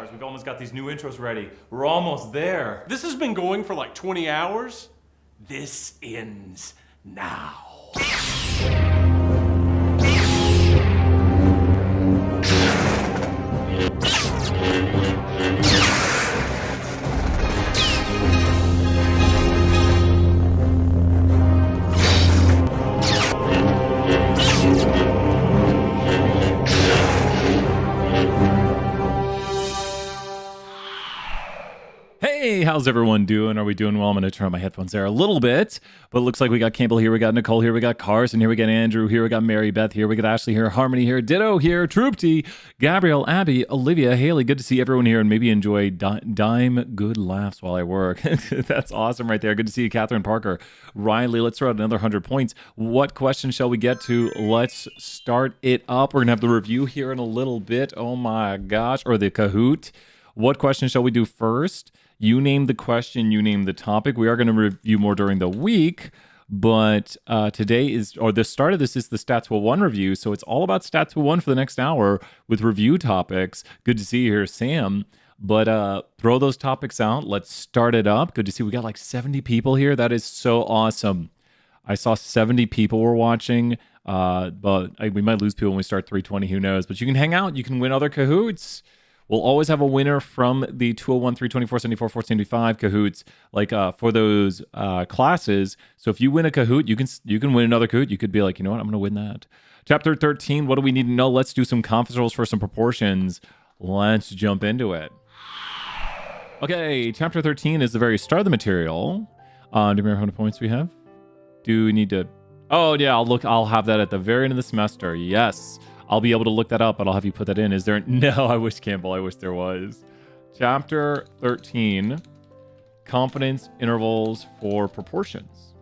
guys. We've almost got these new intros ready. We're almost there. This has been going for like 20 hours. This ends now. Hey, how's everyone doing? Are we doing well? I'm going to turn on my headphones there a little bit, but it looks like we got Campbell here, we got Nicole here, we got Carson here, we got Andrew here, we got Mary Beth here, we got Ashley here, Harmony here, Ditto here, Troopty, Gabrielle, Abby, Olivia, Haley. Good to see everyone here, and maybe enjoy dime good laughs while I work. That's awesome right there. Good to see you, Catherine Parker. Riley, let's throw out another 100 points. What question shall we get to? Let's start it up. We're going to have the review here in a little bit. Oh my gosh. Or the Kahoot. What question shall we do first? You name the question, you name the topic. We are going to review more during the week, but today is, or the start of this is the Stats 101 review, so it's all about Stats 101 for the next hour with review topics. Good to see you here, Sam. But throw those topics out. Let's start it up. Good to see we got like 70 people here. That is so awesome. I saw 70 people were watching, but we might lose people when we start 320, who knows. But you can hang out. You can win other Kahoots. We'll always have a winner from the 201, 324, 74, 475 Kahoots, like for those classes. So if you win a Kahoot, you can win another Kahoot. You could be like, you know what, I'm going to win that. Chapter 13, what do we need to know? Let's do some confidence rolls for some proportions. Let's jump into it. Okay, chapter 13 is the very start of the material. Do you remember how many points we have? Do we need to... Oh, yeah, I'll have that at the very end of the semester. Yes. I'll be able to look that up, but I'll have you put that in. Is there... No, I wish, Campbell. I wish there was. Chapter 13, confidence intervals for proportions.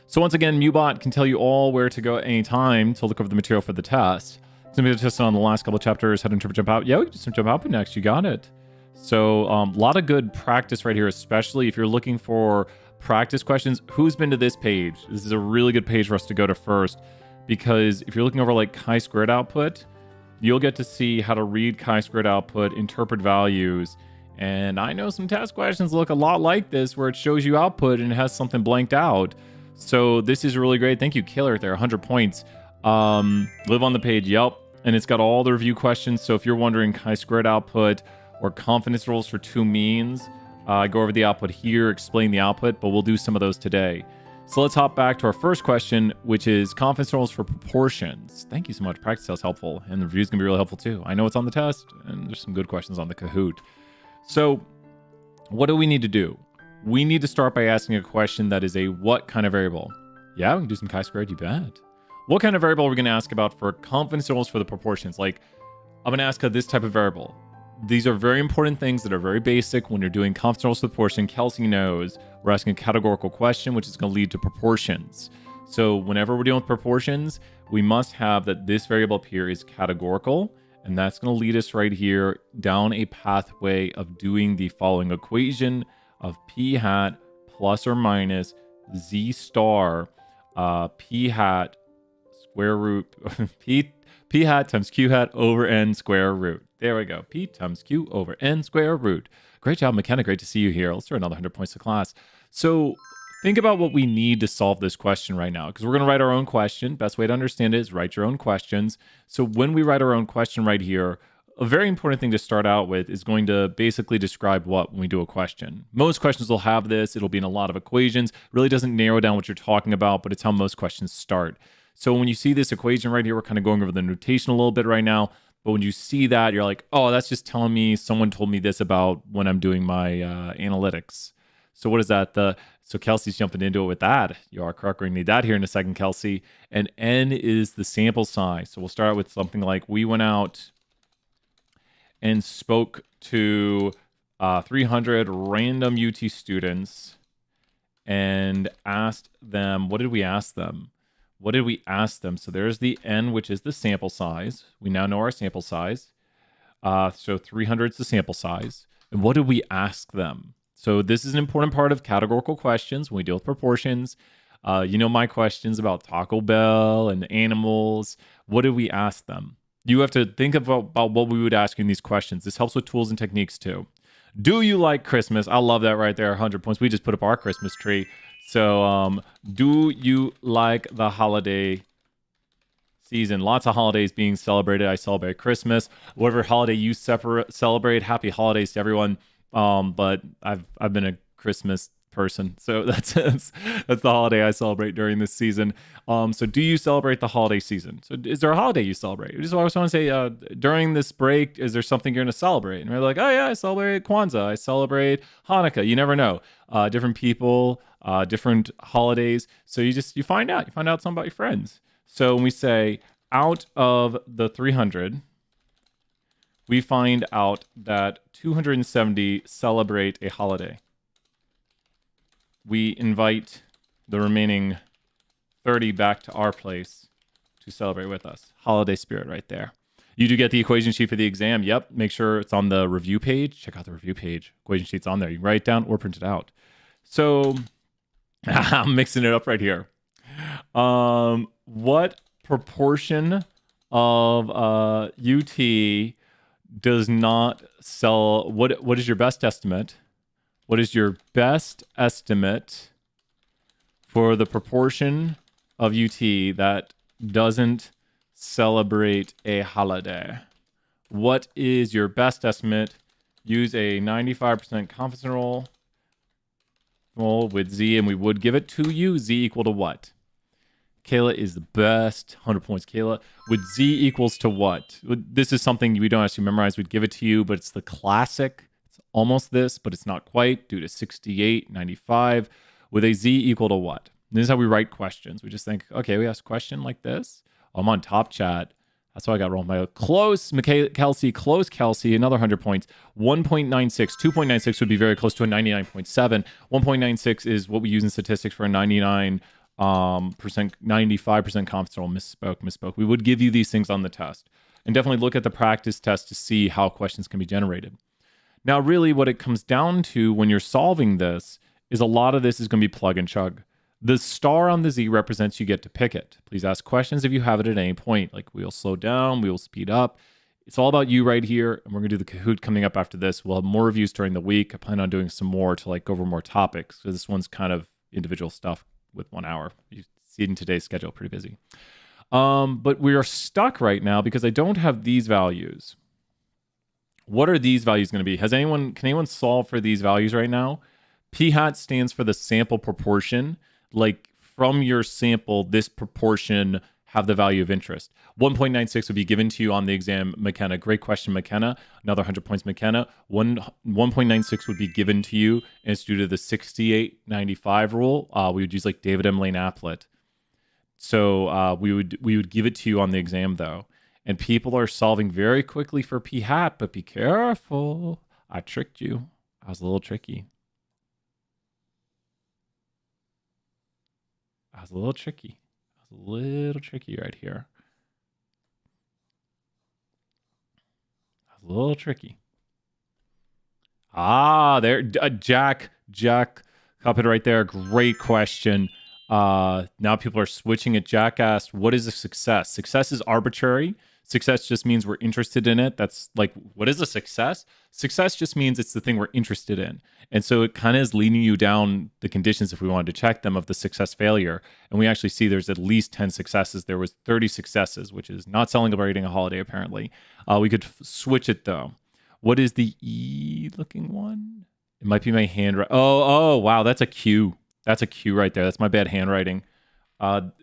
So once again, MuBot can tell you all where to go at any time to look over the material for the test. It's going to be the test on the last couple of chapters. How to interpret jump out. Yeah, we can do some jump output next. You got it. So a lot of good practice right here, especially if you're looking for practice questions. Who's been to this page? This is a really good page for us to go to first. Because if you're looking over like chi-squared output, you'll get to see how to read chi-squared output, interpret values. And I know some test questions look a lot like this, where it shows you output and it has something blanked out. So this is really great. Thank you, Killer, there, 100 points. Live on the page, yep. And it's got all the review questions. So if you're wondering chi-squared output or confidence rules for two means, go over the output here, explain the output, but we'll do some of those today. So let's hop back to our first question, which is confidence intervals for proportions. Thank you so much. Practice sounds helpful, and the review's going to be really helpful too. I know it's on the test, and there's some good questions on the Kahoot. So what do we need to do? We need to start by asking a question that is a what kind of variable? Yeah, we can do some chi-squared, you bet. What kind of variable are we going to ask about for confidence intervals for the proportions? Like, I'm going to ask this type of variable. These are very important things that are very basic when you're doing confidence intervals with proportion. Kelsey knows we're asking a categorical question, which is going to lead to proportions. So whenever we're dealing with proportions, we must have that this variable up here is categorical, and that's going to lead us right here down a pathway of doing the following equation of p hat plus or minus z star p hat square root p hat times q hat over n square root. There we go. P times Q over N square root. Great job, McKenna. Great to see you here. Let's throw another 100 points to class. So think about what we need to solve this question right now, because we're going to write our own question. Best way to understand it is write your own questions. So when we write our own question right here, a very important thing to start out with is going to basically describe what when we do a question. Most questions will have this. It'll be in a lot of equations. Really doesn't narrow down what you're talking about, but it's how most questions start. So when you see this equation right here, we're kind of going over the notation a little bit right now. But when you see that, you're like, oh, that's just telling me someone told me this about when I'm doing my analytics. So what is that? So Kelsey's jumping into it with that. You are correct. We're going to need that here in a second, Kelsey. And N is the sample size. So we'll start with something like we went out and spoke to 300 random UT students and asked them, what did we ask them? What did we ask them? So there's the N, which is the sample size. We now know our sample size. So 300 is the sample size. And what did we ask them? So this is an important part of categorical questions when we deal with proportions. You know my questions about Taco Bell and animals. What did we ask them? You have to think about what we would ask you in these questions. This helps with tools and techniques too. Do you like Christmas? I love that right there. 100 points. We just put up our Christmas tree. So, do you like the holiday season? Lots of holidays being celebrated. I celebrate Christmas. Whatever holiday you celebrate, happy holidays to everyone. But I've been a Christmas person, so that's the holiday I celebrate during this season. So do you celebrate the holiday season? So is there a holiday you celebrate? I just want to say, during this break, is there something you're going to celebrate? And we're like, oh yeah, I celebrate Kwanzaa, I celebrate Hanukkah. You never know. Different people, different holidays. So you find out something about your friends. So when we say out of the 300, we find out that 270 celebrate a holiday. We invite the remaining 30 back to our place to celebrate with us. Holiday spirit right there. You do get the equation sheet for the exam. Yep. Make sure it's on the review page. Check out the review page. Equation sheet's on there. You can write it down or print it out. So I'm mixing it up right here. What proportion of UT does not sell? What is your best estimate? What is your best estimate for the proportion of UT that doesn't celebrate a holiday? What is your best estimate? Use a 95% confidence roll with Z, and we would give it to you. Z equal to what? Kayla is the best. 100 points, Kayla. With Z equals to what? This is something we don't actually memorize. We'd give it to you, but it's the classic. Almost this, but it's not quite due to 68, 95 with a Z equal to what? This is how we write questions. We just think, okay, we ask a question like this. I'm on top chat. That's why I got rolled by close Kelsey, another 100 points. 1.96, 2.96 would be very close to a 99.7. 1.96 is what we use in statistics for a 95% confidence roll. Misspoke. We would give you these things on the test. And definitely look at the practice test to see how questions can be generated. Now, really what it comes down to when you're solving this is a lot of this is going to be plug and chug. The star on the Z represents you get to pick it. Please ask questions if you have it at any point. Like we'll slow down, we will speed up. It's all about you right here. And we're going to do the Kahoot coming up after this. We'll have more reviews during the week. I plan on doing some more to go over more topics. So this one's kind of individual stuff with 1 hour. You see it in today's schedule, pretty busy. But we are stuck right now because I don't have these values. What are these values going to be? Can anyone solve for these values right now? P hat stands for the sample proportion. Like from your sample, this proportion have the value of interest. 1.96 would be given to you on the exam, McKenna. Great question, McKenna. Another 100 points, McKenna. 1.96 would be given to you, and it's due to the 68-95 rule. We would use like David M. Lane applet. So we would give it to you on the exam though. And people are solving very quickly for P hat, but be careful. I tricked you. I was a little tricky. I was a little tricky right here. I was a little tricky. There, Jack Cuphead right there. Great question. Now people are switching it. Jack asked, what is a success? Success is arbitrary. Success just means we're interested in it. That's like, what is a success? Success just means it's the thing we're interested in. And so it kind of is leading you down the conditions, if we wanted to check them, of the success failure. And we actually see there's at least 10 successes. There was 30 successes, which is not celebrating a holiday, apparently. We could switch it, though. What is the E looking one? It might be my handwriting. Oh, wow. That's a Q. That's a Q right there. That's my bad handwriting.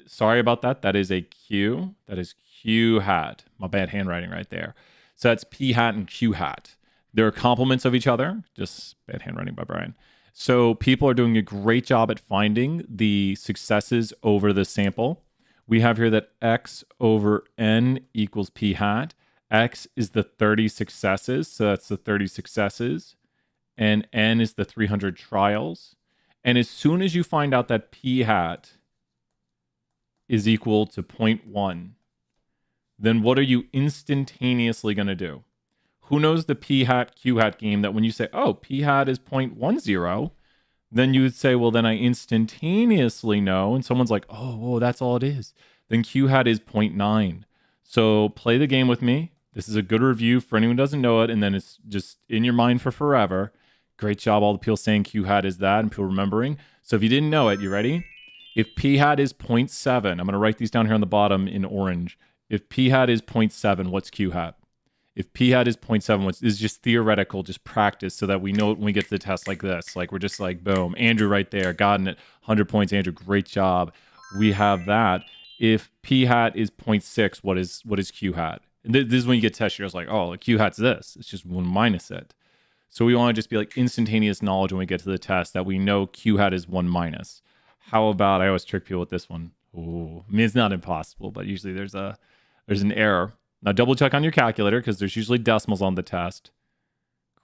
Sorry about that. That is a Q. That is Q hat. My bad handwriting right there. So that's P hat and Q hat. They're complements of each other. Just bad handwriting by Brian. So people are doing a great job at finding the successes over the sample. We have here that X over N equals P hat. X is the 30 successes. So that's the 30 successes. And N is the 300 trials. And as soon as you find out that P hat is equal to 0.1, then what are you instantaneously going to do? Who knows the P hat Q hat game that when you say, oh, P hat is 0.10, then you would say, well, then I instantaneously know. And someone's like, oh, whoa, that's all it is. Then Q hat is 0.9. So play the game with me. This is a good review for anyone who doesn't know it, and then it's just in your mind for forever. Great job, all the people saying Q hat is that and people remembering. So if you didn't know it, you ready? If P hat is 0.7, I'm going to write these down here on the bottom in orange. If P hat is 0.7, what's Q hat? If P hat is 0.7, this is just theoretical, just practice so that we know it when we get to the test like this. Like we're just like, boom, Andrew right there, gotten it, 100 points, Andrew, great job. We have that. If P hat is 0.6, what is Q hat? And this is when you get tested. You're just like, oh, Q hat's this. It's just 1 minus it. So we want to just be like instantaneous knowledge when we get to the test that we know Q hat is 1 minus. How about, I always trick people with this one. Ooh, I mean, it's not impossible, but usually there's an error. Now double check on your calculator because there's usually decimals on the test.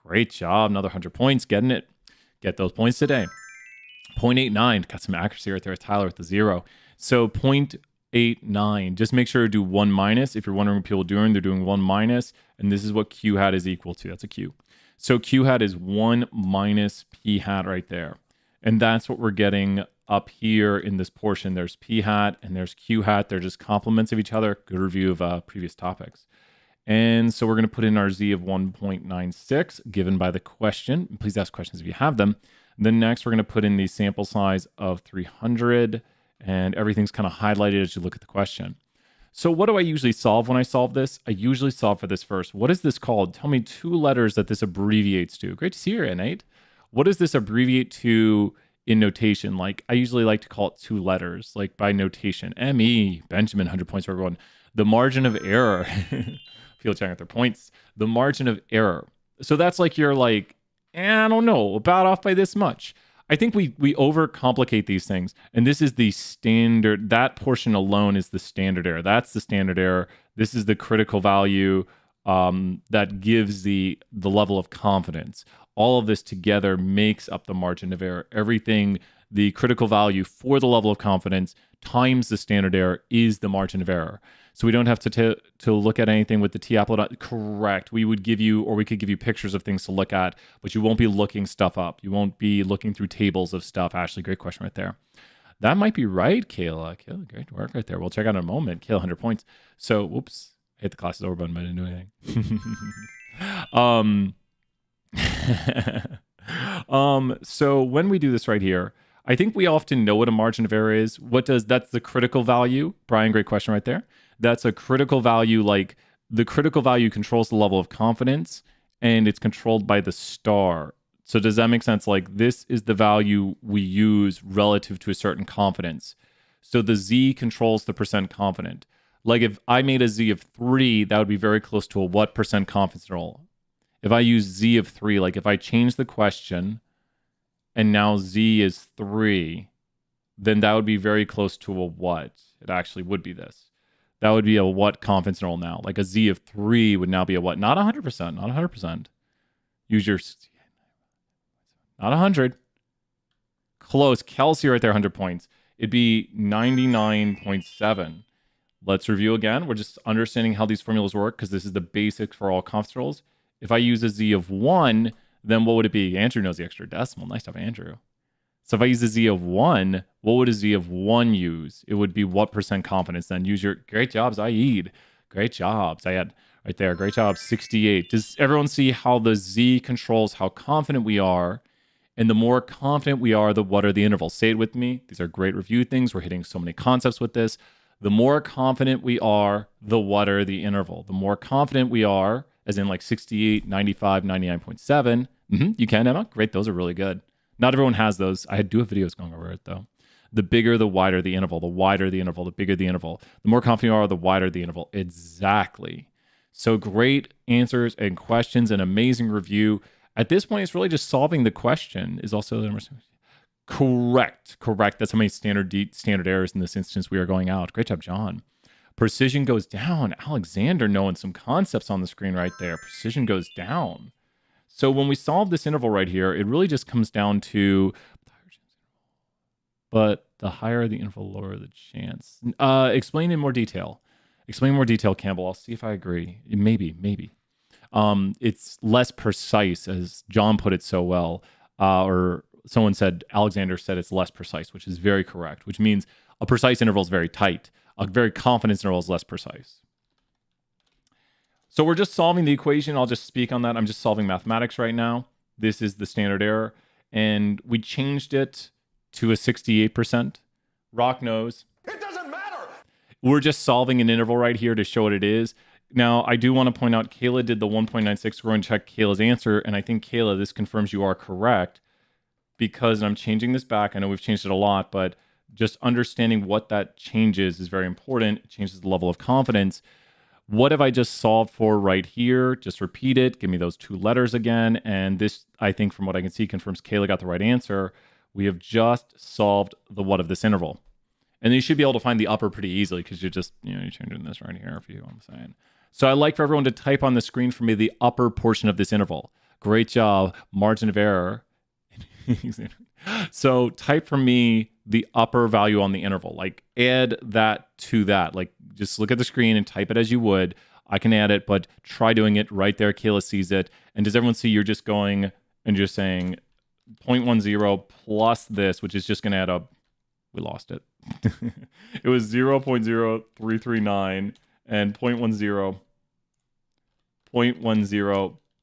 Great job. Another 100 points. Getting it. Get those points today. 0.89. Got some accuracy right there. Tyler with the 0. So 0.89. Just make sure to do 1 minus. If you're wondering what people are doing, they're doing 1 minus. And this is what Q hat is equal to. That's a Q. So Q hat is 1 minus P hat right there. And that's what we're getting up here in this portion. There's P hat and there's Q hat. They're just complements of each other. Good review of previous topics. And so we're going to put in our Z of 1.96 given by the question. Please ask questions if you have them. Then next, we're going to put in the sample size of 300 and everything's kind of highlighted as you look at the question. So what do I usually solve when I solve this? I usually solve for this first. What is this called? Tell me 2 letters that this abbreviates to. Great to see you, Nate. What does this abbreviate to in notation? Like I usually like to call it 2 letters, like by notation. ME, Benjamin, 100 points for everyone. The margin of error. People checking out their points. The margin of error. So that's like you're like, I don't know, about off by this much. I think we overcomplicate these things. And this is the standard. That portion alone is the standard error. That's the standard error. This is the critical value that gives the level of confidence. All of this together makes up the margin of error. Everything, the critical value for the level of confidence times the standard error is the margin of error. So we don't have to look at anything with the t-applet. Correct. We would give you, or we could give you pictures of things to look at, but you won't be looking stuff up. You won't be looking through tables of stuff. Ashley, great question right there. That might be right, Kayla. Kayla, great work right there. We'll check out in a moment. Kayla, 100 points. So, whoops. I hit the class is over button, but I didn't do anything. So when we do this right here, I think we often know what a margin of error is. That's the critical value. Brian, great question right there. That's a critical value, like the critical value controls the level of confidence and it's controlled by the star. So does that make sense? Like this is the value we use relative to a certain confidence. So the Z controls the percent confident. Like if I made a Z of 3, that would be very close to a what percent confidence interval. If I use Z of 3, like if I change the question and now Z is 3, then that would be very close to a what. It actually would be this. That would be a what confidence interval now. Like a Z of 3 would now be a what? Not 100%, not 100%. Use your, not 100. Close. Kelsey right there, 100 points. It'd be 99.7. Let's review again. We're just understanding how these formulas work because this is the basic for all confidence intervals. If I use a Z of 1, then what would it be? Andrew knows the extra decimal. Nice job, Andrew. So if I use a Z of 1, what would a Z of 1 use? It would be what percent confidence then? Use your, great job, Zaid. Great job, Zayed. Right there, great job, 68. Does everyone see how the Z controls how confident we are? And the more confident we are, the what are the intervals? Say it with me. These are great review things. We're hitting so many concepts with this. The more confident we are, the what are the interval? The more confident we are, as in like 68, 95, 99.7. You can, Emma? Great, those are really good. Not everyone has those. I do have videos going over it, though. The bigger, the wider the interval. The wider the interval, the bigger the interval. The more confident you are, the wider the interval. Exactly. So great answers and questions, an amazing review. At this point, it's really just solving the question is also the number. Correct. That's how many standard errors in this instance we are going out. Great job, John. Precision goes down. Alexander knowing some concepts on the screen right there. Precision goes down. So when we solve this interval right here, it really just comes down to, but the higher the interval, the lower the chance. Explain in more detail. Explain in more detail, Campbell. I'll see if I agree. Maybe. It's less precise, as John put it so well. Or someone said, Alexander said it's less precise, which is very correct, which means a precise interval is very tight. A very confidence interval is less precise. So we're just solving the equation. I'll just speak on that. I'm just solving mathematics right now. This is the standard error. And we changed it to a 68%. Rock knows. It doesn't matter. We're just solving an interval right here to show what it is. Now, I do want to point out Kayla did the 1.96. We're going to check Kayla's answer. And I think, Kayla, this confirms you are correct because, and I'm changing this back. I know we've changed it a lot, but just understanding what that changes is very important. It changes the level of confidence. What have I just solved for right here? Just repeat it. Give me those two letters again. And this, I think, from what I can see, confirms Kayla got the right answer. We have just solved the what of this interval. And you should be able to find the upper pretty easily because you're just, you're changing this right here, if you know what I'm saying. So I'd like for everyone to type on the screen for me the upper portion of this interval. Great job. Margin of error. So type for me the upper value on the interval. Like add that to that. Like just look at the screen and type it as you would. I can add it, but try doing it right there. Kayla sees it. And does everyone see you're just going and just saying 0.10 plus this, which is just going to add up. We lost it. It was 0.0339 and 0.10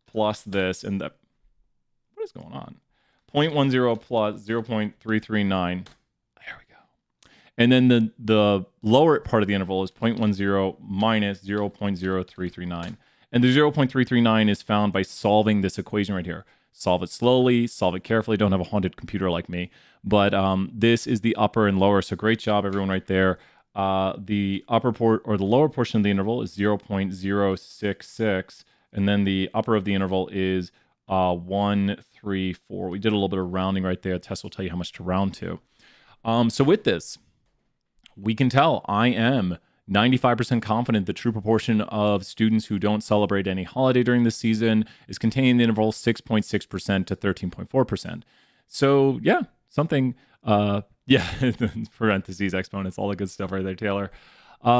plus this. And that, what is going on? 0.10 plus 0.339. There we go. And then the lower part of the interval is 0.10 minus 0.0339. And the 0.339 is found by solving this equation right here. Solve it slowly, solve it carefully. Don't have a haunted computer like me. But this is the upper and lower. So great job, everyone right there. The upper port or the lower portion of the interval is 0.066. And then the upper of the interval is 134. We did a little bit of rounding right there. Tess will tell you how much to round to. So with this, we can tell I am 95% confident the true proportion of students who don't celebrate any holiday during the season is contained in the interval 6.6% to 13.4%. So yeah, something, parentheses, exponents, all the good stuff right there, Taylor.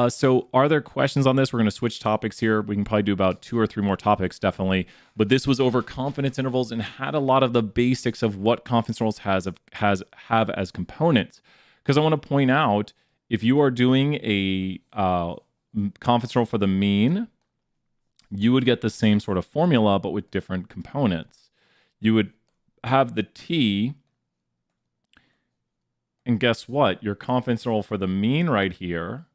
So are there questions on this? We're going to switch topics here. We can probably do about 2 or 3 more topics, definitely. But this was over confidence intervals and had a lot of the basics of what confidence intervals have as components. Because I want to point out, if you are doing a confidence interval for the mean, you would get the same sort of formula, but with different components. You would have the t, and guess what? Your confidence interval for the mean right here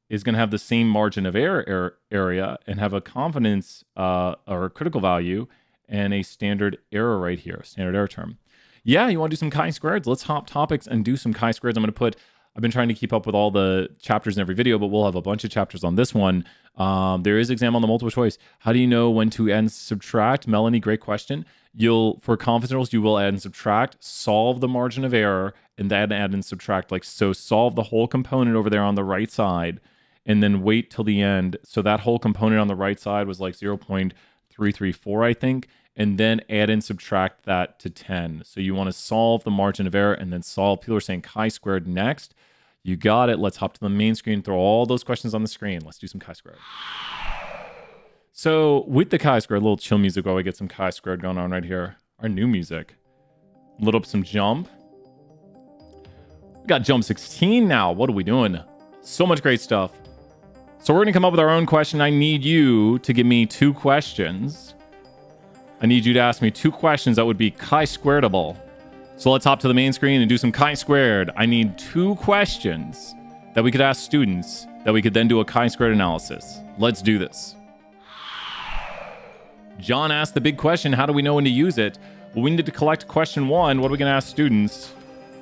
is going to have the same margin of error area and have a confidence or a critical value and a standard error right here, standard error term. Yeah, you want to do some chi-squareds? Let's hop topics and do some chi-squareds. I've been trying to keep up with all the chapters in every video, but we'll have a bunch of chapters on this one. There is exam on the multiple choice. How do you know when to add and subtract? Melanie, great question. For confidence intervals, you will add and subtract, solve the margin of error, and then add and subtract. Like so, solve the whole component over there on the right side, and then wait till the end. So that whole component on the right side was like 0.334, I think, and then add and subtract that to 10. So you want to solve the margin of error and then solve. People are saying chi-squared next. You got it. Let's hop to the main screen, throw all those questions on the screen. Let's do some chi-squared. So with the chi-squared, a little chill music while we get some chi-squared going on right here. Our new music. Load up some jump. We got jump 16 now. What are we doing? So much great stuff. So we're going to come up with our own question. I need you to give me 2 questions. I need you to ask me 2 questions that would be chi-squaredable. So let's hop to the main screen and do some chi-squared. I need 2 questions that we could ask students that we could then do a chi-squared analysis. Let's do this. John asked the big question, how do we know when to use it? Well, we need to collect question 1. What are we going to ask students?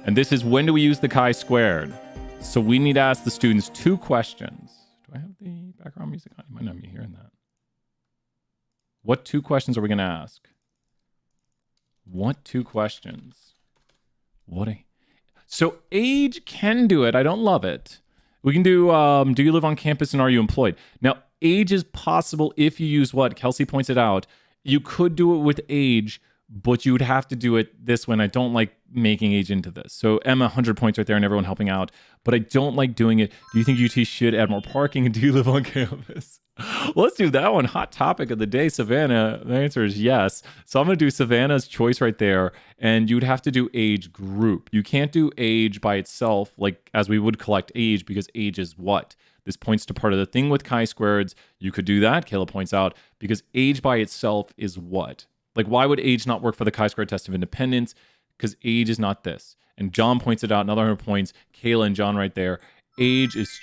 And this is, when do we use the chi-squared? So we need to ask the students 2 questions. Do I have the background music on? You might not be hearing that. What 2 questions are we going to ask? What 2 questions? So age can do it. I don't love it. We can do you live on campus and are you employed? Now, age is possible if you use what? Kelsey points it out. You could do it with age, but you would have to do it this way. And I don't like making age into this. So Emma, 100 points right there and everyone helping out. But I don't like doing it. Do you think UT should add more parking and do you live on campus? Let's do that one. Hot topic of the day, Savannah. The answer is yes. So I'm going to do Savannah's choice right there. And you'd have to do age group. You can't do age by itself, like as we would collect age, because age is what? This points to part of the thing with chi-squareds. You could do that, Kayla points out, because age by itself is what? Like, why would age not work for the chi-squared test of independence? Because age is not this. And John points it out, another 100 points. Kayla and John right there. Age is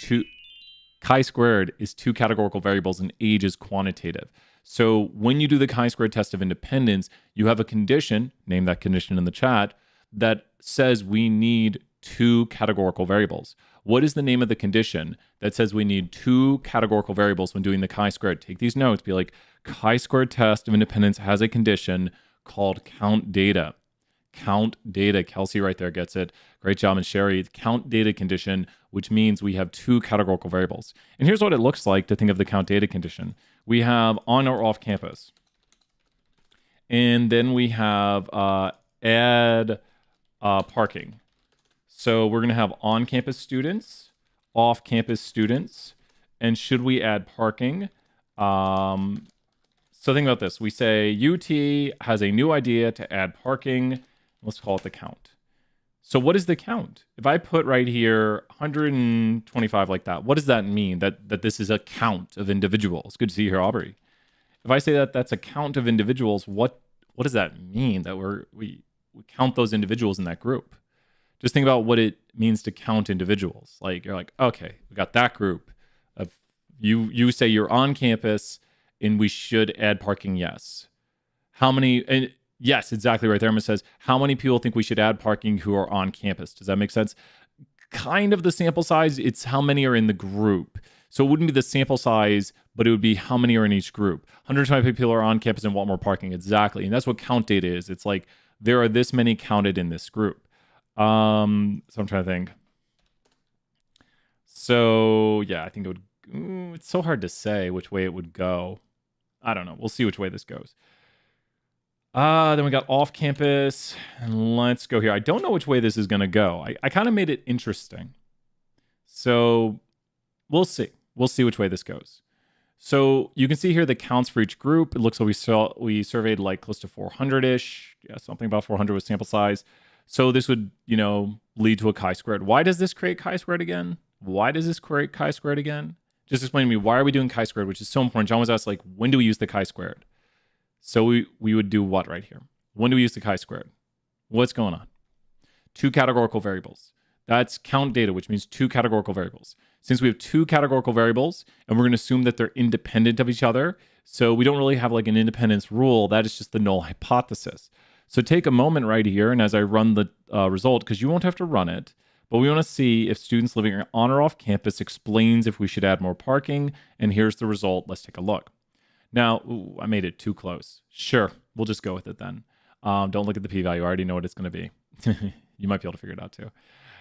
chi-squared is two categorical variables, and age is quantitative. So when you do the chi-squared test of independence, you have a condition, name that condition in the chat, that says we need two categorical variables. What is the name of the condition that says we need two categorical variables when doing the chi-squared? Take these notes, be like, chi-squared test of independence has a condition called count data. Count data. Kelsey right there gets it. Great job. And Sherry, count data condition, which means we have two categorical variables. And here's what it looks like to think of the count data condition. We have on or off campus. And then we have add parking. So we're going to have on-campus students, off-campus students, and should we add parking? So think about this. We say UT has a new idea to add parking. Let's call it the count. So what is the count? If I put right here 125 like that, what does that mean? That this is a count of individuals. Good to see you here, Aubrey. If I say that that's a count of individuals, what does that mean? That we count those individuals in that group? Just think about what it means to count individuals. Like, you're like, okay, we got that group of you say you're on campus and we should add parking. Yes. How many? And yes, exactly right there. Emma says, how many people think we should add parking who are on campus? Does that make sense? Kind of the sample size. It's how many are in the group. So it wouldn't be the sample size, but it would be how many are in each group. 125 people are on campus and want more parking. Exactly. And that's what count data is. It's like there are this many counted in this group. So I'm trying to think. So yeah, I think it would, it's so hard to say which way it would go. I don't know. We'll see which way this goes. Then we got off campus, and let's go here. I don't know which way this is going to go. I kind of made it interesting. So we'll see. We'll see which way this goes. So you can see here the counts for each group. It looks like we surveyed like close to 400-ish. Yeah, something about 400 was sample size. So this would, lead to a chi-squared. Why does this create chi-squared again? Why does this create chi-squared again? Just explain to me, why are we doing chi-squared, which is so important. John was asked, like, when do we use the chi-squared? So we would do what right here? When do we use the chi-squared? What's going on? Two categorical variables. That's count data, which means two categorical variables. Since we have two categorical variables, and we're going to assume that they're independent of each other, so we don't really have like an independence rule. That is just the null hypothesis. So take a moment right here, and as I run the result, because you won't have to run it, but we want to see if students living on or off campus explains if we should add more parking, and here's the result. Let's take a look. Now, I made it too close. Sure, we'll just go with it then. Don't look at the p-value. I already know what it's going to be. You might be able to figure it out too.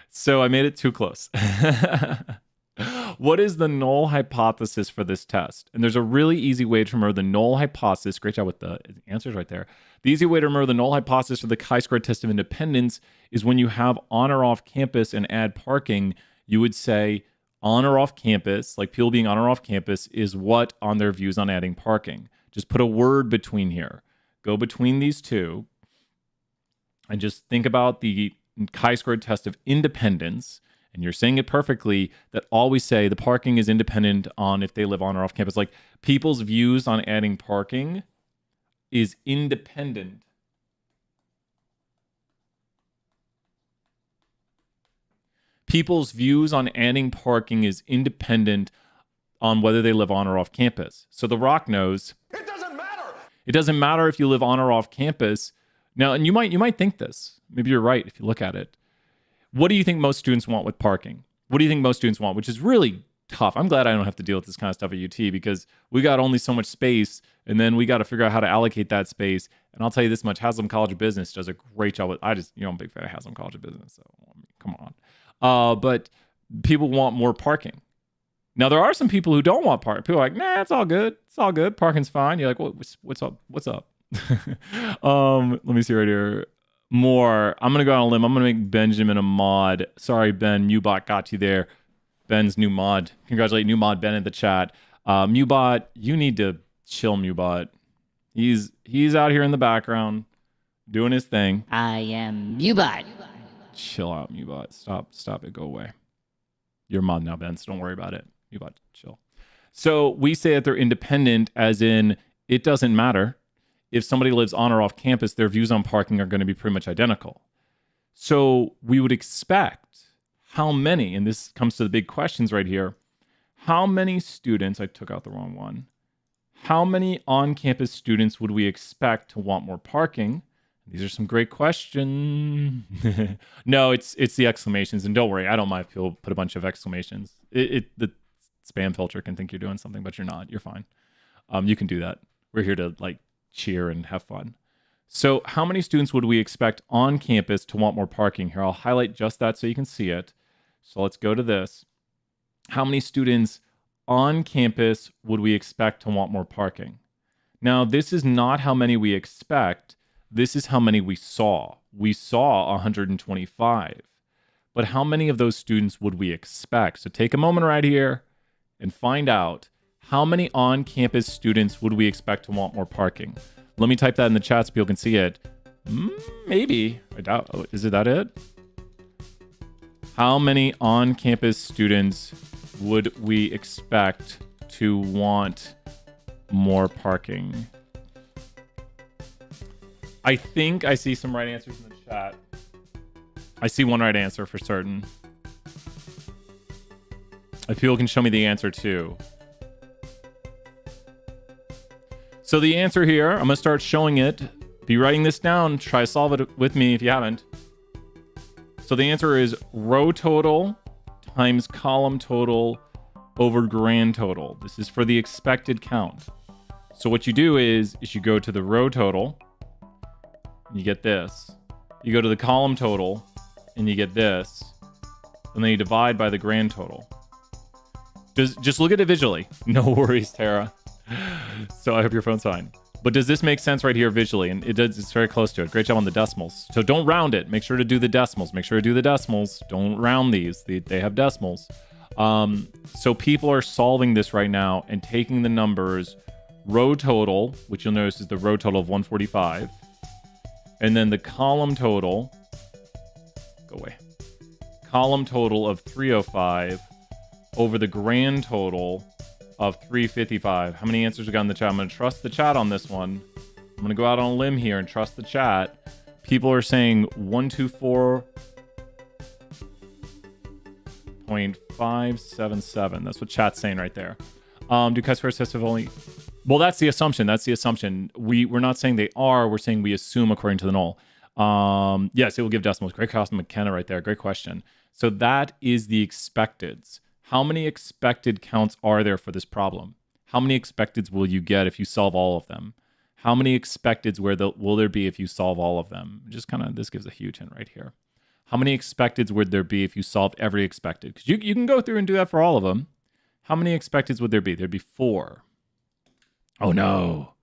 So I made it too close. What is the null hypothesis for this test? And there's a really easy way to remember the null hypothesis. Great job with the answers right there. The easy way to remember the null hypothesis for the chi-squared test of independence is when you have on or off campus and add parking, you would say on or off campus, like people being on or off campus, is what on their views on adding parking. Just put a word between here. Go between these two and just think about the chi-squared test of independence. And you're saying it perfectly, that always say the parking is independent on if they live on or off campus. Like people's views on adding parking is independent. People's views on adding parking is independent on whether they live on or off campus. So the Rock knows it doesn't matter. It doesn't matter if you live on or off campus. Now, and you might think this. Maybe you're right if you look at it. What do you think most students want with parking? What do you think most students want? Which is really tough. I'm glad I don't have to deal with this kind of stuff at UT because we got only so much space, and then we got to figure out how to allocate that space. And I'll tell you this much: Haslam College of Business does a great job with. I'm a big fan of Haslam College of Business, so come on. But people want more parking. Now there are some people who don't want parking. People are like, nah, it's all good. It's all good. Parking's fine. You're like, what's up? What's up? Let me see right here. More. I'm gonna go on a limb. I'm gonna make Benjamin a mod. Sorry, Ben. Mubot got you there. Ben's new mod. Congratulate new mod Ben in the chat. Mubot, you need to chill, Mubot. He's out here in the background doing his thing. I am Mubot. Chill out, Mubot. Stop it. Go away. You're mod now, Ben, so don't worry about it. Mubot, chill. So we say that they're independent, as in it doesn't matter. If somebody lives on or off campus, their views on parking are going to be pretty much identical. So we would expect how many, and this comes to the big questions right here, how many students, I took out the wrong one, how many on-campus students would we expect to want more parking? These are some great questions. No, it's the exclamations, and don't worry, I don't mind if people put a bunch of exclamations. The spam filter can think you're doing something, but you're not. You're fine. You can do that. We're here to cheer and have fun. So how many students would we expect on campus to want more parking? Here, I'll highlight just that so you can see it. So let's go to this. How many students on campus would we expect to want more parking? Now, this is not how many we expect. This is how many we saw. We saw 125. But how many of those students would we expect? So take a moment right here and find out how many on-campus students would we expect to want more parking? Let me type that in the chat so people can see it. Maybe. I doubt. Oh, is it that it? How many on-campus students would we expect to want more parking? I think I see some right answers in the chat. I see one right answer for certain. If people can show me the answer too. So the answer here, I'm going to start showing it. Be writing this down. Try to solve it with me if you haven't. So the answer is row total times column total over grand total. This is for the expected count. So what you do is you go to the row total, you get this. You go to the column total, and you get this. And then you divide by the grand total. Just look at it visually. No worries, Tara. So I hope your phone's fine. But does this make sense right here visually? And it does. It's very close to it. Great job on the decimals. So don't round it. Make sure to do the decimals. Make sure to do the decimals. Don't round these. They have decimals. So people are solving this right now and taking the numbers row total, which you'll notice is the row total of 145, and then the column total. Go away. Column total of 305 over the grand total of 355. How many answers we got in the chat? I'm going to trust the chat on this one. I'm going to go out on a limb here and trust the chat. People are saying 124.577. That's what chat's saying right there. Do chi-squares tests have only... Well, that's the assumption. That's the assumption. We're not saying they are. We're saying we assume according to the null. Yes, it will give decimals. Great question, McKenna right there. Great question. So that is the expecteds. How many expected counts are there for this problem? How many expecteds will you get if you solve all of them? How many expecteds will there be if you solve all of them? Just kind of, this gives a huge hint right here. How many expecteds would there be if you solved every expected? Because you can go through and do that for all of them. How many expecteds would there be? There'd be 4. Oh no.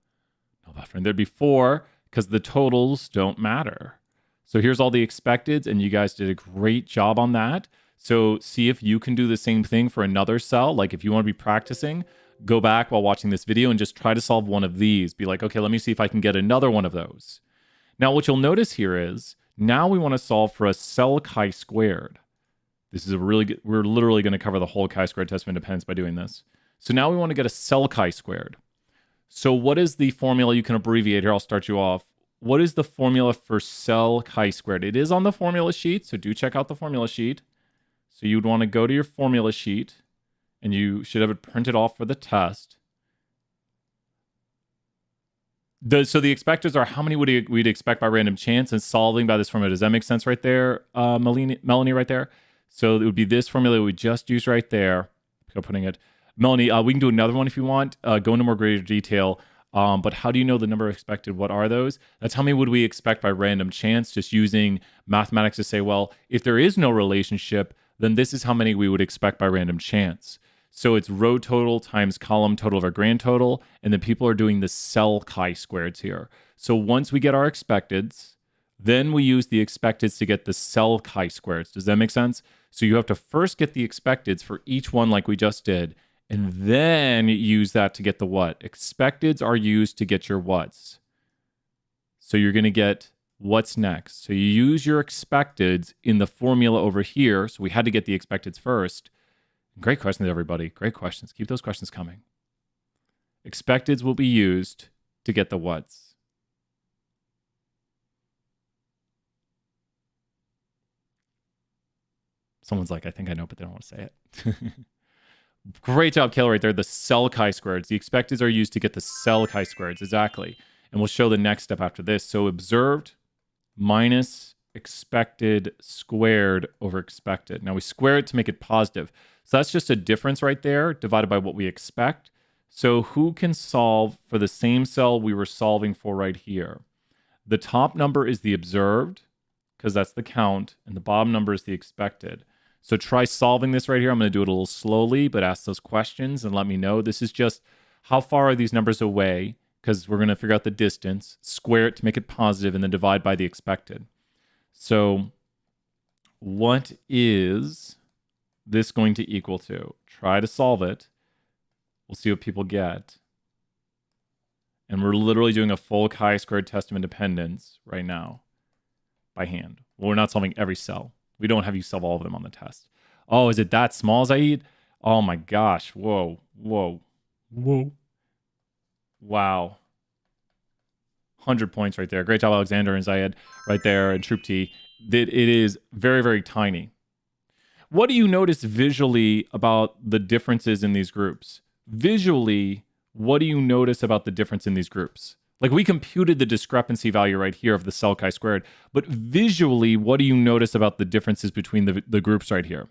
No buffering. There'd be 4 because the totals don't matter. So here's all the expecteds, and you guys did a great job on that. So see if you can do the same thing for another cell. Like if you want to be practicing, go back while watching this video and just try to solve one of these. Be like, okay, let me see if I can get another one of those. Now, what you'll notice here is now we want to solve for a cell chi-squared. This is a really good, we're literally going to cover the whole chi-squared test of independence by doing this. So now we want to get a cell chi-squared. So what is the formula? You can abbreviate here. I'll start you off. What is the formula for cell chi-squared? It is on the formula sheet, so do check out the formula sheet. So you'd want to go to your formula sheet, and you should have it printed off for the test. So the expectors are how many we'd expect by random chance, and solving by this formula. Does that make sense right there, Melanie right there? So it would be this formula we just used right there. Putting it, Melanie, we can do another one if you want. Go into more greater detail. But how do you know the number expected? What are those? That's how many would we expect by random chance, just using mathematics to say, well, if there is no relationship, then this is how many we would expect by random chance. So it's row total times column total over grand total, and then people are doing the cell chi-squareds here. So once we get our expecteds, then we use the expecteds to get the cell chi-squareds. Does that make sense? So you have to first get the expecteds for each one like we just did, and then use that to get the what. Expecteds are used to get your whats. So you're going to get what's next. So you use your expecteds in the formula over here. So we had to get the expecteds first. Great questions, everybody. Great questions. Keep those questions coming. Expecteds will be used to get the whats. Someone's like, I think I know, but they don't want to say it. Great job, Kale, right there. The cell chi-squareds. The expecteds are used to get the cell chi-squareds. Exactly. And we'll show the next step after this. So observed minus expected squared over expected. Now we square it to make it positive. So that's just a difference right there divided by what we expect. So who can solve for the same cell we were solving for right here? The top number is the observed, because that's the count, and the bottom number is the expected. So try solving this right here. I'm going to do it a little slowly, but ask those questions and let me know. This is just how far are these numbers away, because we're going to figure out the distance, square it to make it positive, and then divide by the expected. So what is this going to equal to? Try to solve it. We'll see what people get. And we're literally doing a full chi-squared test of independence right now by hand. Well, we're not solving every cell. We don't have you solve all of them on the test. Oh, is it that small, Zaid? Oh my gosh. Whoa, whoa, whoa. Wow. 100 points right there. Great job, Alexander and Zayed right there, and Troop T. It is very, very tiny. What do you notice visually about the differences in these groups? Visually, what do you notice about the difference in these groups? Like, we computed the discrepancy value right here of the cell chi-squared, but visually, what do you notice about the differences between the groups right here?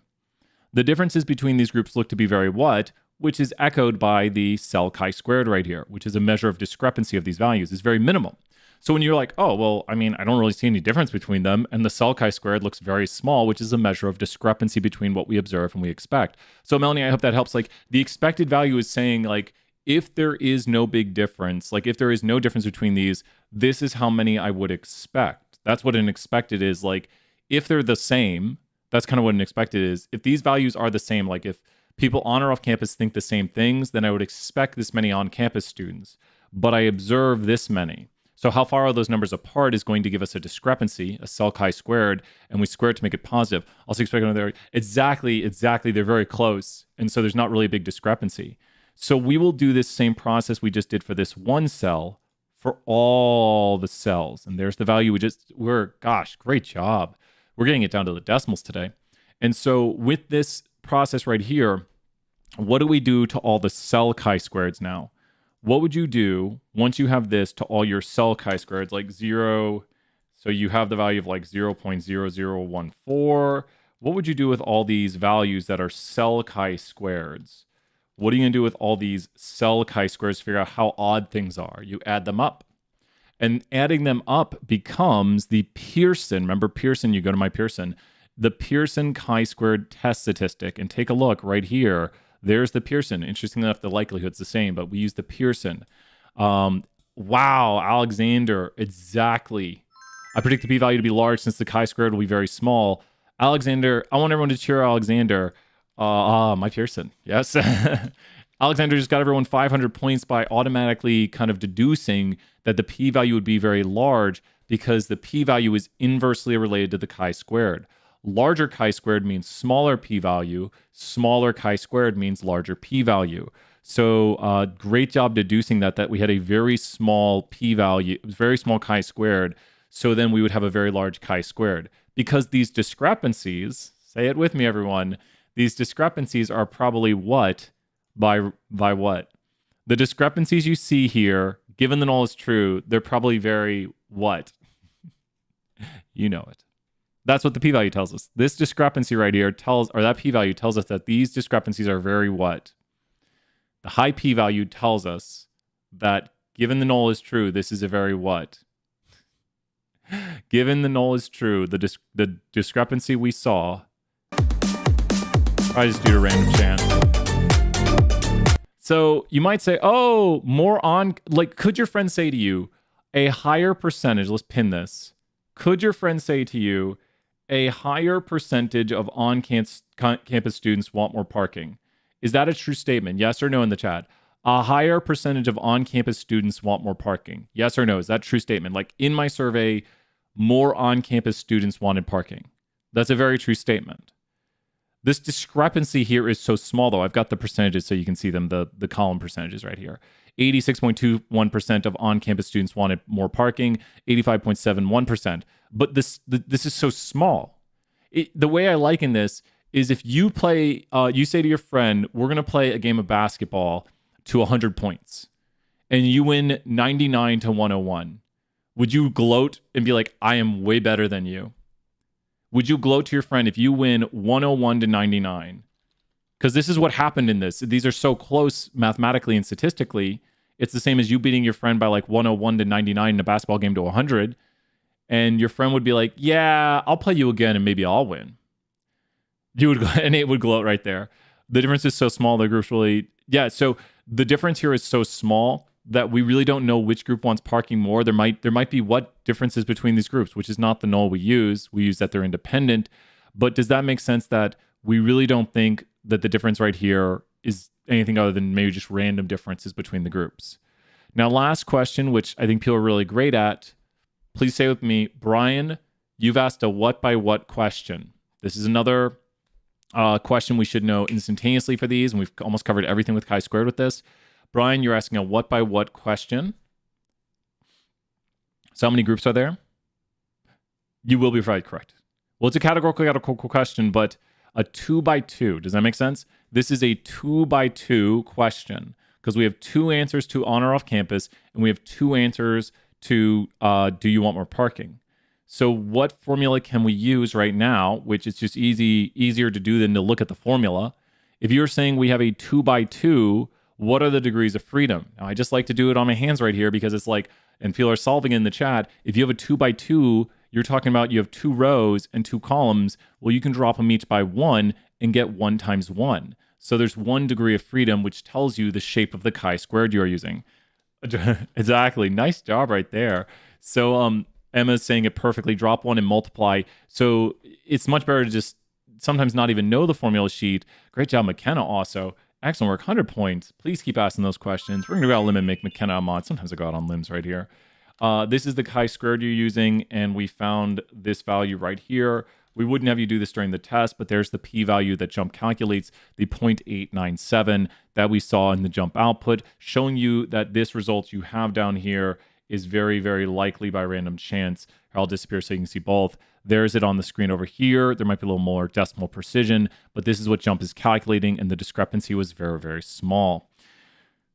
The differences between these groups look to be very what, which is echoed by the cell chi-squared right here, which is a measure of discrepancy of these values. It's very minimal. So when you're like, oh, well, I mean, I don't really see any difference between them, and the cell chi-squared looks very small, which is a measure of discrepancy between what we observe and we expect. So Melanie, I hope that helps. Like, the expected value is saying, like, if there is no big difference, like if there is no difference between these, this is how many I would expect. That's what an expected is. Like, if they're the same, that's kind of what an expected is. If these values are the same, like if people on or off campus think the same things, then I would expect this many on-campus students, but I observe this many. So how far are those numbers apart is going to give us a discrepancy, a cell chi-squared, and we square it to make it positive. Also expect another, exactly, they're very close. And so there's not really a big discrepancy. So we will do this same process we just did for this one cell for all the cells. And there's the value gosh, great job. We're getting it down to the decimals today. And so with this process right here, what do we do to all the cell chi-squareds now? What would you do once you have this to all your cell chi-squareds, like 0, so you have the value of like 0.0014. What would you do with all these values that are cell chi-squareds? What are you going to do with all these cell chi-squareds to figure out how odd things are? You add them up. And adding them up becomes the Pearson. Remember Pearson? You go to my Pearson. The Pearson chi-squared test statistic. And take a look right here. There's the Pearson. Interestingly enough, the likelihood's the same, but we use the Pearson. Wow, Alexander, exactly. I predict the p-value to be large since the chi-squared will be very small. Alexander, I want everyone to cheer Alexander. My Pearson, yes. Alexander just got everyone 500 points by automatically kind of deducing that the p-value would be very large because the p-value is inversely related to the chi-squared. Larger chi-squared means smaller p-value. Smaller chi-squared means larger p-value. So great job deducing that we had a very small p-value, very small chi-squared. So then we would have a very large chi-squared. Because these discrepancies, say it with me, everyone, these discrepancies are probably what by what? The discrepancies you see here, given that all is true, they're probably very what? You know it. That's what the p-value tells us. This discrepancy right here that p-value tells us that these discrepancies are very what? The high p-value tells us that given the null is true, this is a very what? Given the null is true, the discrepancy we saw. I just do a random chant. So you might say, oh, more on, like, could your friend say to you, A higher percentage, let's pin this. Could your friend say to you, a higher percentage of on-campus students want more parking? Is that a true statement? Yes or no in the chat? A higher percentage of on-campus students want more parking. Yes or no? Is that a true statement? Like in my survey, more on-campus students wanted parking. That's a very true statement. This discrepancy here is so small, though. I've got the percentages so you can see them, the column percentages right here. 86.21% of on-campus students wanted more parking, 85.71%. But this is so small. The way I liken this is if you play, you say to your friend, we're going to play a game of basketball to 100 points, and you win 99 to 101. Would you gloat and be like, I am way better than you? Would you gloat to your friend if you win 101 to 99? Because this is what happened in this. These are so close mathematically and statistically. It's the same as you beating your friend by like 101 to 99 in a basketball game to 100. And your friend would be like, yeah, I'll play you again and maybe I'll win. You would, and Nate would gloat right there. The difference is so small. The groups really, yeah. So the difference here is so small that we really don't know which group wants parking more. There might be what differences between these groups, which is not the null we use. We use that they're independent. But does that make sense that we really don't think that the difference right here is anything other than maybe just random differences between the groups? Now, last question, which I think people are really great at. Please say with me, Brian, you've asked a what by what question. This is another question we should know instantaneously for these, and we've almost covered everything with chi-squared with this. Brian, you're asking a what by what question. So how many groups are there? You will be right, correct. Well, it's a categorical question, but a 2 by 2. Does that make sense? This is a 2 by 2 question because we have 2 answers to on or off campus, and we have 2 answers to do you want more parking? So what formula can we use right now, which is just easier to do than to look at the formula? If you're saying we have a 2 by 2, what are the degrees of freedom? Now, I just like to do it on my hands right here because it's like, and people are solving in the chat. If you have a 2 by 2, you're talking about you have 2 rows and 2 columns. Well, you can drop them each by 1 and get 1 times 1. So there's 1 degree of freedom, which tells you the shape of the chi-squared you're using. Exactly. Nice job right there. So Emma's saying it perfectly. Drop 1 and multiply. So it's much better to just sometimes not even know the formula sheet. Great job, McKenna, also. Excellent work. 100 points. Please keep asking those questions. We're going to go out on a limb and make McKenna a mod. Sometimes I go out on limbs right here. This is the chi-squared you're using, and we found this value right here. We wouldn't have you do this during the test, but there's the p-value that JUMP calculates, the 0.897 that we saw in the JUMP output, showing you that this result you have down here is very, very likely by random chance. I'll disappear so you can see both. There's it on the screen over here. There might be a little more decimal precision, but this is what JUMP is calculating, and the discrepancy was very, very small.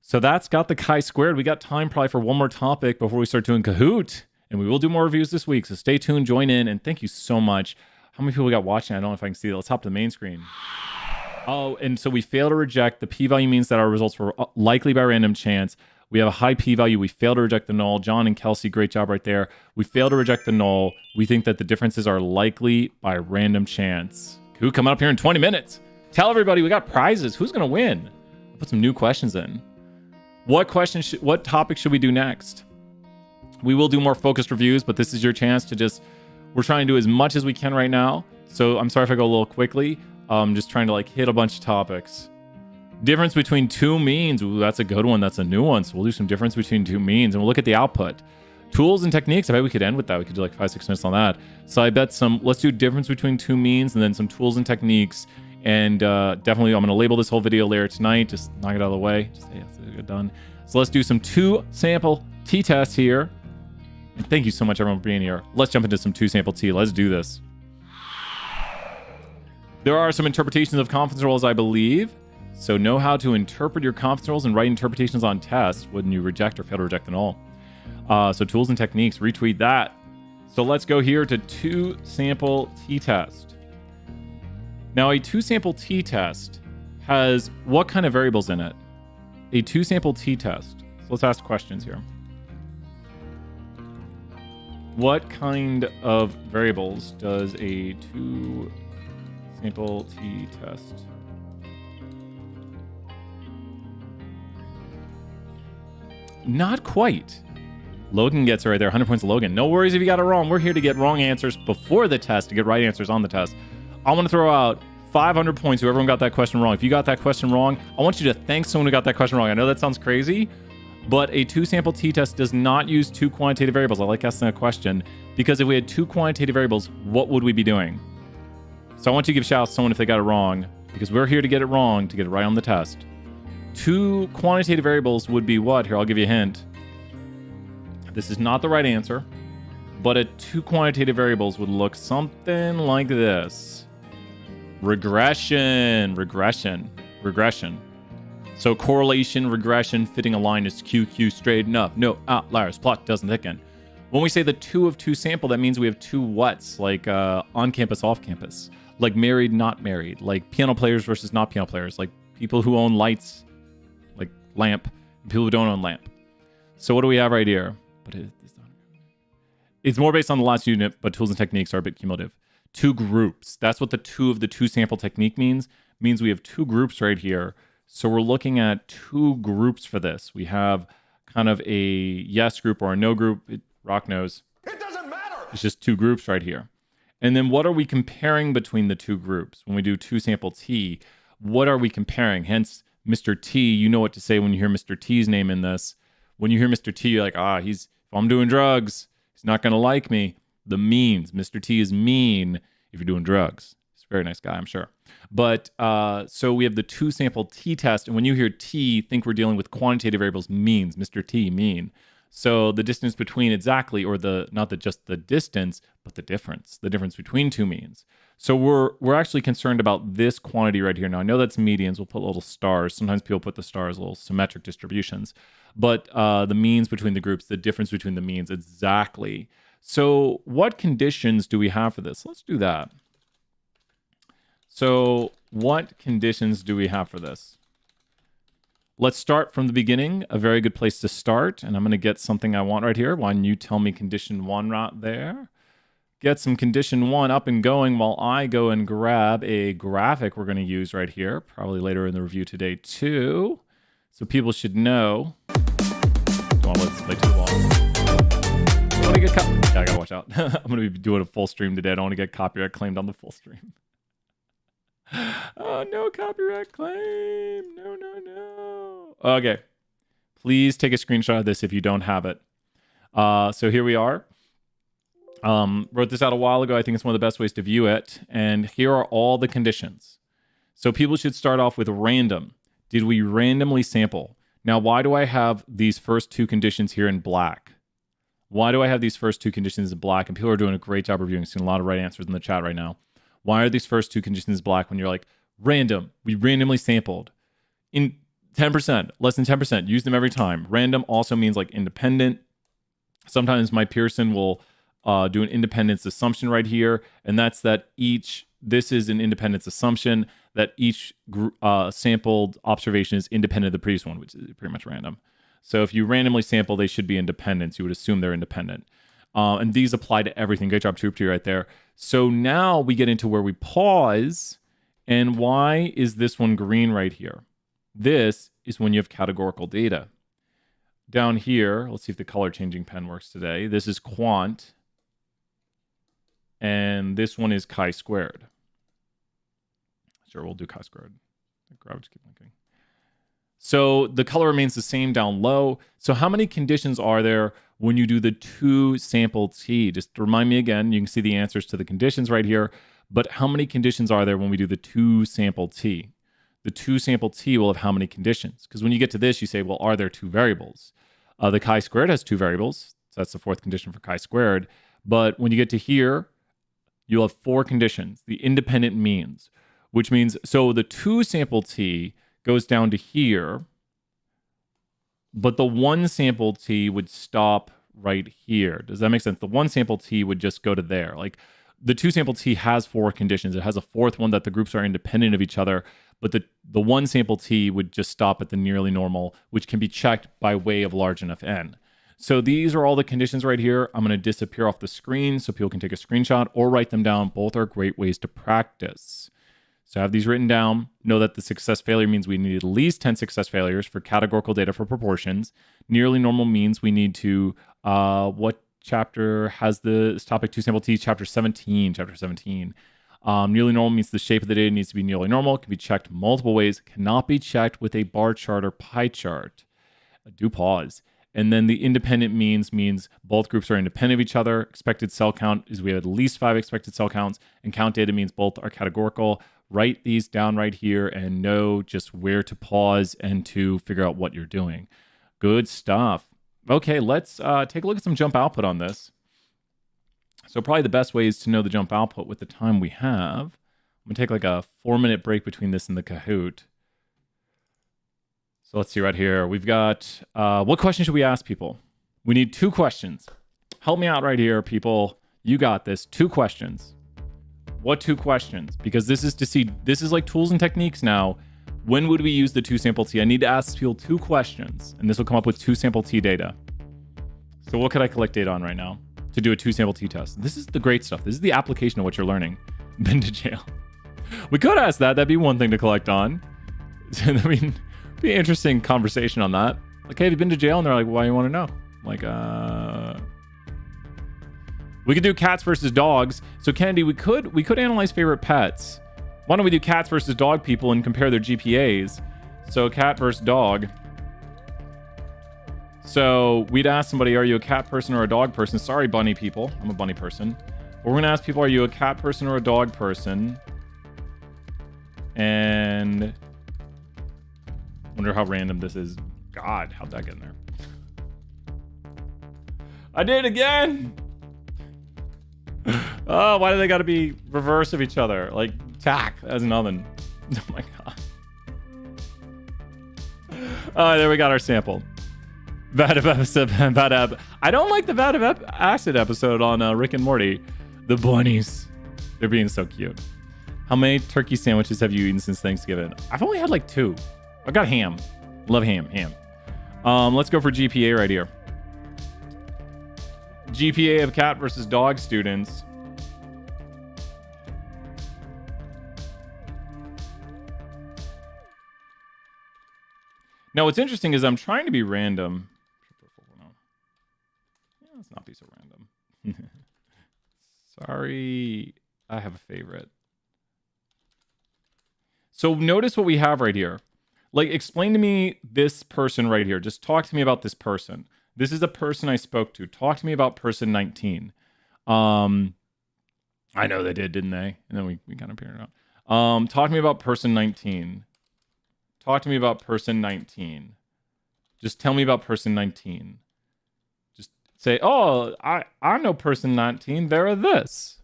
So that's got the chi-squared. We got time probably for one more topic before we start doing Kahoot, and we will do more reviews this week, so stay tuned, join in, and thank you so much. How many people we got watching? I don't know if I can see that. Let's hop to the main screen. Oh, and so we fail to reject. The p-value means that our results were likely by random chance. We have a high p-value. We fail to reject the null. John and Kelsey, great job right there. We fail to reject the null. We think that the differences are likely by random chance. Kahoot coming up here in 20 minutes. Tell everybody we got prizes. Who's going to win? I'll put some new questions in. What topic should we do next? We will do more focused reviews, but this is your chance to just... We're trying to do as much as we can right now. So I'm sorry if I go a little quickly. Just trying to hit a bunch of topics. Difference between 2 means. Ooh, that's a good one. That's a new one. So we'll do some difference between 2 means, and we'll look at the output. Tools and techniques. I bet we could end with that. We could do 5-6 minutes on that. So I bet let's do difference between 2 means and then some tools and techniques. And definitely I'm going to label this whole video later tonight. Just knock it out of the way. Just, yeah, it's done. So let's do some 2 sample t-tests here. And thank you so much, everyone, for being here. Let's jump into some 2 sample t. Let's do this. There are some interpretations of confidence intervals, I believe. So know how to interpret your confidence intervals and write interpretations on tests when you reject or fail to reject the null. So tools and techniques, retweet that. So let's go here to 2 sample t-test. Now a 2 sample t-test has what kind of variables in it? A 2 sample t-test. So let's ask questions here. What kind of variables does a 2 sample t-test? Not quite. Logan gets it right there. 100 points to Logan. No worries if you got it wrong. We're here to get wrong answers before the test, to get right answers on the test. I want to throw out 500 points to whoever got that question wrong. If you got that question wrong, I want you to thank someone who got that question wrong. I know that sounds crazy, but a two-sample t-test does not use two quantitative variables. I like asking that question because if we had two quantitative variables, what would we be doing? So I want you to give shout out to someone if they got it wrong, because we're here to get it wrong, to get it right on the test. Two quantitative variables would be what? Here, I'll give you a hint. This is not the right answer, but a two quantitative variables would look something like this. Regression. So correlation, regression, fitting a line is QQ straight enough. No outliers, plot doesn't thicken. When we say the 2 of 2 sample, that means we have two whats, like on campus, off campus, like married, not married, like piano players versus not piano players, like people who own lights, like lamp, and people who don't own lamp. So what do we have right here? But it's more based on the last unit, but tools and techniques are a bit cumulative. Two groups. That's what the 2 of the 2 sample technique means. Means we have two groups right here. So we're looking at two groups for this. We have kind of a yes group or a no group. Rock knows. It doesn't matter. It's just two groups right here. And then what are we comparing between the two groups? When we do two sample T, what are we comparing? Hence, Mr. T, you know what to say when you hear Mr. T's name in this. When you hear Mr. T, you're like, if I'm doing drugs, he's not going to like me. The means. Mr. T is mean if you're doing drugs. He's a very nice guy, I'm sure. But so we have the two sample T test. And when you hear T, think we're dealing with quantitative variables, means. Mr. T, mean. So the distance between exactly, or not just the distance, but the difference between two means. So we're actually concerned about this quantity right here. Now I know that's medians. We'll put little stars. Sometimes people put the stars little symmetric distributions, but the means between the groups, the difference between the means, exactly. So what conditions do we have for this? Let's do that. So what conditions do we have for this? Let's start from the beginning, a very good place to start. And I'm going to get something I want right here. Why don't you tell me condition 1 right there? Get some condition 1 up and going while I go and grab a graphic we're going to use right here, probably later in the review today too. So people should know. Don't want to let this play too long. I want to get yeah, I got to watch out. I'm going to be doing a full stream today. I don't want to get copyright claimed on the full stream. Oh, no copyright claim. No. Okay. Please take a screenshot of this if you don't have it. So here we are. Wrote this out a while ago. I think it's one of the best ways to view it. And here are all the conditions. So people should start off with random. Did we randomly sample? Now, why do I have these first two conditions here in black? Why do I have these first two conditions in black? And people are doing a great job reviewing. Seeing a lot of right answers in the chat right now. Why are these first two conditions black when you're like, random, we randomly sampled? In 10%, less than 10%, use them every time. Random also means like independent. Sometimes my Pearson will do an independence assumption right here, and that's that this is an independence assumption that each sampled observation is independent of the previous one, which is pretty much random. So if you randomly sample, they should be independent. You would assume they're independent. And these apply to everything. Great job, Troop, right there. So now we get into where we pause. And why is this one green right here? This is when you have categorical data. Down here, let's see if the color changing pen works today. This is quant. And this one is chi-squared. Sure, we'll do chi-squared. Just keep linking. So the color remains the same down low. So how many conditions are there when you do the two sample T? Just remind me again, you can see the answers to the conditions right here, but how many conditions are there when we do the two sample T? The two sample T will have how many conditions? Because when you get to this, you say, well, are there two variables? The chi-squared has two variables. So that's the fourth condition for chi-squared. But when you get to here, you'll have 4 conditions. The independent means, which means, so the two sample T goes down to here, but the one sample T would stop right here. Does that make sense? The one sample T would just go to there. Like the two sample T has 4 conditions. It has a fourth one that the groups are independent of each other, but the one sample T would just stop at the nearly normal, which can be checked by way of large enough n. So these are all the conditions right here. I'm going to disappear off the screen so people can take a screenshot or write them down. Both are great ways to practice. So have these written down. Know that the success failure means we need at least 10 success failures for categorical data for proportions. Nearly normal means we need to What chapter has this topic 2 sample t? Chapter 17. Chapter 17. Nearly normal means the shape of the data needs to be nearly normal. Can be checked multiple ways. Cannot be checked with a bar chart or pie chart. Do pause. And then the independent means both groups are independent of each other. Expected cell count is we have at least 5 expected cell counts. And count data means both are categorical. Write these down right here and know just where to pause and to figure out what you're doing. Good stuff. Okay, let's take a look at some jump output on this. So probably the best way is to know the jump output with the time we have. I'm going to take like a 4-minute break between this and the Kahoot. So let's see right here. We've got, what question should we ask people? We need 2 questions. Help me out right here, people. You got this. 2 questions. What 2 questions? Because this is to see, this is like tools and techniques now. When would we use the 2 sample t? I need to ask people 2 questions, and this will come up with 2 sample t data. So what could I collect data on right now to do a 2 sample t test? This is the great stuff. This is the application of what you're learning. Been to jail. We could ask that. That'd be one thing to collect on. I mean, be an interesting conversation on that. Like, hey, have you been to jail? And they're like, why do you want to know? I'm like, we could do cats versus dogs. So Kennedy, we could analyze favorite pets. Why don't we do cats versus dog people and compare their GPAs? So cat versus dog. So we'd ask somebody, are you a cat person or a dog person? Sorry, bunny people. I'm a bunny person. But we're going to ask people, are you a cat person or a dog person? And wonder how random this is. God, how'd that get in there? I did it again. Oh, why do they got to be reverse of each other? Like tack as an oven. Oh my God. Oh, there we got our sample. I don't like the vat of acid episode on Rick and Morty. The bunnies. They're being so cute. How many turkey sandwiches have you eaten since Thanksgiving? I've only had like 2. I've got ham. Love ham. Let's go for GPA right here. GPA of cat versus dog students. Now, what's interesting is I'm trying to be random. Yeah, let's not be so random. Sorry, I have a favorite. So notice what we have right here. Like, explain to me this person right here. Just talk to me about this person. This is a person I spoke to. Talk to me about person 19. I know they did, didn't they? And then we kind of figured it out. Talk to me about person 19. Talk to me about person 19. Just tell me about person 19. Just say, oh, I know person 19. They're this.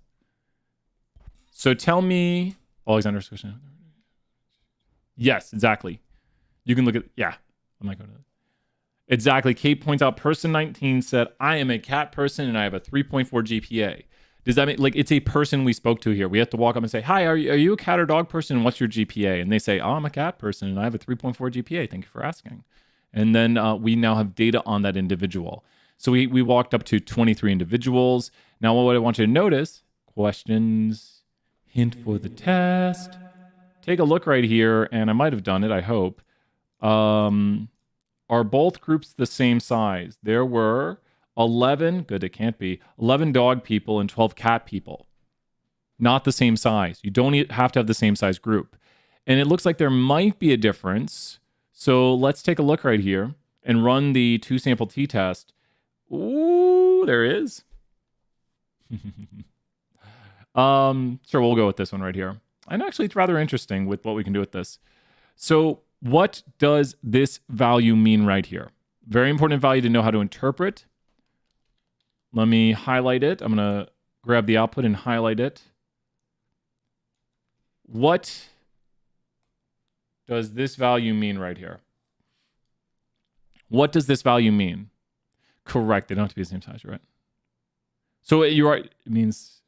So tell me, Alexander's question. Yes, exactly. You can look at, yeah, I'm not going to. Exactly. Kate points out person 19 said, I am a cat person and I have a 3.4 GPA. Does that mean, like, it's a person we spoke to here? We have to walk up and say, hi, are you a cat or dog person? And what's your GPA? And they say, oh, I'm a cat person and I have a 3.4 GPA. Thank you for asking. And then we now have data on that individual. So we walked up to 23 individuals. Now, what I want you to notice, questions, hint for the test. Take a look right here, and I might have done it, I hope. Are both groups the same size? There were 11, good, it can't be, 11 dog people and 12 cat people. Not the same size. You don't have to have the same size group. And it looks like there might be a difference. So let's take a look right here and run the 2 sample t-test. Ooh, there is. Sure, we'll go with this one right here. And actually, it's rather interesting with what we can do with this. So what does this value mean right here? Very important value to know how to interpret. Let me highlight it. I'm going to grab the output and highlight it. What does this value mean right here? What does this value mean? Correct. They don't have to be the same size, right? So you're right. It means...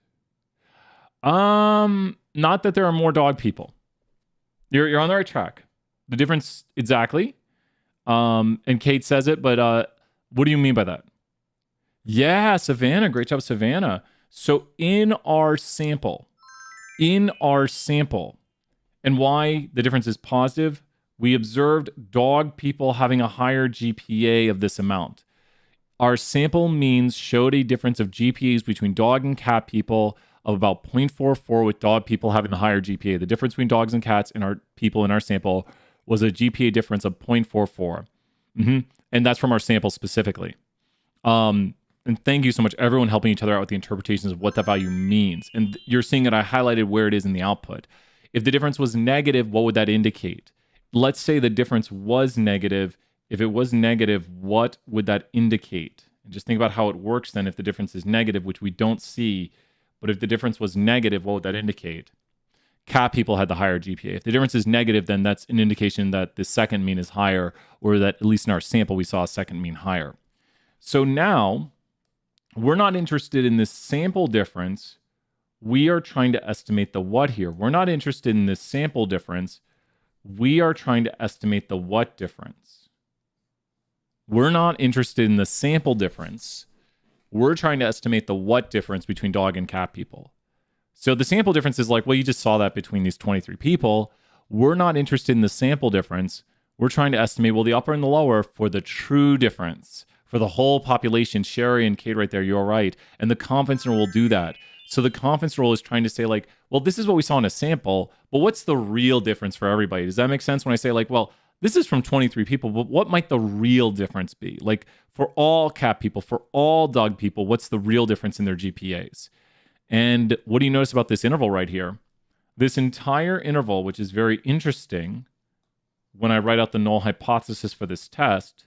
not that there are more dog people. You're on the right track. The difference, exactly. And Kate says it, but what do you mean by that? Yeah, Savannah. Great job, Savannah. So in our sample, and why the difference is positive, we observed dog people having a higher GPA of this amount. Our sample means showed a difference of GPAs between dog and cat people of about 0.44, with dog people having the higher GPA. The difference between dogs and cats and our people in our sample was a GPA difference of 0.44. And that's from our sample specifically. And thank you so much, everyone helping each other out with the interpretations of what that value means. And you're seeing that I highlighted where it is in the output. If the difference was negative, what would that indicate? Let's say the difference was negative. If it was negative, what would that indicate? And just think about how it works then if the difference is negative, which we don't see. But if the difference was negative, what would that indicate? Cat people had the higher GPA. If the difference is negative, then that's an indication that the second mean is higher, or that at least in our sample, we saw a second mean higher. So now we're not interested in this sample difference. We are trying to estimate the what here. We're not interested in this sample difference. We are trying to estimate the what difference. We're not interested in the sample difference. We're trying to estimate the what difference between dog and cat people. So the sample difference is like, well, you just saw that between these 23 people. We're not interested in the sample difference. We're trying to estimate, well, the upper and the lower for the true difference. For the whole population, Sherry and Kate right there, you're right. And the confidence interval will do that. So the confidence interval is trying to say like, well, this is what we saw in a sample, but what's the real difference for everybody? Does that make sense when I say like, well, this is from 23 people, but what might the real difference be? Like for all cat people, for all dog people, what's the real difference in their GPAs? And what do you notice about this interval right here? This entire interval, which is very interesting when I write out the null hypothesis for this test,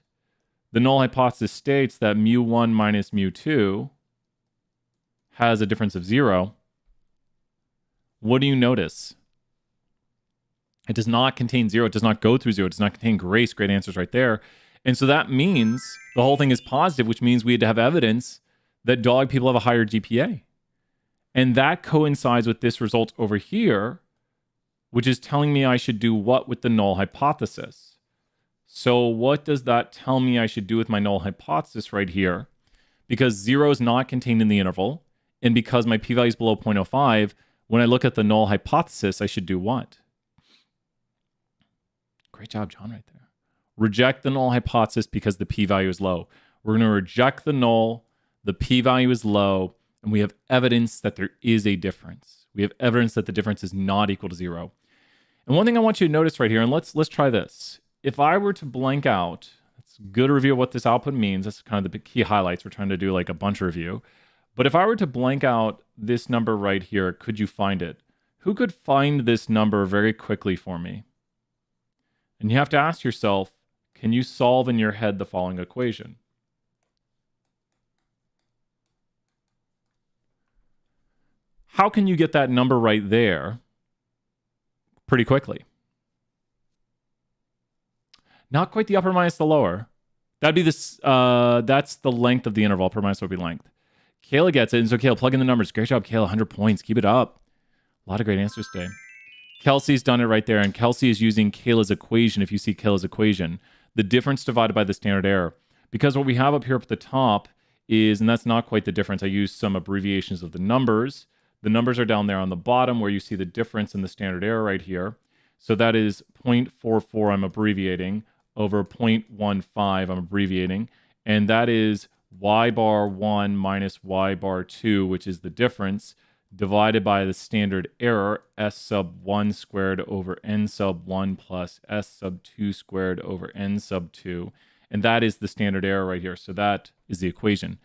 the null hypothesis states that mu1 minus mu2 has a difference of 0. What do you notice? It does not contain 0. It does not go through 0. It does not contain grace. Great answers right there. And so that means the whole thing is positive, which means we had to have evidence that dog people have a higher GPA. And that coincides with this result over here, which is telling me I should do what with the null hypothesis? So what does that tell me I should do with my null hypothesis right here? Because 0 is not contained in the interval, and because my p-value is below 0.05, when I look at the null hypothesis, I should do what? Great job, John, right there. Reject the null hypothesis because the p-value is low. We're going to reject the null, the p-value is low, and we have evidence that there is a difference. We have evidence that the difference is not equal to 0. And one thing I want you to notice right here, and let's try this. If I were to blank out, it's a good review of what this output means. That's kind of the key highlights. We're trying to do like a bunch of review. But if I were to blank out this number right here, could you find it? Who could find this number very quickly for me? And you have to ask yourself, can you solve in your head the following equation? How can you get that number right there pretty quickly? Not quite the upper minus the lower. That'd be this, that's the length of the interval. Upper minus would be length. Kayla gets it. And so Kayla, plug in the numbers. Great job, Kayla. 100 points. Keep it up. A lot of great answers today. Kelsey's done it right there. And Kelsey is using Kayla's equation. If you see Kayla's equation, the difference divided by the standard error. Because what we have up here up at the top is, and that's not quite the difference. I used some abbreviations of the numbers. The numbers are down there on the bottom where you see the difference in the standard error right here. So that is 0.44, I'm abbreviating, over 0.15, I'm abbreviating. And that is y bar 1 minus y bar 2, which is the difference, divided by the standard error, s sub 1 squared over n sub 1 plus s sub 2 squared over n sub 2. And that is the standard error right here. So that is the equation.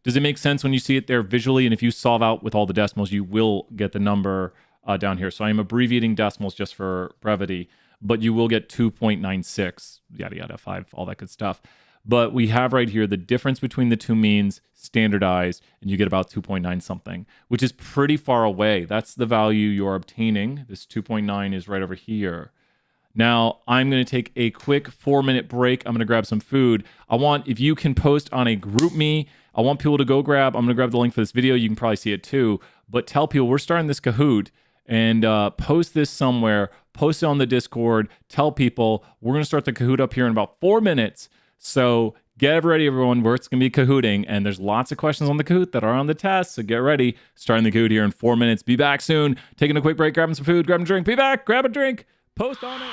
Does it make sense when you see it there visually? And if you solve out with all the decimals, you will get the number down here. So I'm abbreviating decimals just for brevity, but you will get 2.96, yada, yada, 5, all that good stuff. But we have right here the difference between the two means standardized, and you get about 2.9 something, which is pretty far away. That's the value you're obtaining. This 2.9 is right over here. Now, I'm going to take a quick 4-minute break. I'm going to grab some food. If you can post on a group me, I want people to go I'm going to grab the link for this video. You can probably see it too. But tell people we're starting this Kahoot, and post this somewhere. Post it on the Discord. Tell people we're going to start the Kahoot up here in about 4 minutes. So get ready, everyone. It's going to be Kahooting, and there's lots of questions on the Kahoot that are on the test. So get ready. Starting the Kahoot here in 4 minutes. Be back soon. Taking a quick break, grabbing some food, grabbing a drink. Be back. Grab a drink. Post on it.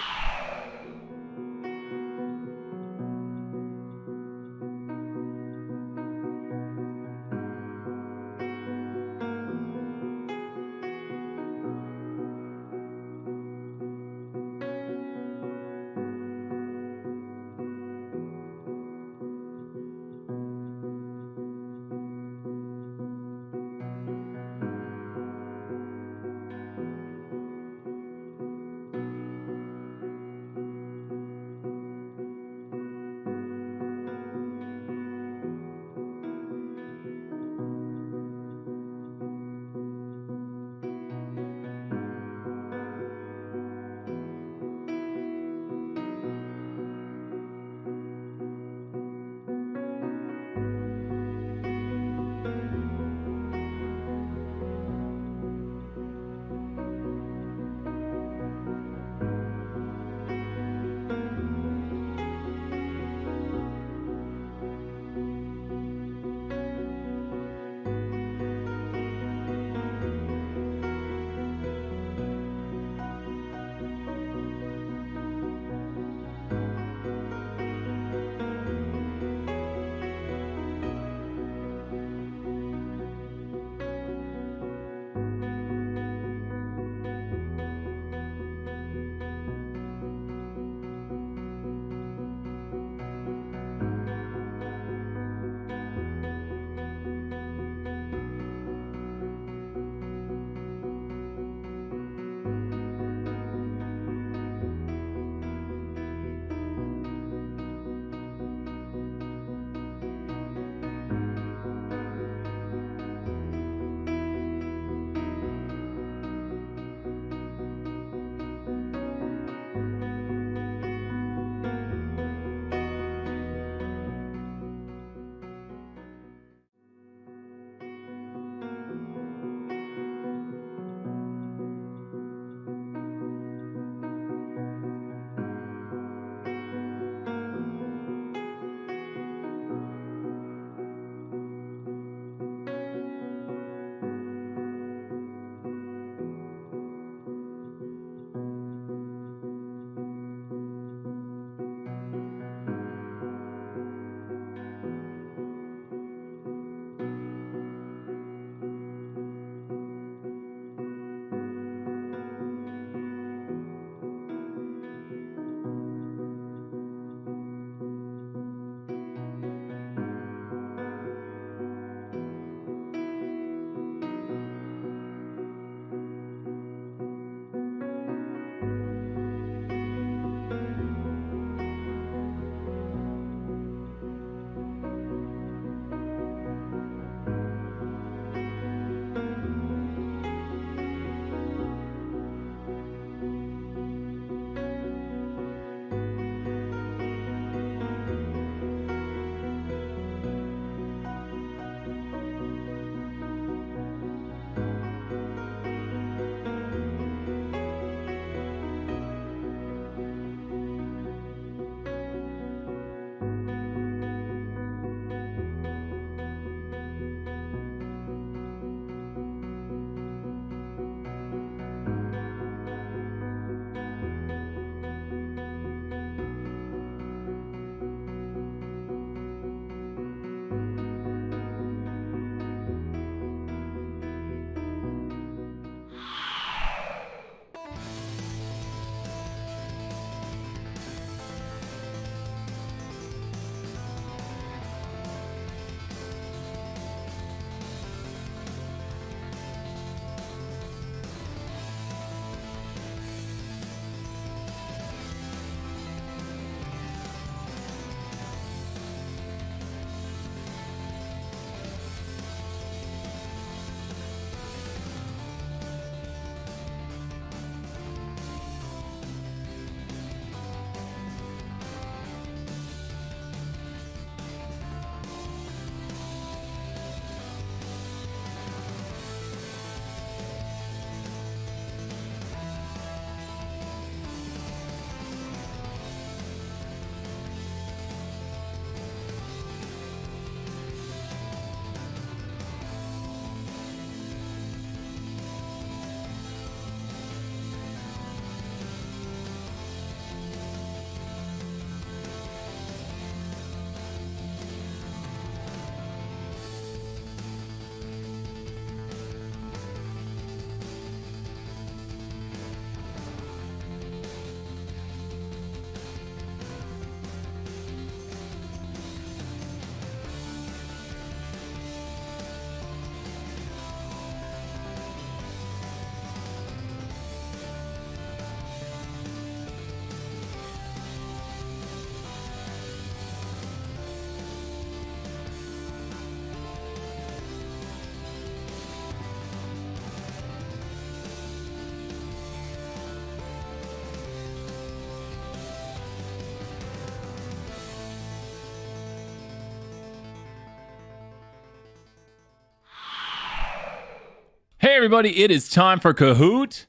everybody, it is time for Kahoot.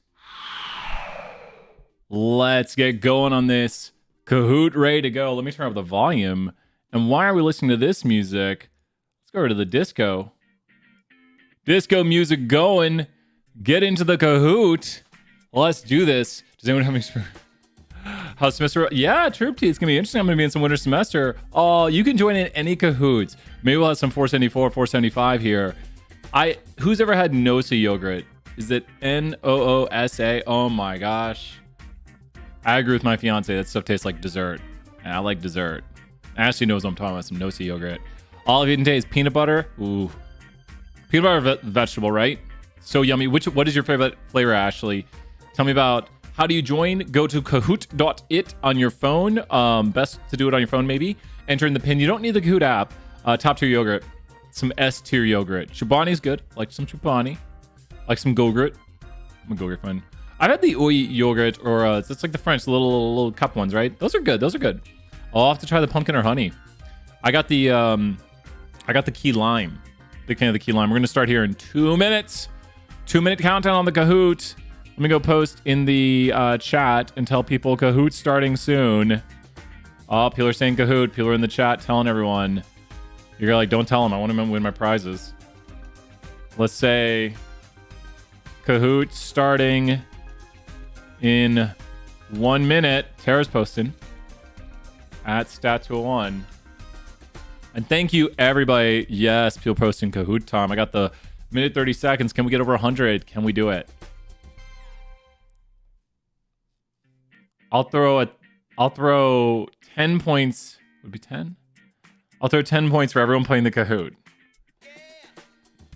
Let's get going on this. Kahoot ready to go. Let me turn up the volume. And why are we listening to this music? Let's go over to the disco. Disco music going. Get into the Kahoot. Let's do this. Does anyone have any experience? How's semester? Yeah, Troop T. It's going to be interesting. I'm going to be in some winter semester. Oh, you can join in any Kahoots. Maybe we'll have some 474, 475 here. Who's ever had Noosa yogurt? Is it Noosa? Oh my gosh. I agree with my fiance. That stuff tastes like dessert. And I like dessert. Ashley knows what I'm talking about. Some Noosa yogurt. All I've eaten today is peanut butter. Ooh. Peanut butter vegetable, right? So yummy. What is your favorite flavor, Ashley? Tell me about how do you join? Go to kahoot.it on your phone. Best to do it on your phone, maybe. Enter in the pin. You don't need the Kahoot app. Top tier yogurt. Some S tier yogurt. Chobani's good. Like some Chobani. Like some Go-Gurt. I'm a Go-Gurt fan. I've had the Oi yogurt, or it's like the French little cup ones, right? Those are good. Those are good. I'll have to try the pumpkin or honey. I got the key lime. Big fan of the key lime. We're gonna start here in 2 minutes. 2-minute countdown on the Kahoot. Let me go post in the chat and tell people Kahoot's starting soon. Oh, people are saying Kahoot. People are in the chat telling everyone. You're like, don't tell them. I want to win my prizes. Let's say Kahoot starting in 1 minute. Tara's posting at Stat201. And thank you, everybody. Yes, people posting Kahoot time. I got the minute 30 seconds. Can we get over 100? Can we do it? I'll throw 10 points. Would it be 10? I'll throw 10 points for everyone playing the Kahoot.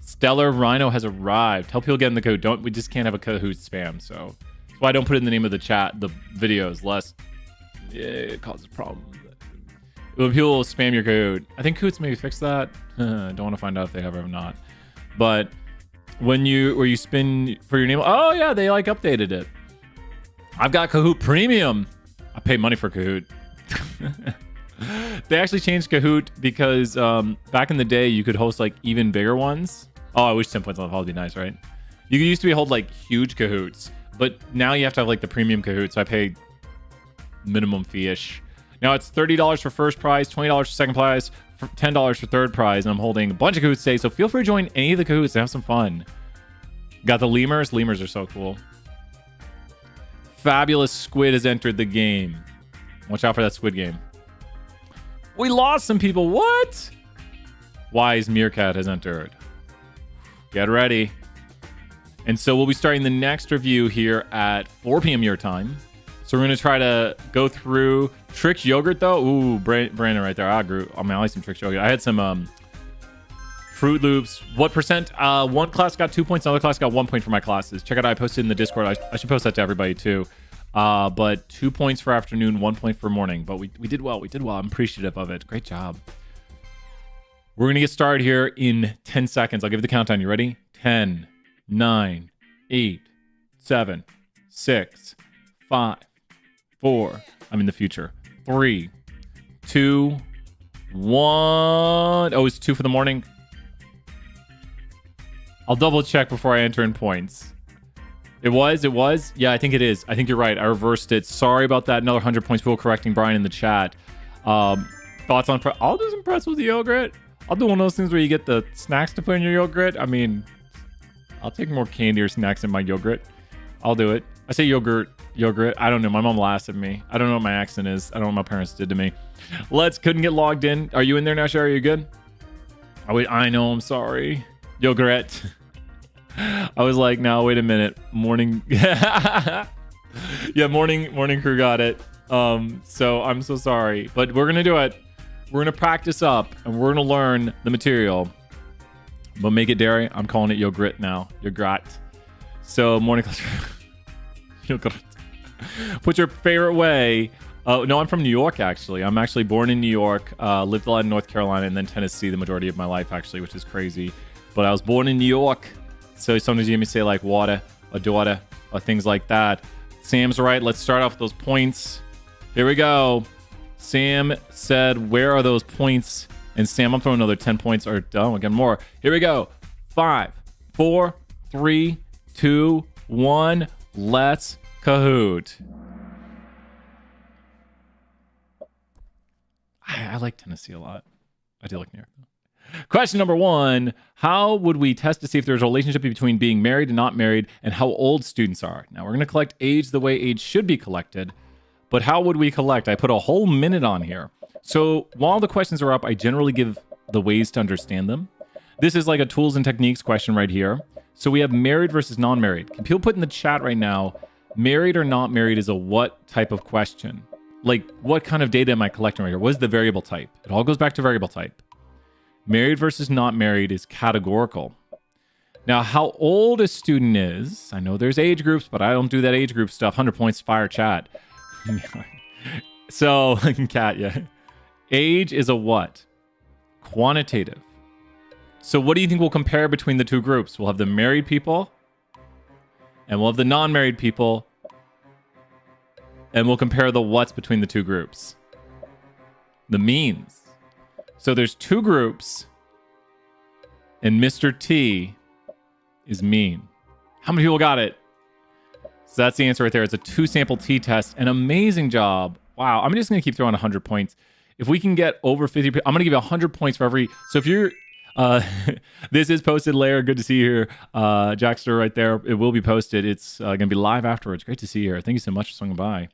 Stellar Rhino has arrived. Tell people get in the Kahoot. We just can't have a Kahoot spam, so that's why I don't put it in the name of the chat, the videos, lest it causes problems. When people spam your Kahoot, I think Kahoots maybe fix that. Don't want to find out if they have or not. But where you spin for your name, oh yeah, they like updated it. I've got Kahoot Premium. I pay money for Kahoot. They actually changed Kahoot because back in the day you could host like even bigger ones. Oh, I wish 10 points on the fall would be nice, right? You used to be hold like huge Kahoots, but now you have to have like the premium Kahoot. So I pay minimum fee-ish. Now it's $30 for first prize, $20 for second prize, $10 for third prize, and I'm holding a bunch of Kahoots today. So feel free to join any of the Kahoots and have some fun. Got the lemurs. Lemurs are so cool. Fabulous Squid has entered the game. Watch out for that Squid game. We lost some people. What? Wise Meerkat has entered. Get ready. And so we'll be starting the next review here at 4 p.m. your time. So we're going to try to go through Trix Yogurt, though. Ooh, Brandon right there. I like some Trix Yogurt. I had some Fruit Loops. What percent? One class got 2 points. Another class got 1 point for my classes. Check out, I posted in the Discord. I should post that to everybody, too. But 2 points for afternoon, 1 point for morning. But we did well. We did well. I'm appreciative of it. Great job. We're going to get started here in 10 seconds. I'll give you the countdown. You ready? 10, 9, 8, 7, 6, 5, 4. I'm in the future. 3, 2, 1. Oh, it's 2 for the morning. I'll double check before I enter in points. It was? Yeah, I think it is. I think you're right. I reversed it. Sorry about that. Another 100 points. People correcting Brian in the chat. Thoughts on... I'll do some pretzels with yogurt. I'll do one of those things where you get the snacks to put in your yogurt. I mean, I'll take more candy or snacks in my yogurt. I'll do it. I say yogurt. I don't know. My mom laughs at me. I don't know what my accent is. I don't know what my parents did to me. Couldn't get logged in. Are you in there now, Sherry? Are you good? Oh, wait. I know. I'm sorry. Yogurt. I was like, no, wait a minute. Morning. Yeah, morning crew got it. So I'm so sorry. But we're going to do it. We're going to practice up and we're going to learn the material. But make it dairy. I'm calling it yogurt now. Yogurt. So morning class. Yogurt. Put your favorite way. No, I'm from New York, actually. I'm actually born in New York. Lived a lot in North Carolina and then Tennessee the majority of my life, actually, which is crazy. But I was born in New York. So sometimes you hear me say like water or daughter or things like that. Sam's right. Let's start off with those points. Here we go. Sam said, where are those points? And Sam, I'm throwing another 10 points or again more. Here we go. 5, 4, 3, 2, 1. Let's Kahoot. I like Tennessee a lot. I do like New York. Question number 1. How would we test to see if there's a relationship between being married and not married and how old students are? Now, we're going to collect age the way age should be collected, but how would we collect? I put a whole minute on here. So while the questions are up, I generally give the ways to understand them. This is like a tools and techniques question right here. So we have married versus non-married. Can people put in the chat right now, married or not married is a what type of question? Like, what kind of data am I collecting right here? What is the variable type? It all goes back to variable type. Married versus not married is categorical. Now, how old a student is, I know there's age groups, but I don't do that age group stuff. 100 points, fire chat. So, cat, yeah. Age is a what? Quantitative. So what do you think we'll compare between the two groups? We'll have the married people, and we'll have the non-married people, and we'll compare the what's between the two groups. The means. So there's two groups, and Mr. T is mean. How many people got it? So that's the answer right there. It's a 2-sample t-test. An amazing job. Wow. I'm just going to keep throwing 100 points. If we can get over 50, I'm going to give you 100 points for every. So if you're, this is posted later. Good to see you here. Jackster right there. It will be posted. It's going to be live afterwards. Great to see you here. Thank you so much for swinging by.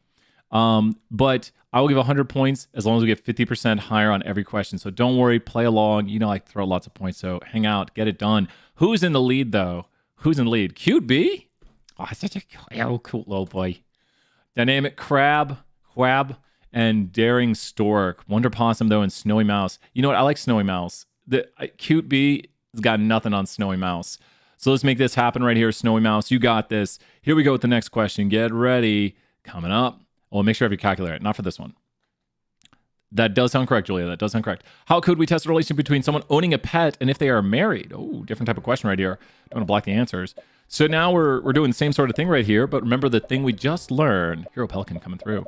But I will give 100 points as long as we get 50% higher on every question. So don't worry, play along. You know, I throw lots of points. So hang out, get it done. Who's in the lead though? Who's in the lead? Cute B? Oh, such a cool little boy. Dynamic Crab, Quab, and Daring Stork. Wonder Possum though, and Snowy Mouse. You know what? I like Snowy Mouse. The Cute B has got nothing on Snowy Mouse. So let's make this happen right here, Snowy Mouse. You got this. Here we go with the next question. Get ready. Coming up. Oh, make sure I have your calculator. Not for this one. That does sound correct, Julia. That does sound correct. How could we test the relationship between someone owning a pet and if they are married? Oh, different type of question right here. Don't want to block the answers. So now we're doing the same sort of thing right here. But remember the thing we just learned. Hero Pelican coming through.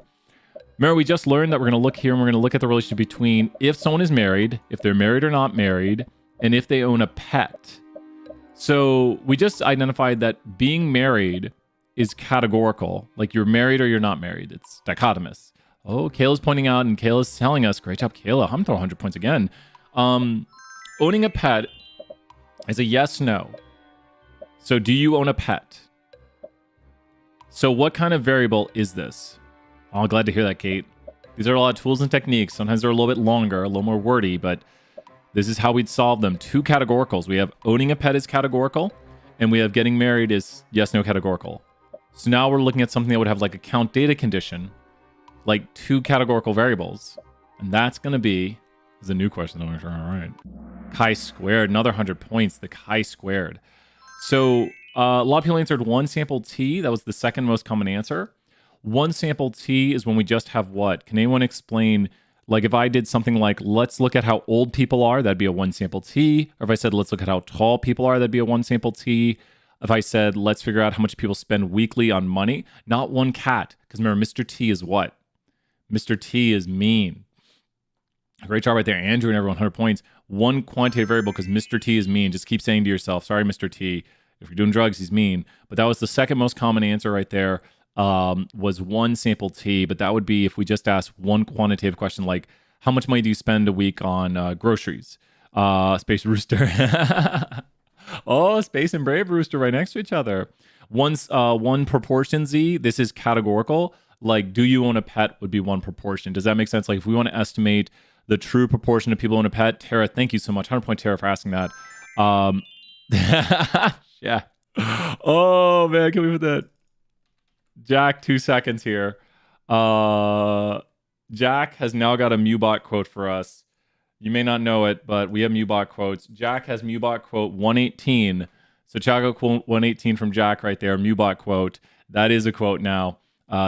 Remember, we just learned that we're going to look here and we're going to look at the relationship between if someone is married, if they're married or not married, and if they own a pet. So we just identified that being married is categorical. Like you're married or you're not married. It's dichotomous. Oh, Kayla's pointing out and Kayla's telling us. Great job, Kayla. I'm throwing 100 points again. Owning a pet is a yes, no. So do you own a pet? So what kind of variable is this? Oh, glad to hear that, Kate. These are a lot of tools and techniques. Sometimes they're a little bit longer, a little more wordy, but this is how we'd solve them. 2 categoricals. We have owning a pet is categorical, and we have getting married is yes, no categorical. So now we're looking at something that would have like a count data condition, like 2 categorical variables. And that's going to be, this is a new question. All right. Chi-squared, another 100 points, the chi-squared. So a lot of people answered 1 sample T. That was the second most common answer. 1 sample T is when we just have what? Can anyone explain, like if I did something like, let's look at how old people are, that'd be a 1 sample T. Or if I said, let's look at how tall people are, that'd be a 1 sample T. If I said, let's figure out how much people spend weekly on money, not one cat. Because remember, Mr. T is what? Mr. T is mean. Great job right there, Andrew and everyone, 100 points. 1 quantitative variable because Mr. T is mean. Just keep saying to yourself, sorry, Mr. T. If you're doing drugs, he's mean. But that was the second most common answer right there. Was 1 sample T, but that would be if we just asked 1 quantitative question like, how much money do you spend a week on groceries? Space Rooster. Oh, Space and Brave Rooster right next to each other. 1 proportion Z, this is categorical. Like, do you own a pet would be 1 proportion. Does that make sense? Like, if we want to estimate the true proportion of people who own a pet, Tara, thank you so much. 100 point Tara for asking that. Yeah. Oh, man, can we put that? Jack, 2 seconds here. Jack has now got a Mewbot quote for us. You may not know it, but we have Mewbot quotes. Jack has Mewbot quote 118. So check out quote 118 from Jack right there. Mewbot quote. That is a quote now.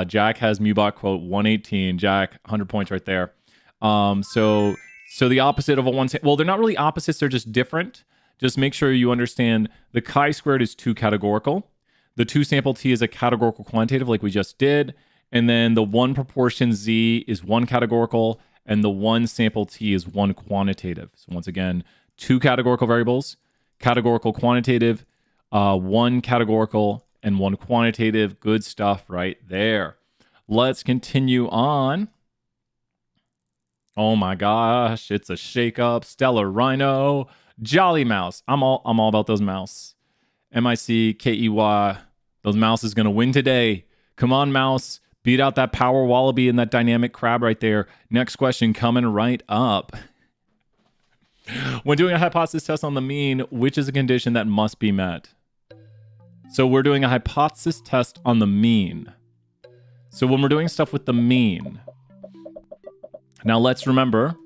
Jack has Mewbot quote 118. Jack, 100 points right there. So the opposite of a 1... Well, they're not really opposites. They're just different. Just make sure you understand the chi-squared is 2 categorical. The 2 sample T is a categorical quantitative like we just did. And then the 1 proportion Z is 1 categorical. And the 1 sample T is 1 quantitative. So once again, 2 categorical variables, categorical quantitative. one categorical and one quantitative. Good stuff right there. Let's continue on. Oh my gosh, it's a shakeup. Stellar Rhino, Jolly Mouse. I'm all about those mouse. MICKEY. Those mouse is gonna win today. Come on, mouse. Beat out that power wallaby and that dynamic crab right there. Next question coming right up. When doing a hypothesis test on the mean, which is a condition that must be met? So we're doing a hypothesis test on the mean. So when we're doing stuff with the mean, now let's remember,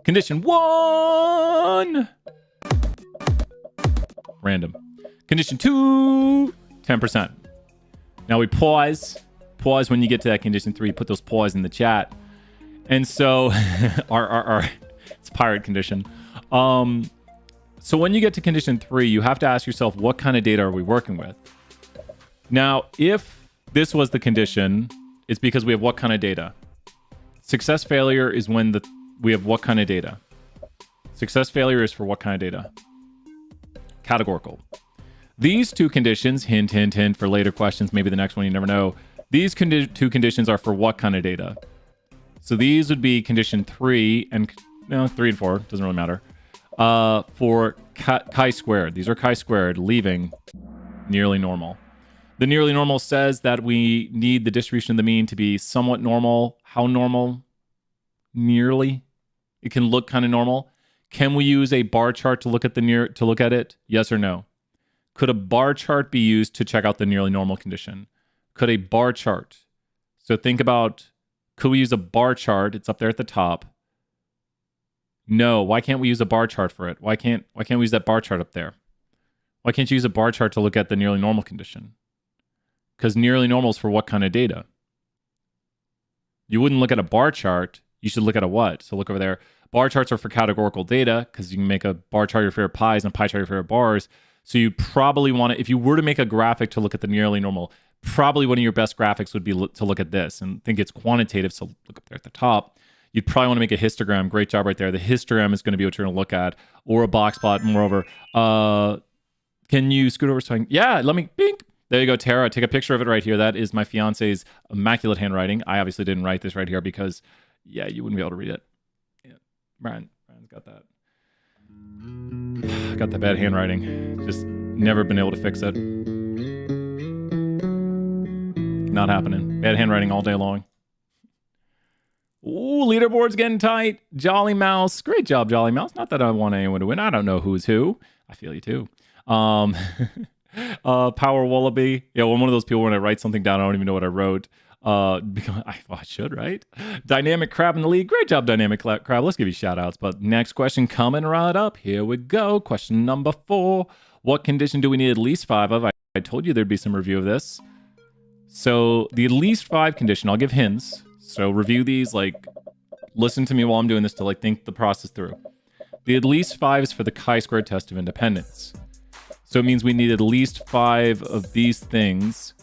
condition 1, random. Condition 2, 10%. Now we pause when you get to that condition 3, put those pause in the chat. And so, it's pirate condition. So when you get to condition 3, you have to ask yourself, what kind of data are we working with? Now, if this was the condition, it's because we have what kind of data? Success failure is when we have what kind of data? Success failure is for what kind of data? Categorical. These two conditions, hint, hint, hint for later questions, maybe the next one, you never know. These two conditions are for what kind of data? So these would be condition 3 and 3 and 4, doesn't really matter. For chi-squared. These are chi-squared, leaving nearly normal. The nearly normal says that we need the distribution of the mean to be somewhat normal. How normal? Nearly. It can look kind of normal. Can we use a bar chart to look at it? Yes or no? Could a bar chart be used to check out the nearly normal condition? Could a bar chart? So think about, could we use a bar chart? It's up there at the top. No, why can't we use a bar chart for it? Why can't we use that bar chart up there? Why can't you use a bar chart to look at the nearly normal condition? Because nearly normal is for what kind of data? You wouldn't look at a bar chart. You should look at a what? So look over there. Bar charts are for categorical data because you can make a bar chart your favorite pies and a pie chart your favorite bars. So you probably want to, if you were to make a graphic to look at the nearly normal, probably one of your best graphics would be to look at this and think it's quantitative. So look up there at the top. You'd probably want to make a histogram. Great job right there. The histogram is going to be what you're going to look at, or a box plot. Moreover, can you scoot over? Yeah, let me, bink. There you go, Tara. Take a picture of it right here. That is my fiance's immaculate handwriting. I obviously didn't write this right here because, yeah, you wouldn't be able to read it. Yeah, Brian's got that. Got that bad handwriting. Just never been able to fix it. Not happening. Bad handwriting all day long. Ooh, leaderboard's getting tight. Jolly Mouse. Great job, Jolly Mouse. Not that I want anyone to win. I don't know who's who. I feel you too. Power Wallaby. Yeah, well, I'm one of those people when I write something down, I don't even know what I wrote. Because I should, right? Dynamic Crab in the league. Great job, Dynamic Crab. Let's give you shout outs. But next question coming right up. Here we go. Question number 4. What condition do we need at least 5 of? I told you there'd be some review of this. So the at least 5 condition, I'll give hints. So review these, like, listen to me while I'm doing this to, like, think the process through. The at least 5 is for the chi-squared test of independence. So it means we need at least 5 of these things.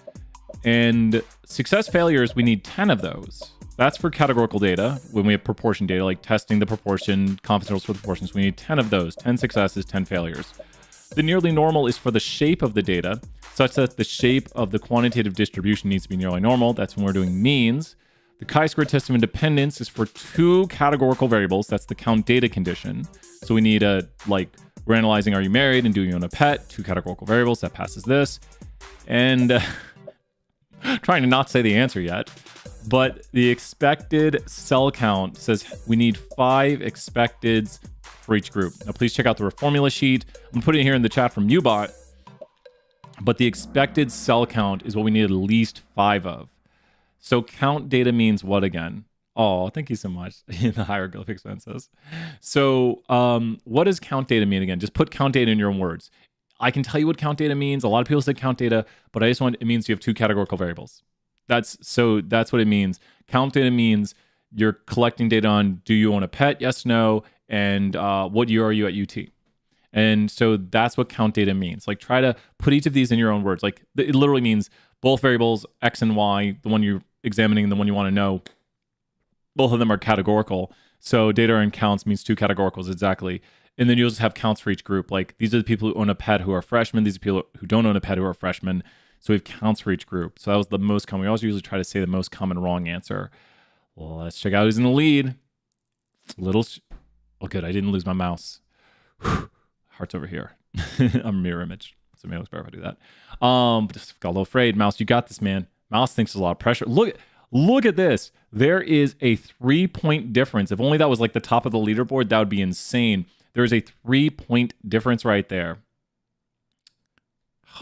And success failures, we need 10 of those. That's for categorical data. When we have proportion data, like testing the proportion, confidence intervals for the proportions, we need 10 of those. 10 successes, 10 failures. The nearly normal is for the shape of the data, such that the shape of the quantitative distribution needs to be nearly normal. That's when we're doing means. The chi-squared test of independence is for 2 categorical variables. That's the count data condition. So we need we're analyzing are you married and do you own a pet? 2 categorical variables. That passes this. And trying to not say the answer yet. But the expected cell count says we need 5 expecteds for each group. Now, please check out the formula sheet. I'm going to put it here in the chat from Ubot. But the expected cell count is what we need at least 5 of. So count data means what again? Oh, thank you so much. In the hieroglyphic senses. So what does count data mean again? Just put count data in your own words. I can tell you what count data means. A lot of people say count data, but it means you have 2 categorical variables. That's what it means. Count data means you're collecting data on do you own a pet? Yes, no. And what year are you at UT? And so that's what count data means. Like try to put each of these in your own words. Like it literally means both variables, X and Y, the one you're examining and the one you want to know, both of them are categorical. So data and counts means 2 categoricals exactly. And then you'll just have counts for each group. Like these are the people who own a pet who are freshmen. These are people who don't own a pet who are freshmen. So we have counts for each group. So that was the most common. We always usually try to say the most common wrong answer. Well, let's check out who's in the lead. Oh, good. I didn't lose my mouse. Heart's over here. I'm a mirror image. So maybe it looks better if I do that. Just got a little afraid. Mouse, you got this, man. Mouse thinks there's a lot of pressure. Look at this. There is a 3-point difference. If only that was like the top of the leaderboard, that would be insane. There's a 3-point difference right there.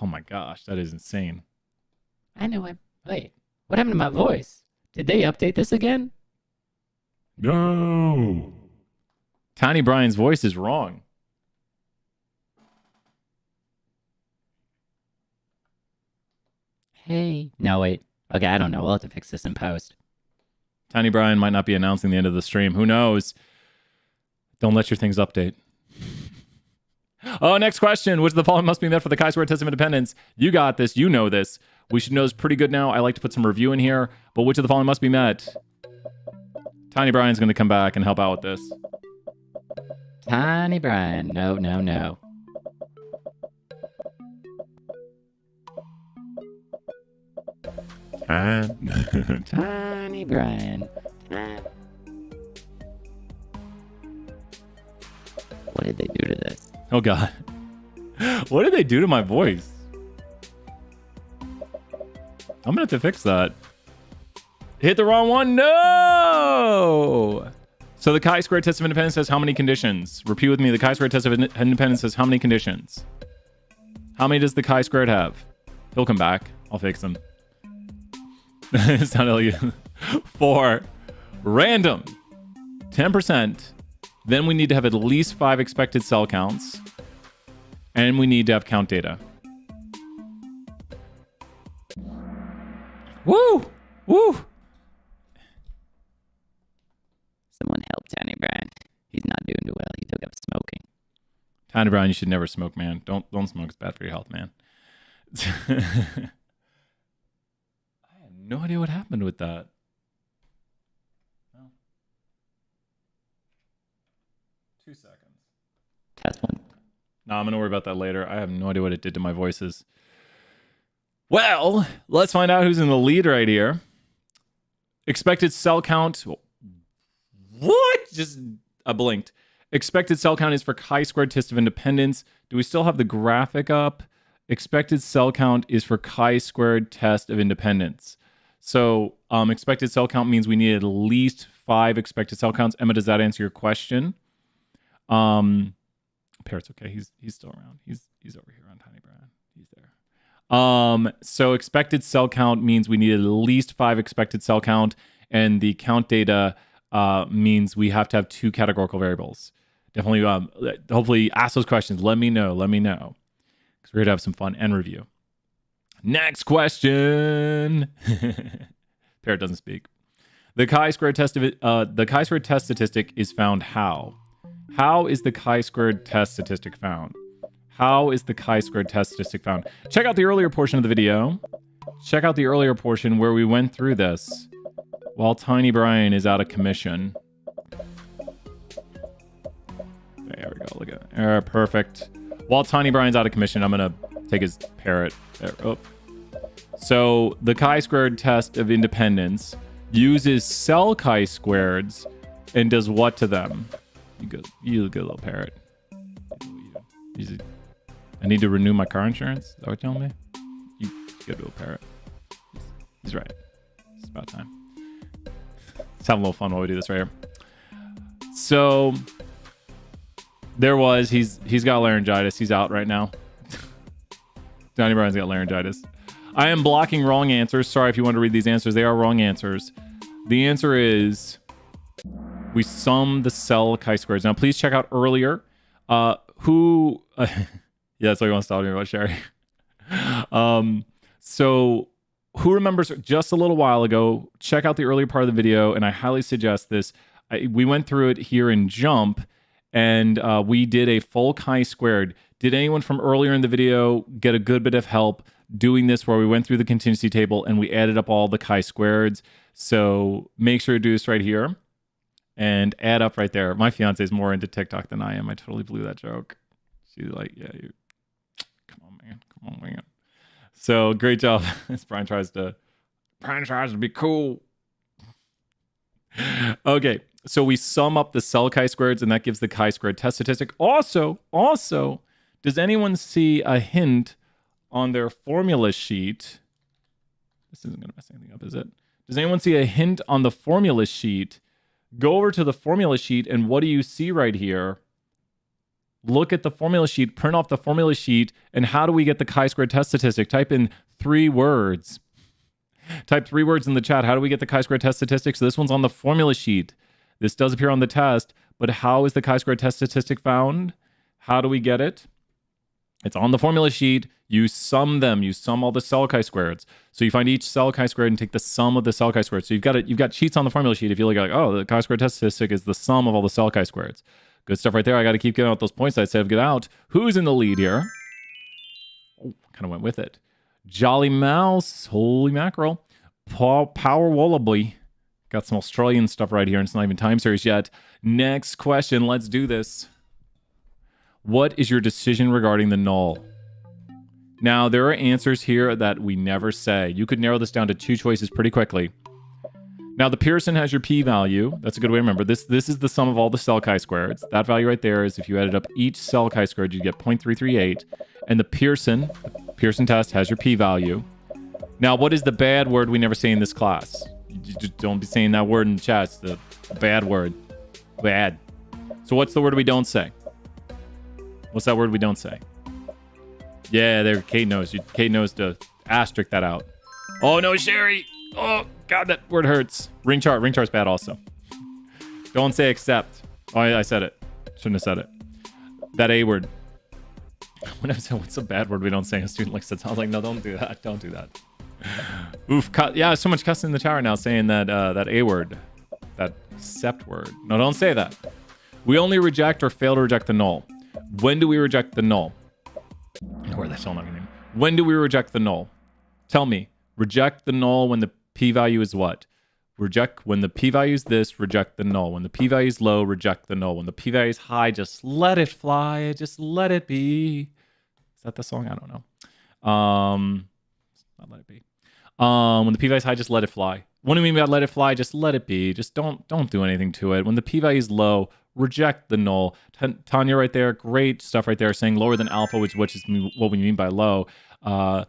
Oh my gosh, that is insane. I know it. Wait, what happened to my voice? Did they update this again? No. Tiny Brian's voice is wrong. Hey. No, wait. Okay, I don't know. We'll have to fix this in post. Tiny Brian might not be announcing the end of the stream. Who knows? Don't let your things update. Oh, next question. Which of the following must be met for the chi-square test of independence? You got this. You know this. We should know this pretty good now. I like to put some review in here. But which of the following must be met? Tiny Brian's going to come back and help out with this. Tiny Brian. No. Tiny Brian. What did they do to this? Oh, God. What did they do to my voice? I'm going to have to fix that. Hit the wrong one. No! So the chi-square test of independence has how many conditions? Repeat with me. The chi-square test of independence has how many conditions? How many does the chi-squared have? He'll come back. I'll fix him. It sounded like 4. Random. 10%. Then we need to have at least 5 expected cell counts. And we need to have count data. Woo! Woo! Someone help Tiny Brian. He's not doing too well. He took up smoking. Tiny Brian, you should never smoke, man. Don't smoke. It's bad for your health, man. I have no idea what happened with that. Oh. 2 seconds. Test one. No, I'm going to worry about that later. I have no idea what it did to my voices. Well, let's find out who's in the lead right here. Expected cell count. What? I blinked. Expected cell count is for chi-squared test of independence. Do we still have the graphic up? Expected cell count is for chi-squared test of independence. So expected cell count means we need at least 5 expected cell counts. Emma, does that answer your question? Parrot's okay. He's still around. He's over here on Tiny Brian. He's there. So expected cell count means we need at least 5 expected cell count, and the count data means we have to have 2 categorical variables. Definitely, hopefully ask those questions. Let me know. Because we're going to have some fun and review. Next question. Parrot doesn't speak. The chi-squared test statistic is found how? How is the chi-squared test statistic found? How is the chi-squared test statistic found? Check out the earlier portion of the video. Check out the earlier portion where we went through this while Tiny Brian is out of commission. There we go. Look at it. Perfect. While Tiny Brian's out of commission, I'm going to take his parrot. There. Oh. So the chi-squared test of independence uses cell chi-squareds and does what to them? You good little parrot. I need to renew my car insurance? Is that what you're telling me? You good little parrot. He's right. It's about time. Let's have a little fun while we do this right here. So he's got laryngitis. He's out right now. Johnny Brian's got laryngitis. I am blocking wrong answers. Sorry if you want to read these answers. They are wrong answers. The answer is we sum the cell chi-squares. Now, please check out earlier. Yeah, that's what you want to talk to me about, Sherry. So who remembers just a little while ago, check out the earlier part of the video, and I highly suggest this. We went through it here in Jump, and we did a full chi-squared. Did anyone from earlier in the video get a good bit of help doing this where we went through the contingency table and we added up all the chi-squareds? So make sure to do this right here. and add up right there. My fiance is more into TikTok than I am. I totally blew that joke. She's like, yeah, come on, man. So great job. As Brian tries to be cool. Okay, so we sum up the cell chi-squareds, and that gives the chi-squared test statistic. Also, does anyone see a hint on their formula sheet? This isn't going to mess anything up, is it? Does anyone see a hint on the formula sheet? Go over to the formula sheet, and what do you see right here? Look at the formula sheet, print off the formula sheet, and how do we get the chi-squared test statistic? Type in 3 words. Type 3 words in the chat. How do we get the chi-squared test statistic? So this one's on the formula sheet. This does appear on the test, but how is the chi-squared test statistic found? How do we get it? It's on the formula sheet. You sum them. You sum all the cell chi-squareds. So you find each cell chi-squared and take the sum of the cell chi-squareds. So you've got sheets on the formula sheet. If you look at the chi-squared test statistic is the sum of all the cell chi-squareds. Good stuff right there. I got to keep getting out those points I said get out. Who's in the lead here? Oh, kind of went with it. Jolly Mouse. Holy mackerel. Power Wallaby. Got some Australian stuff right here, and it's not even time series yet. Next question. Let's do this. What is your decision regarding the null? Now, there are answers here that we never say. You could narrow this down to 2 choices pretty quickly. Now, the Pearson has your p-value. That's a good way to remember. This is the sum of all the cell chi-squareds. That value right there is if you added up each cell chi-squared, you get 0.338. And the Pearson test has your p-value. Now, what is the bad word we never say in this class? You just don't be saying that word in the chat. It's the bad word. Bad. So what's the word we don't say? What's that word we don't say? Yeah, there. Kate knows. Kate knows to asterisk that out. Oh, no, Sherry. Oh, God, that word hurts. Ring chart. Ring chart's bad also. Don't say except. Oh, I said it. Shouldn't have said it. That A word. When I said, what's a bad word we don't say? A student likes to tell. I was like, no, don't do that. Don't do that. Oof. Yeah, so much cussing in the tower now saying that that A word. That except word. No, don't say that. We only reject or fail to reject the null. When do we reject the null? Or that's all not meaning. When do we reject the null? Tell me. Reject the null when the p-value is what? Reject when the p-value is this, reject the null. When the p-value is low, reject the null. When the p-value is high, just let it fly. Just let it be. Is that the song? I don't know. Not let it be. When the p-value is high, just let it fly. What do you mean by let it fly? Just let it be. Just don't do anything to it. When the p-value is low, reject the null. Tanya right there, great stuff right there, saying lower than alpha, which is what we mean by low. I'm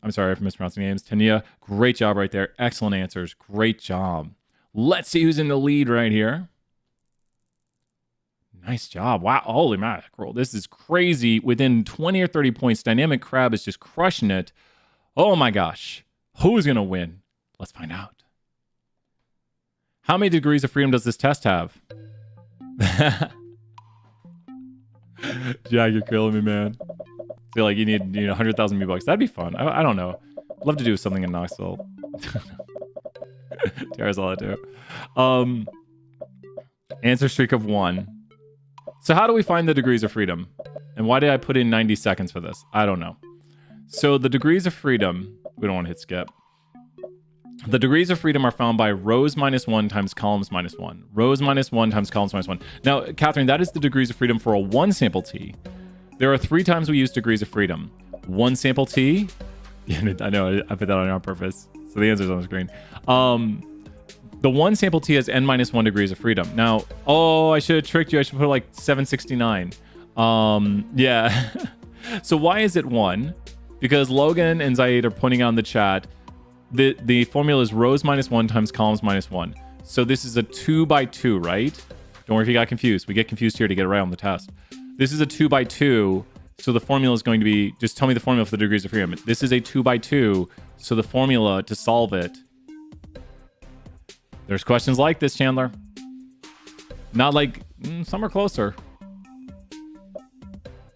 sorry for mispronouncing names. Tanya, great job right there. Excellent answers. Great job. Let's see who's in the lead right here. Nice job. Wow. Holy mackerel. This is crazy. Within 20 or 30 points, Dynamic Crab is just crushing it. Oh my gosh. Who's going to win? Let's find out. How many degrees of freedom does this test have? Jack, you're killing me, man. Feel like you need 100,000 V-Bucks. That'd be fun. I don't know. I'd love to do something in Knoxville. Tara's all that too. Answer streak of 1. So how do we find the degrees of freedom? And why did I put in 90 seconds for this? I don't know. So the degrees of freedom, we don't want to hit skip. The degrees of freedom are found by rows minus 1 times columns minus 1. Rows minus 1 times columns minus 1. Now, Catherine, that is the degrees of freedom for a 1 sample t. There are 3 times we use degrees of freedom. 1 sample t. Yeah, I know, I put that on purpose. So the answer's on the screen. The 1 sample t has n minus 1 degrees of freedom. Now, oh, I should have tricked you. I should put like 769. Yeah. So why is it 1? Because Logan and Zaid are pointing out in the chat the formula is rows minus 1 times columns minus 1. So this is a 2 by 2, right? Don't worry if you got confused. We get confused here to get it right on the test. This is a 2 by 2. So the formula is going to be, just tell me the formula for the degrees of freedom. This is a 2 by 2. So the formula to solve it. There's questions like this, Chandler. Not like, some are closer.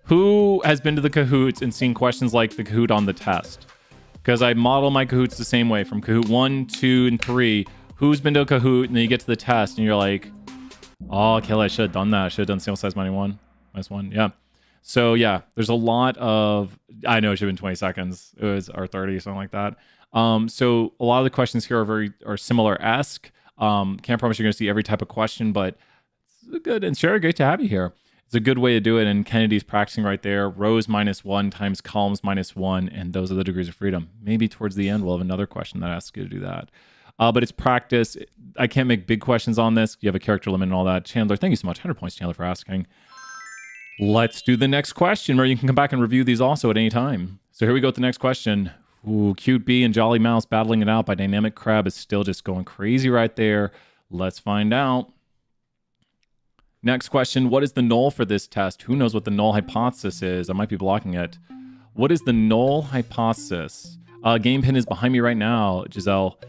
Who has been to the Kahoots and seen questions like the Kahoot on the test? Because I model my Kahoots the same way from Kahoot 1, 2, and 3. Who's been to a Kahoot and then you get to the test and you're like, oh, Kelly, I should have done that. I should have done sample size minus 1. Yeah. So yeah, there's a lot of, I know it should have been 20 seconds. It was or 30, something like that. So a lot of the questions here are similar-esque. Can't promise you're going to see every type of question, but it's good. And Sarah, great to have you here. It's a good way to do it. And Kennedy's practicing right there. Rows -1 times columns -1. And those are the degrees of freedom. Maybe towards the end, we'll have another question that asks you to do that. But it's practice. I can't make big questions on this. You have a character limit and all that. Chandler, thank you so much. 100 points, Chandler, for asking. Let's do the next question, where you can come back and review these also at any time. So here we go with the next question. Ooh, Cute Bee and Jolly Mouse battling it out by Dynamic Crab is still just going crazy right there. Let's find out. Next question. What is the null for this test? Who knows what the null hypothesis is? I might be blocking it. What is the null hypothesis? Game pin is behind me right now, Giselle.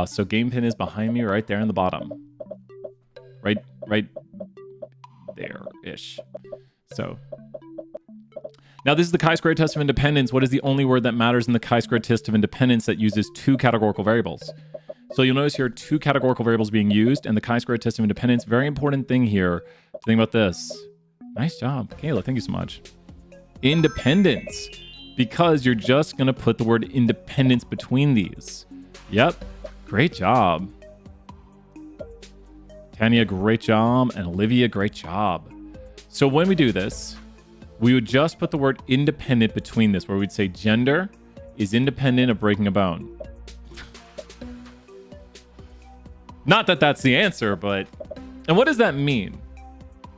So game pin is behind me right there in the bottom. Right there-ish. So now this is the chi-squared test of independence. What is the only word that matters in the chi-squared test of independence that uses 2 categorical variables? So you'll notice here 2 categorical variables being used, and the chi-squared test of independence. Very important thing here. Think about this. Nice job, Kayla. Thank you so much. Independence, because you're just gonna put the word independence between these. Yep, great job. Tanya, great job, and Olivia, great job. So when we do this, we would just put the word independent between this, where we'd say gender is independent of breaking a bone. Not that that's the answer, but... And what does that mean?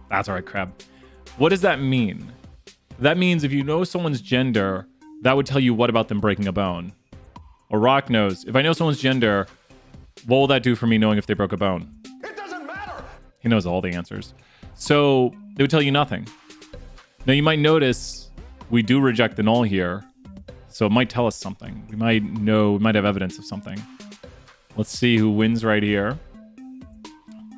That's all right, Crab. What does that mean? That means if you know someone's gender, that would tell you what about them breaking a bone. Or Rock knows. If I know someone's gender, what will that do for me knowing if they broke a bone? It doesn't matter. He knows all the answers. So they would tell you nothing. Now you might notice we do reject the null here. So it might tell us something. We might know, we might have evidence of something. Let's see who wins right here.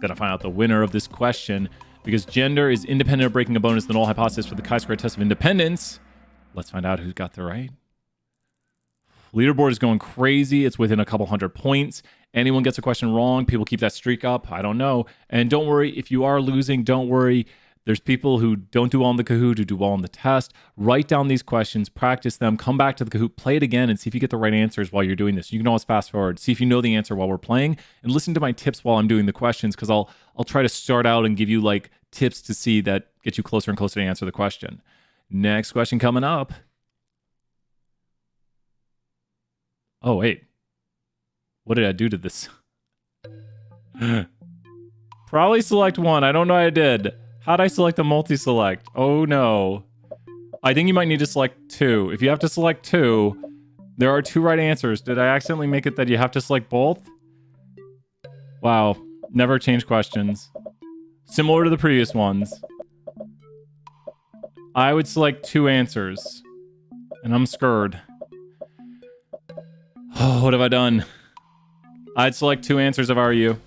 Gotta find out the winner of this question, because gender is independent of breaking a bone is the null hypothesis for the chi-squared test of independence. Let's find out who got the right. Leaderboard is going crazy. It's within a couple hundred points. Anyone gets a question wrong, people keep that streak up. I don't know. And don't worry, if you are losing, don't worry. There's people who don't do well on the Kahoot, who do well on the test. Write down these questions, practice them, come back to the Kahoot, play it again, and see if you get the right answers while you're doing this. You can always fast forward, see if you know the answer while we're playing, and listen to my tips while I'm doing the questions, because I'll try to start out and give you like tips to see that get you closer and closer to answer the question. Next question coming up. Oh, wait. What did I do to this? Probably select one. I don't know how I did. How'd I select the multi-select? Oh no. I think you might need to select 2. If you have to select 2, there are 2 right answers. Did I accidentally make it that you have to select both? Wow. Never change questions. Similar to the previous ones. I would select 2 answers. And I'm scared. Oh, what have I done? I'd select 2 answers if I were you.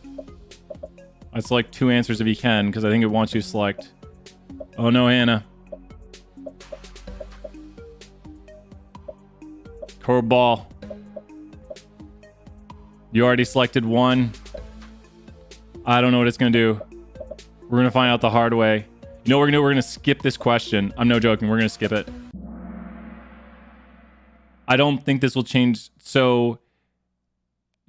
I'd select 2 answers if you can, because I think it wants you to select. Oh no, Hannah. Curveball. You already selected 1. I don't know what it's going to do. We're going to find out the hard way. You know what we're going to do? We're going to skip this question. I'm no joking. We're going to skip it. I don't think this will change. So,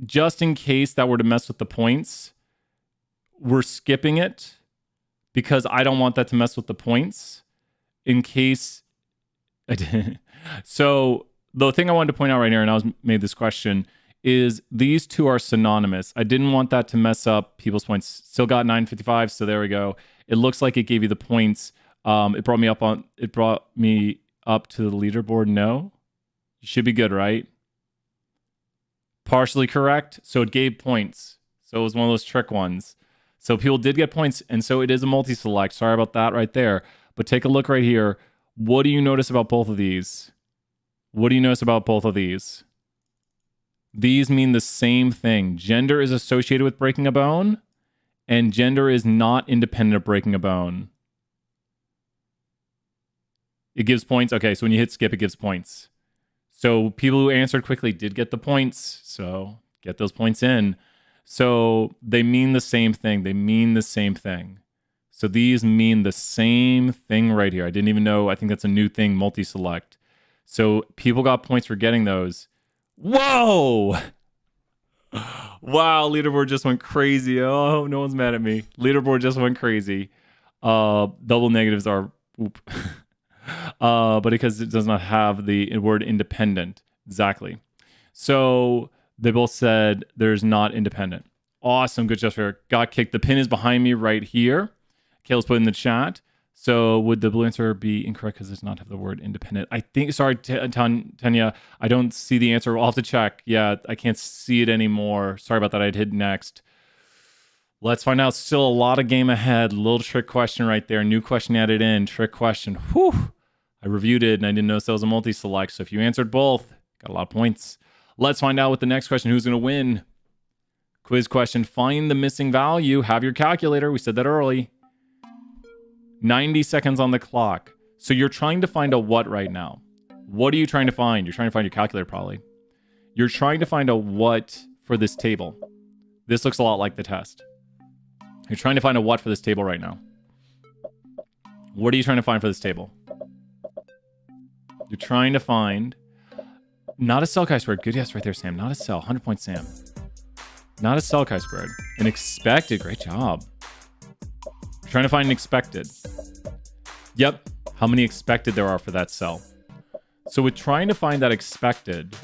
just in case that were to mess with the points, we're skipping it because I don't want that to mess with the points in case I did. So the thing I wanted to point out right here, and I made this question, is these 2 are synonymous. I didn't want that to mess up people's points. Still got 955, so there we go. It looks like it gave you the points. It brought me up to the leaderboard. No, you should be good, right? Partially correct. So it gave points. So it was one of those trick ones. So people did get points, and so it is a multi-select. Sorry about that right there. But take a look right here. What do you notice about both of these? What do you notice about both of these? These mean the same thing. Gender is associated with breaking a bone, and gender is not independent of breaking a bone. It gives points. Okay, so when you hit skip, it gives points. So people who answered quickly did get the points. So get those points in. So they mean the same thing. They mean the same thing. So these mean the same thing right here. I didn't even know. I think that's a new thing, multi-select. So people got points for getting those. Whoa! Wow, leaderboard just went crazy. Oh, no one's mad at me. Leaderboard just went crazy. Double negatives are oop. But because it does not have the word independent. Exactly. So they both said there's not independent. Awesome. Good job, Eric. Got kicked. The pin is behind me right here. Kale's put in the chat. So would the blue answer be incorrect because it does not have the word independent? I think, sorry, Tanya, I don't see the answer. I'll have to check. Yeah, I can't see it anymore. Sorry about that. I'd hit next. Let's find out. Still a lot of game ahead. Little trick question right there. New question added in. Trick question. Whew. I reviewed it and I didn't notice that was a multi-select. So if you answered both, got a lot of points. Let's find out with the next question. Who's going to win? Quiz question. Find the missing value. Have your calculator. We said that early. 90 seconds on the clock. So you're trying to find a what right now? What are you trying to find? You're trying to find your calculator probably. You're trying to find a what for this table. This looks a lot like the test. You're trying to find a what for this table right now. What are you trying to find for this table? You're trying to find... Not a cell chi-squared. Good guess right there, Sam. Not a cell. 100 points, Sam. Not a cell chi-squared. An expected. Great job. Trying to find an expected. Yep. How many expected there are for that cell? So with trying to find that expected,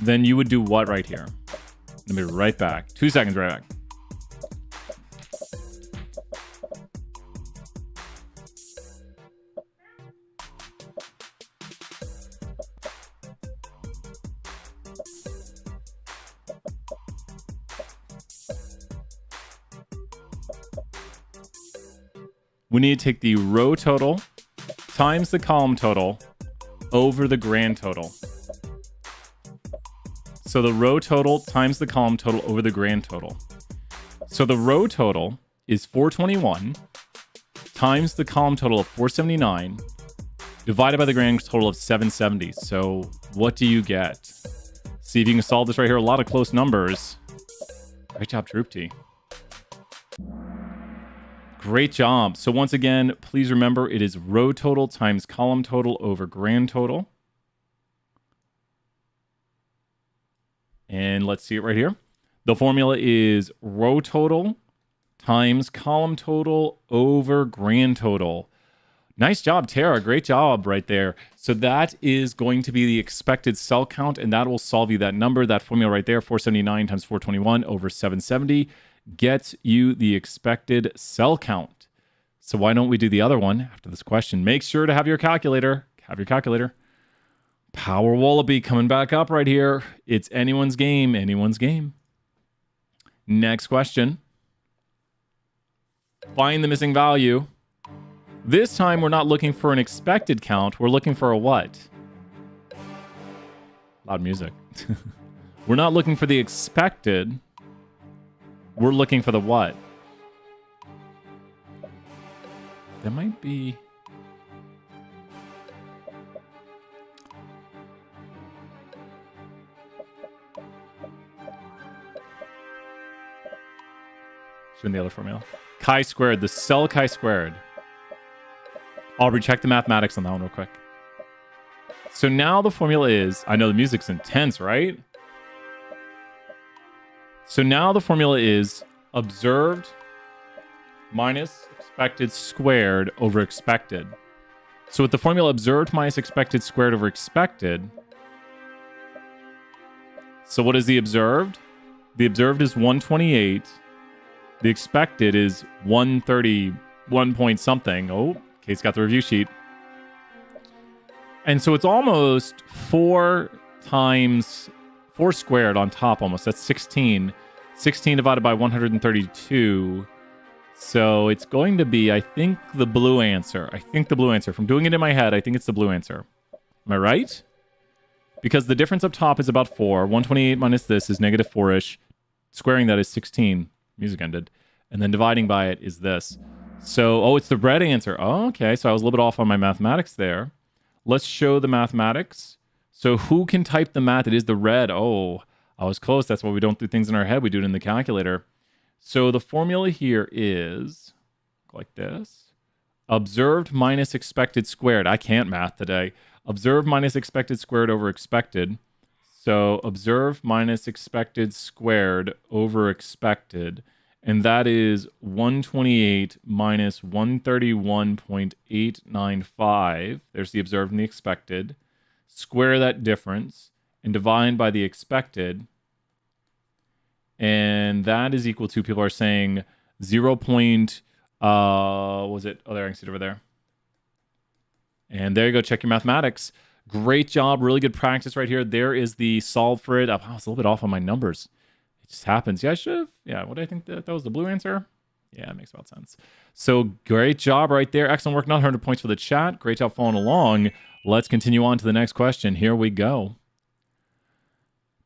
then you would do what right here? Let me be right back. 2 seconds, right back. We need to take the row total times the column total over the grand total. So the row total times the column total over the grand total. So the row total is 421 times the column total of 479 divided by the grand total of 770. So what do you get? See if you can solve this right here. A lot of close numbers. Great job, Troop T. Great job. So once again, please remember it is row total times column total over grand total. And let's see it right here. The formula is row total times column total over grand total. Nice job, Tara. Great job right there. So that is going to be the expected cell count, and that will solve you that number. That formula right there, 479 times 421 over 770. Gets you the expected cell count. So why don't we do the other one after this question? Make sure to have your calculator. Have your calculator. Power Wallaby coming back up right here. It's anyone's game. Anyone's game. Next question. Find the missing value. This time we're not looking for an expected count. We're looking for a what? Loud music. We're not looking for the expected. We're looking for the what? That might be... Doing the other formula. Chi-squared, the cell chi-squared. Aubrey, check the mathematics on that one real quick. So now the formula is... I know the music's intense, right? So now the formula is observed minus expected squared over expected. So with the formula observed minus expected squared over expected, so what is the observed? The observed is 128. The expected is 131 point something. Oh, Kate's got the review sheet. And so it's almost 4 times 4 squared on top almost. That's 16. 16 divided by 132. So it's going to be, I think, the blue answer. From doing it in my head, I think it's the blue answer. Am I right? Because the difference up top is about 4. 128 minus this is negative 4-ish. Squaring that is 16. Music ended. And then dividing by it is this. So, oh, it's the red answer. Oh, okay. So I was a little bit off on my mathematics there. Let's show the mathematics. So who can type the math? It is the red. Oh, I was close. That's why we don't do things in our head. We do it in the calculator. So the formula here is like this. Observed minus expected squared. I can't math today. Observed minus expected squared over expected. So observed minus expected squared over expected. And that is 128 minus 131.895. There's the observed and the expected. Square that difference and divide by the expected. And that is equal to, people are saying 0. What was it? Oh, there, I can see it over there. And there you go. Check your mathematics. Great job. Really good practice right here. There is the solve for it. I was a little bit off on my numbers. It just happens. Yeah, I should have. Yeah, what do I think that was the blue answer? Yeah, it makes about sense. So great job right there. Excellent work. Not 100 points for the chat. Great job following along. Let's continue on to the next question. Here we go.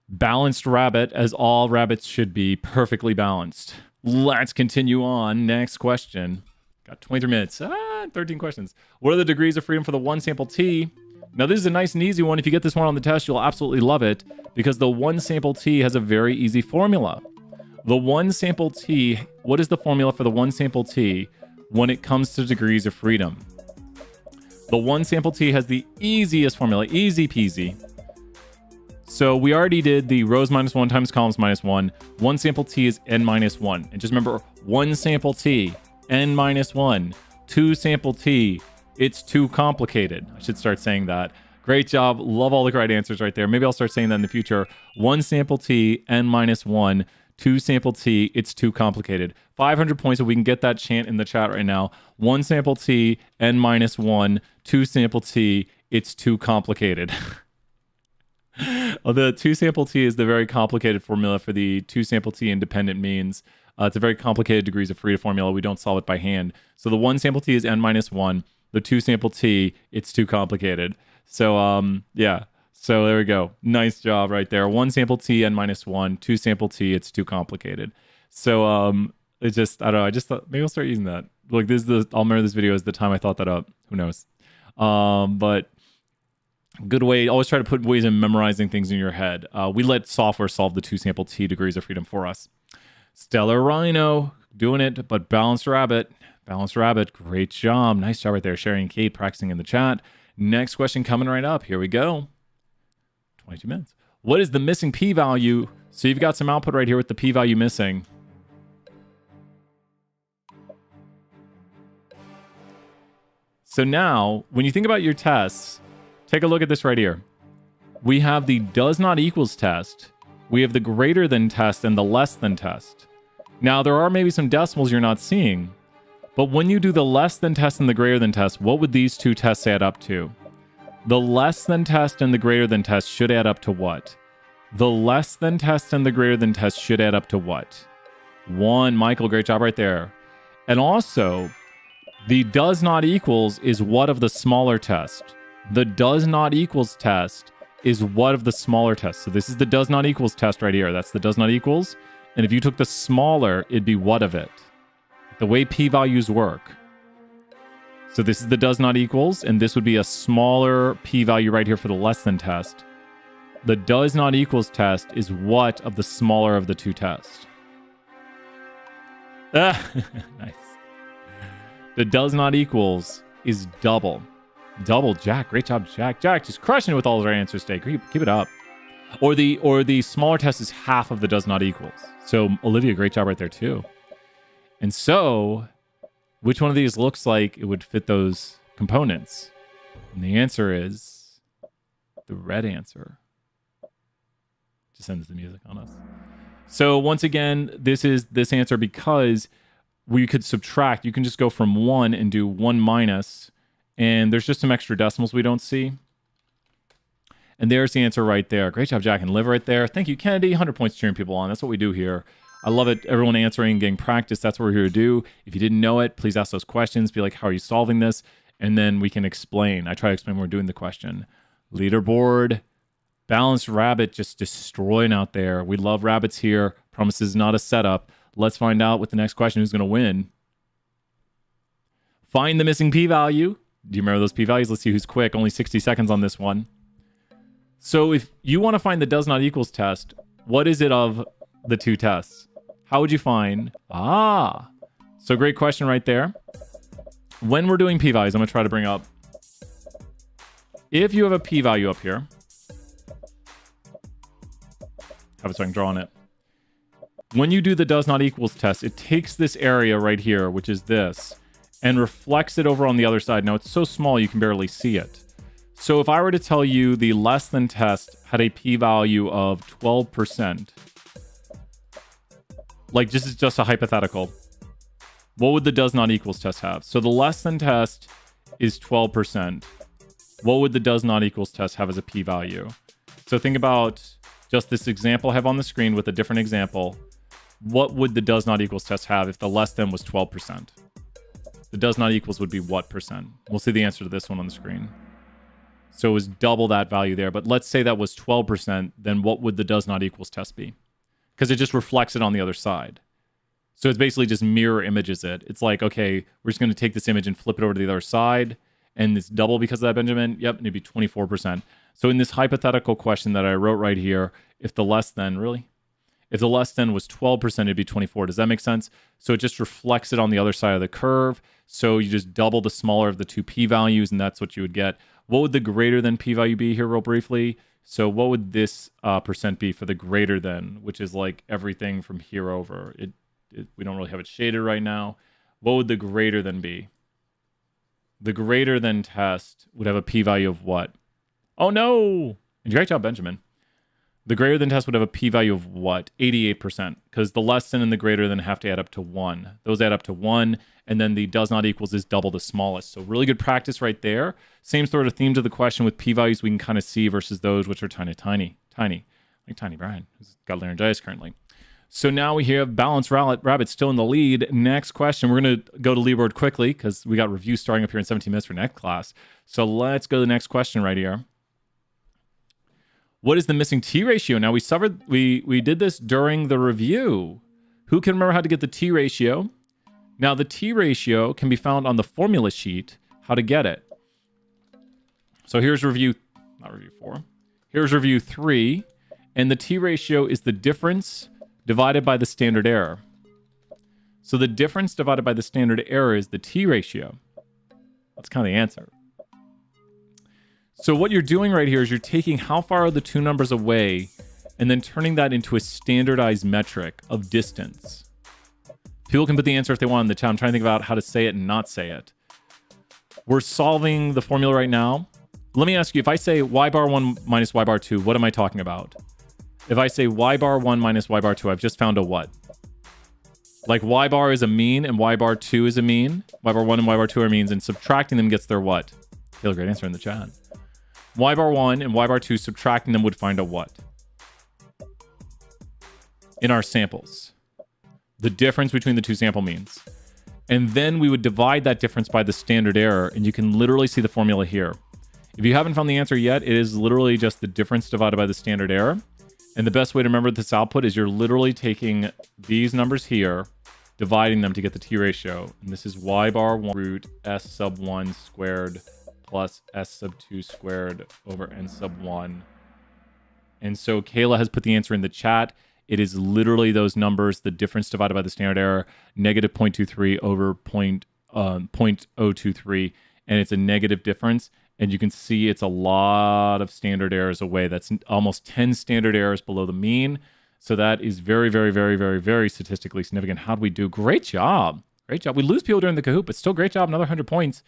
Balanced rabbit, as all rabbits should be, perfectly balanced. Let's continue on. Next question. Got 23 minutes. 13 questions. What are the degrees of freedom for the one sample t? Now, this is a nice and easy one. If you get this one on the test, you'll absolutely love it because the one sample t has a very easy formula. The one sample t, what is the formula for the one sample t when it comes to degrees of freedom? The one sample t has the easiest formula, easy peasy. So we already did the rows minus 1 times columns minus 1. One sample t is n minus 1. And just remember, one sample t, n minus 1. Two sample t, it's too complicated. I should start saying that. Great job. Love all the right answers right there. Maybe I'll start saying that in the future. One sample t, n minus 1. Two sample t, it's too complicated. 500 points if we can get that chant in the chat right now. One sample t, n minus 1. Two sample t, it's too complicated. The two sample t is the very complicated formula for the two sample t independent means. It's a very complicated degrees of freedom formula. We don't solve it by hand. So the one sample t is n minus 1. The two sample t, it's too complicated. So yeah. So there we go. Nice job right there. One sample t, n minus 1. Two sample t, it's too complicated. So it's just, I don't know. I just thought maybe I'll start using that. Like I'll remember this video as the time I thought that up. Who knows? But good way. Always try to put ways of memorizing things in your head. We let software solve the two sample t degrees of freedom for us. Stellar Rhino doing it, but Balanced Rabbit. Balanced Rabbit, great job. Nice job right there. Sherry and Kate practicing in the chat. Next question coming right up. Here we go. 22 minutes. What is the missing p-value? So you've got some output right here with the p-value missing. So now, when you think about your tests, take a look at this right here. We have the does not equals test. We have the greater than test and the less than test. Now, there are maybe some decimals you're not seeing. But when you do the less than test and the greater than test, what would these two tests add up to? The less than test and the greater than test should add up to what? The less than test and the greater than test should add up to what? 1. Michael, great job right there. And also, the does not equals is what of the smaller test? The does not equals test is what of the smaller test? So this is the does not equals test right here. That's the does not equals. And if you took the smaller, it'd be what of it? The way p-values work. So this is the does not equals, and this would be a smaller p-value right here for the less than test. The does not equals test is what of the smaller of the two tests? Nice. The does not equals is double. Double, Jack. Great job, Jack. Jack, just crushing it with all the right answers today. Keep it up. Or the smaller test is half of the does not equals. So Olivia, great job right there too. And so, which one of these looks like it would fit those components? And the answer is the red answer. Just sends the music on us. So once again, this is this answer because we could subtract. You can just go from 1 and do 1 minus. And there's just some extra decimals we don't see. And there's the answer right there. Great job, Jack and Liv right there. Thank you, Kennedy. 100 points cheering people on. That's what we do here. I love it. Everyone answering and getting practice. That's what we're here to do. If you didn't know it, please ask those questions. Be like, how are you solving this? And then we can explain. I try to explain when we're doing the question. Leaderboard. Balanced Rabbit just destroying out there. We love rabbits here. Promise this is not a setup. Let's find out with the next question who's going to win. Find the missing p-value. Do you remember those p-values? Let's see who's quick. Only 60 seconds on this one. So if you want to find the does not equals test, what is it of the two tests? How would you find? So great question right there. When we're doing p-values, I'm going to try to bring up. If you have a p-value up here, have it so I can draw on it. When you do the does not equals test, it takes this area right here, which is this, and reflects it over on the other side. Now, it's so small you can barely see it. So if I were to tell you the less than test had a p-value of 12%, like this is just a hypothetical, what would the does not equals test have? So the less than test is 12%. What would the does not equals test have as a p-value? So think about just this example I have on the screen with a different example. What would the does not equals test have if the less than was 12%? The does not equals would be what percent? We'll see the answer to this one on the screen. So it was double that value there. But let's say that was 12%, then what would the does not equals test be? Because it just reflects it on the other side. So it's basically just mirror images it. It's like, okay, we're just going to take this image and flip it over to the other side. And it's double because of that, Benjamin. Yep, and it'd be 24%. So in this hypothetical question that I wrote right here, if the less than, really? If the less than was 12%, it'd be 24. Does that make sense? So it just reflects it on the other side of the curve. So you just double the smaller of the two p-values, and that's what you would get. What would the greater than p-value be here real briefly? So what would this percent be for the greater than, which is like everything from here over? We don't really have it shaded right now. What would the greater than be? The greater than test would have a p-value of what? Oh, no. Great job, Benjamin. The greater than test would have a p-value of what? 88%, because the less than and the greater than have to add up to 1. Those add up to 1, and then the does not equals is double the smallest. So really good practice right there. Same sort of theme to the question with p-values we can kind of see versus those which are tiny. Like Tiny Brian, who's got laryngitis currently. So now we have Balanced Rabbit still in the lead. Next question. We're going to go to leaderboard quickly because we got review starting up here in 17 minutes for next class. So let's go to the next question right here. What is the missing T ratio? Now we did this during the review. Who can remember how to get the T ratio? Now the T ratio can be found on the formula sheet, how to get it. So here's review 4. Here's review 3. And the T ratio is the difference divided by the standard error. So the difference divided by the standard error is the T ratio. That's kind of the answer. So what you're doing right here is you're taking how far are the two numbers away and then turning that into a standardized metric of distance. People can put the answer if they want in the chat. I'm trying to think about how to say it and not say it. We're solving the formula right now. Let me ask you, if I say y bar 1 minus y bar 2, what am I talking about? If I say y bar 1 minus y bar 2, I've just found a what? Like y bar is a mean and y bar 2 is a mean. Y bar 1 and y bar 2 are means, and subtracting them gets their what? Taylor, great answer in the chat. Y bar 1 and y bar 2, subtracting them would find a what? In our samples. The difference between the two sample means. And then we would divide that difference by the standard error, and you can literally see the formula here. If you haven't found the answer yet, it is literally just the difference divided by the standard error. And the best way to remember this output is you're literally taking these numbers here, dividing them to get the T ratio. And this is y bar 1 root s sub 1 squared plus s sub 2 squared over n sub 1. And so Kayla has put the answer in the chat. It is literally those numbers, the difference divided by the standard error, negative 0.23 over 0.023, and it's a negative difference. And you can see it's a lot of standard errors away. That's almost 10 standard errors below the mean. So that is very, very, very, very, very statistically significant. How do we do? Great job. Great job. We lose people during the Kahoot, but still great job. Another 100 points.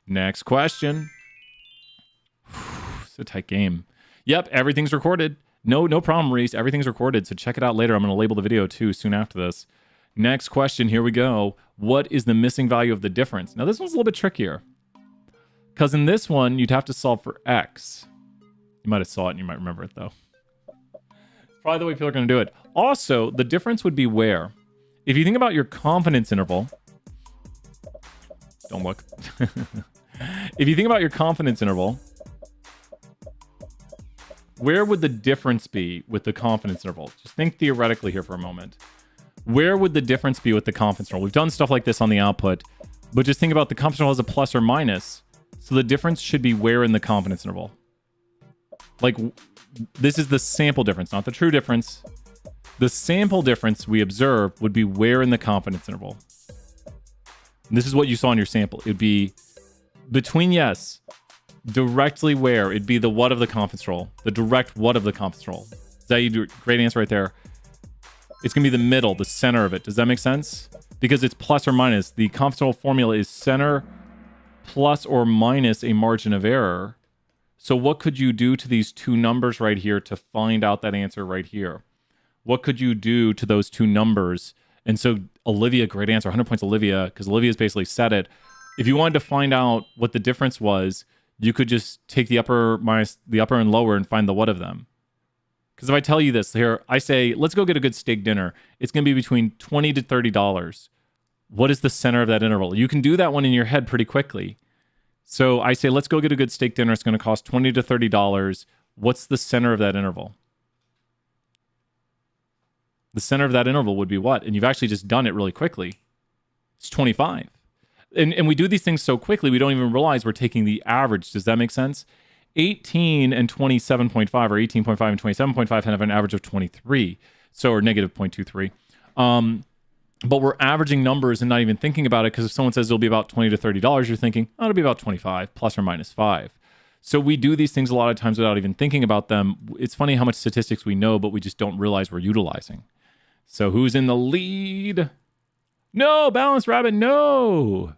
Next question. It's a tight game. Yep, everything's recorded. No problem, Reese. Everything's recorded, so check it out later. I'm going to label the video, too, soon after this. Next question. Here we go. What is the missing value of the difference? Now, this one's a little bit trickier. Because in this one, you'd have to solve for x. You might have saw it and you might remember it, though. It's probably the way people are going to do it. Also, the difference would be where? If you think about your confidence interval... Don't look. If you think about your confidence interval, where would the difference be with the confidence interval? Just think theoretically here for a moment. Where would the difference be with the confidence interval? We've done stuff like this on the output, but just think about the confidence interval as a plus or minus. So the difference should be where in the confidence interval? Like, this is the sample difference, not the true difference. The sample difference we observe would be where in the confidence interval? And this is what you saw in your sample. It would be between, yes, directly where? It'd be the what of the confidence interval. The direct what of the confidence interval. Is that you do? Great answer right there. It's going to be the middle, the center of it. Does that make sense? Because it's plus or minus. The computational formula is center plus or minus a margin of error. So what could you do to these two numbers right here to find out that answer right here? What could you do to those two numbers? And so Olivia, great answer. 100 points, Olivia, because Olivia's basically said it. If you wanted to find out what the difference was, you could just take the upper minus the upper and lower and find the what of them. Because if I tell you this here, I say, let's go get a good steak dinner. It's going to be between $20 to $30. What is the center of that interval? You can do that one in your head pretty quickly. So I say, let's go get a good steak dinner. It's going to cost $20 to $30. What's the center of that interval? The center of that interval would be what? And you've actually just done it really quickly. It's 25. And we do these things so quickly, we don't even realize we're taking the average. Does that make sense? 18 and 27.5 or 18.5 and 27.5 have an average of 23. So, or negative 0.23. But we're averaging numbers and not even thinking about it, because if someone says it'll be about $20 to $30, you're thinking, oh, it'll be about 25 plus or minus 5. So we do these things a lot of times without even thinking about them. It's funny how much statistics we know, but we just don't realize we're utilizing. So who's in the lead? No, Balanced Rabbit, no.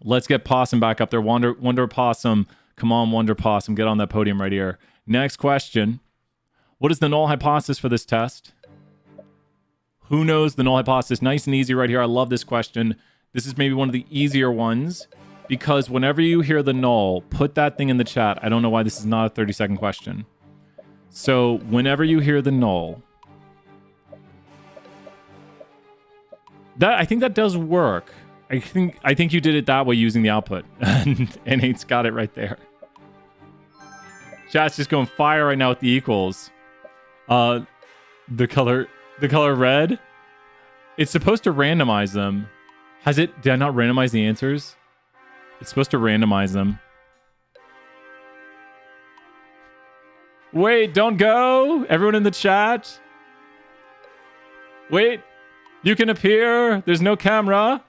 Let's get Possum back up there. Wonder Possum. Come on, Wonder Possum. Get on that podium right here. Next question. What is the null hypothesis for this test? Who knows the null hypothesis? Nice and easy right here. I love this question. This is maybe one of the easier ones, because whenever you hear the null, put that thing in the chat. I don't know why this is not a 30-second question. So whenever you hear the null, I think that does work. I think you did it that way using the output. And Nate's got it right there. Chat's just going fire right now with the equals. The color red. It's supposed to randomize them. Did I not randomize the answers? It's supposed to randomize them. Wait, don't go. Everyone in the chat. Wait, you can appear. There's no camera.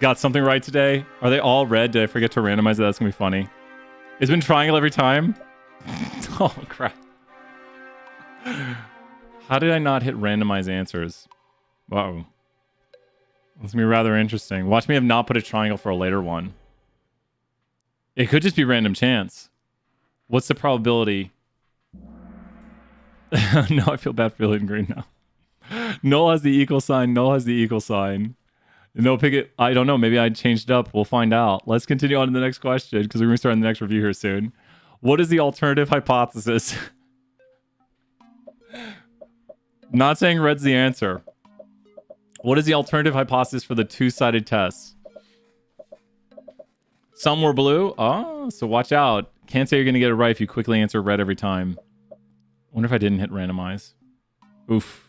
Got something right today? Are they all red? Did I forget to randomize it? That's gonna be funny. It's been triangle every time? Oh, crap. How did I not hit randomize answers? Wow. That's gonna be rather interesting. Watch me have not put a triangle for a later one. It could just be random chance. What's the probability? No, I feel bad for feeling green now. Null has the equal sign. Null has the equal sign. No, pick it. I don't know. Maybe I changed it up. We'll find out. Let's continue on to the next question, because we're going to start on the next review here soon. What is the alternative hypothesis? Not saying red's the answer. What is the alternative hypothesis for the two-sided test? Some were blue. Oh, so watch out. Can't say you're going to get it right if you quickly answer red every time. Wonder if I didn't hit randomize. Oof.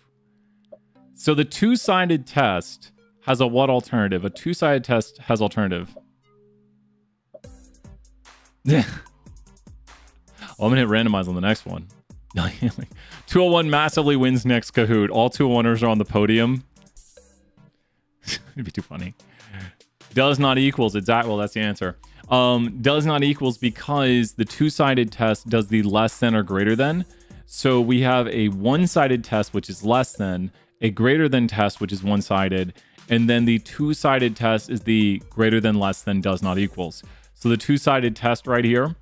So the two-sided test has a what alternative? A two-sided test has alternative. Yeah. Oh, I'm going to hit randomize on the next one. 201 massively wins next Kahoot. All 201ers are on the podium. It'd be too funny. Does not equals. Exactly. Well, that's the answer. Does not equals because the two-sided test does the less than or greater than. So we have a one-sided test, which is less than, a greater than test, which is one-sided, and then the two-sided test is the greater than, less than, does not equals. So the two-sided test right here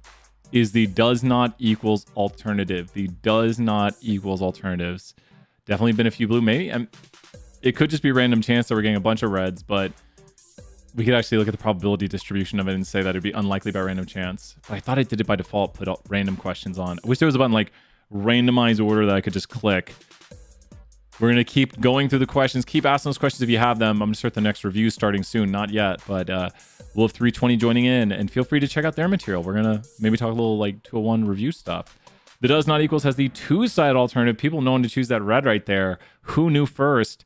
is the does not equals alternative. The does not equals alternatives. Definitely been a few blue, maybe. It could just be random chance that we're getting a bunch of reds, but we could actually look at the probability distribution of it and say that it'd be unlikely by random chance. But I thought I did it by default, put random questions on. I wish there was a button like randomize order that I could just click. We're going to keep going through the questions. Keep asking those questions if you have them. I'm going to start the next review starting soon. Not yet, but we'll have 320 joining in. And feel free to check out their material. We're going to maybe talk a little like 201 review stuff. The does not equals has the two-sided alternative. People knowing to choose that red right there. Who knew first?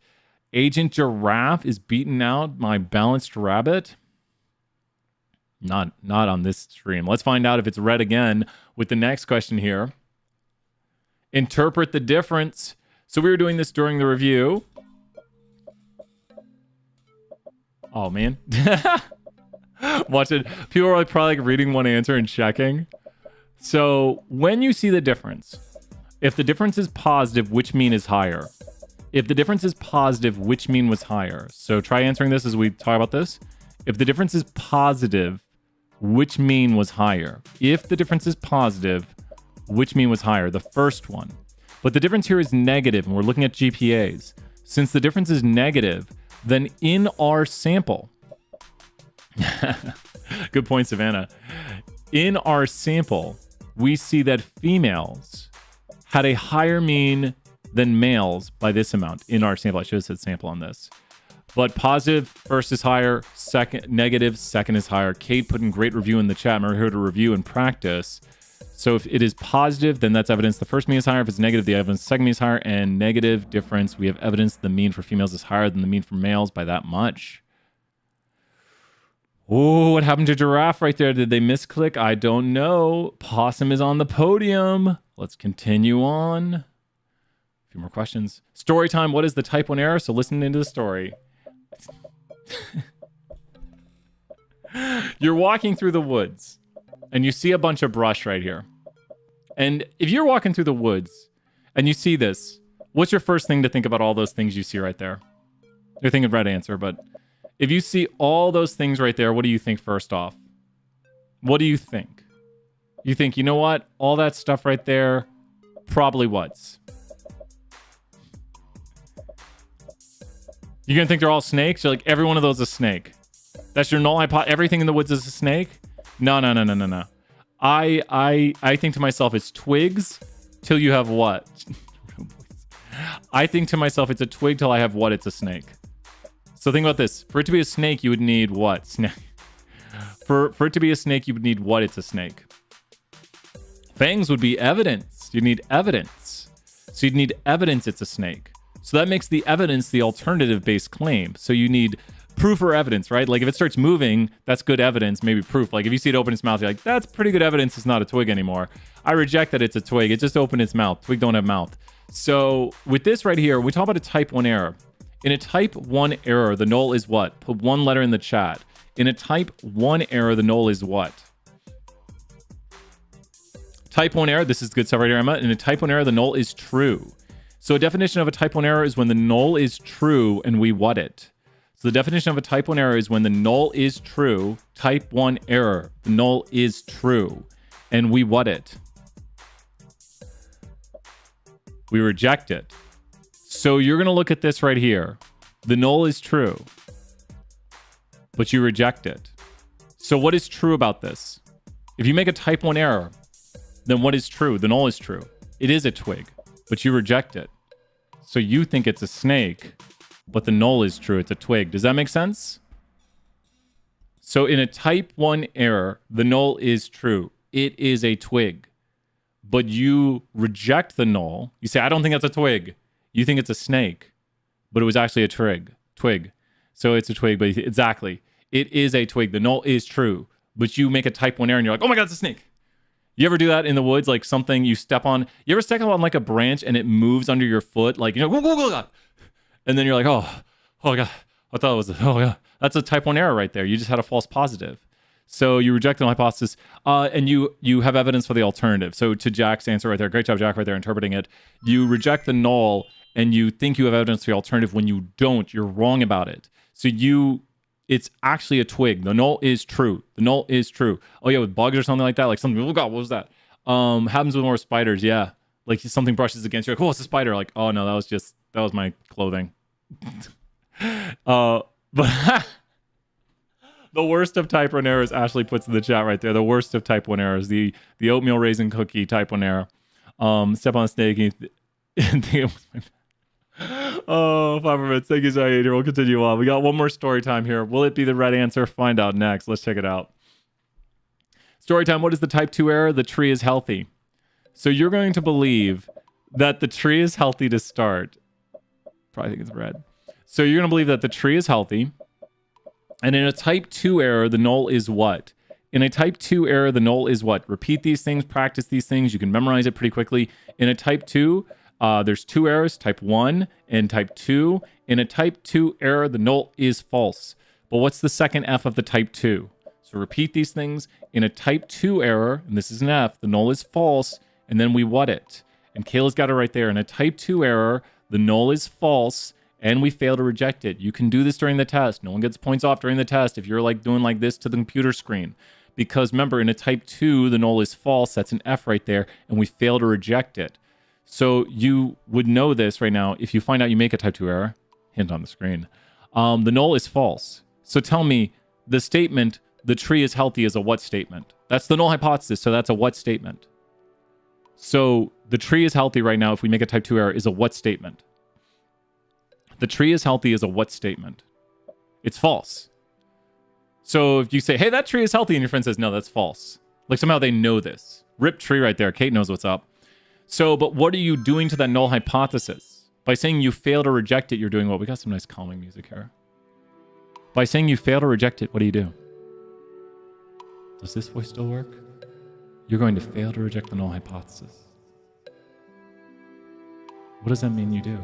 Agent Giraffe is beating out my Balanced Rabbit. Not on this stream. Let's find out if it's red again with the next question here. Interpret the difference. So we were doing this during the review. Oh, man. Watch it. People are probably like reading one answer and checking. So when you see the difference, if the difference is positive, which mean is higher? If the difference is positive, which mean was higher? So try answering this as we talk about this. If the difference is positive, which mean was higher? If the difference is positive, which mean was higher? The first one. But the difference here is negative, and we're looking at GPAs. Since the difference is negative, then in our sample, good point, Savannah. In our sample, we see that females had a higher mean than males by this amount in our sample. I should have said sample on this. But positive first is higher, second negative second is higher. Kate put in great review in the chat. Remember her to review and practice. So if it is positive, then that's evidence the first mean is higher. If it's negative, the evidence the second mean is higher. And negative difference, we have evidence the mean for females is higher than the mean for males by that much. Oh, what happened to giraffe right there? Did they misclick? I don't know. Possum is on the podium. Let's continue on. A few more questions. Story time. What is the type 1 error? So listen into the story. You're walking through the woods and you see a bunch of brush right here. And if you're walking through the woods and you see this, what's your first thing to think about all those things you see right there? You're thinking right answer, but if you see all those things right there, what do you think first off? What do you think? You think, you know what? All that stuff right there, probably what's? You're going to think they're all snakes? You're like, every one of those is a snake. That's your null hypothesis. Everything in the woods is a snake? No. I think to myself, it's twigs till you have what? I think to myself, it's a twig till I have what? It's a snake. So think about this. For it to be a snake, you would need what? Snake. For it to be a snake, you would need what? It's a snake. Fangs would be evidence. You'd need evidence. So you'd need evidence it's a snake. So that makes the evidence the alternative-based claim. So you need proof or evidence, right? Like if it starts moving, that's good evidence, maybe proof. Like if you see it open its mouth, you're like, that's pretty good evidence it's not a twig anymore. I reject that it's a twig. It just opened its mouth. Twig don't have mouth. So with this right here, we talk about a type 1 error. In a type 1 error, the null is what? Put one letter in the chat. In a type 1 error, the null is what? Type 1 error, this is good stuff right here, Emma. In a type 1 error, the null is true. So a definition of a type 1 error is when the null is true and we what it. So the definition of a type 1 error is when the null is true, type 1 error, the null is true, and we what it. We reject it. So you're going to look at this right here. The null is true, but you reject it. So what is true about this? If you make a type 1 error, then what is true? The null is true. It is a twig, but you reject it. So you think it's a snake, but the null is true. It's a twig. Does that make sense? So in a type 1 error, the null is true. It is a twig, but you reject the null. You say, I don't think that's a twig. You think it's a snake, but it was actually a twig. So it's a twig, but exactly. It is a twig. The null is true, but you make a type 1 error and you're like, oh my God, it's a snake. You ever do that in the woods? Like something you step on, you ever step on like a branch and it moves under your foot? Like, you know, whoa. And then you're like, oh God, I thought it was, oh yeah, that's a type 1 error right there. You just had a false positive. So you reject the hypothesis and you have evidence for the alternative. So to Jack's answer right there, great job, Jack, right there, interpreting it. You reject the null and you think you have evidence for the alternative when you don't. You're wrong about it. So it's actually a twig. The null is true. The null is true. Oh yeah, with bugs or something like that. Like something, oh God, what was that? Happens with more spiders, yeah. Like something brushes against you, like, oh, it's a spider. Like, oh no, that was my clothing. But the worst of type 1 errors, Ashley puts in the chat right there. The worst of type 1 errors, the oatmeal raisin cookie type 1 error. Step on a snake and think it was my... Oh, 5 minutes. Thank you, Zaid. We'll continue on. We got one more story time here. Will it be the right answer? Find out next. Let's check it out. Story time. What is the type 2 error? The tree is healthy. So you're going to believe that the tree is healthy to start. Probably think it's red. So you're going to believe that the tree is healthy. And in a type 2 error, the null is what? In a type 2 error, the null is what? Repeat these things, practice these things. You can memorize it pretty quickly. In a type 2, there's 2 errors, type 1 and type 2. In a type 2 error, the null is false. But what's the second F of the type 2? So repeat these things. In a type 2 error, and this is an F, the null is false, and then we what it. And Kayla's got it right there. In a type 2 error, the null is false, and we fail to reject it. You can do this during the test. No one gets points off during the test if you're like doing like this to the computer screen. Because remember, in a type 2, the null is false. That's an F right there, and we fail to reject it. So you would know this right now if you find out you make a type 2 error. Hint on the screen. The null is false. So tell me, the statement, the tree is healthy, is a what statement? That's the null hypothesis, so that's a what statement? So the tree is healthy right now if we make a type 2 error is a what statement? The tree is healthy is a what statement? It's false. So if you say, hey, that tree is healthy, and your friend says, no, that's false. Like somehow they know this. Rip tree right there. Kate knows what's up. So, but what are you doing to that null hypothesis? By saying you fail to reject it, you're doing what? We got some nice calming music here. By saying you fail to reject it, what do? Does this voice still work? You're going to fail to reject the null hypothesis. What does that mean you do?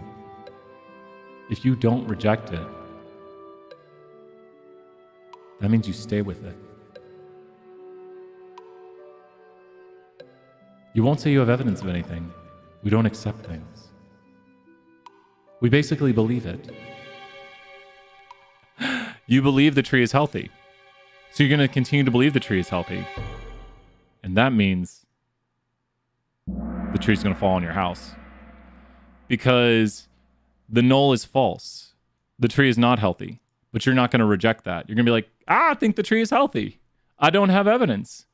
If you don't reject it, that means you stay with it. You won't say you have evidence of anything. We don't accept things. We basically believe it. You believe the tree is healthy. So you're going to continue to believe the tree is healthy. And that means the tree's going to fall on your house. Because the null is false. The tree is not healthy. But you're not going to reject that. You're going to be like, I think the tree is healthy. I don't have evidence.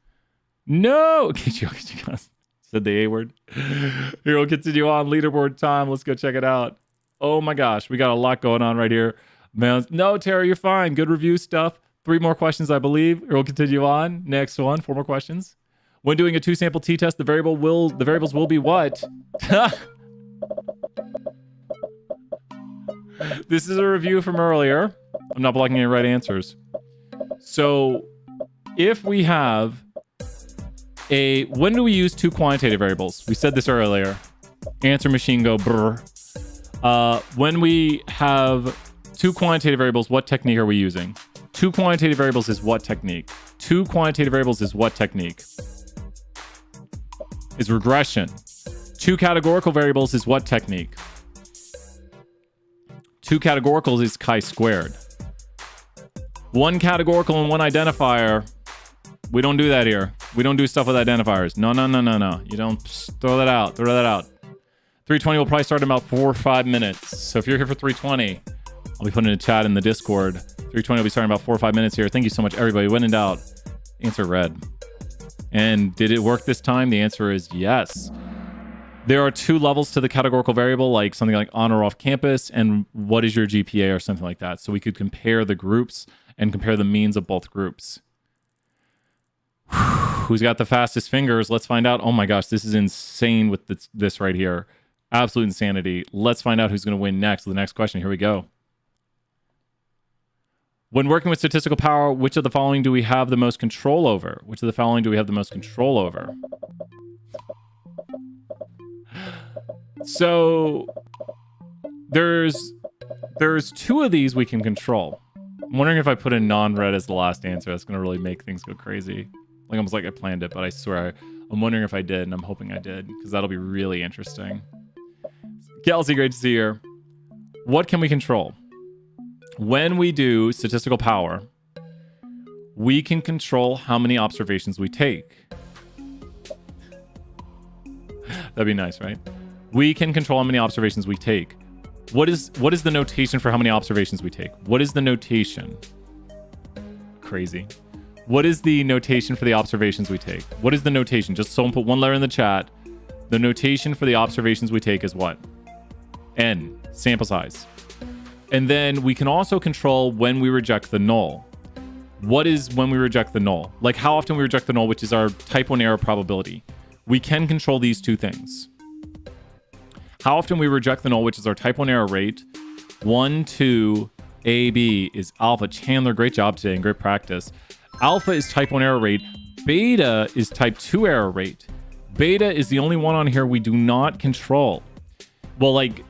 No. Said the A word. Here, we'll continue on. Leaderboard time. Let's go check it out. Oh my gosh. We got a lot going on right here. Man, no, Tara, you're fine. Good review stuff. 3 more questions, I believe. Here, we'll continue on. Next one. 4 more questions. When doing a 2-sample t-test, the variables will be what? This is a review from earlier. I'm not blocking any right answers. So if we have when do we use 2 quantitative variables? We said this earlier. Answer machine go brr. When we have 2 quantitative variables, what technique are we using? 2 quantitative variables is what technique? 2 quantitative variables is what technique? Is regression. 2 categorical variables is what technique? 2 categoricals is chi-squared. 1 categorical and 1 identifier. We don't do that here. We don't do stuff with identifiers. No. You don't throw that out. 320 will probably start in about 4 or 5 minutes. So if you're here for 320, I'll be putting in a chat in the Discord. 320 will be starting about 4 or 5 minutes here. Thank you so much, everybody. When in doubt, answer red. And did it work this time? The answer is yes. There are 2 levels to the categorical variable, like something like on or off campus, and what is your GPA or something like that. So we could compare the groups and compare the means of both groups. Who's got the fastest fingers? Let's find out. Oh my gosh, this is insane with this right here. Absolute insanity. Let's find out who's going to win next. The next question. Here we go. When working with statistical power, which of the following do we have the most control over? Which of the following do we have the most control over? So there's 2 of these we can control. I'm wondering if I put in non-red as the last answer. That's going to really make things go crazy. Like almost like I planned it, but I swear I'm wondering if I did, and I'm hoping I did, because that'll be really interesting. Kelsey, great to see you here. What can we control? When we do statistical power, we can control how many observations we take. That'd be nice, right? We can control how many observations we take. What is the notation for how many observations we take? What is the notation? Crazy. What is the notation for the observations we take? What is the notation? Just someone put 1 letter in the chat. The notation for the observations we take is what? N, sample size. And then we can also control when we reject the null. What is when we reject the null? Like how often we reject the null, which is our type 1 error probability. We can control these 2 things. How often we reject the null, which is our type 1 error rate. 1, 2, AB is alpha. Chandler, great job today and great practice. Alpha is type 1 error rate. Beta is type 2 error rate. Beta is the only one on here we do not control. Well, like,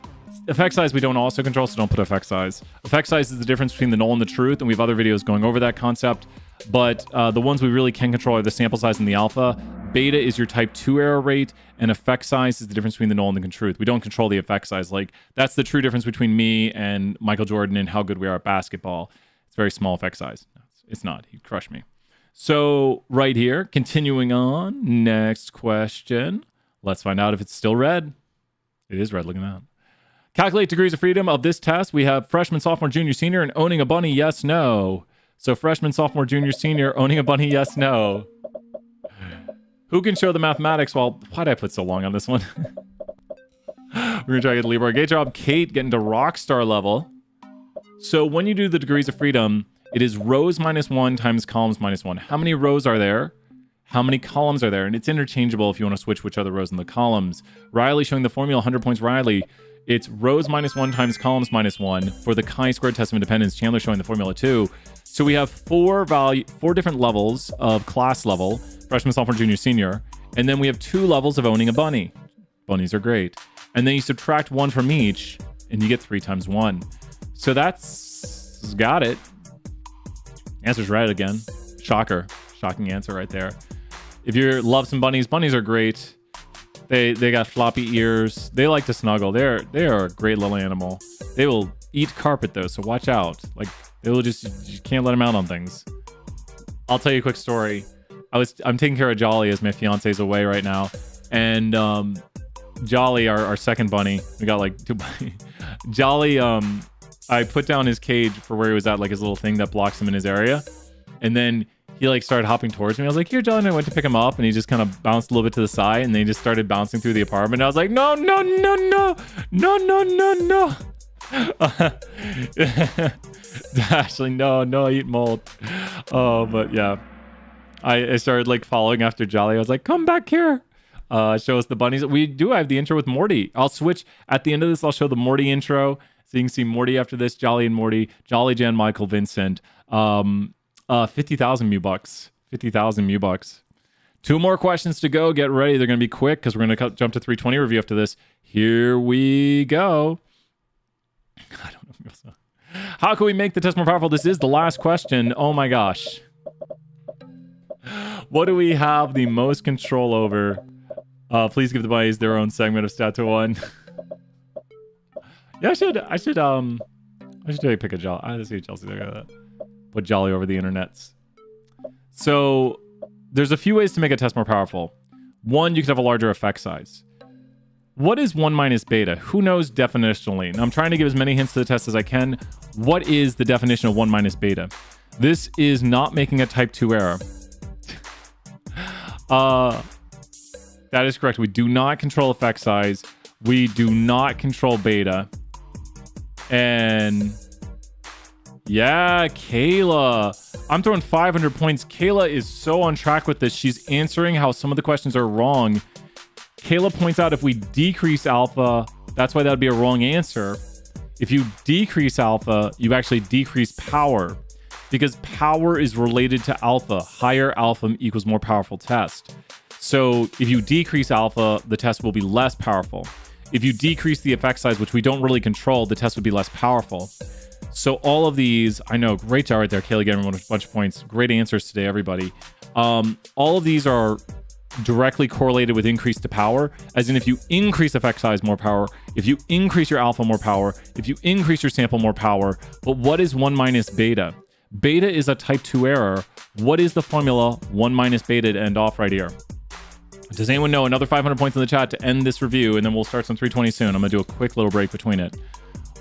effect size we don't also control, so don't put effect size. Effect size is the difference between the null and the truth, and we have other videos going over that concept. But the ones we really can control are the sample size and the alpha. Beta is your type 2 error rate, and effect size is the difference between the null and the truth. We don't control the effect size. Like, that's the true difference between me and Michael Jordan and how good we are at basketball. It's very small effect size. It's not. He'd crush me. So right here, continuing on, next question. Let's find out if it's still red. It is red. Look at that. Calculate degrees of freedom of this test. We have freshman, sophomore, junior, senior, and owning a bunny, yes, no. So freshman, sophomore, junior, senior, owning a bunny, yes, no. Who can show the mathematics? Well, why'd I put so long on this one? We're going to try to get Libra. Great job, Kate, getting to rockstar level. So when you do the degrees of freedom, it is rows minus 1 times columns minus 1. How many rows are there? How many columns are there? And it's interchangeable if you want to switch which other rows in the columns. Riley showing the formula, 100 points, Riley. It's rows minus 1 times columns minus 1 for the chi-squared test of independence. Chandler showing the formula 2. So we have four different levels of class level, freshman, sophomore, junior, senior. And then we have 2 levels of owning a bunny. Bunnies are great. And then you subtract 1 from each, and you get 3 times 1. So that's got it. Answer's right again. Shocker. Shocking answer right there. If you love some bunnies, bunnies are great. They got floppy ears. They like to snuggle. They are a great little animal. They will eat carpet though, so watch out. Like they will you can't let them out on things. I'll tell you a quick story. I'm taking care of Jolly as my fiance's away right now, and Jolly, our second bunny, we got like 2 bunnies. Jolly, I put down his cage for where he was at, like his little thing that blocks him in his area, and then he like started hopping towards me. I was like, here, Jolly, and I went to pick him up, and he just kind of bounced a little bit to the side, and then he just started bouncing through the apartment. And I was like, no, no, no, no, no, no, no, no. Actually, no, I eat mold. Oh, but yeah. I started like following after Jolly. I was like, come back here. Show us the bunnies. We do have the intro with Morty. I'll switch at the end of this. I'll show the Morty intro. So you can see Morty after this, Jolly and Morty, Jolly, Jan, Michael, Vincent. 50,000 Mew-bucks. 50,000 Mew-bucks. 2 more questions to go. Get ready. They're going to be quick because we're going to jump to 320 review after this. Here we go. I don't know. How can we make the test more powerful? This is the last question. Oh my gosh. What do we have the most control over? Please give the bunnies their own segment of Stat to 1. Yeah, I should pick a Jolly. I see Chelsea. Look at that. Put Jolly over the internets. So there's a few ways to make a test more powerful. One, you could have a larger effect size. What is 1 minus beta? Who knows definitionally? And I'm trying to give as many hints to the test as I can. What is the definition of 1 minus beta? This is not making a type 2 error. That is correct. We do not control effect size. We do not control beta. And yeah, Kayla. I'm throwing 500 points. Kayla is so on track with this. She's answering how some of the questions are wrong. Kayla points out if we decrease alpha, that's why that would be a wrong answer. If you decrease alpha, you actually decrease power because power is related to alpha. Higher alpha equals more powerful test. So if you decrease alpha, the test will be less powerful. If you decrease the effect size, which we don't really control, the test would be less powerful. So all of these, I know, great job right there, Kayla, getting everyone a bunch of points. Great answers today, everybody. All of these are directly correlated with increase to power, as in if you increase effect size, more power. If you increase your alpha, more power. If you increase your sample, more power. But what is 1 minus beta? Beta is a type 2 error. What is the formula 1 minus beta to end off right here? Does anyone know? Another 500 points in the chat to end this review, and then we'll start some 320 soon. I'm going to do a quick little break between it.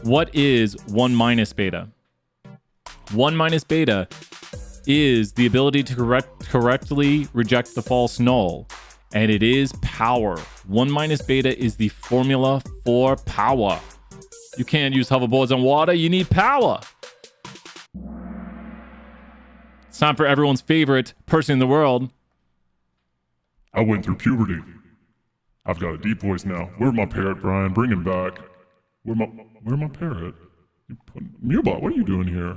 What is 1 minus beta? 1 minus beta is the ability to correctly reject the false null, and it is power. 1 minus beta is the formula for power. You can't use hoverboards on water. You need power. It's time for everyone's favorite person in the world. I went through puberty. I've got a deep voice now. Where's my parrot, Brian? Bring him back. Where's my parrot? Mewbot, what are you doing here?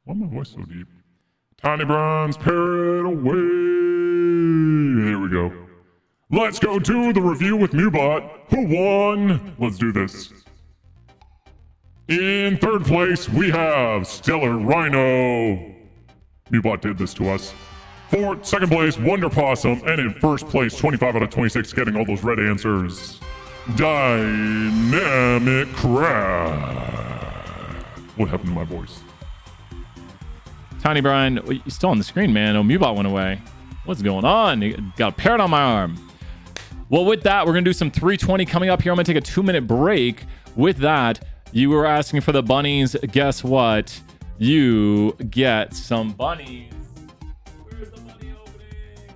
Why is my voice so deep? Tiny Brian's parrot away. There we go. Let's go to the review with Mewbot. Who won? Let's do this. In third place, we have Stellar Rhino. Mewbot did this to us. Second place, Wonder Possum. And in first place, 25 out of 26, getting all those red answers, Dynamic Crab. What happened to my voice? Tiny Brian, you're still on the screen, man. Oh, Mewbot went away. What's going on? You got a parrot on my arm. Well, with that, we're going to do some 320 coming up here. I'm going to take a 2-minute break. With that, you were asking for the bunnies. Guess what? You get some bunnies. Where's the bunny opening?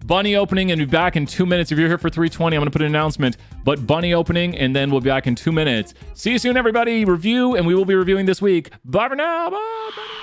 Bunny opening, and be back in 2 minutes. If you're here for 320, I'm going to put an announcement. But bunny opening, and then we'll be back in 2 minutes. See you soon, everybody. Review, and we will be reviewing this week. Bye for now. Bye.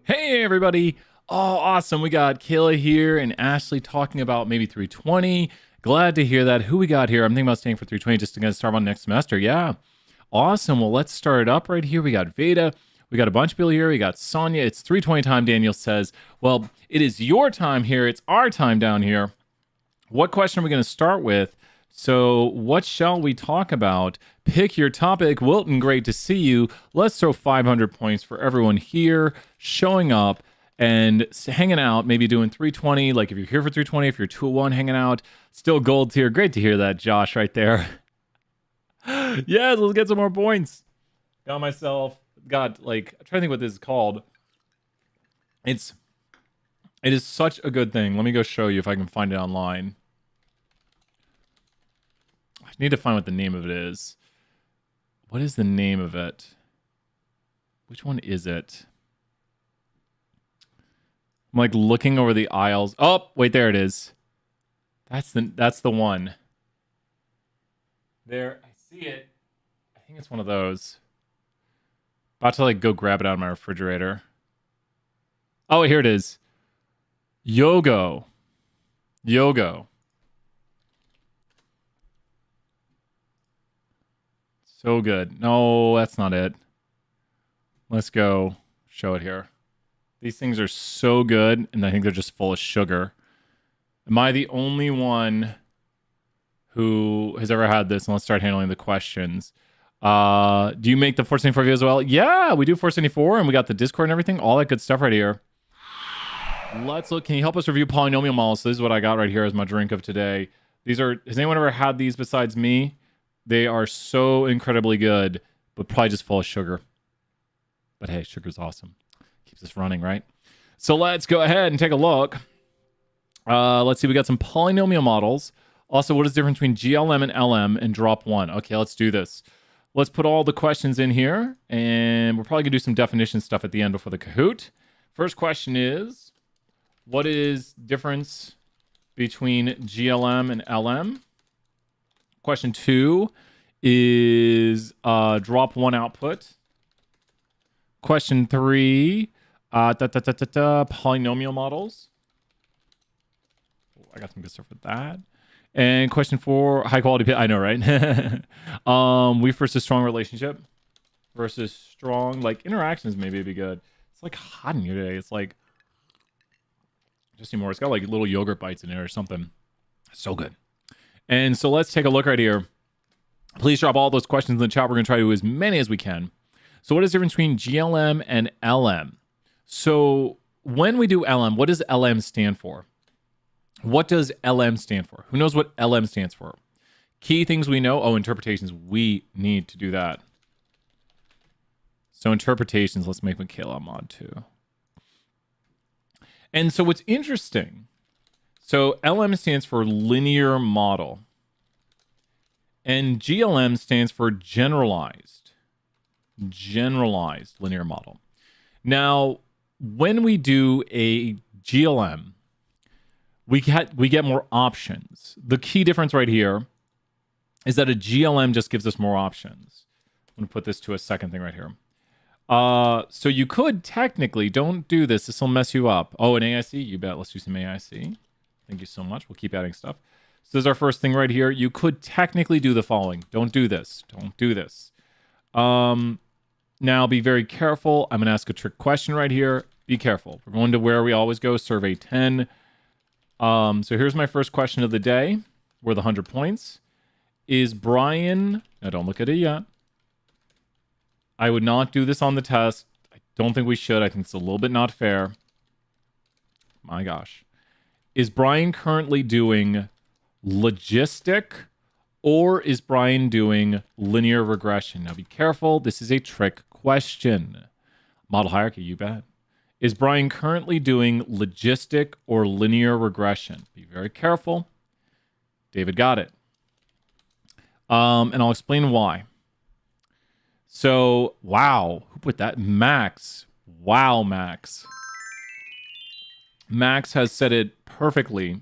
Hey, everybody. Oh, awesome. We got Kayla here and Ashley talking about maybe 320. Glad to hear that. Who we got here? I'm thinking about staying for 320 just to get start on next semester. Yeah. Awesome. Well, let's start it up right here. We got Veda. We got a bunch of people here. We got Sonia. It's 320 time, Daniel says. Well, it is your time here. It's our time down here. What question are we going to start with? So what shall we talk about? Pick your topic. Wilton, great to see you. Let's throw 500 points for everyone here showing up and hanging out, maybe doing 320. Like if you're here for 320, if you're 201 hanging out, still gold tier. Great to hear that, Josh, right there. Yes, let's get some more points. Got like, I'm trying to think what this is called. It is such a good thing. Let me go show you if I can find it online. I need to find what the name of it is. What is the name of it? Which one is it? I'm like looking over the aisles. Oh, wait, there it is. That's the one. There, I see it. I think it's one of those. About to like go grab it out of my refrigerator. Oh, here it is. Yogo. So good. No, that's not it. Let's go show it here. These things are so good, and I think they're just full of sugar. Am I the only one who has ever had this? And let's start handling the questions. Do you make the 474 video as well? Yeah, we do 474, and we got the Discord and everything. All that good stuff right here. Let's look. Can you help us review polynomial models? So this is what I got right here as my drink of today. These are, has anyone ever had these besides me? They are so incredibly good, but probably just full of sugar. But hey, sugar's awesome. Keeps us running, right? So let's go ahead and take a look. Let's see. We got some polynomial models. Also, what is the difference between GLM and LM and drop one? Okay, let's do this. Let's put all the questions in here, and we're probably going to do some definition stuff at the end before the Kahoot. First question is, what is difference between GLM and LM? Question 2 is drop one output. Question 3, polynomial models. Oh, I got some good stuff with that. And question 4, high quality. I know, right? Weak versus strong relationship versus strong like interactions. Maybe it'd be good. It's like hot in here today. It's like just see more. It's got like little yogurt bites in there or something. So good. And so let's take a look right here. Please drop all those questions in the chat. We're going to try to do as many as we can. So what is the difference between GLM and LM? So when we do LM, what does LM stand for? What does LM stand for? Who knows what LM stands for? Key things we know. Oh, interpretations. We need to do that. So interpretations, let's make Michaela a mod too. And so what's interesting, so LM stands for linear model. And GLM stands for generalized linear model. Now, when we do a GLM, we get more options. The key difference right here is that a GLM just gives us more options. I'm going to put this to a second thing right here. So you could technically, don't do this. This will mess you up. Oh, an AIC? You bet. Let's do some AIC. Thank you so much. We'll keep adding stuff. So this is our first thing right here. You could technically do the following. Don't do this. Don't do this. Now be very careful. I'm going to ask a trick question right here. Be careful. We're going to where we always go, survey 10. So here's my first question of the day. Worth 100 points. Is Brian... Now don't look at it yet. I would not do this on the test. I don't think we should. I think it's a little bit not fair. My gosh. Is Brian currently doing logistic or is Brian doing linear regression? Now be careful. This is a trick question. Model hierarchy, you bet. Is Brian currently doing logistic or linear regression? Be very careful. David got it. And I'll explain why. So, wow. Who put that? Max. Wow, Max. Max has said it perfectly.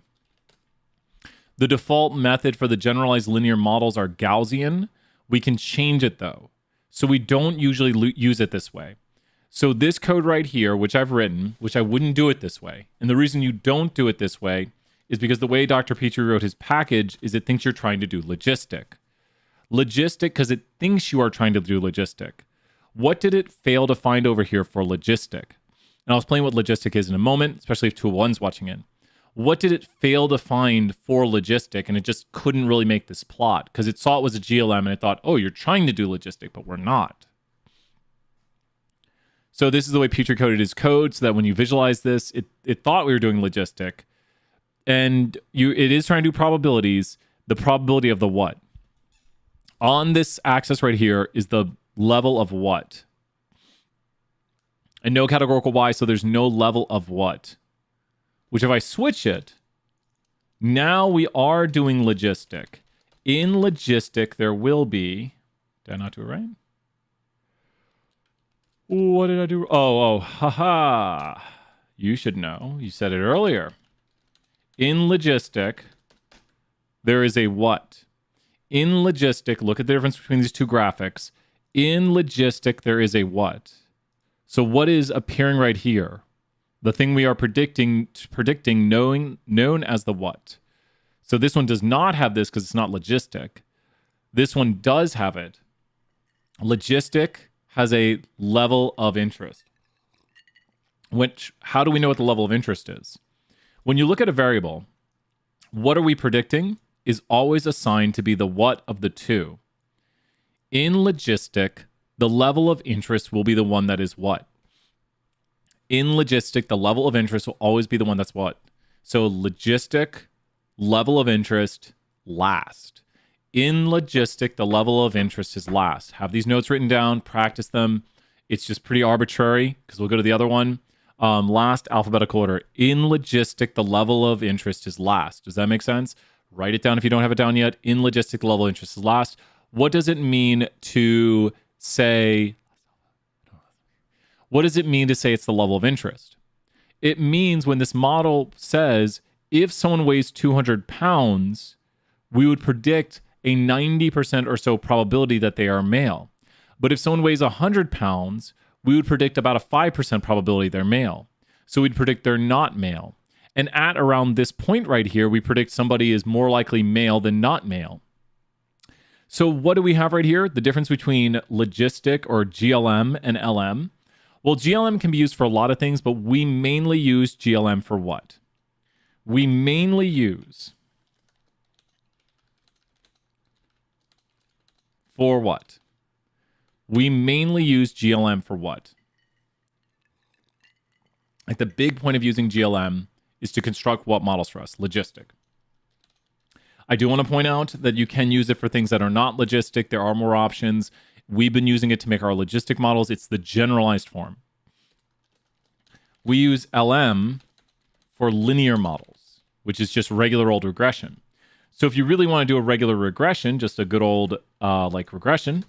The default method for the generalized linear models are Gaussian. We can change it, though. So we don't usually use it this way. So this code right here, which I've written, which I wouldn't do it this way. And the reason you don't do it this way is because the way Dr. Petrie wrote his package is it thinks you're trying to do logistic. Logistic because it thinks you are trying to do logistic. What did it fail to find over here for logistic? And I'll explain what logistic is in a moment, especially if 201's watching in. What did it fail to find for logistic? And it just couldn't really make this plot because it saw it was a GLM and it thought, oh, you're trying to do logistic, but we're not. So this is the way Petrie coded his code so that when you visualize this, it thought we were doing logistic. And it is trying to do probabilities. The probability of the what? On this axis right here is the level of what? and no categorical Y, so there's no level of what? Which if I switch it, now we are doing logistic. In logistic, there will be... Did I not do it right? What did I do? Haha. You should know. You said it earlier. In logistic, there is a what? In logistic, look at the difference between these two graphics. In logistic, there is a what? So what is appearing right here? The thing we are predicting known as the what? So this one does not have this because it's not logistic. This one does have it. Logistic has a level of interest. How do we know what the level of interest is? When you look at a variable, what are we predicting is always assigned to be the what of the two. In logistic, the level of interest will be the one that is what? In logistic, the level of interest will always be the one that's what? So logistic, level of interest, last. In logistic, the level of interest is last. Have these notes written down, practice them. It's just pretty arbitrary because we'll go to the other one. Last alphabetical order. In logistic, the level of interest is last. Does that make sense? Write it down if you don't have it down yet. In logistic, the level of interest is last. What does it mean to say... What does it mean to say it's the level of interest? It means when this model says if someone weighs 200 pounds, we would predict a 90% or so probability that they are male. But if someone weighs 100 pounds, we would predict about a 5% probability they're male. So we'd predict they're not male. And at around this point right here, we predict somebody is more likely male than not male. So what do we have right here? The difference between logistic or GLM and LM. Well, GLM can be used for a lot of things, but we mainly use GLM for what? We mainly use for what? We mainly use GLM for what? Like the big point of using GLM is to construct what models for us? Logistic. I do want to point out that you can use it for things that are not logistic. There are more options. We've been using it to make our logistic models. It's the generalized form. We use LM for linear models, which is just regular old regression. So if you really want to do a regular regression, just a good old like regression,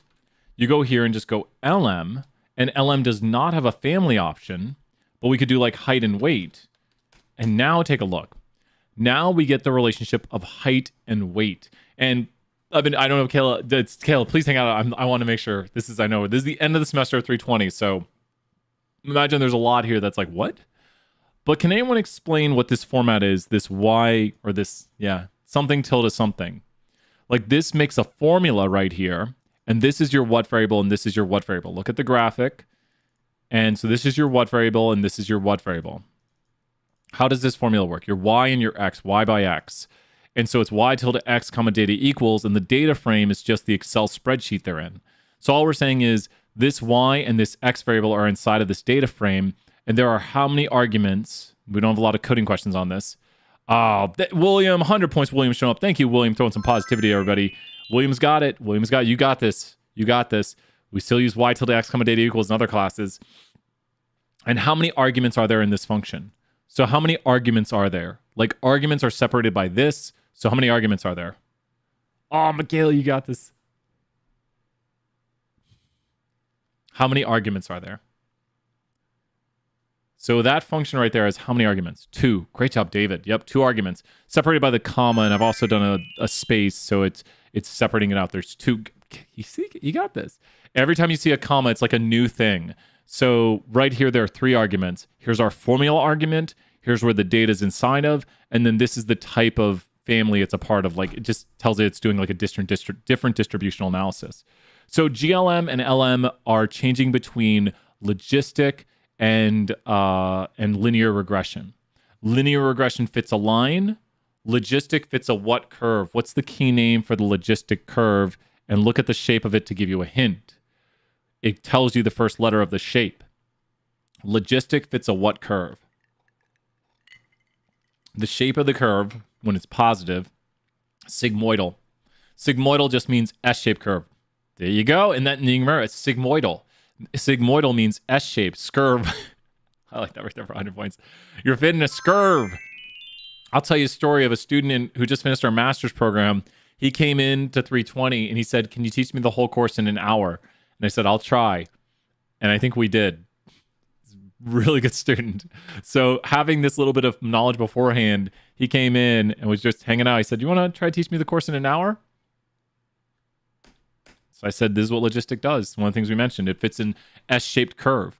you go here and just go LM, and LM does not have a family option, but we could do like height and weight. And now take a look. Now we get the relationship of height and weight. And I don't know, Kayla, please hang out. I want to make sure this is the end of the semester of 320. So imagine there's a lot here that's like, what? But can anyone explain what this format is? This Y or this, something tilde something. Like this makes a formula right here. And this is your what variable and this is your what variable. Look at the graphic. And so this is your what variable and this is your what variable. How does this formula work? Your Y and your X, Y by X. And so it's Y tilde X comma data equals, and the data frame is just the Excel spreadsheet they're in. So all we're saying is this Y and this X variable are inside of this data frame, and there are how many arguments? We don't have a lot of coding questions on this. William, 100 points. William showing up. Thank you, William, throwing some positivity, everybody. William's got it. William's got it. You got this. You got this. We still use Y tilde X comma data equals in other classes. And how many arguments are there in this function? So how many arguments are there? Like arguments are separated by this. So how many arguments are there? Oh, Michaela, you got this. How many arguments are there? So that function right there is how many arguments? 2. Great job, David. Yep, 2 arguments. Separated by the comma, and I've also done a space, so it's separating it out. There's 2. You see, you got this. Every time you see a comma, it's like a new thing. So right here, there are 3 arguments. Here's our formula argument. Here's where the data is inside of. And then this is the type of family it's a part of. Like it just tells it it's doing like a different distributional analysis. So GLM and LM are changing between logistic and linear regression. Linear regression fits a line. Logistic fits a what curve? What's the key name for the logistic curve? And look at the shape of it to give you a hint. It tells you the first letter of the shape. Logistic fits a what curve? The shape of the curve, when it's positive, sigmoidal. Sigmoidal just means S-shaped curve. There you go. In that numerator, it's sigmoidal. Sigmoidal means S-shaped. Scurv. I like that right there for 100 points. You're fit in a scurv. I'll tell you a story of a student who just finished our master's program. He came in to 320 and he said, "Can you teach me the whole course in an hour?" And I said, "I'll try." And I think we did. Really good student. So having this little bit of knowledge beforehand, he came in and was just hanging out. He said, "You want to try to teach me the course in an hour?" So I said, "This is what logistic does." One of the things we mentioned, it fits an S-shaped curve.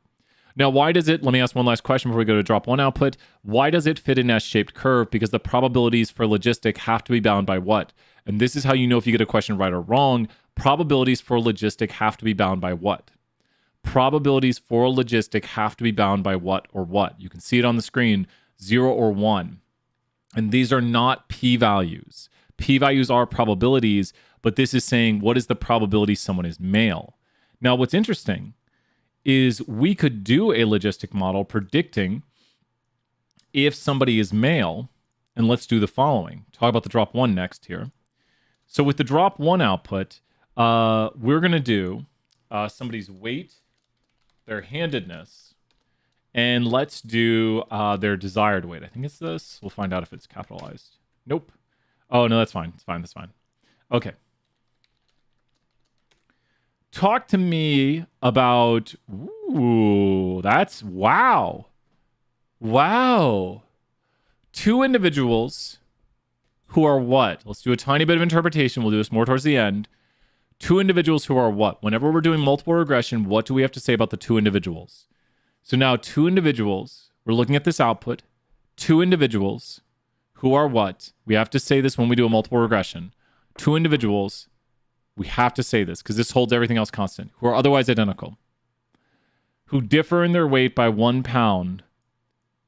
Now, why does it, let me ask one last question before we go to drop one output. Why does it fit an S-shaped curve? Because the probabilities for logistic have to be bound by what? And this is how you know if you get a question right or wrong. Probabilities for logistic have to be bound by what? Probabilities for logistic have to be bound by what or what? You can see it on the screen, 0 or 1. And these are not p-values. P-values are probabilities, but this is saying what is the probability someone is male? Now, what's interesting is we could do a logistic model predicting if somebody is male, and let's do the following. Talk about the drop 1 next here. So with the drop 1 output, we're going to do somebody's weight, their handedness, and let's do their desired weight. I think it's this. We'll find out if it's capitalized. Nope. Oh, no, that's fine. It's fine. That's fine. Okay. Talk to me about, ooh, that's, wow. Wow. 2 individuals who are what? Let's do a tiny bit of interpretation. We'll do this more towards the end. 2 individuals who are what? Whenever we're doing multiple regression, what do we have to say about the 2 individuals? So now 2 individuals, we're looking at this output. 2 individuals who are what? We have to say this when we do a multiple regression. 2 individuals, we have to say this because this holds everything else constant, who are otherwise identical, who differ in their weight by 1 pound.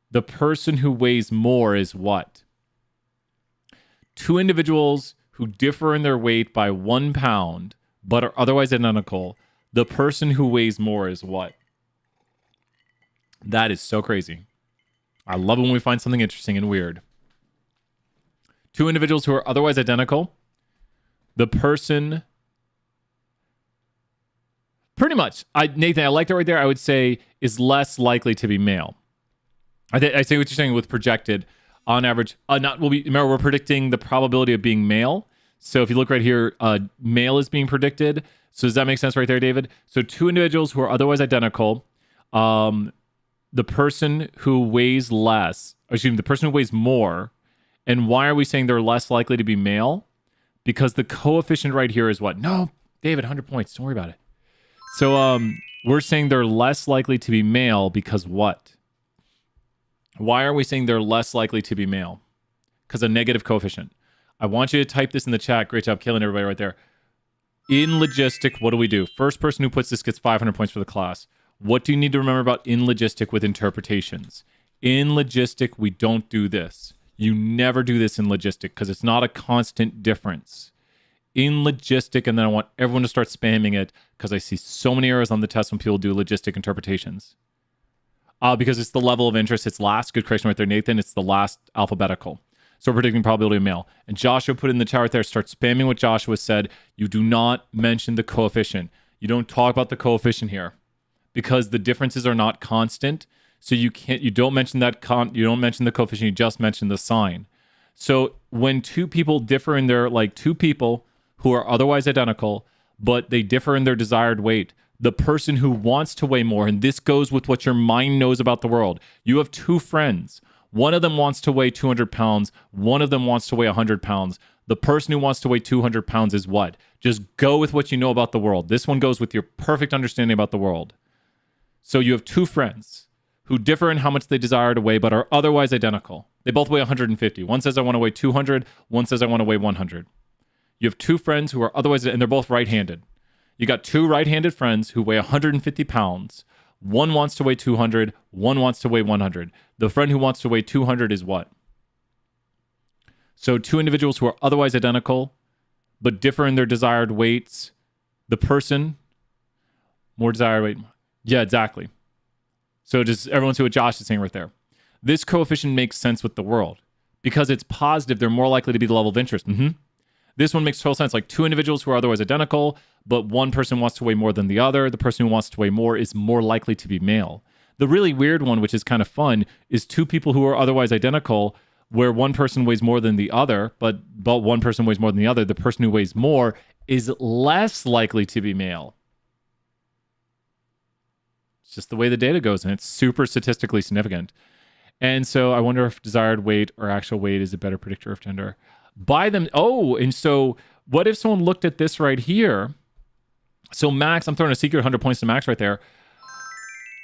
The person who weighs more is what? 2 individuals who differ in their weight by 1 pound, but are otherwise identical. The person who weighs more is what? That is so crazy. I love it when we find something interesting and weird. 2 individuals who are otherwise identical. The person... Pretty much. Nathan, I like that right there. I would say is less likely to be male. I say what you're saying with projected on average. Remember, we're predicting the probability of being male. So if you look right here, male is being predicted. So does that make sense right there, David? So 2 individuals who are otherwise identical. The person who weighs less, the person who weighs more. And why are we saying they're less likely to be male? Because the coefficient right here is what? No, David, 100 points. Don't worry about it. So we're saying they're less likely to be male because what? Why are we saying they're less likely to be male? Because a negative coefficient. I want you to type this in the chat. Great job killing everybody right there. In logistic, what do we do? First person who puts this gets 500 points for the class. What do you need to remember about in logistic with interpretations? In logistic, we don't do this. You never do this in logistic because it's not a constant difference. In logistic, and then I want everyone to start spamming it because I see so many errors on the test when people do logistic interpretations. Because it's the level of interest. It's last. Good question right there, Nathan. It's the last alphabetical. So we're predicting probability of male. And Joshua put in the chat right there. Start spamming what Joshua said. You do not mention the coefficient. You don't talk about the coefficient here because the differences are not constant. So you don't mention that. You don't mention the coefficient. You just mention the sign. So when 2 people differ in their, 2 people who are otherwise identical, but they differ in their desired weight, the person who wants to weigh more, and this goes with what your mind knows about the world. You have 2 friends. One of them wants to weigh 200 pounds. One of them wants to weigh 100 pounds. The person who wants to weigh 200 pounds is what? Just go with what you know about the world. This one goes with your perfect understanding about the world. So you have 2 friends who differ in how much they desire to weigh, but are otherwise identical. They both weigh 150. One says, I want to weigh 200. One says, I want to weigh 100. You have 2 friends who are otherwise, and they're both right-handed. You got 2 right-handed friends who weigh 150 pounds. One wants to weigh 200. One wants to weigh 100. The friend who wants to weigh 200 is what? So 2 individuals who are otherwise identical, but differ in their desired weights. The person, more desired weight. Yeah, exactly. So just everyone see what Josh is saying right there. This coefficient makes sense with the world. Because it's positive, they're more likely to be the level of interest. This one makes total sense. Like two individuals who are otherwise identical, but one person wants to weigh more than the other. The person who wants to weigh more is more likely to be male. The really weird one, which is kind of fun, is two people who are otherwise identical, where one person weighs more than the other, but one person weighs more than the other. The person who weighs more is less likely to be male. It's just the way the data goes, and it's super statistically significant. And so I wonder if desired weight or actual weight is a better predictor of gender. And so what if someone looked at this right here? So Max, I'm throwing a secret 100 points to Max right there.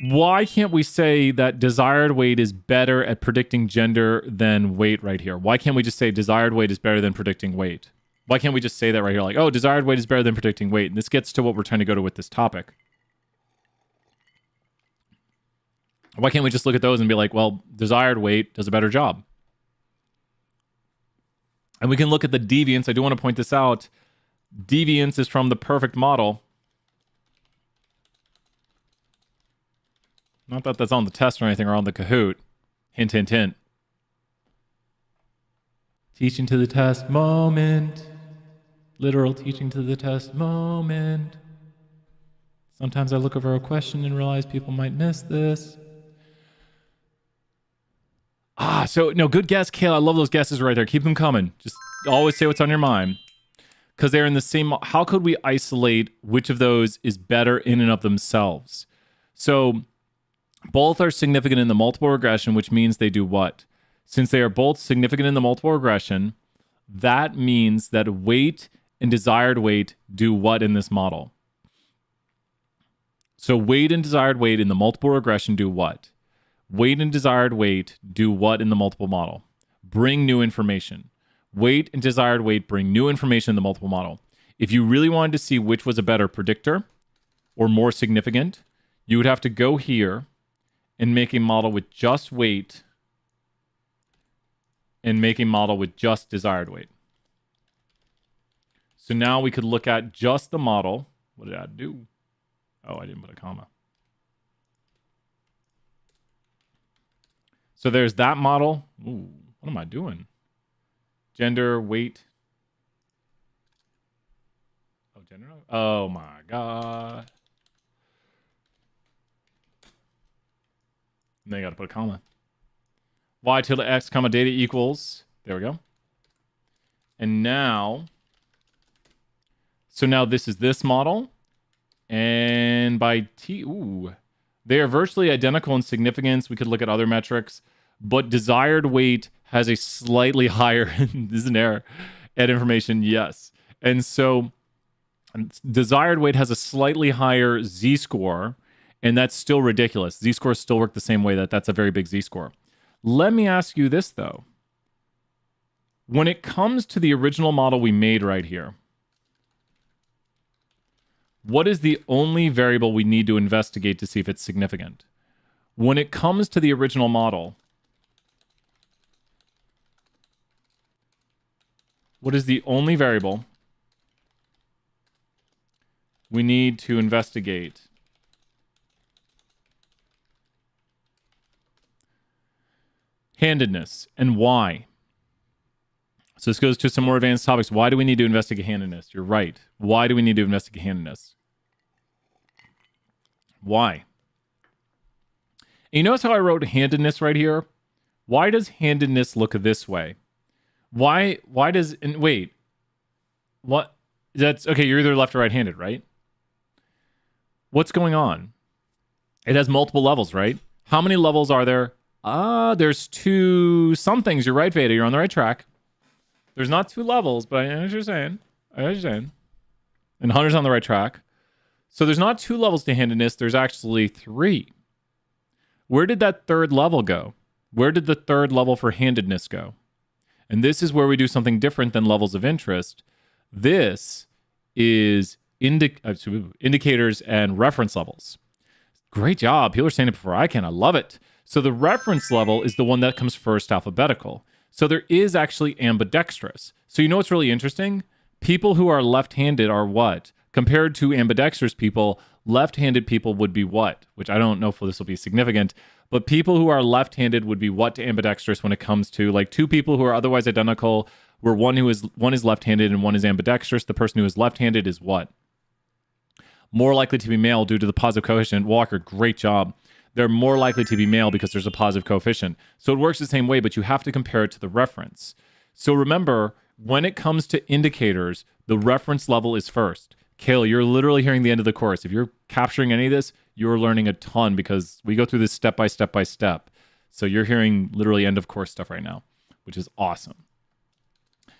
Why can't we say that desired weight is better at predicting gender than weight right here? Why can't we just say desired weight is better than predicting weight? Why can't we just say that right here? Like, oh, desired weight is better than predicting weight. And this gets to what we're trying to go to with this topic. Why can't we just look at those and be like, well, desired weight does a better job? And we can look at the deviance. I do want to point this out. Deviance is from the perfect model. Not that that's on the test or anything or on the Kahoot. Hint, hint, hint. Teaching to the test moment. Literal teaching to the test moment. Sometimes I look over a question and realize people might miss this. So no, good guess, Kayla. I love those guesses right there. Keep them coming. Just always say what's on your mind. Because they're in the same... How could we isolate which of those is better in and of themselves? So both are significant in the multiple regression, which means they do what? Since they are both significant in the multiple regression, that means that weight and desired weight do what in this model? So weight and desired weight in the multiple regression do what? Weight and desired weight do what in the multiple model? Bring new information. Weight and desired weight bring new information in the multiple model. If you really wanted to see which was a better predictor or more significant, you would have to go here and make a model with just weight and make a model with just desired weight. So now we could look at just the model. What did I do? Oh, I didn't put a comma. So there's that model. Ooh, what am I doing? Gender, weight. Oh, gender. Oh my God. And then you got to put a comma. Y tilde x comma data equals. There we go. And now. So now this is this model. And by T. Ooh. They are virtually identical in significance. We could look at other metrics. But desired weight has a slightly higher, this is an error, add information, yes. And so desired weight has a slightly higher z-score, and that's still ridiculous. Z-scores still work the same way. That's a very big z-score. Let me ask you this, though. When it comes to the original model we made right here, what is the only variable we need to investigate to see if it's significant? When it comes to the original model, what is the only variable we need to investigate? Handedness, and why? So this goes to some more advanced topics. Why do we need to investigate handedness? You're right. Why do we need to investigate handedness? Why? And you notice how I wrote handedness right here? Why does handedness look this way? Why does... And wait. What? That's... Okay, you're either left or right-handed, right? What's going on? It has multiple levels, right? How many levels are there? There's two... Some things. You're right, Veda. You're on the right track. There's not two levels, but I know what you're saying. I know what you're saying. And Hunter's on the right track. So there's not two levels to handedness. There's actually three. Where did that third level go? Where did the third level for handedness go? And this is where we do something different than levels of interest. This is indicators and reference levels. Great job. People are saying it before I can. I love it. So the reference level is the one that comes first alphabetical. So there is actually ambidextrous. So you know what's really interesting? People who are left-handed are what? Compared to ambidextrous people, left-handed people would be what? Which I don't know if this will be significant, but people who are left-handed would be what to ambidextrous when it comes to like two people who are otherwise identical where one is left-handed and one is ambidextrous. The person who is left-handed is what? More likely to be male due to the positive coefficient. Walker, great job. They're more likely to be male because there's a positive coefficient. So it works the same way, but you have to compare it to the reference. So remember, when it comes to indicators, the reference level is first. Kale, you're literally hearing the end of the course. If you're capturing any of this, you're learning a ton because we go through this step by step by step. So you're hearing literally end of course stuff right now, which is awesome.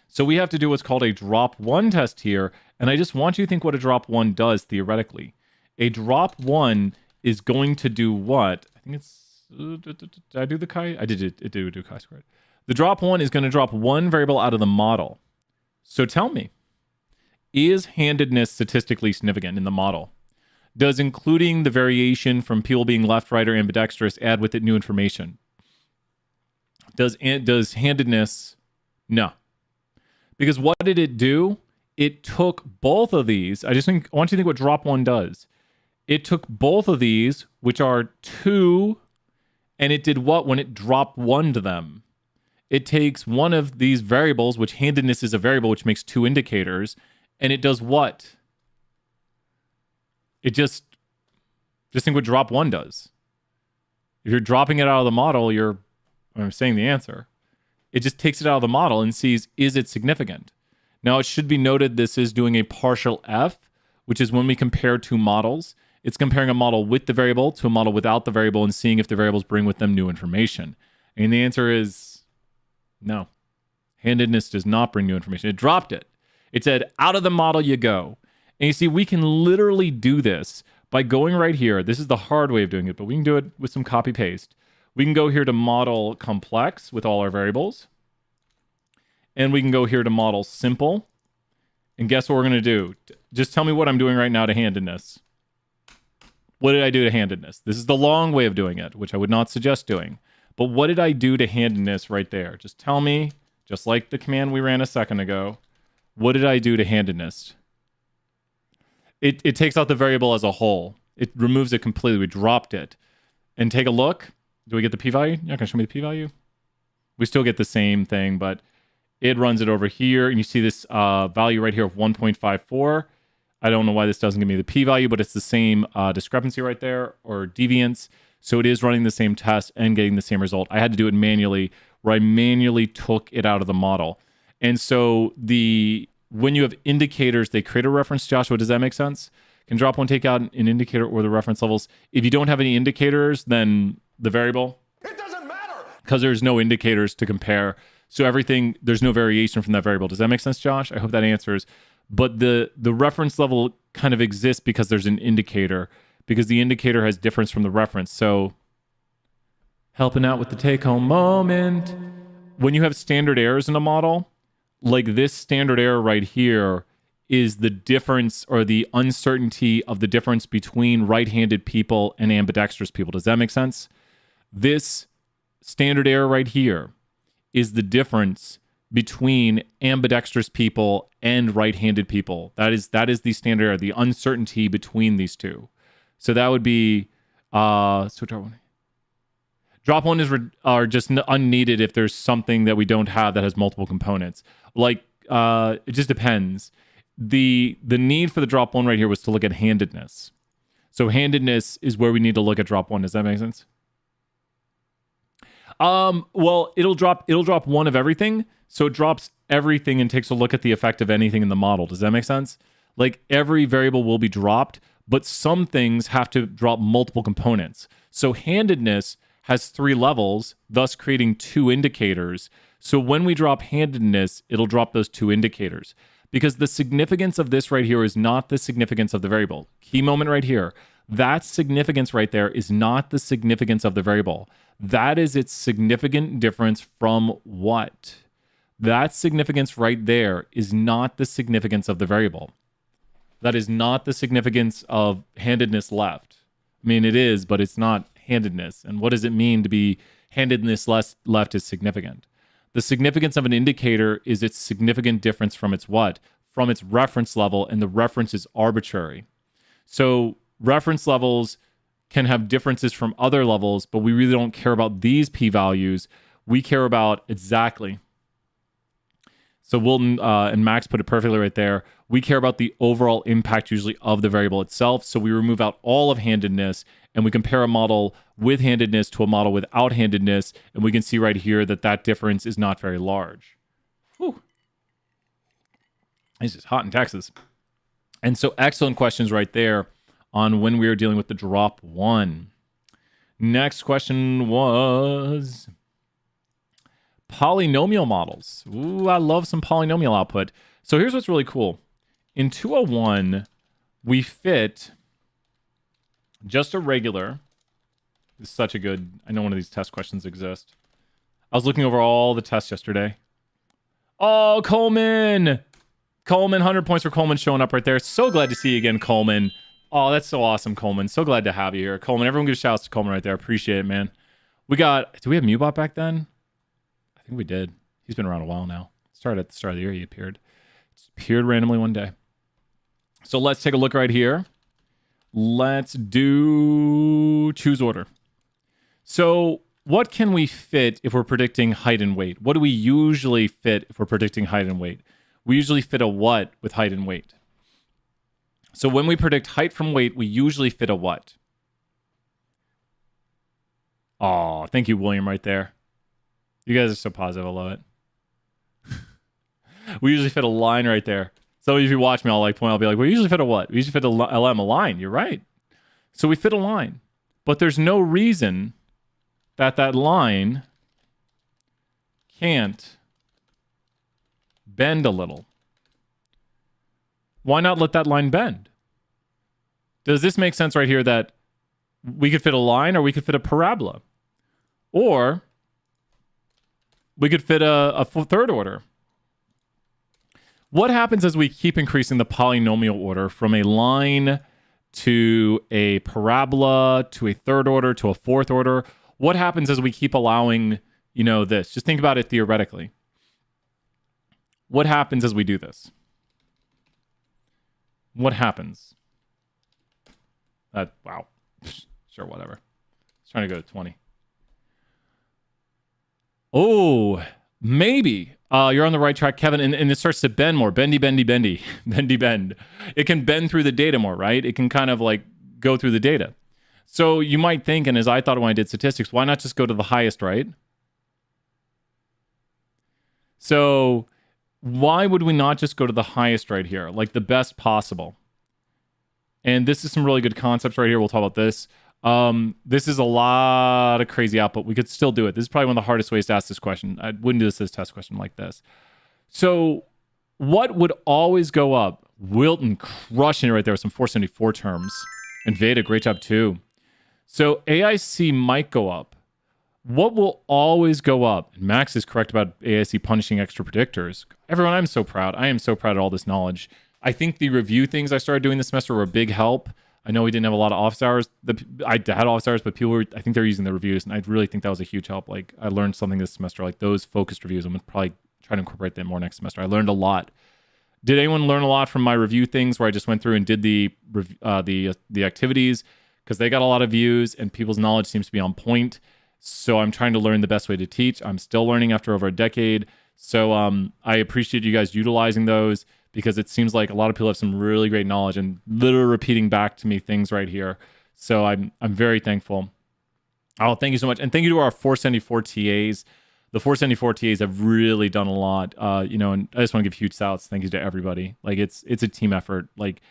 So we have to do what's called a drop one test here. And I just want you to think what a drop one does theoretically. A drop one is going to do what? I think it's, did I do the chi? I did it do chi-squared. The drop one is going to drop one variable out of the model. So tell me, is handedness statistically significant in the model? Does including the variation from people being left, right, or ambidextrous add with it new information? Does handedness? No. Because what did it do? It took both of these. I want you to think what drop one does. It took both of these, which are 2, and it did what when it dropped 1 to them? It takes one of these variables, which handedness is a variable, which makes 2 indicators, and it does what? It just think what drop 1 does. If you're dropping it out of the model, I'm saying the answer. It just takes it out of the model and sees, is it significant? Now, it should be noted this is doing a partial F, which is when we compare two models. It's comparing a model with the variable to a model without the variable and seeing if the variables bring with them new information. And the answer is no. Handedness does not bring new information. It dropped it. It said, out of the model you go. And you see, we can literally do this by going right here. This is the hard way of doing it, but we can do it with some copy paste. We can go here to model complex with all our variables. And we can go here to model simple. And guess what we're going to do? Just tell me what I'm doing right now to handedness. What did I do to handedness? This is the long way of doing it, which I would not suggest doing. But what did I do to handedness right there? Just tell me, just like the command we ran a second ago, what did I do to handedness? It takes out the variable as a whole. It removes it completely. We dropped it. And take a look. Do we get the p-value? You're not going to show me the p-value? We still get the same thing, but it runs it over here. And you see this value right here of 1.54. I don't know why this doesn't give me the p-value, but it's the same discrepancy right there, or deviance. So it is running the same test and getting the same result. I had to do it manually, where I manually took it out of the model. And so when you have indicators, they create a reference. Joshua, does that make sense? Can drop one take out an indicator or the reference levels? If you don't have any indicators, then the variable? It doesn't matter. Because there's no indicators to compare. So there's no variation from that variable. Does that make sense, Josh? I hope that answers. But the reference level kind of exists because there's an indicator, because the indicator has difference from the reference. So helping out with the take-home moment. When you have standard errors in a model, like this standard error right here is the difference or the uncertainty of the difference between right-handed people and ambidextrous people. Does that make sense? This standard error right here is the difference between ambidextrous people and right-handed people. That is the standard error, the uncertainty between these two. So that would be drop one are just unneeded if there's something that we don't have that has multiple components. Like it just depends. The need for the drop one right here was to look at handedness. So handedness is where we need to look at drop one. Does that make sense? Well, it'll drop one of everything. So it drops everything and takes a look at the effect of anything in the model. Does that make sense? Like every variable will be dropped, but some things have to drop multiple components. So handedness has 3 levels, thus creating 2 indicators. So when we drop handedness, it'll drop those 2 indicators. Because the significance of this right here is not the significance of the variable. Key moment right here. That significance right there is not the significance of the variable. That is its significant difference from what? That significance right there is not the significance of the variable. That is not the significance of handedness left. I mean, it is, but it's not handedness. And what does it mean to be handedness left is significant? The significance of an indicator is its significant difference from its what? From its reference level, and the reference is arbitrary. So reference levels can have differences from other levels, but we really don't care about these p-values. We care about exactly. So Wilton and Max put it perfectly right there. We care about the overall impact usually of the variable itself. So we remove out all of handedness and we compare a model with handedness to a model without handedness. And we can see right here that that difference is not very large. Whew. It's just hot in Texas. And so excellent questions right there on when we were dealing with the drop one. Next question was polynomial models. Ooh, I love some polynomial output. So here's what's really cool. In 201, we fit just a regular. This is such a good, I know one of these test questions exist. I was looking over all the tests yesterday. Oh, Coleman! Coleman, 100 points for Coleman showing up right there. So glad to see you again, Coleman. Oh, that's so awesome, Coleman. So glad to have you here. Coleman, everyone give shouts to Coleman right there. Appreciate it, man. Do we have Mubot back then? I think we did. He's been around a while now. Started at the start of the year, he appeared. Just appeared randomly one day. So let's take a look right here. Let's do choose order. So what can we fit if we're predicting height and weight? What do we usually fit if we're predicting height and weight? We usually fit a what with height and weight? So when we predict height from weight, we usually fit a what? Oh, thank you, William, right there. You guys are so positive. I love it. We usually fit a line right there. So if you watch me, I'll be like, we usually fit a what? We usually fit a LM, a line. You're right. So we fit a line. But there's no reason that line can't bend a little. Why not let that line bend? Does this make sense right here that we could fit a line or we could fit a parabola? Or we could fit a third order. What happens as we keep increasing the polynomial order from a line to a parabola to a third order to a fourth order? What happens as we keep allowing, this? Just think about it theoretically. What happens as we do this? What happens? Wow. Sure, whatever. Let's try to go to 20. Oh, maybe. You're on the right track, Kevin, and it starts to bend more. Bendy, bendy. It can bend through the data more, right? It can kind of like go through the data. So you might think, and as I thought when I did statistics, why not just go to the highest, right? So why would we not just go to the highest right here, like the best possible? And this is some really good concepts right here. We'll talk about this. This is a lot of crazy output. We could still do it. This is probably one of the hardest ways to ask this question. I wouldn't do this as a test question like this. So what would always go up? Wilton crushing it right there with some 474 terms. And Veda, great job too. So AIC might go up. What will always go up? And Max is correct about AIC punishing extra predictors. Everyone, I'm so proud. I am so proud of all this knowledge. I think the review things I started doing this semester were a big help. I know we didn't have a lot of office hours. I had office hours, but I think they're using the reviews, and I really think that was a huge help. Like, I learned something this semester, like those focused reviews. I'm going to probably try to incorporate them more next semester. I learned a lot. Did anyone learn a lot from my review things where I just went through and did the activities? Because they got a lot of views, and people's knowledge seems to be on point. So I'm trying to learn the best way to teach. I'm still learning after over a decade. So I appreciate you guys utilizing those, because it seems like a lot of people have some really great knowledge and literally repeating back to me things right here. So I'm very thankful. Oh, thank you so much. And thank you to our 474 TAs. The 474 TAs have really done a lot. And I just want to give huge shouts. Thank you to everybody. Like, it's a team effort. Like,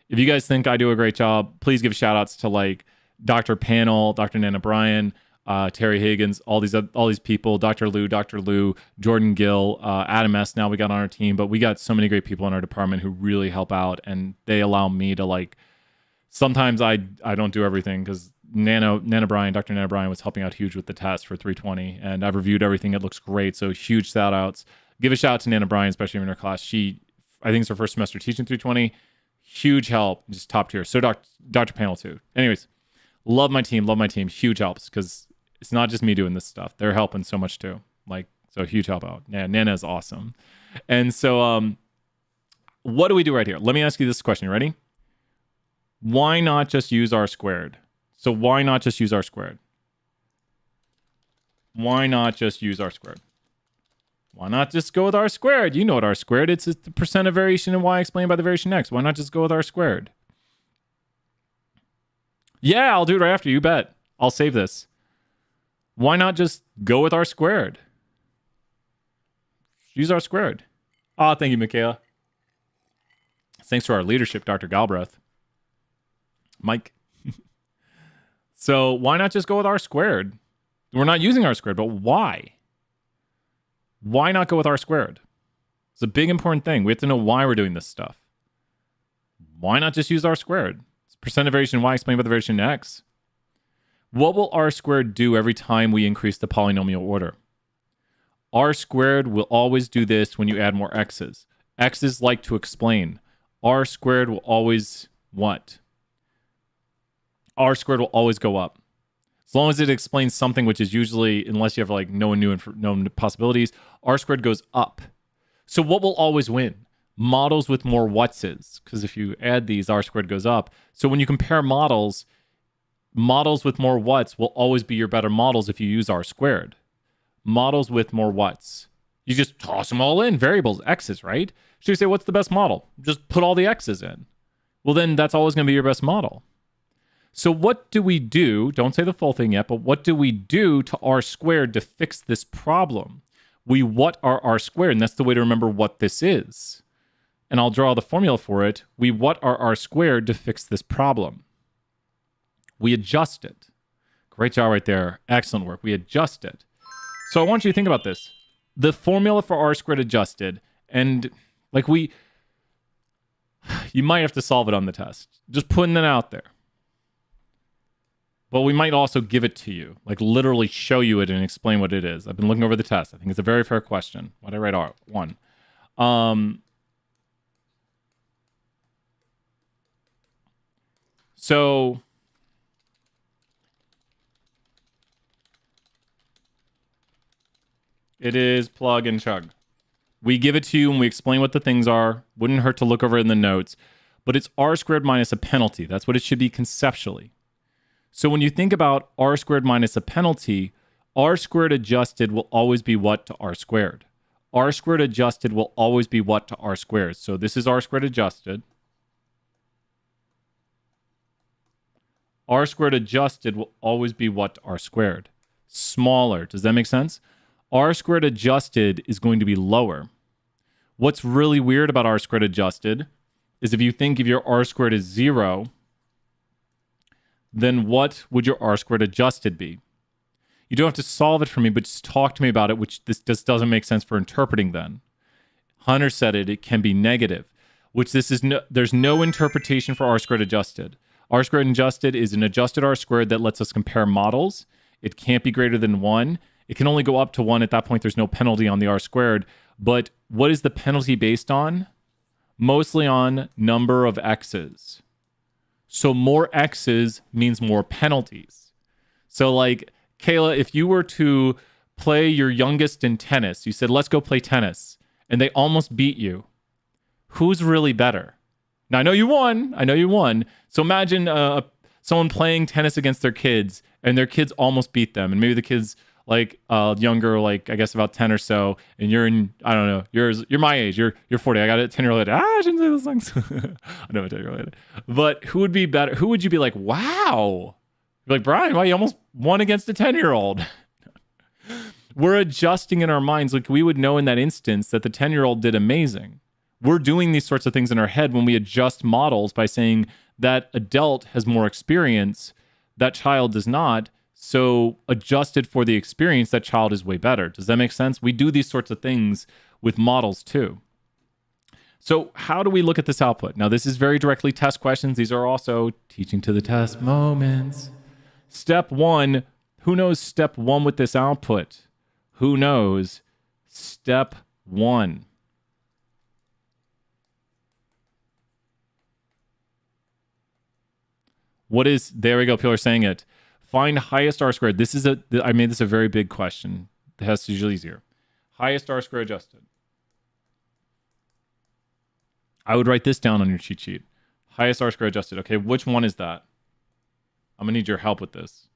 if you guys think I do a great job, please give shout outs to like Dr. Panel, Dr. Nana Bryan, Terry Higgins, all these people, Dr. Lou, Jordan Gill, Adam S. Now we got on our team, but we got so many great people in our department who really help out, and they allow me to like. Sometimes I don't do everything because Dr. Nana Bryan was helping out huge with the test for 320, and I've reviewed everything. It looks great, so huge shout outs. Give a shout out to Nana Bryan, especially in her class. I think it's her first semester teaching 320. Huge help, just top tier. So Dr. Panel too. Anyways, love my team. Huge helps because it's not just me doing this stuff. They're helping so much too. Like, so huge help out. Yeah, Nana is awesome. And so what do we do right here? Let me ask you this question. You ready? Why not just use R squared? So why not just use R squared? Why not just use R squared? Why not just go with r squared? You know what r squared, it's the percent of variation in y explained by the variation x. Why not just go with r squared? Yeah, I'll do it right after, you bet. I'll save this. Why not just go with r squared? Use r squared. Ah, thank you, Michaela. Thanks to our leadership, Dr. Galbraith. Mike. So why not just go with r squared? We're not using r squared, but why? Why not go with r squared? It's a big important thing. We have to know why we're doing this stuff. Why not just use r squared? It's percent of variation y explained by the variation x. What will r squared do every time we increase the polynomial order? R squared will always do this when you add more x's. X's like to explain. R squared will always what? R squared will always go up. As long as it explains something, which is usually, unless you have like no known possibilities, R squared goes up. So what will always win? Models with more what's. Because if you add these, R squared goes up. So when you compare models, models with more what's will always be your better models if you use R squared. Models with more what's. You just toss them all in, variables, x's, right? So you say, what's the best model? Just put all the x's in. Well, then that's always going to be your best model. So what do we do? Don't say the full thing yet, but what do we do to r squared to fix this problem? We what are r squared, and that's the way to remember what this is. And I'll draw the formula for it. We what are r squared to fix this problem. We adjust it. Great job right there. Excellent work. We adjust it. So I want you to think about this. The formula for r squared adjusted, and like you might have to solve it on the test. Just putting it out there. But we might also give it to you, like literally show you it and explain what it is. I've been looking over the test. I think it's a very fair question. Why did I write R1? So it is plug and chug. We give it to you and we explain what the things are. Wouldn't hurt to look over it in the notes. But it's r squared minus a penalty. That's what it should be conceptually. So when you think about r squared minus a penalty, r squared adjusted will always be what to r squared? R squared adjusted will always be what to r squared? So this is r squared adjusted. R squared adjusted will always be what to r squared? Smaller. Does that make sense? R squared adjusted is going to be lower. What's really weird about r squared adjusted is if you think if your r squared is 0, then what would your r squared adjusted be? You don't have to solve it for me, but just talk to me about it, which this just doesn't make sense for interpreting then. Hunter said it can be negative, which there's no interpretation for r squared adjusted. R squared adjusted is an adjusted r squared that lets us compare models. It can't be greater than 1. It can only go up to 1. At that point, there's no penalty on the r squared. But what is the penalty based on? Mostly on number of x's. So more x's means more penalties. So like, Kayla, if you were to play your youngest in tennis, you said, let's go play tennis, and they almost beat you, who's really better? Now, I know you won. So imagine someone playing tennis against their kids, and their kids almost beat them, and maybe the kids like younger, like I guess about 10 or so, and you're in, I don't know, you're my age, you're 40. I got a 10-year-old. I shouldn't say those things. I know a 10-year-old. But who would be better? Who would you be like, wow? You're like, Brian, why you almost won against a 10-year-old? We're adjusting in our minds. Like we would know in that instance that the 10-year-old did amazing. We're doing these sorts of things in our head when we adjust models by saying that adult has more experience, that child does not. So adjusted for the experience, that child is way better. Does that make sense? We do these sorts of things with models too. So how do we look at this output? Now, this is very directly test questions. These are also teaching to the test moments. Step 1, who knows step 1 with this output? Who knows step 1? What is, there we go, people are saying it. Find highest r squared. I made this a very big question. The test is usually easier. Highest r squared adjusted. I would write this down on your cheat sheet. Highest r squared adjusted. Okay, which one is that? I'm going to need your help with this.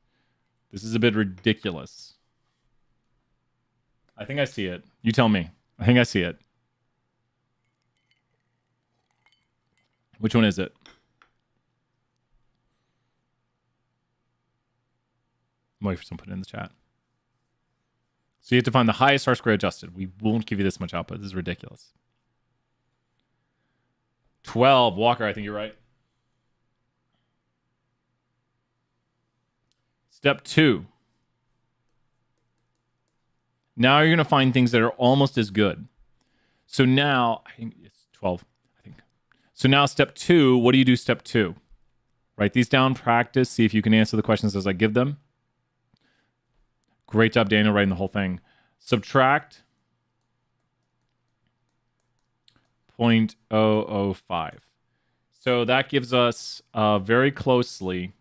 This is a bit ridiculous. I think I see it. You tell me. I think I see it. Which one is it? I'm waiting for someone to put it in the chat. So you have to find the highest R-square adjusted. We won't give you this much output. This is ridiculous. 12. Walker, I think you're right. Step 2. Now you're going to find things that are almost as good. So now, I think it's 12, I think. So now step 2, what do you do step 2? Write these down, practice, see if you can answer the questions as I give them. Great job, Daniel, writing the whole thing. Subtract 0.005. So that gives us very closely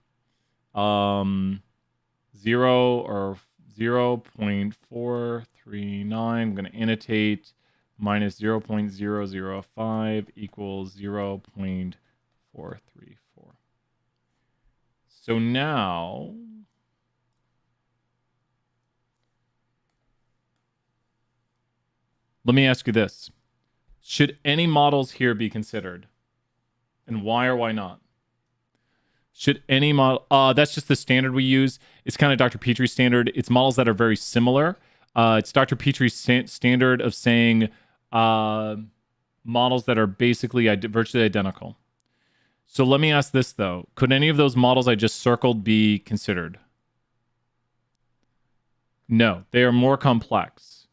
0 or 0.439. I'm going to annotate minus 0.005 equals 0.434. So now let me ask you this. Should any models here be considered? And why or why not? Should any model... that's just the standard we use. It's kind of Dr. Petrie's standard. It's models that are very similar. It's Dr. Petrie's standard of saying models that are basically virtually identical. So let me ask this, though. Could any of those models I just circled be considered? No. They are more complex.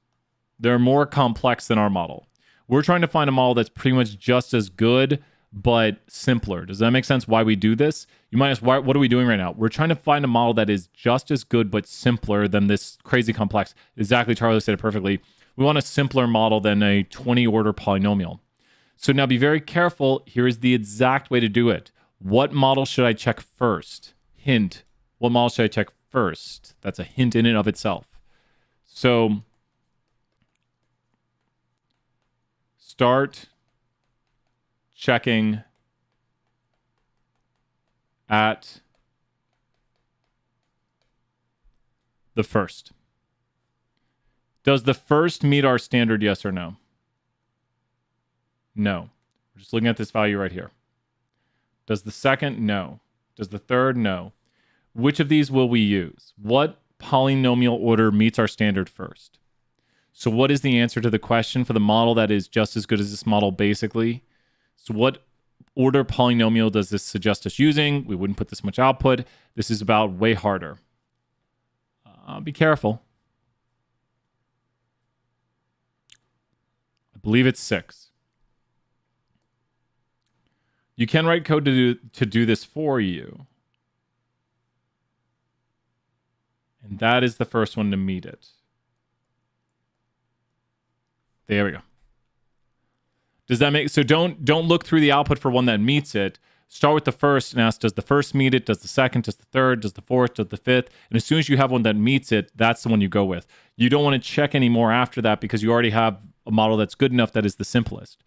They're more complex than our model. We're trying to find a model that's pretty much just as good, but simpler. Does that make sense why we do this? You might ask, what are we doing right now? We're trying to find a model that is just as good, but simpler than this crazy complex. Exactly, Charlie said it perfectly. We want a simpler model than a 20-order polynomial. So now be very careful. Here is the exact way to do it. What model should I check first? Hint. What model should I check first? That's a hint in and of itself. So start checking at the first. Does the first meet our standard, yes or no? No. We're just looking at this value right here. Does the second? No. Does the third? No. Which of these will we use? What polynomial order meets our standard first? So what is the answer to the question for the model that is just as good as this model, basically? So what order polynomial does this suggest us using? We wouldn't put this much output. This is about way harder. Be careful. I believe it's 6. You can write code to do this for you. And that is the first one to meet it. There we go. Does that make... So don't look through the output for one that meets it. Start with the first and ask, does the first meet it? Does the second? Does the third? Does the fourth? Does the fifth? And as soon as you have one that meets it, that's the one you go with. You don't want to check any more after that because you already have a model that's good enough that is the simplest.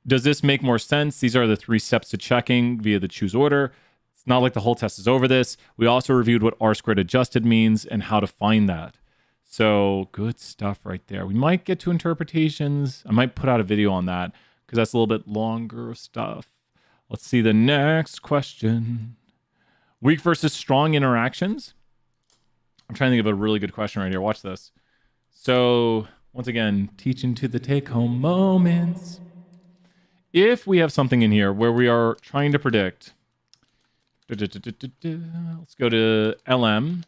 Does this make more sense? These are the 3 steps to checking via the choose order. It's not like the whole test is over this. We also reviewed what R-squared adjusted means and how to find that. So good stuff right there. We might get to interpretations. I might put out a video on that because that's a little bit longer stuff. Let's see the next question. Weak versus strong interactions. I'm trying to think of a really good question right here. Watch this. So once again, teaching to the take-home moments. If we have something in here where we are trying to predict, let's go to LM,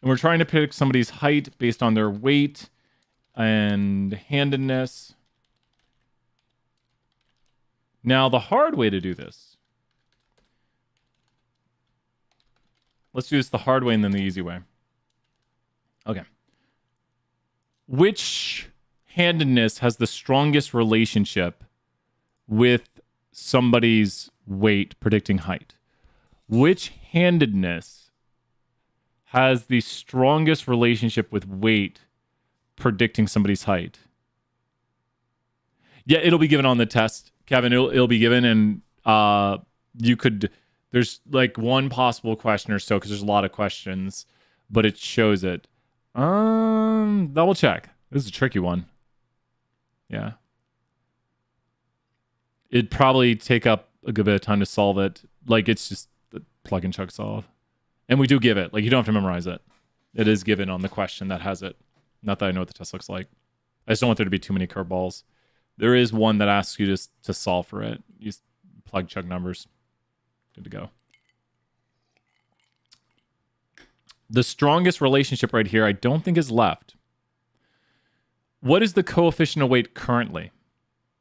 and we're trying to predict somebody's height based on their weight and handedness. Now, the hard way to do this, let's do this the hard way and then the easy way. Okay. Which handedness has the strongest relationship with somebody's weight predicting height? Which handedness has the strongest relationship with weight predicting somebody's height? Yeah, it'll be given on the test, Kevin. It'll be given, and you could... There's like one possible question or so because there's a lot of questions, but it shows it. Double check. This is a tricky one. Yeah. It'd probably take up a good bit of time to solve it. Like, it's just the plug and chug solve. And we do give it. Like, you don't have to memorize it. It is given on the question that has it. Not that I know what the test looks like. I just don't want there to be too many curveballs. There is one that asks you to solve for it. You just plug chug numbers. Good to go. The strongest relationship right here, I don't think is left. What is the coefficient of weight currently?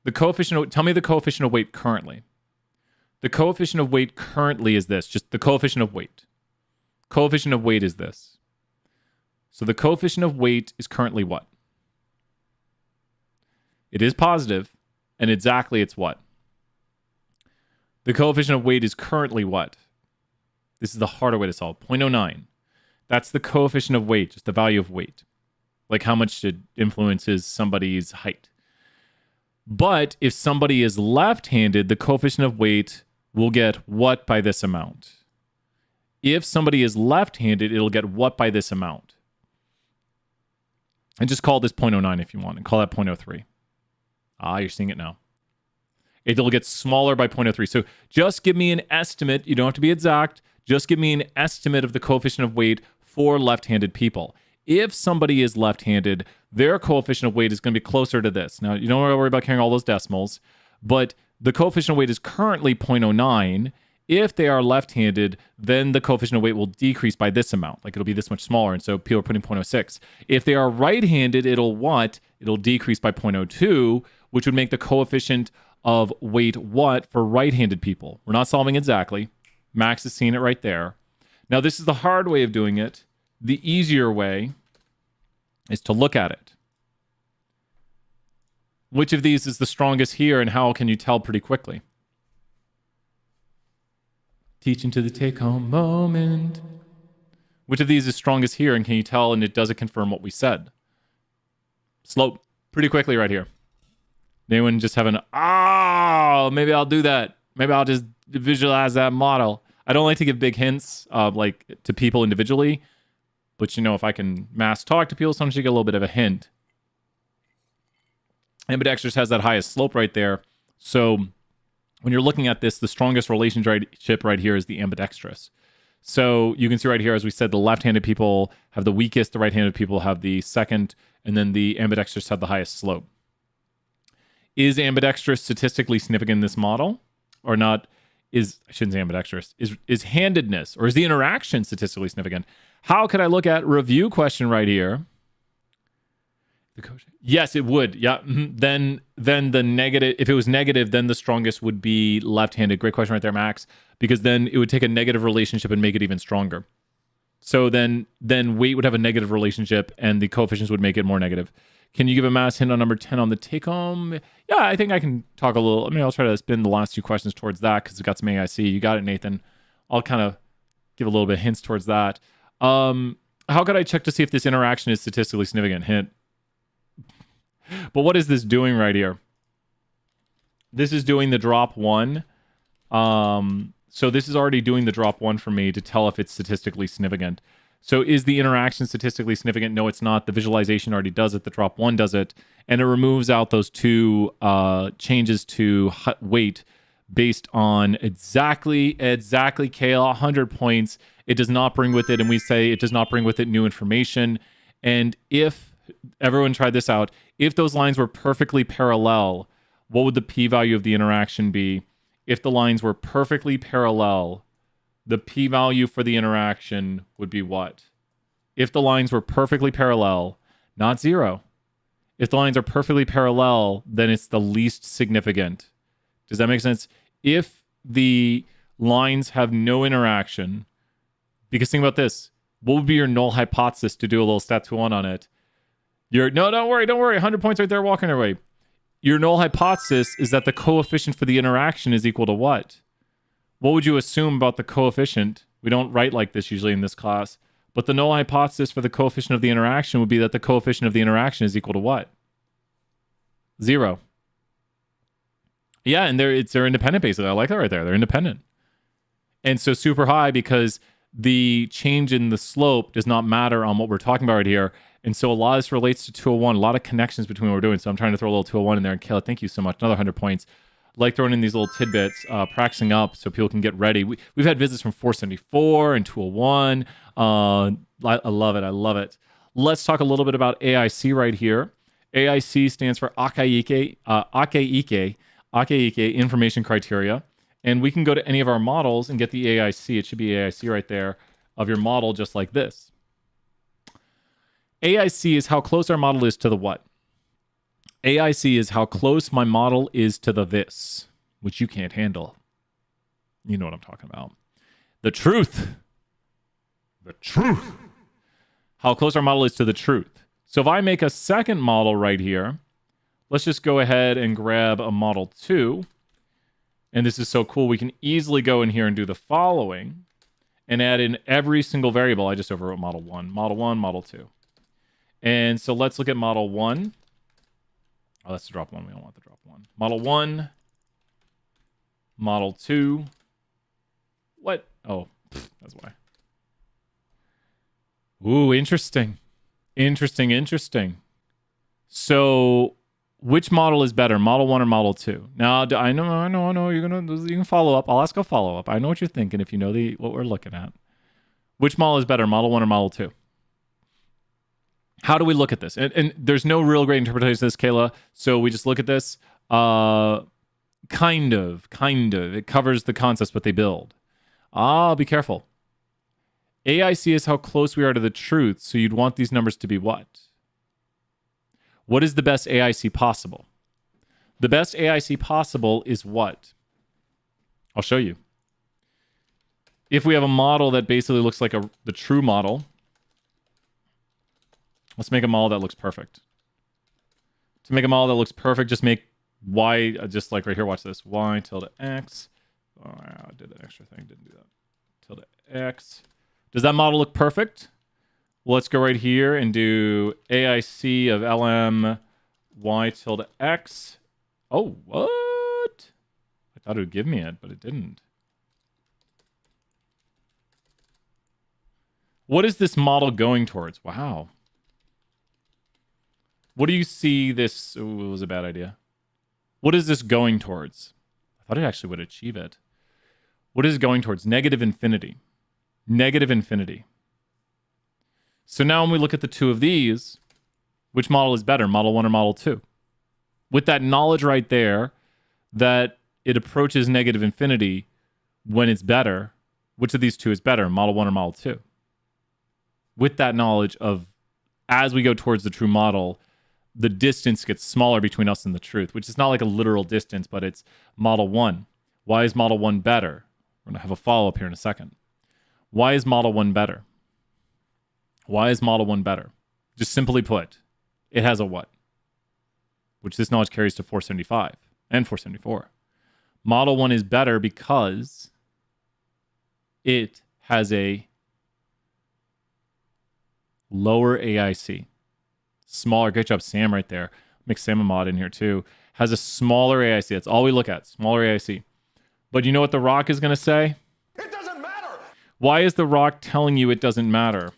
Tell me the coefficient of weight currently. The coefficient of weight currently is this, just the coefficient of weight. Coefficient of weight is this. So the coefficient of weight is currently what? It is positive, and exactly it's what? The coefficient of weight is currently what? This is the harder way to solve. 0.09. That's the coefficient of weight, just the value of weight. Like how much it influences somebody's height. But if somebody is left-handed, the coefficient of weight will get what by this amount? If somebody is left-handed, it'll get what by this amount? And just call this 0.09 if you want, and call that 0.03. Ah, you're seeing it now. It'll get smaller by 0.03. So just give me an estimate. You don't have to be exact. Just give me an estimate of the coefficient of weight for left-handed people. If somebody is left-handed, their coefficient of weight is going to be closer to this. Now, you don't worry about carrying all those decimals, but the coefficient of weight is currently 0.09. If they are left-handed, then the coefficient of weight will decrease by this amount. Like, it'll be this much smaller, and so people are putting 0.06. If they are right-handed, it'll what? It'll decrease by 0.02, which would make the coefficient of weight what for right-handed people? We're not solving exactly. Max is seeing it right there. Now, this is the hard way of doing it. The easier way is to look at it. Which of these is the strongest here, and how can you tell pretty quickly? Teaching to the take-home moment. Which of these is strongest here, and can you tell, and does it confirm what we said? Slope. Pretty quickly right here. Anyone just have maybe I'll do that. Maybe I'll just visualize that model. I don't like to give big hints, like to people individually. But, you know, if I can mass talk to people, sometimes you get a little bit of a hint. Ambidextrous has that highest slope right there. So when you're looking at this, the strongest relationship right here is the ambidextrous. So you can see right here, as we said, the left-handed people have the weakest, the right-handed people have the second, and then the ambidextrous have the highest slope. Is ambidextrous statistically significant in this model or not? I shouldn't say ambidextrous. Is handedness, or is the interaction statistically significant? How could I look at review question right here? Yes, it would. Yeah. Then the negative, if it was negative, then the strongest would be left-handed. Great question right there, Max. Because then it would take a negative relationship and make it even stronger. So then weight would have a negative relationship and the coefficients would make it more negative. Can you give a mass hint on number 10 on the take-home? Yeah, I think I can talk a little. I mean, I'll try to spin the last two questions towards that because it got some AIC. You got it, Nathan. I'll kind of give a little bit of hints towards that. How could I check to see if this interaction is statistically significant? Hint. But what is this doing right here? This is doing the drop one. So this is already doing the drop one for me to tell if it's statistically significant. So is the interaction statistically significant? No, it's not. The visualization already does it. The drop one does it. And it removes out those two changes to weight based on exactly, Kale, 100 points. It does not bring with it, and we say it does not bring with it new information. And if, everyone tried this out, if those lines were perfectly parallel, what would the p-value of the interaction be? If the lines were perfectly parallel, the p-value for the interaction would be what? If the lines were perfectly parallel, not 0. If the lines are perfectly parallel, then it's the least significant. Does that make sense? If the lines have no interaction, because think about this, what would be your null hypothesis to do a little stat 2-1 on it? No, don't worry. 100 points right there, walking our way. Your null hypothesis is that the coefficient for the interaction is equal to what? What would you assume about the coefficient? We don't write like this usually in this class, but the null hypothesis for the coefficient of the interaction would be that the coefficient of the interaction is equal to what? 0. Yeah, and they're independent basically. I like that right there. They're independent. And so super high because the change in the slope does not matter on what we're talking about right here. And so a lot of this relates to 201, a lot of connections between what we're doing. So I'm trying to throw a little 201 in there. And Kayla, thank you so much. Another 100 points. Like throwing in these little tidbits, practicing up so people can get ready. We've had visits from 474 and 201. I love it. I love it. Let's talk a little bit about AIC right here. AIC stands for Akaike Information Criteria. And we can go to any of our models and get the AIC. It should be AIC right there of your model, just like this. AIC is how close our model is to the what? AIC is how close my model is to the this, which you can't handle. You know what I'm talking about. The truth. The truth. How close our model is to the truth. So if I make a second model right here, let's just go ahead and grab a model 2. And this is so cool. We can easily go in here and do the following and add in every single variable. I just overwrote model 1, model 2. And so let's look at model 1. Oh, that's the drop 1. We don't want the drop 1. Model 1. Model 2. What? Oh, that's why. Ooh, interesting. Interesting. So, which model is better, Model 1 or Model 2? Now, I know. You can follow up. I'll ask a follow up. I know what you're thinking if you know what we're looking at. Which model is better, Model 1 or Model 2? How do we look at this? And there's no real great interpretation of this, Kayla. So we just look at this. Kind of. It covers the concepts, but they build. Be careful. AIC is how close we are to the truth. So you'd want these numbers to be what? What is the best AIC possible? The best AIC possible is what? I'll show you. If we have a model that basically looks like the true model, let's make a model that looks perfect. To make a model that looks perfect, just make y, just like right here, watch this. Y tilde x. Oh, I did an extra thing, didn't do that. Tilde x. Does that model look perfect? Well, let's go right here and do AIC of LM y tilde x. Oh, what? I thought it would give me it, but it didn't. What is this model going towards? Wow. What do you see this... Ooh, it was a bad idea. What is this going towards? I thought it actually would achieve it. What is it going towards? Negative infinity. Negative infinity. So now when we look at the two of these, which model is better, Model 1 or Model 2? With that knowledge right there that it approaches negative infinity when it's better, which of these two is better, Model 1 or Model 2? With that knowledge of, as we go towards the true model, the distance gets smaller between us and the truth, which is not like a literal distance, but it's Model 1. Why is Model 1 better? We're going to have a follow-up here in a second. Why is Model 1 better? Why is Model 1 better? Just simply put, it has a what? Which this knowledge carries to 475 and 474. Model 1 is better because it has a lower AIC. Smaller. Great job, Sam, right there. Mix Sam a mod in here, too. Has a smaller AIC. That's all we look at. Smaller AIC. But you know what the rock is going to say? It doesn't matter. Why is the rock telling you it doesn't matter?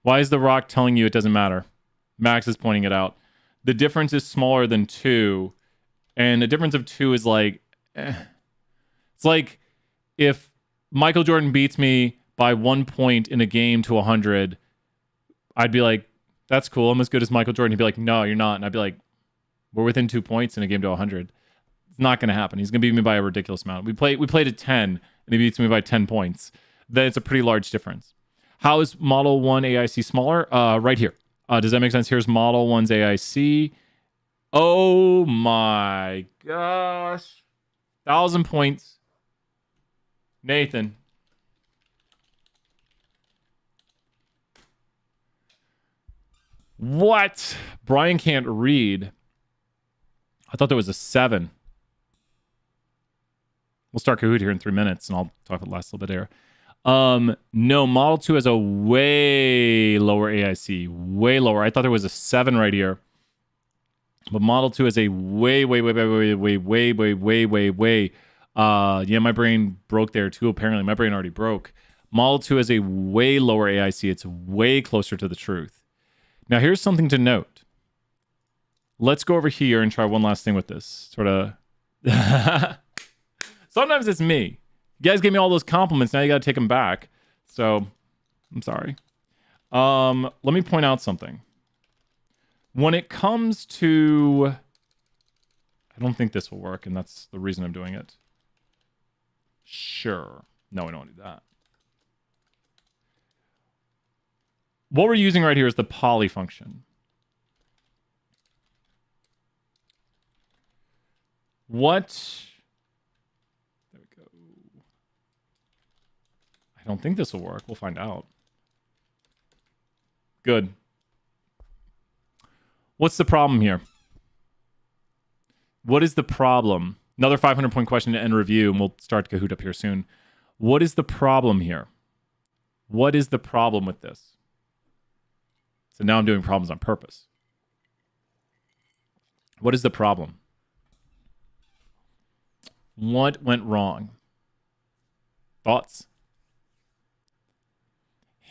Why is the rock telling you it doesn't matter? Max is pointing it out. The difference is smaller than 2. And a difference of 2 is like... It's like if Michael Jordan beats me by 1 point in a game to 100, I'd be like, that's cool. I'm as good as Michael Jordan. He'd be like, no, you're not. And I'd be like, we're within 2 points in a game to 100. It's not going to happen. He's going to beat me by a ridiculous amount. We played at 10, and he beats me by 10 points. Then it's a pretty large difference. How is Model 1 AIC smaller? Right here. Does that make sense? Here's Model 1's AIC. Oh my gosh. 1,000 points. Nathan. What? Brian can't read. I thought there was a 7. We'll start Kahoot here in 3 minutes, and I'll talk the last little bit here. No, Model 2 has a way lower AIC. Way lower. I thought there was a 7 right here. But Model 2 is a way. Yeah, my brain broke there too, apparently. My brain already broke. Model 2 is a way lower AIC. It's way closer to the truth. Now, here's something to note. Let's go over here and try one last thing with this. Sort of. Sometimes it's me. You guys gave me all those compliments. Now you got to take them back. So, I'm sorry. Let me point out something. When it comes to... I don't think this will work, and that's the reason I'm doing it. Sure. No, we don't want to do that. What we're using right here is the poly function. What... There we go. I don't think this will work. We'll find out. Good. What's the problem here? What is the problem? Another 500-point question to end review, and we'll start Kahoot up here soon. What is the problem here? What is the problem with this? So now I'm doing problems on purpose. What is the problem? What went wrong? Thoughts?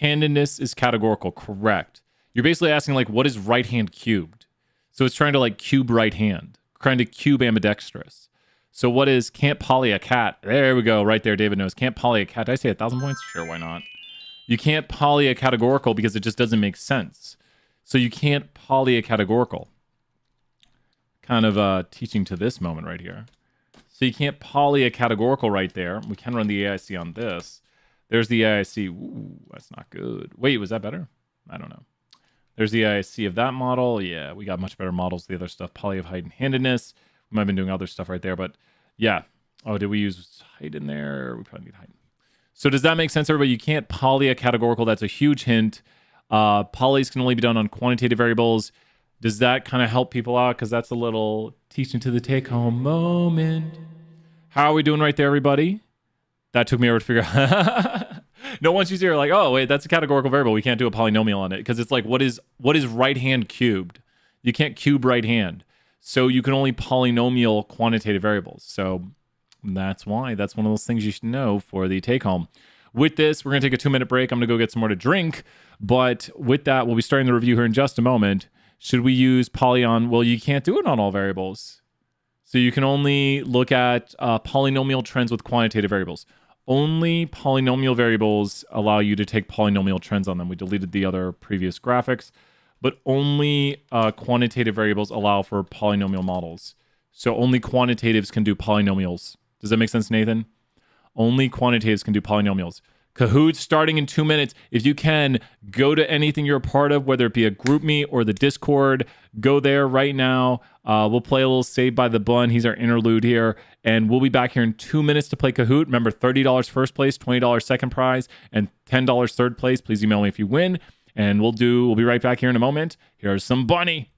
Handedness is categorical, correct. You're basically asking, like, what is right hand cubed? So it's trying to, like, cube right hand, trying to cube ambidextrous. So what is can't poly a cat? There we go, right there, David knows. Can't poly a cat. Did I say 1,000 points? Sure, why not? You can't poly a categorical because it just doesn't make sense. So you can't poly a categorical. Kind of teaching to this moment right here. So you can't poly a categorical right there. We can run the AIC on this. There's the AIC. Ooh, that's not good. Wait, was that better? I don't know. There's the AIC of that model. Yeah, we got much better models. The other stuff, poly of height and handedness. We might have been doing other stuff right there, but yeah. Oh, did we use height in there? We probably need height. So does that make sense, everybody? You can't poly a categorical. That's a huge hint. Polys can only be done on quantitative variables. Does that kind of help people out? Because that's a little teaching to the take-home moment. How are we doing right there, everybody? That took me over to figure out. No, once you see it, you're like, oh, wait, that's a categorical variable. We can't do a polynomial on it. Because it's like, what is right hand cubed? You can't cube right hand. So you can only polynomial quantitative variables. So that's why. That's one of those things you should know for the take-home. With this, we're going to take a 2-minute break. I'm going to go get some more to drink. But with that, we'll be starting the review here in just a moment. Should we use poly on? Well, you can't do it on all variables. So you can only look at polynomial trends with quantitative variables. Only polynomial variables allow you to take polynomial trends on them. We deleted the other previous graphics, but only quantitative variables allow for polynomial models. So only quantitatives can do polynomials. Does that make sense, Nathan? Only quantitatives can do polynomials. Kahoot starting in 2 minutes. If you can, go to anything you're a part of, whether it be a group meet or the Discord. Go there right now. We'll play a little Saved by the Bun. He's our interlude here. And we'll be back here in 2 minutes to play Kahoot. Remember, $30 first place, $20 second prize, and $10 third place. Please email me if you win. And we'll be right back here in a moment. Here's some bunny.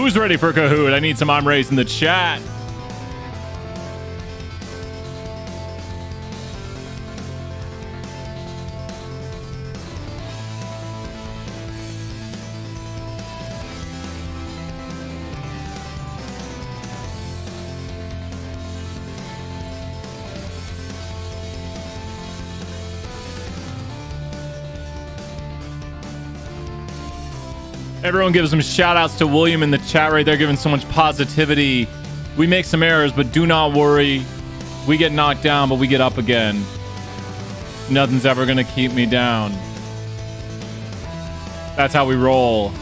Who's ready for Kahoot? I need some I'm raised in the chat. Everyone give some shout outs to William in the chat right there, giving so much positivity. We make some errors, but do not worry. We get knocked down, but we get up again. Nothing's ever going to keep me down. That's how we roll.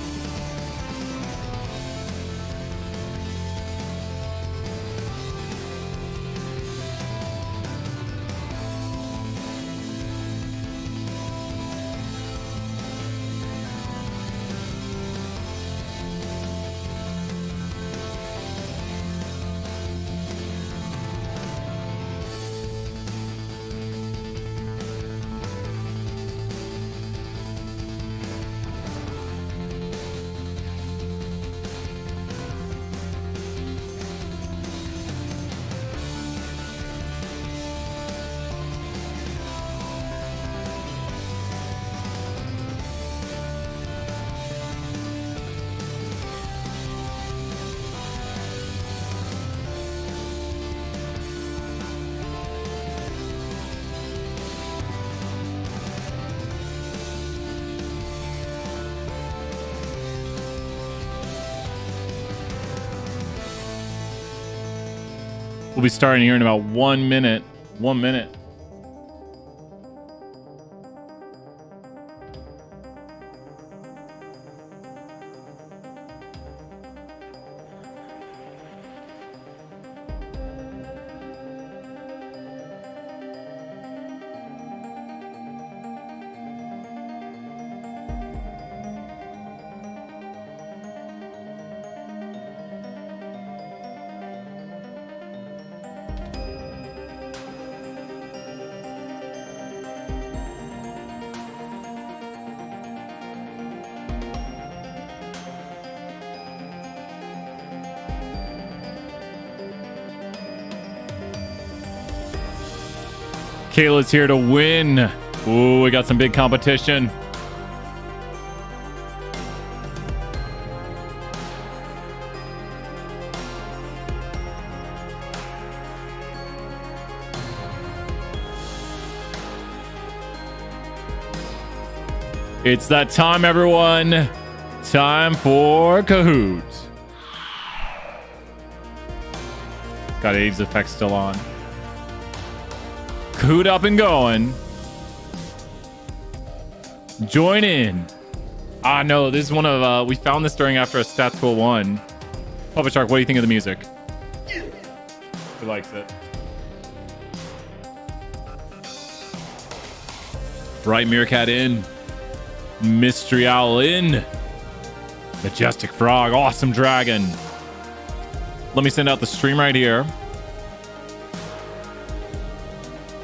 We'll be starting here in about 1 minute. 1 minute. Kayla's here to win. Ooh, we got some big competition. It's that time, everyone. Time for Kahoot. Got AIDS effect still on. Kahoot up and going. Join in. Ah, no, this is one of, we found this during after a Stats Tool 1. Puppet Shark, what do you think of the music? He likes it. Bright Meerkat in. Mystery Owl in. Majestic Frog. Awesome Dragon. Let me send out the stream right here.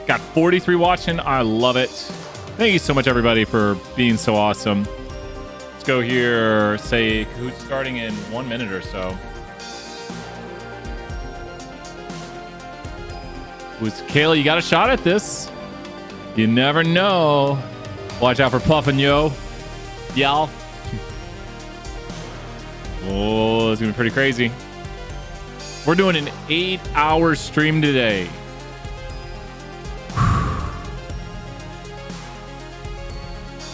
Got 43 watching. I love it. Thank you so much, everybody, for being so awesome. Let's go here. Say Kahoot starting in 1 minute or so. Who's Kayla? You got a shot at this. You never know. Watch out for Puffin', yo. Y'all. Oh, it's gonna be pretty crazy. We're doing an 8-hour stream today.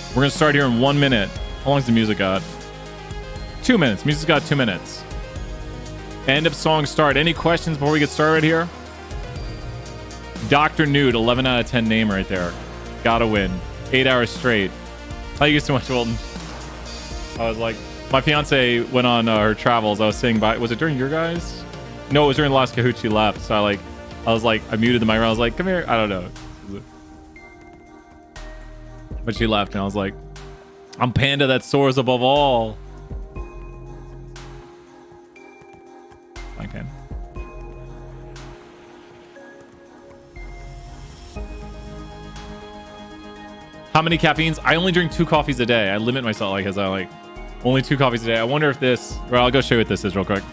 We're gonna start here in 1 minute. How long's the music got? 2 minutes. Music's got 2 minutes. End of song start. Any questions before we get started here? Dr. Nude, 11 out of 10 name right there. Gotta win. 8 hours straight. Thank you so much, Wilton. I was like, my fiance went on her travels. I was saying bye. Was it during your guys? No, it was during the last Kahoot she left. So I was like, I muted the microphone. I was like, come here. I don't know. But she left, and I was like, I'm Panda that soars above all. I can. How many caffeines? I only drink 2 coffees a day. I limit myself, like, as I like. Only 2 coffees a day. I wonder if this... Well, I'll go show you what this is real quick.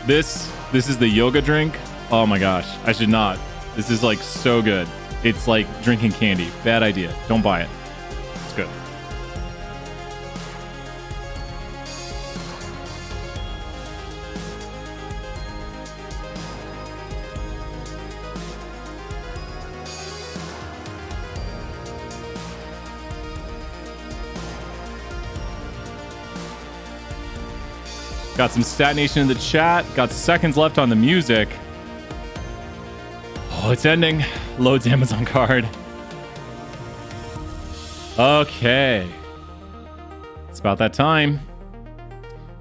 This is the yoga drink. Oh my gosh, I should not. This is like so good. It's like drinking candy. Bad idea. Don't buy it. It's good. Got some Stat Nation in the chat. Got seconds left on the music. Oh, it's ending. Loads Amazon card. Okay. It's about that time.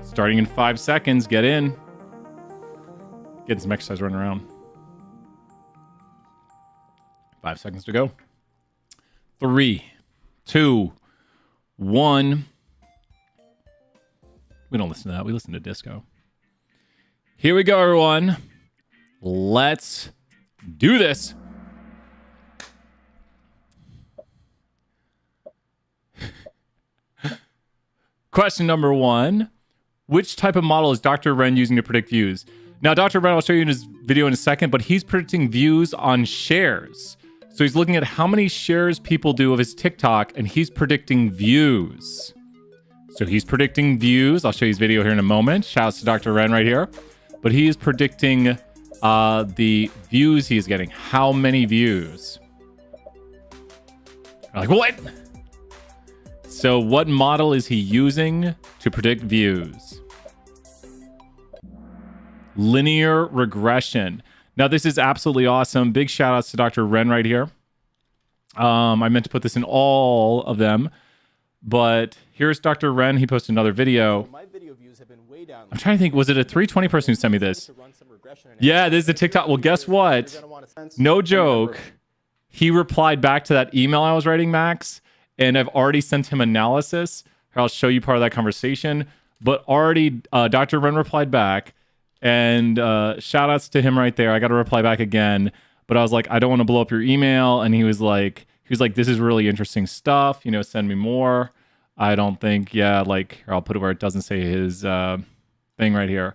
Starting in 5 seconds. Get in. Get some exercise running around. 5 seconds to go. 3, 2, 1. We don't listen to that. We listen to disco. Here we go, everyone. Let's do this. Question number 1. Which type of model is Dr. Ren using to predict views? Now, Dr. Ren, I'll show you in his video in a second, but he's predicting views on shares. So he's looking at how many shares people do of his TikTok, and he's predicting views. So he's predicting views. I'll show you his video here in a moment. Shouts to Dr. Ren right here. But he is predicting the views he is getting. How many views? Like, what? So what model is he using to predict views? Linear regression. Now, this is absolutely awesome. Big shout outs to Dr. Ren right here. I meant to put this in all of them. But here's Dr. Ren. He posted another video. I'm trying to think, was it a 320 person who sent me this? Yeah, this is a TikTok. Well, guess what? No joke. He replied back to that email I was writing, Max, and I've already sent him analysis. I'll show you part of that conversation. But already, Dr. Ren replied back, and shout outs to him right there. I got to reply back again. But I was like, I don't want to blow up your email. And he was like, this is really interesting stuff. You know, send me more. I don't think, yeah, like, or I'll put it where it doesn't say his thing right here.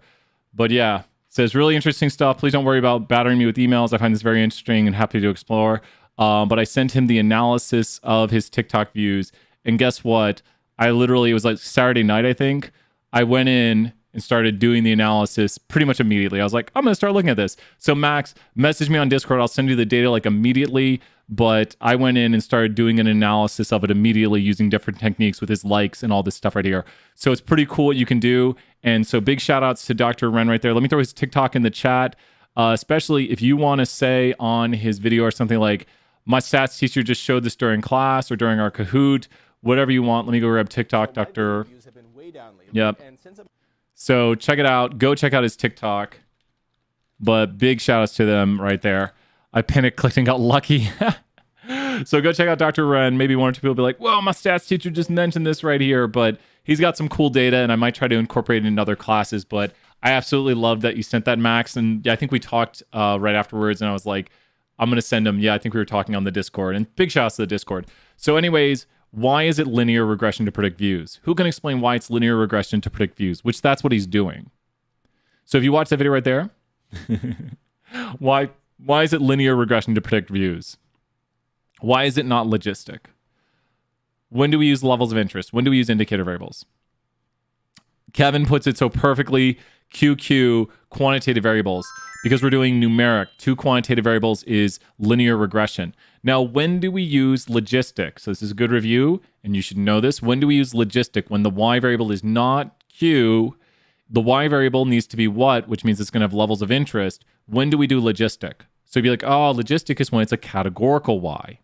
But yeah, it says really interesting stuff. Please don't worry about battering me with emails. I find this very interesting and happy to explore. But I sent him the analysis of his TikTok views. And guess what? It was like Saturday night, I think. I went in and started doing the analysis pretty much immediately. I was like, I'm going to start looking at this. So Max, message me on Discord. I'll send you the data like immediately. But I went in and started doing an analysis of it immediately using different techniques with his likes and all this stuff right here. So it's pretty cool what you can do. And so big shout outs to Dr. Ren right there. Let me throw his TikTok in the chat, especially if you want to say on his video or something like, my stats teacher just showed this during class or during our Kahoot, whatever you want. Let me go grab TikTok, Dr. Yep. So check it out. Go check out his TikTok. But big shout outs to them right there. I panic clicked and got lucky. So go check out Dr. Ren. Maybe 1 or 2 people will be like, well, my stats teacher just mentioned this right here. But he's got some cool data, and I might try to incorporate it in other classes. But I absolutely love that you sent that, Max. And I think we talked right afterwards, and I was like, I'm going to send him. Yeah, I think we were talking on the Discord. And big shout outs to the Discord. So anyways, why is it linear regression to predict views? Who can explain why it's linear regression to predict views? Which that's what he's doing. So if you watch that video right there, why is it linear regression to predict views? Why is it not logistic? When do we use levels of interest? When do we use indicator variables? Kevin puts it so perfectly, QQ, quantitative variables. Because we're doing numeric, 2 quantitative variables is linear regression. Now, when do we use logistic? So this is a good review, and you should know this. When do we use logistic? When the y variable is not q, the y variable needs to be what, which means it's going to have levels of interest. When do we do logistic? So you'd be like, oh, logistic is when it's a categorical y.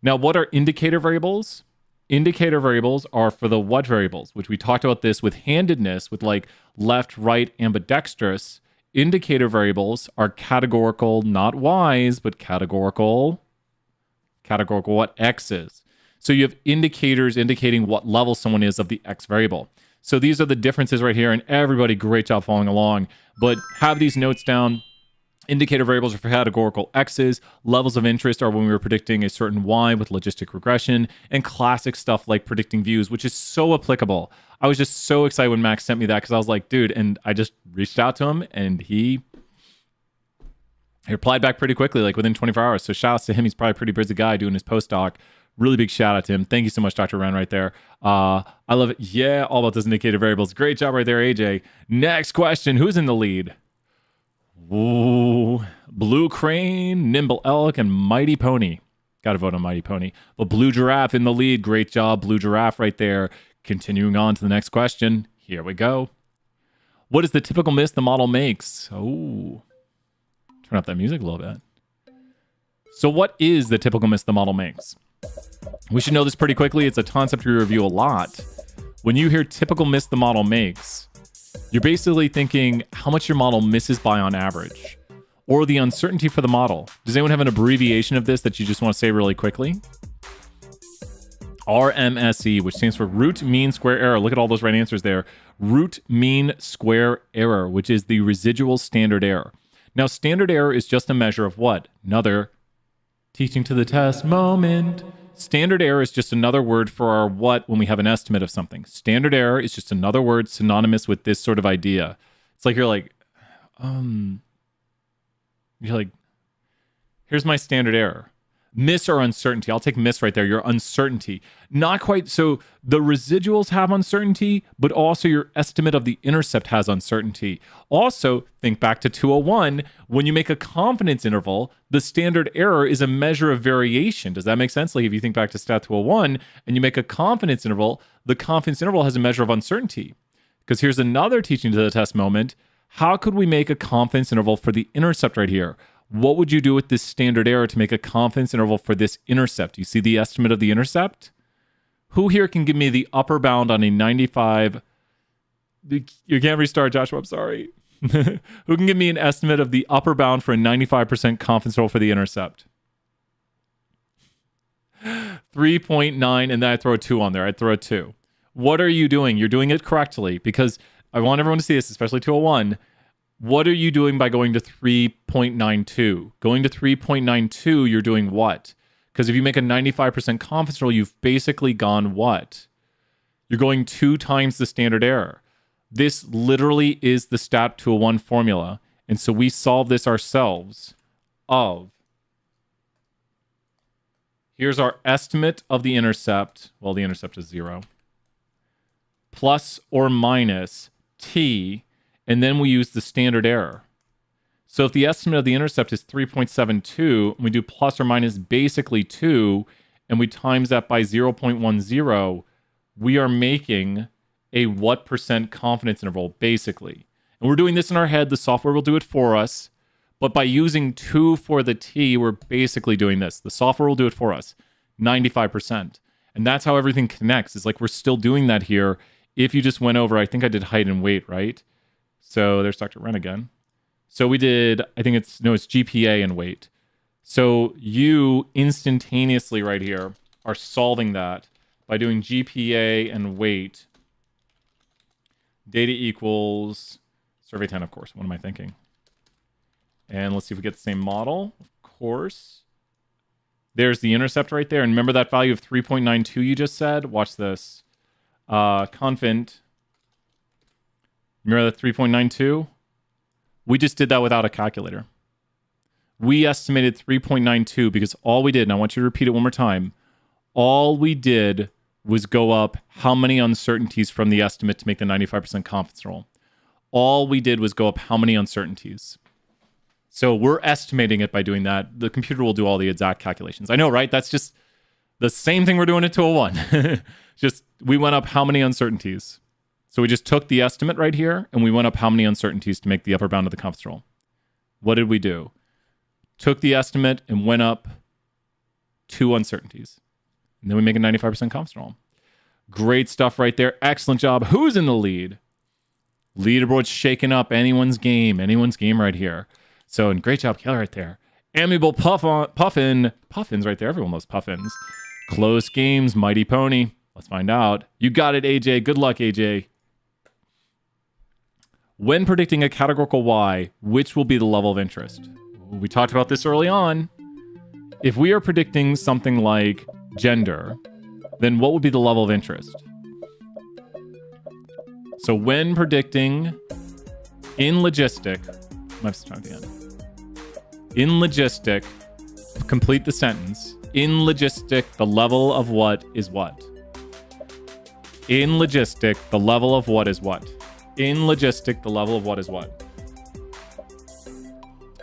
Now, what are indicator variables? Indicator variables are for the what variables, which we talked about this with handedness, with like left, right, ambidextrous. Indicator variables are categorical, not y's, but categorical what x's. So you have indicators indicating what level someone is of the X variable. So these are the differences right here, and everybody, great job following along. But have these notes down. Indicator variables are for categorical X's. Levels of interest are when we were predicting a certain Y with logistic regression, and classic stuff like predicting views, which is so applicable. I was just so excited when Max sent me that because I was like, dude, and I just reached out to him and he replied back pretty quickly, like within 24 hours. So shout outs to him. He's probably a pretty busy guy doing his postdoc. Really big shout out to him. Thank you so much, Dr. Ren, right there. I love it. Yeah, all about those indicator variables. Great job right there, AJ. Next question. Who's in the lead? Ooh, Blue Crane, Nimble Elk, and Mighty Pony. Got to vote on Mighty Pony. But Blue Giraffe in the lead. Great job, Blue Giraffe right there. Continuing on to the next question. Here we go. What is the typical miss the model makes? Oh, turn up that music a little bit. So what is the typical miss the model makes? We should know this pretty quickly. It's a concept we review a lot. When you hear typical miss the model makes, you're basically thinking how much your model misses by on average, or the uncertainty for the model. Does anyone have an abbreviation of this that you just want to say really quickly? RMSE, which stands for root mean square error. Look at all those right answers there. Root mean square error, which is the residual standard error. Now, standard error is just a measure of what? Another teaching to the test moment. Standard error is just another word for our what when we have an estimate of something. Standard error is just another word synonymous with this sort of idea. It's like you're like, here's my standard error. Miss or uncertainty. I'll take miss right there. Your uncertainty. Not quite. So the residuals have uncertainty, but also your estimate of the intercept has uncertainty. Also, think back to 201. When you make a confidence interval, the standard error is a measure of variation. Does that make sense? Like if you think back to stat 201 and you make a confidence interval, the confidence interval has a measure of uncertainty. Because here's another teaching to the test moment. How could we make a confidence interval for the intercept right here? What would you do with this standard error to make a confidence interval for this intercept? You see the estimate of the intercept? Who here can give me the upper bound on a 95? You can't restart, Joshua. I'm sorry. Who can give me an estimate of the upper bound for a 95% confidence interval for the intercept? 3.9, and then I throw a 2 on there. I'd throw a 2. What are you doing? You're doing it correctly because I want everyone to see this, especially 201. What are you doing by going to 3.92? Going to 3.92, you're doing what? Because if you make a 95% confidence interval, you've basically gone what? You're going 2 times the standard error. This literally is the stat 201 formula. And so we solve this ourselves of, here's our estimate of the intercept. Well, the intercept is 0. Plus or minus t. And then we use the standard error. So if the estimate of the intercept is 3.72, we do plus or minus basically 2, and we times that by 0.10, we are making a what percent confidence interval, basically. And we're doing this in our head. The software will do it for us. But by using 2 for the t, we're basically doing this. The software will do it for us, 95%. And that's how everything connects. It's like we're still doing that here. If you just went over, I think I did height and weight, right? So there's Dr. Wren again. So we did, it's GPA and weight. So you instantaneously right here are solving that by doing GPA and weight. Data equals survey 10, of course. What am I thinking? And let's see if we get the same model. Of course. There's the intercept right there. And remember that value of 3.92 you just said? Watch this. Confint. Remember that 3.92? We just did that without a calculator. We estimated 3.92 because all we did, and I want you to repeat it one more time, all we did was go up how many uncertainties from the estimate to make the 95% confidence interval. All we did was go up how many uncertainties. So we're estimating it by doing that. The computer will do all the exact calculations. I know, right? That's just the same thing we're doing at 201. Just we went up how many uncertainties. So we just took the estimate right here, and we went up how many uncertainties to make the upper bound of the confidence interval. What did we do? Took the estimate and went up 2 uncertainties. And then we make a 95% confidence interval. Great stuff right there. Excellent job. Who's in the lead? Leaderboard's shaking up anyone's game right here. So, and great job, Keller, right there. Amiable Puffins right there. Everyone loves Puffins. Close games, mighty pony. Let's find out. You got it, AJ. Good luck, AJ. When predicting a categorical Y, which will be the level of interest? We talked about this early on. If we are predicting something like gender, then what would be the level of interest? So when predicting in logistic, in logistic, complete the sentence. In logistic, the level of what is what? In logistic, the level of what is what? In logistic, the level of what is what?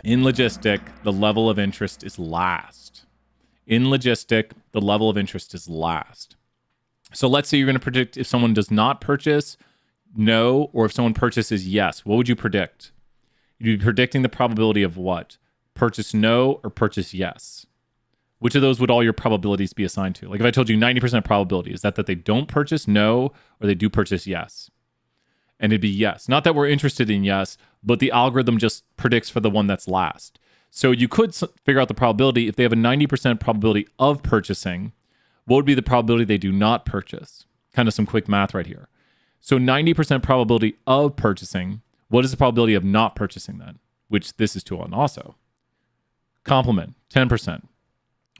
In logistic, the level of interest is last. In logistic, the level of interest is last. So let's say you're going to predict if someone does not purchase, no, or if someone purchases, yes. What would you predict? You'd be predicting the probability of what? Purchase no or purchase yes. Which of those would all your probabilities be assigned to? Like if I told you 90% probability, is that they don't purchase no or they do purchase yes? And it'd be yes. Not that we're interested in yes, but the algorithm just predicts for the one that's last. So you could figure out the probability. If they have a 90% probability of purchasing, what would be the probability they do not purchase? Kind of some quick math right here. So 90% probability of purchasing. What is the probability of not purchasing then? Which this is 2 on also. Complement, 10%.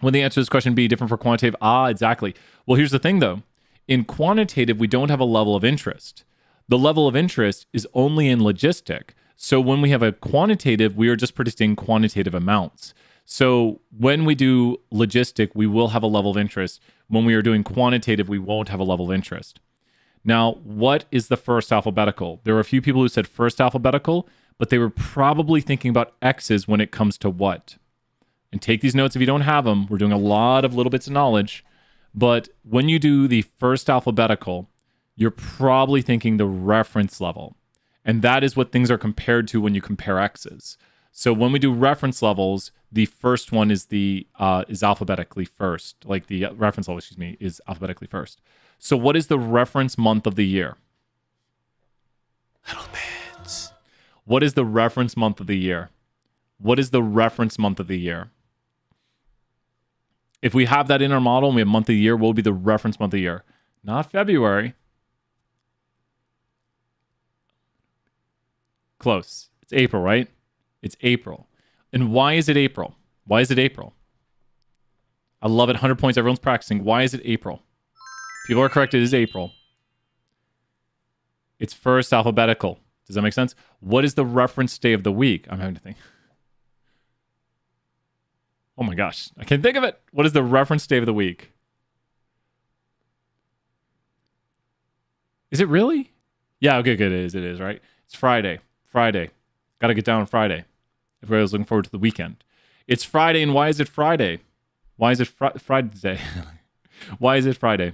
When the answer to this question be different for quantitative? Exactly. Well, here's the thing though. In quantitative, we don't have a level of interest. The level of interest is only in logistic. So when we have a quantitative, we are just predicting quantitative amounts. So when we do logistic, we will have a level of interest. When we are doing quantitative, we won't have a level of interest. Now, what is the first alphabetical? There were a few people who said first alphabetical, but they were probably thinking about X's when it comes to what? And take these notes if you don't have them. We're doing a lot of little bits of knowledge. But when you do the first alphabetical, you're probably thinking the reference level. And that is what things are compared to when you compare X's. So when we do reference levels, the first one is is alphabetically first. Like the reference level, is alphabetically first. So what is the reference month of the year? Little bits. What is the reference month of the year? What is the reference month of the year? If we have that in our model and we have month of the year, what will be the reference month of the year? Not February. Close. It's April, right? It's April. And why is it April? Why is it April? I love it. 100 points. Everyone's practicing. Why is it April? People are correct. It is April. It's first alphabetical. Does that make sense? What is the reference day of the week? I'm having to think. Oh my gosh. I can't think of it. What is the reference day of the week? Is it really? Yeah, okay, good. It is, right? It's Friday. Friday. Got to get down on Friday. Everybody's looking forward to the weekend. It's Friday, and why is it Friday? Why is it Friday? Why is it Friday?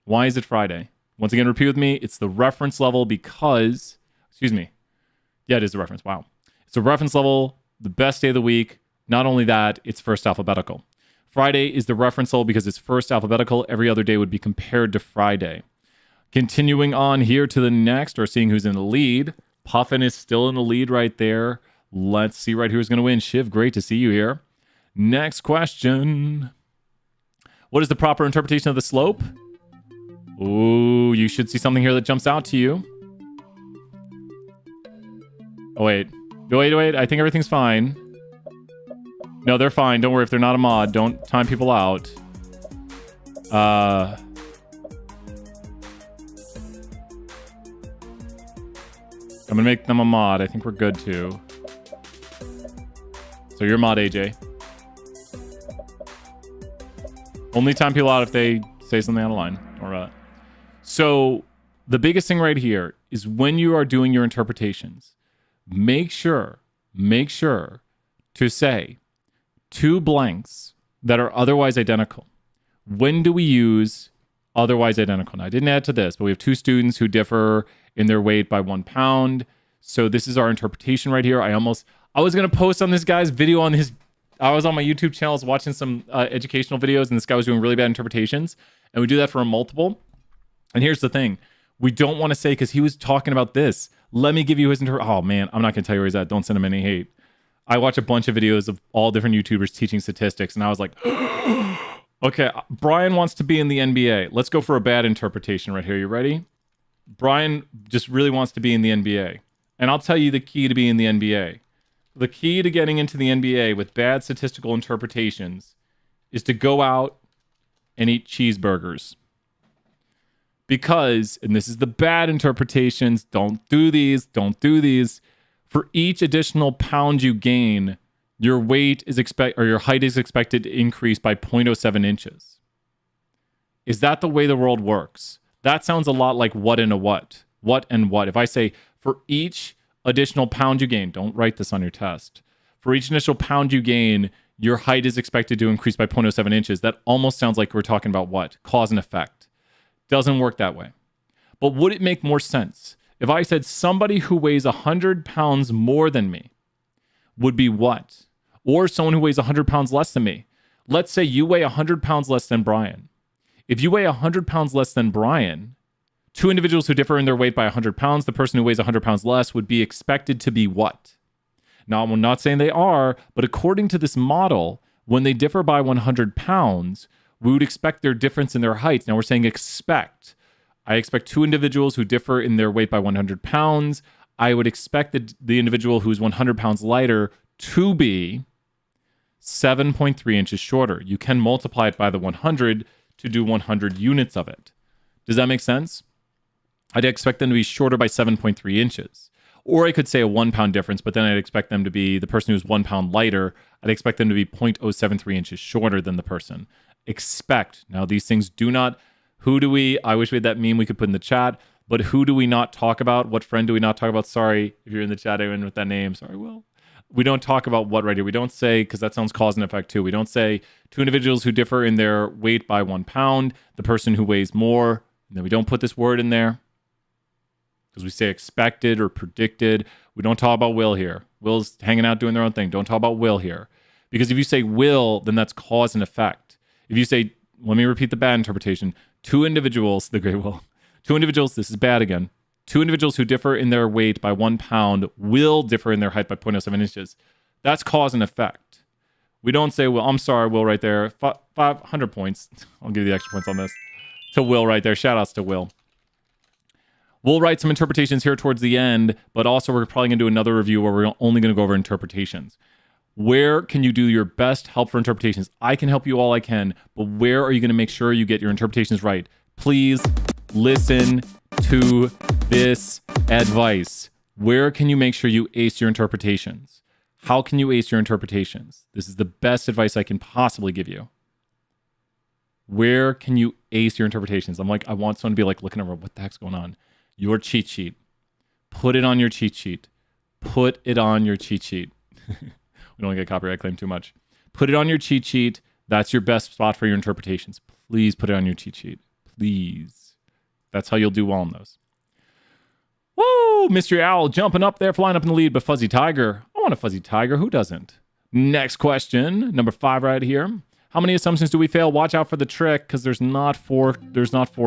Why is it Friday? Once again, repeat with me. It's the reference level because... Excuse me. Yeah, it is the reference. Wow. It's the reference level, the best day of the week. Not only that, it's first alphabetical. Friday is the reference level because it's first alphabetical. Every other day would be compared to Friday. Continuing on here to the next, or seeing who's in the lead. Puffin is still in the lead right there. Let's see right who's going to win. Shiv, great to see you here. Next question. What is the proper interpretation of the slope? Ooh, you should see something here that jumps out to you. Oh, wait. I think everything's fine. No, they're fine. Don't worry. If they're not a mod, don't time people out. I'm going to make them a mod. I think we're good, too. So you're mod, AJ. Only time people out if they say something out of line. Don't worry about it. So the biggest thing right here is when you are doing your interpretations, make sure to say 2 blanks that are otherwise identical. When do we use otherwise identical? Now, I didn't add to this, but we have 2 students who differ in their weight by 1 pound. So this is our interpretation right here. I was going to post on this guy's video on his... I was on my YouTube channel, I was watching some educational videos, and this guy was doing really bad interpretations. And we do that for a multiple. And here's the thing. We don't want to say, because he was talking about this. Let me give you his Oh, man, I'm not going to tell you where he's at. Don't send him any hate. I watch a bunch of videos of all different YouTubers teaching statistics, and I was like, Okay, Brian wants to be in the NBA. Let's go for a bad interpretation right here. You ready? Brian just really wants to be in the NBA. And I'll tell you the key to being in the NBA. The key to getting into the NBA with bad statistical interpretations is to go out and eat cheeseburgers. Because, and this is the bad interpretations, don't do these. For each additional pound you gain, your weight is your height is expected to increase by 0.07 inches. Is that the way the world works? That sounds a lot like what and a what. What and what. If I say for each additional pound you gain, don't write this on your test. For each initial pound you gain, your height is expected to increase by 0.07 inches. That almost sounds like we're talking about what? Cause and effect. Doesn't work that way. But would it make more sense if I said somebody who weighs 100 pounds more than me would be what? Or someone who weighs 100 pounds less than me. Let's say you weigh 100 pounds less than Brian. If you weigh 100 pounds less than Brian, two individuals who differ in their weight by 100 pounds, the person who weighs 100 pounds less would be expected to be what? Now, I'm not saying they are, but according to this model, when they differ by 100 pounds, we would expect their difference in their heights. Now, we're saying expect. I expect two individuals who differ in their weight by 100 pounds. I would expect the individual who's 100 pounds lighter to be 7.3 inches shorter. You can multiply it by the 100 to do 100 units of it. Does that make sense? I'd expect them to be shorter by 7.3 inches. Or I could say a 1 pound difference, but then I'd expect them to be the person who's 1 pound lighter. I'd expect them to be 0.073 inches shorter than the person. Expect. Now, these things do not. I wish we had that meme we could put in the chat, but who do we not talk about? What friend do we not talk about? Sorry if you're in the chat even with that name. Sorry, Will. We don't talk about what right here. We don't say, because that sounds cause and effect too. We don't say two individuals who differ in their weight by 1 pound, the person who weighs more. And then we don't put this word in there because we say expected or predicted. We don't talk about will here. Will's hanging out doing their own thing. Don't talk about will here. Because if you say will, then that's cause and effect. If you say, let me repeat the bad interpretation, two individuals, the great will, two individuals, this is bad again, two individuals who differ in their weight by 1 pound will differ in their height by 0.07 inches. That's cause and effect. We don't say, well, I'm sorry, Will, right there. 500 points. I'll give you the extra points on this. To Will right there. Shout outs to Will. We'll write some interpretations here towards the end, but also we're probably going to do another review where we're only going to go over interpretations. Where can you do your best help for interpretations? I can help you all I can, but where are you going to make sure you get your interpretations right? Please listen to this advice. Where can you make sure you ace your interpretations? How can you ace your interpretations? This is the best advice I can possibly give you. Where can you ace your interpretations? I want someone to be like looking over, what the heck's going on? Your cheat sheet. Put it on your cheat sheet. Put it on your cheat sheet. We don't get copyright claim too much. Put it on your cheat sheet. That's your best spot for your interpretations. Please put it on your cheat sheet. Please. That's how you'll do well in those. Woo! Mystery Owl jumping up there, flying up in the lead, but Fuzzy Tiger. I want a Fuzzy Tiger. Who doesn't? Next question, number 5 right here. How many assumptions do we fail? Watch out for the trick, because there's not four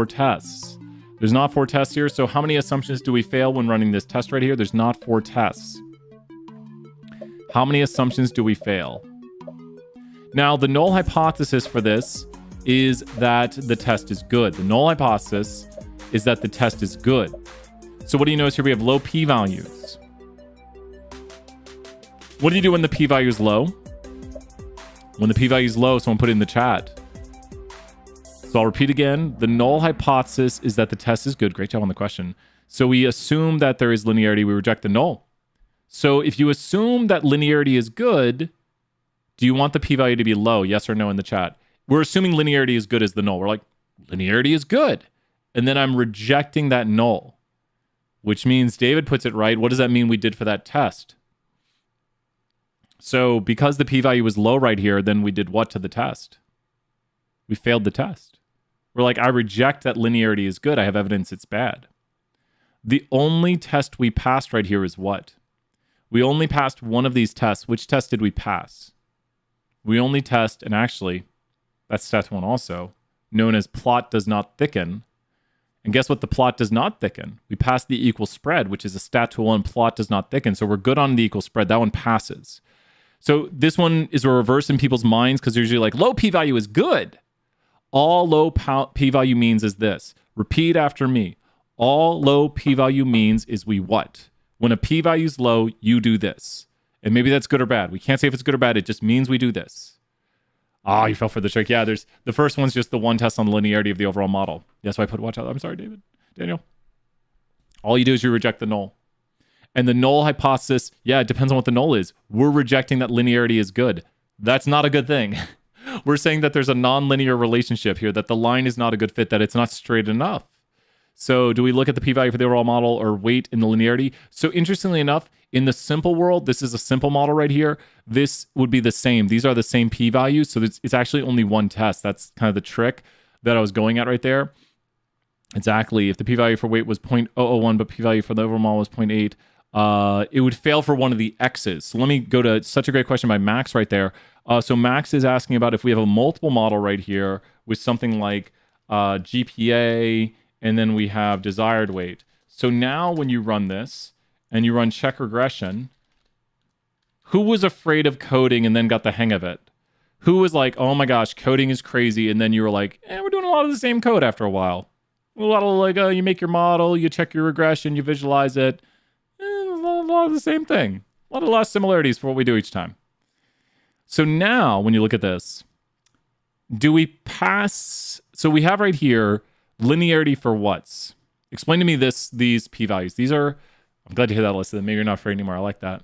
tests. There's not 4 tests here, so how many assumptions do we fail when running this test right here? There's not 4 tests. How many assumptions do we fail? Now, the null hypothesis for this is that the test is good. The null hypothesis is that the test is good. So what do you notice here? We have low p-values. What do you do when the p-value is low? When the p-value is low, someone put it in the chat. So I'll repeat again. The null hypothesis is that the test is good. Great job on the question. So we assume that there is linearity. We reject the null. So if you assume that linearity is good, do you want the p-value to be low? Yes or no in the chat. We're assuming linearity is good as the null. We're like, linearity is good. And then I'm rejecting that null, which means David puts it right. What does that mean we did for that test? So because the p-value was low right here, then we did what to the test? We failed the test. We're like, I reject that linearity is good. I have evidence it's bad. The only test we passed right here is what? We only passed one of these tests. Which test did we pass? We only test, and actually, that's test 1 also, known as plot does not thicken. And guess what the plot does not thicken? We passed the equal spread, which is a stat tool 1, plot does not thicken. So we're good on the equal spread. That one passes. So this one is a reverse in people's minds because they're usually like, low p-value is good. All low p-value means is this. Repeat after me. All low p-value means is we what? When a p-value is low, you do this. And maybe that's good or bad. We can't say if it's good or bad. It just means we do this. Ah, you fell for the trick. Yeah, there's the first one's just the one test on the linearity of the overall model. Yeah, so I put watch out. I'm sorry, Daniel. All you do is you reject the null. And the null hypothesis, yeah, it depends on what the null is. We're rejecting that linearity is good. That's not a good thing. We're saying that there's a non-linear relationship here, that the line is not a good fit, that it's not straight enough. So do we look at the p-value for the overall model or weight in the linearity? So interestingly enough, in the simple world, this is a simple model right here. This would be the same. These are the same p-values. So it's actually only one test. That's kind of the trick that I was going at right there. Exactly. If the p-value for weight was 0.001, but p-value for the overall model was 0.8, it would fail for one of the x's. So let me go to such a great question by Max right there. So Max is asking about if we have a multiple model right here with something like GPA, and then we have desired weight. So now when you run this and you run check regression, who was afraid of coding and then got the hang of it? Who was like, oh my gosh, coding is crazy, and then you were like, we're doing a lot of the same code after a while. A lot of like, you make your model, you check your regression, you visualize it. A lot of the same thing. A lot of similarities for what we do each time. So now, when you look at this, do we pass? So we have right here linearity for what's? Explain to me these p-values. These are, I'm glad to hear that listed. Maybe you're not afraid anymore. I like that.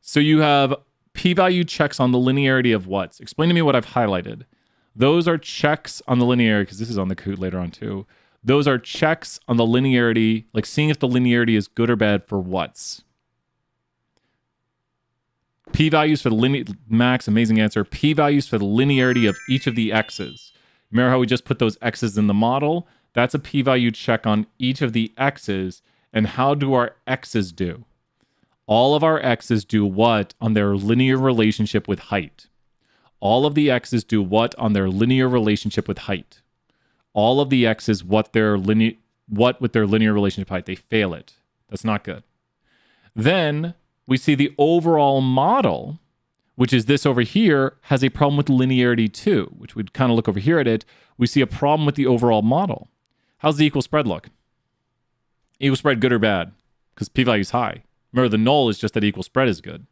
So you have p-value checks on the linearity of what's. Explain to me what I've highlighted. Those are checks on the linearity, because this is on the Kahoot later on too. Those are checks on the linearity, like seeing if the linearity is good or bad for what's. P-values for the Max, amazing answer. P-values for the linearity of each of the x's. Remember how we just put those x's in the model? That's a p-value check on each of the x's. And how do our x's do? All of our x's do what on their linear relationship with height? All of the x's do what on their linear relationship with height? All of the x's what with their linear relationship height? They fail it. That's not good. Then we see the overall model, which is this over here, has a problem with linearity too, which we'd kind of look over here at it. We see a problem with the overall model. How's the equal spread look? Equal spread good or bad? Because p-value is high. Remember, the null is just that equal spread is good.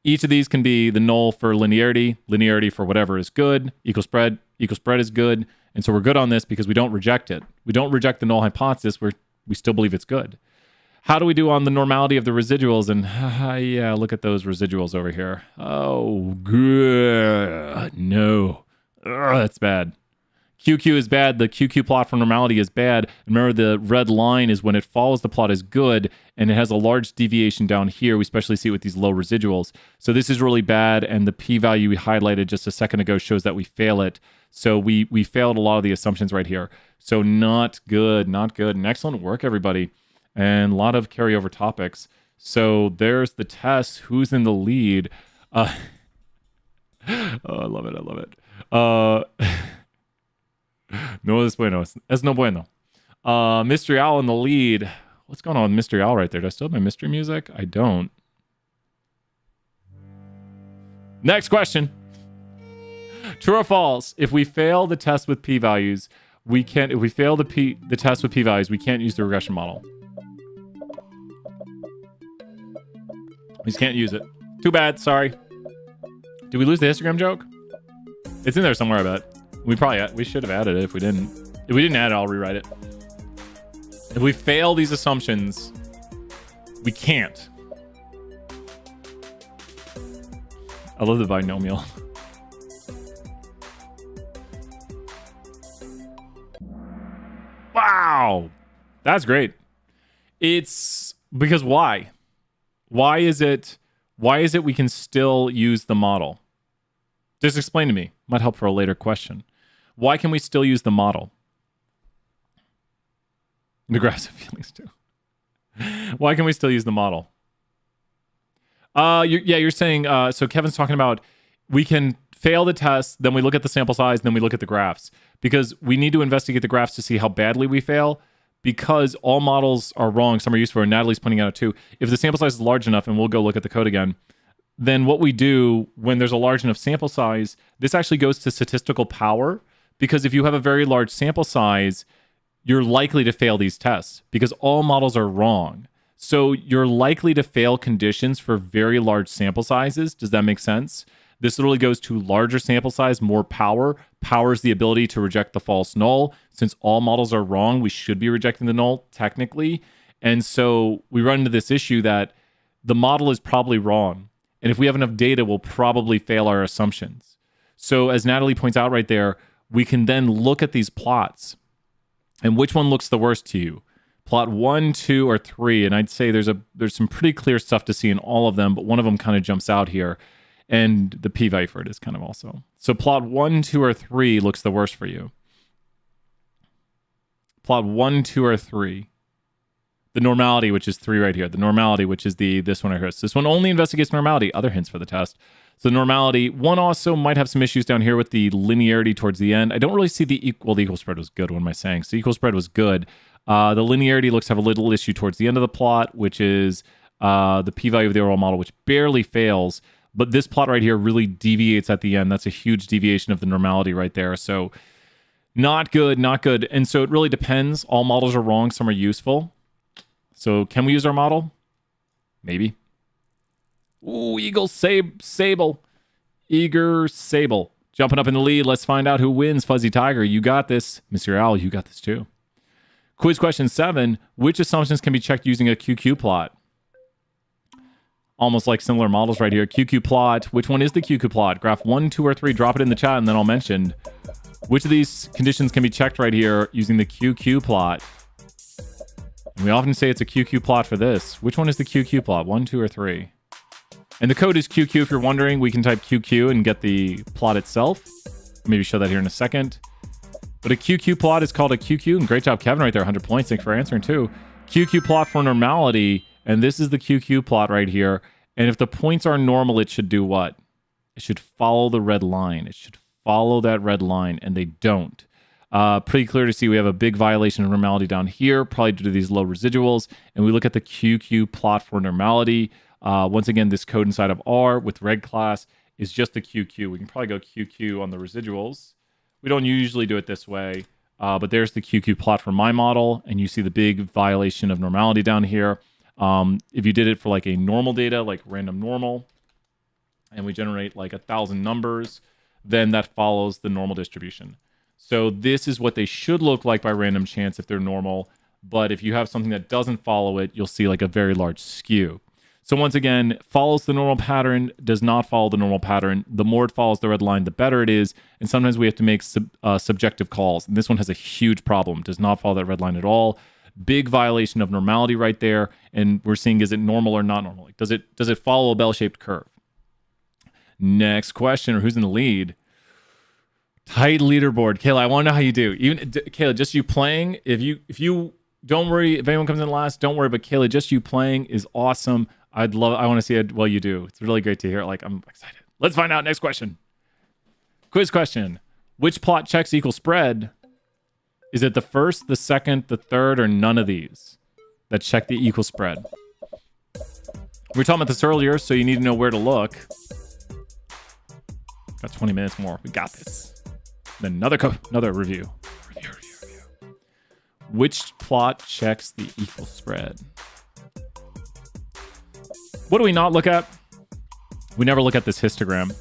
Each of these can be the null for linearity, linearity for whatever is good, equal spread is good. And so we're good on this because we don't reject it. We don't reject the null hypothesis. We still believe it's good. How do we do on the normality of the residuals? And yeah, look at those residuals over here. Oh, good. No. Ugh, that's bad. QQ is bad. The QQ plot for normality is bad. Remember, the red line is when it follows the plot is good, and it has a large deviation down here. We especially see it with these low residuals. So this is really bad, and the p-value we highlighted just a second ago shows that we fail it. So we failed a lot of the assumptions right here. So not good, not good. And excellent work, everybody. And a lot of carryover topics. So there's the test. Who's in the lead? Oh, I love it. I love it. No es bueno. Es no bueno. Mystery Owl in the lead. What's going on with Mystery Owl right there? Do I still have my mystery music? I don't. Next question. True or false? If we fail the test with p-values, we can't. If we fail the test with p-values, we can't use the regression model. We just can't use it. Too bad. Sorry. Did we lose the histogram joke? It's in there somewhere, I bet. We should have added it if we didn't. If we didn't add it, I'll rewrite it. If we fail these assumptions, we can't. I love the binomial. Wow. That's great. It's because why? Why is it we can still use the model? Just explain to me. Might help for a later question. Why can we still use the model? Aggressive feelings too. Why can we still use the model? You're saying, so Kevin's talking about we can fail the test, then we look at the sample size, then we look at the graphs. Because we need to investigate the graphs to see how badly we fail, because all models are wrong. Some are useful, and Natalie's pointing out too. If the sample size is large enough, and we'll go look at the code again, then what we do when there's a large enough sample size, this actually goes to statistical power, because if you have a very large sample size, you're likely to fail these tests because all models are wrong. So you're likely to fail conditions for very large sample sizes. Does that make sense? This literally goes to larger sample size, more power. Power is the ability to reject the false null. Since all models are wrong, we should be rejecting the null technically. And so we run into this issue that the model is probably wrong. And if we have enough data, we'll probably fail our assumptions. So as Natalie points out right there, we can then look at these plots and which one looks the worst to you. Plot 1, 2, or 3. And I'd say there's some pretty clear stuff to see in all of them, but one of them kind of jumps out here. And the p-value for it is kind of also. So plot 1, 2, or 3 looks the worst for you. Plot 1, 2, or 3. The normality, which is 3 right here. The normality, which is this one right here. So this one only investigates normality. Other hints for the test. So the normality. One also might have some issues down here with the linearity towards the end. I don't really see the equal spread was good. What am I saying? So equal spread was good. The linearity looks to have a little issue towards the end of the plot, which is the p-value of the overall model, which barely fails. But this plot right here really deviates at the end. That's a huge deviation of the normality right there. So not good, not good. And so it really depends. All models are wrong. Some are useful. So can we use our model? Maybe. Ooh, Sable. Eager Sable. Jumping up in the lead. Let's find out who wins. Fuzzy Tiger, you got this. Mr. Owl, you got this too. Quiz question 7. Which assumptions can be checked using a QQ plot? Almost like similar models right here. QQ plot. Which one is the QQ plot? Graph 1, 2, or 3. Drop it in the chat and then I'll mention. Which of these conditions can be checked right here using the QQ plot? And we often say it's a QQ plot for this. Which one is the QQ plot? 1, 2, or 3? And the code is QQ. If you're wondering, we can type QQ and get the plot itself. Maybe show that here in a second. But a QQ plot is called a QQ. And great job, Kevin, right there. 100 points. Thanks for answering, too. QQ plot for normality. And this is the QQ plot right here. And if the points are normal, it should do what? It should follow the red line. It should follow that red line. And they don't. Pretty clear to see we have a big violation of normality down here, probably due to these low residuals. And we look at the QQ plot for normality. Once again, this code inside of R with red class is just the QQ. We can probably go QQ on the residuals. We don't usually do it this way, but there's the QQ plot for my model, and you see the big violation of normality down here. If you did it for like a normal data, like random normal, and we generate like 1,000 numbers, then that follows the normal distribution. So this is what they should look like by random chance if they're normal. But if you have something that doesn't follow it, you'll see like a very large skew. So once again, follows the normal pattern, does not follow the normal pattern. The more it follows the red line, the better it is. And sometimes we have to make subjective calls. And this one has a huge problem. Does not follow that red line at all. Big violation of normality right there. And we're seeing, is it normal or not normal? Does it follow a bell-shaped curve? Next question, or who's in the lead? Tight leaderboard. Kayla, I want to know how you do. Even Kayla, just you playing. If you don't worry, if anyone comes in last, don't worry. But Kayla, just you playing is awesome. I want to see how well you do. It's really great to hear. Like, I'm excited. Let's find out. Next question. Quiz question. Which plot checks equal spread? Is it the first, the second, the third, or none of these that check the equal spread? We were talking about this earlier, so you need to know where to look. Got 20 minutes more. We got this. Then another review. Review. Which plot checks the equal spread? What do we not look at? We never look at this histogram.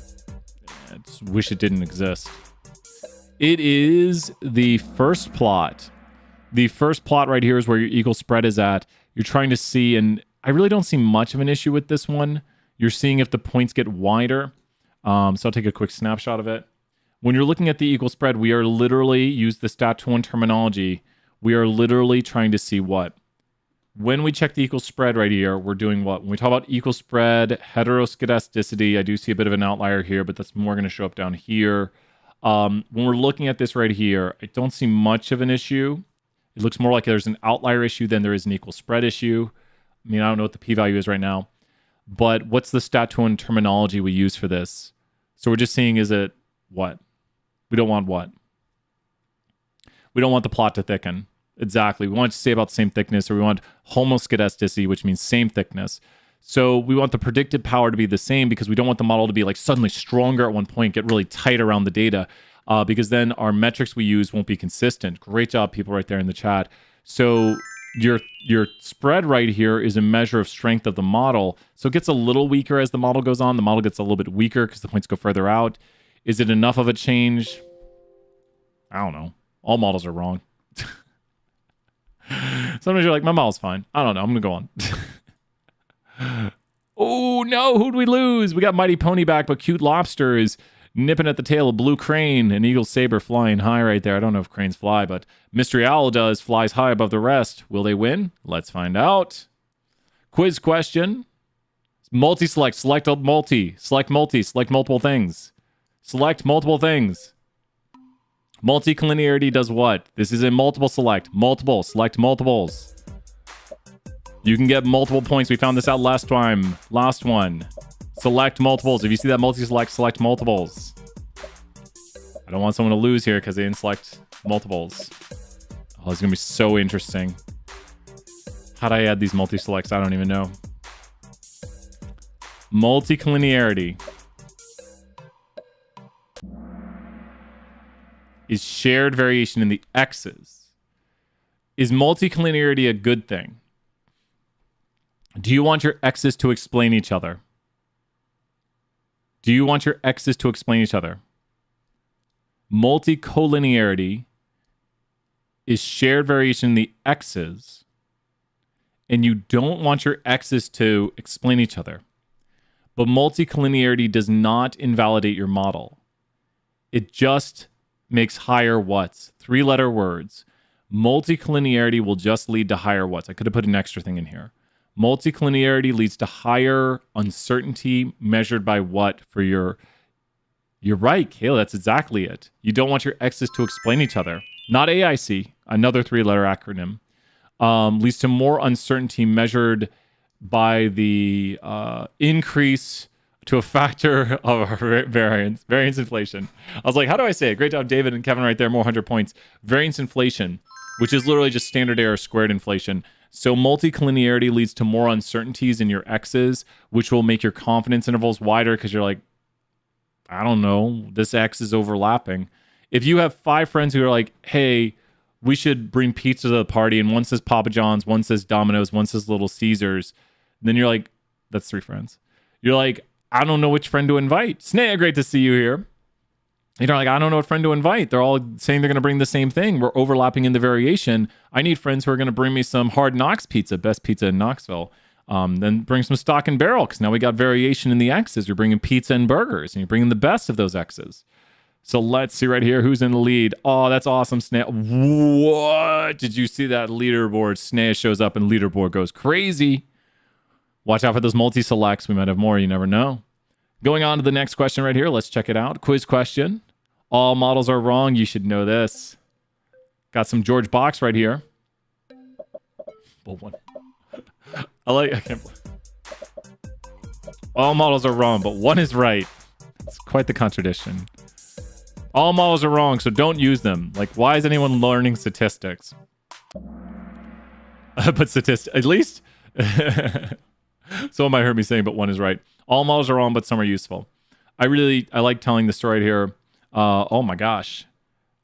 I just wish it didn't exist. It is the first plot. The first plot right here is where your equal spread is at. You're trying to see, and I really don't see much of an issue with this one. You're seeing if the points get wider. So I'll take a quick snapshot of it. When you're looking at the equal spread, we are literally, use the stat2 terminology, we are literally trying to see what? When we check the equal spread right here, we're doing what? When we talk about equal spread, heteroskedasticity, I do see a bit of an outlier here, but that's more going to show up down here. When we're looking at this right here, I don't see much of an issue. It looks more like there's an outlier issue than there is an equal spread issue. I mean, I don't know what the p-value is right now, but what's the stat2 terminology we use for this? So we're just seeing, is it what? We don't want what? We don't want the plot to thicken. Exactly. We want it to stay about the same thickness, or we want homoskedasticity, which means same thickness. So we want the predicted power to be the same because we don't want the model to be like suddenly stronger at one point, get really tight around the data, because then our metrics we use won't be consistent. Great job, people right there in the chat. So your spread right here is a measure of strength of the model. So it gets a little weaker as the model goes on. The model gets a little bit weaker because the points go further out. Is it enough of a change? I don't know. All models are wrong. Sometimes you're like, my model's fine. I don't know. I'm going to go on. Oh, no. Who'd we lose? We got Mighty Pony back, but Cute Lobster is nipping at the tail of Blue Crane and Eagle Saber flying high right there. I don't know if cranes fly, but Mystery Owl does, flies high above the rest. Will they win? Let's find out. Quiz question. Multi-select. Select multi. Select multi. Select multiple things. Select multiple things. Multi-collinearity does what? This is a multiple select. Multiple. Select multiples. You can get multiple points. We found this out last time. Last one. Select multiples. If you see that multi-select, select multiples. I don't want someone to lose here because they didn't select multiples. Oh, it's going to be so interesting. How'd I add these multi-selects? I don't even know. Multi-collinearity is shared variation in the x's. Is multi-collinearity a good thing? Do you want your x's to explain each other? Do you want your x's to explain each other? Multicollinearity is shared variation in the x's, and you don't want your x's to explain each other. But multicollinearity does not invalidate your model. It just makes higher whats. 3-letter words. Multicollinearity will just lead to higher whats. I could have put an extra thing in here. Multicollinearity leads to higher uncertainty measured by what for your... You're right, Kayla, that's exactly it. You don't want your x's to explain each other. Not AIC, another 3-letter acronym. Leads to more uncertainty measured by the increase to a factor of variance inflation. I was like, how do I say it? Great job, David and Kevin right there, more 100 points. Variance inflation, which is literally just standard error squared inflation. So multicollinearity leads to more uncertainties in your x's, which will make your confidence intervals wider because you're like, I don't know, this x is overlapping. If you have 5 friends who are like, hey, we should bring pizza to the party, and one says Papa John's, one says Domino's, one says Little Caesars, then you're like, that's 3 friends. You're like, I don't know which friend to invite. Snea, great to see you here. You're like, I don't know what friend to invite. They're all saying they're going to bring the same thing. We're overlapping in the variation. I need friends who are going to bring me some Hard Knocks pizza, best pizza in Knoxville. Then bring some Stock and Barrel, because now we got variation in the X's. You're bringing pizza and burgers, and you're bringing the best of those X's. So let's see right here who's in the lead. Oh, that's awesome, Snea. What? Did you see that leaderboard? Snea shows up and leaderboard goes crazy. Watch out for those multi-selects. We might have more. You never know. Going on to the next question right here. Let's check it out. Quiz question. All models are wrong. You should know this. Got some George Box right here. One. I can't. All models are wrong, but one is right. It's quite the contradiction. All models are wrong, so don't use them. Like, why is anyone learning statistics? But statistics, at least... Someone might hear me saying, but one is right. All models are wrong, but some are useful. I like telling the story here. Oh my gosh.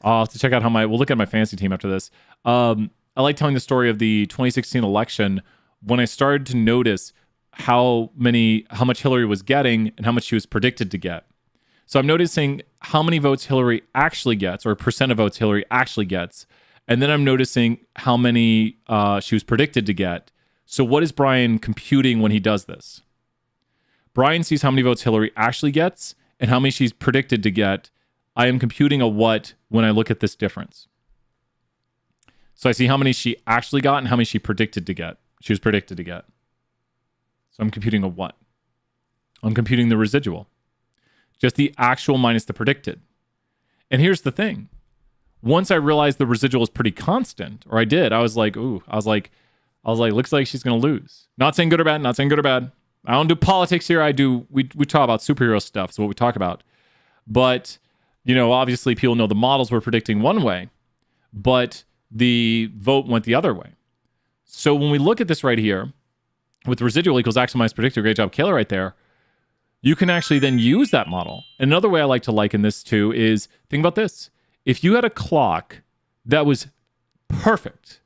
I'll have to check out we'll look at my fantasy team after this. I like telling the story of the 2016 election when I started to notice how much Hillary was getting and how much she was predicted to get. So I'm noticing how many votes Hillary actually gets, or percent of votes Hillary actually gets. And then I'm noticing how many she was predicted to get. So what is Brian computing when he does this? Brian sees how many votes Hillary actually gets and how many she's predicted to get. I am computing a what when I look at this difference. So I see how many she actually got and how many she was predicted to get. So I'm computing a what? I'm computing the residual. Just the actual minus the predicted. And here's the thing. Once I realized the residual is pretty constant, or I was like, looks like she's going to lose. Not saying good or bad, I don't do politics here. We talk about superhero stuff. Is what we talk about. But, obviously people know the models were predicting one way, but the vote went the other way. So when we look at this right here, with residual equals x minus predicted. Great job, Kayla, right there. You can actually then use that model. Another way I like to liken this to is, think about this. If you had a clock that was perfect,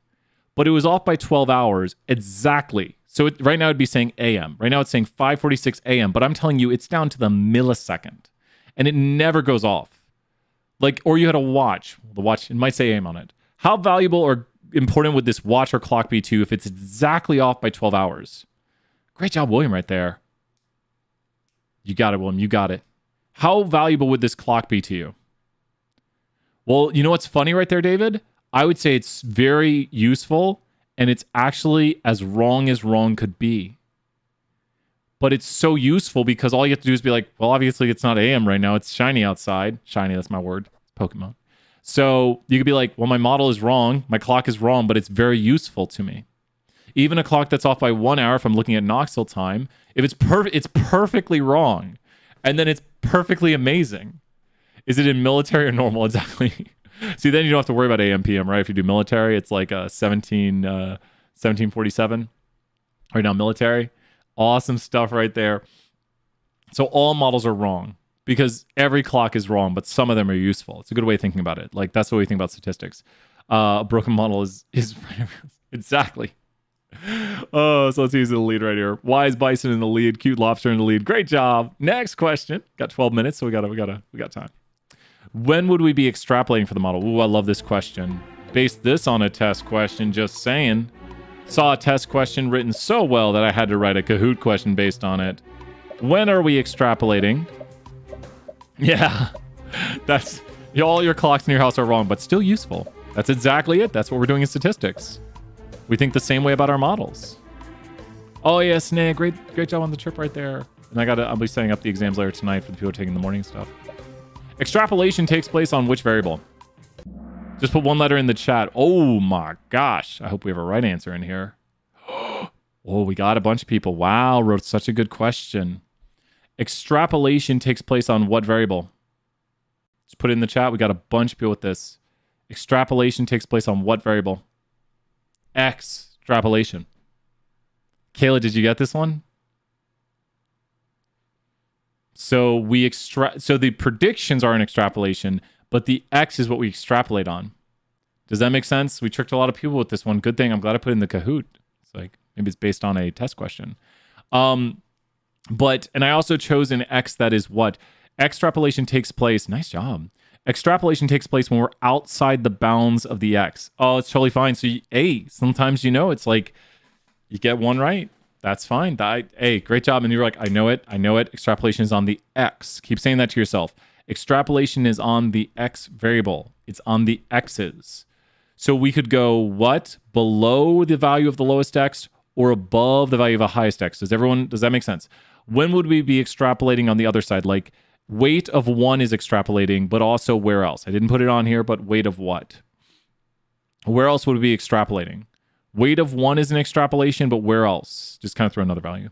but it was off by 12 hours exactly. So right now it'd be saying AM. Right now it's saying 5:46 AM, but I'm telling you it's down to the millisecond and it never goes off. Like, or you had a watch. The watch, it might say AM on it. How valuable or important would this watch or clock be to you if it's exactly off by 12 hours? Great job, William, right there. You got it, William. You got it. How valuable would this clock be to you? Well, you know what's funny right there, David? I would say it's very useful, and it's actually as wrong could be. But it's so useful because all you have to do is be like, well, obviously it's not AM right now. It's shiny outside. Shiny, that's my word. Pokemon. So you could be like, well, my model is wrong. My clock is wrong, but it's very useful to me. Even a clock that's off by 1 hour, if I'm looking at Knoxville time, if it's it's perfectly wrong. And then it's perfectly amazing. Is it in military or normal? Exactly. See, then you don't have to worry about AM, PM, right? If you do military, it's like 1747. Right now, military. Awesome stuff right there. So all models are wrong because every clock is wrong, but some of them are useful. It's a good way of thinking about it. Like, that's the way we think about statistics. A broken model is exactly. Oh, so let's use the lead right here. Wise bison in the lead, cute lobster in the lead. Great job. Next question. Got 12 minutes, so we got time. When would we be extrapolating for the model? Ooh, I love this question. Based this on a test question, just saying. Saw a test question written so well that I had to write a Kahoot question based on it. When are we extrapolating? Yeah, that's all your clocks in your house are wrong, but still useful. That's exactly it. That's what we're doing in statistics. We think the same way about our models. Oh yeah, Snake, great job on the trip right there. And I'll be setting up the exams later tonight for the people taking the morning stuff. Extrapolation takes place on which variable? Just put one letter in the chat. Oh my gosh. I hope we have a right answer in here. Oh, we got a bunch of people. Wow, wrote such a good question. Extrapolation takes place on what variable? Just put it in the chat. We got a bunch of people with this. Extrapolation takes place on what variable? Extrapolation. Kayla, did you get this one? So the predictions are an extrapolation, but the X is what we extrapolate on. Does that make sense? We tricked a lot of people with this one. Good thing I'm glad I put it in the Kahoot. It's like maybe it's based on a test question. And I also chose an X that is what? Extrapolation takes place. Nice job. Extrapolation takes place when we're outside the bounds of the X. Oh, it's totally fine. So, sometimes it's like you get one right. That's fine. Hey, great job. And you're like, I know it. Extrapolation is on the X. Keep saying that to yourself. Extrapolation is on the X variable. It's on the X's. So we could go what? Below the value of the lowest X or above the value of the highest X. Does that make sense? When would we be extrapolating on the other side? Like, weight of 1 is extrapolating, but also where else? I didn't put it on here, but weight of what? Where else would we be extrapolating? Weight of 1 is an extrapolation, but where else? Just kind of throw another value.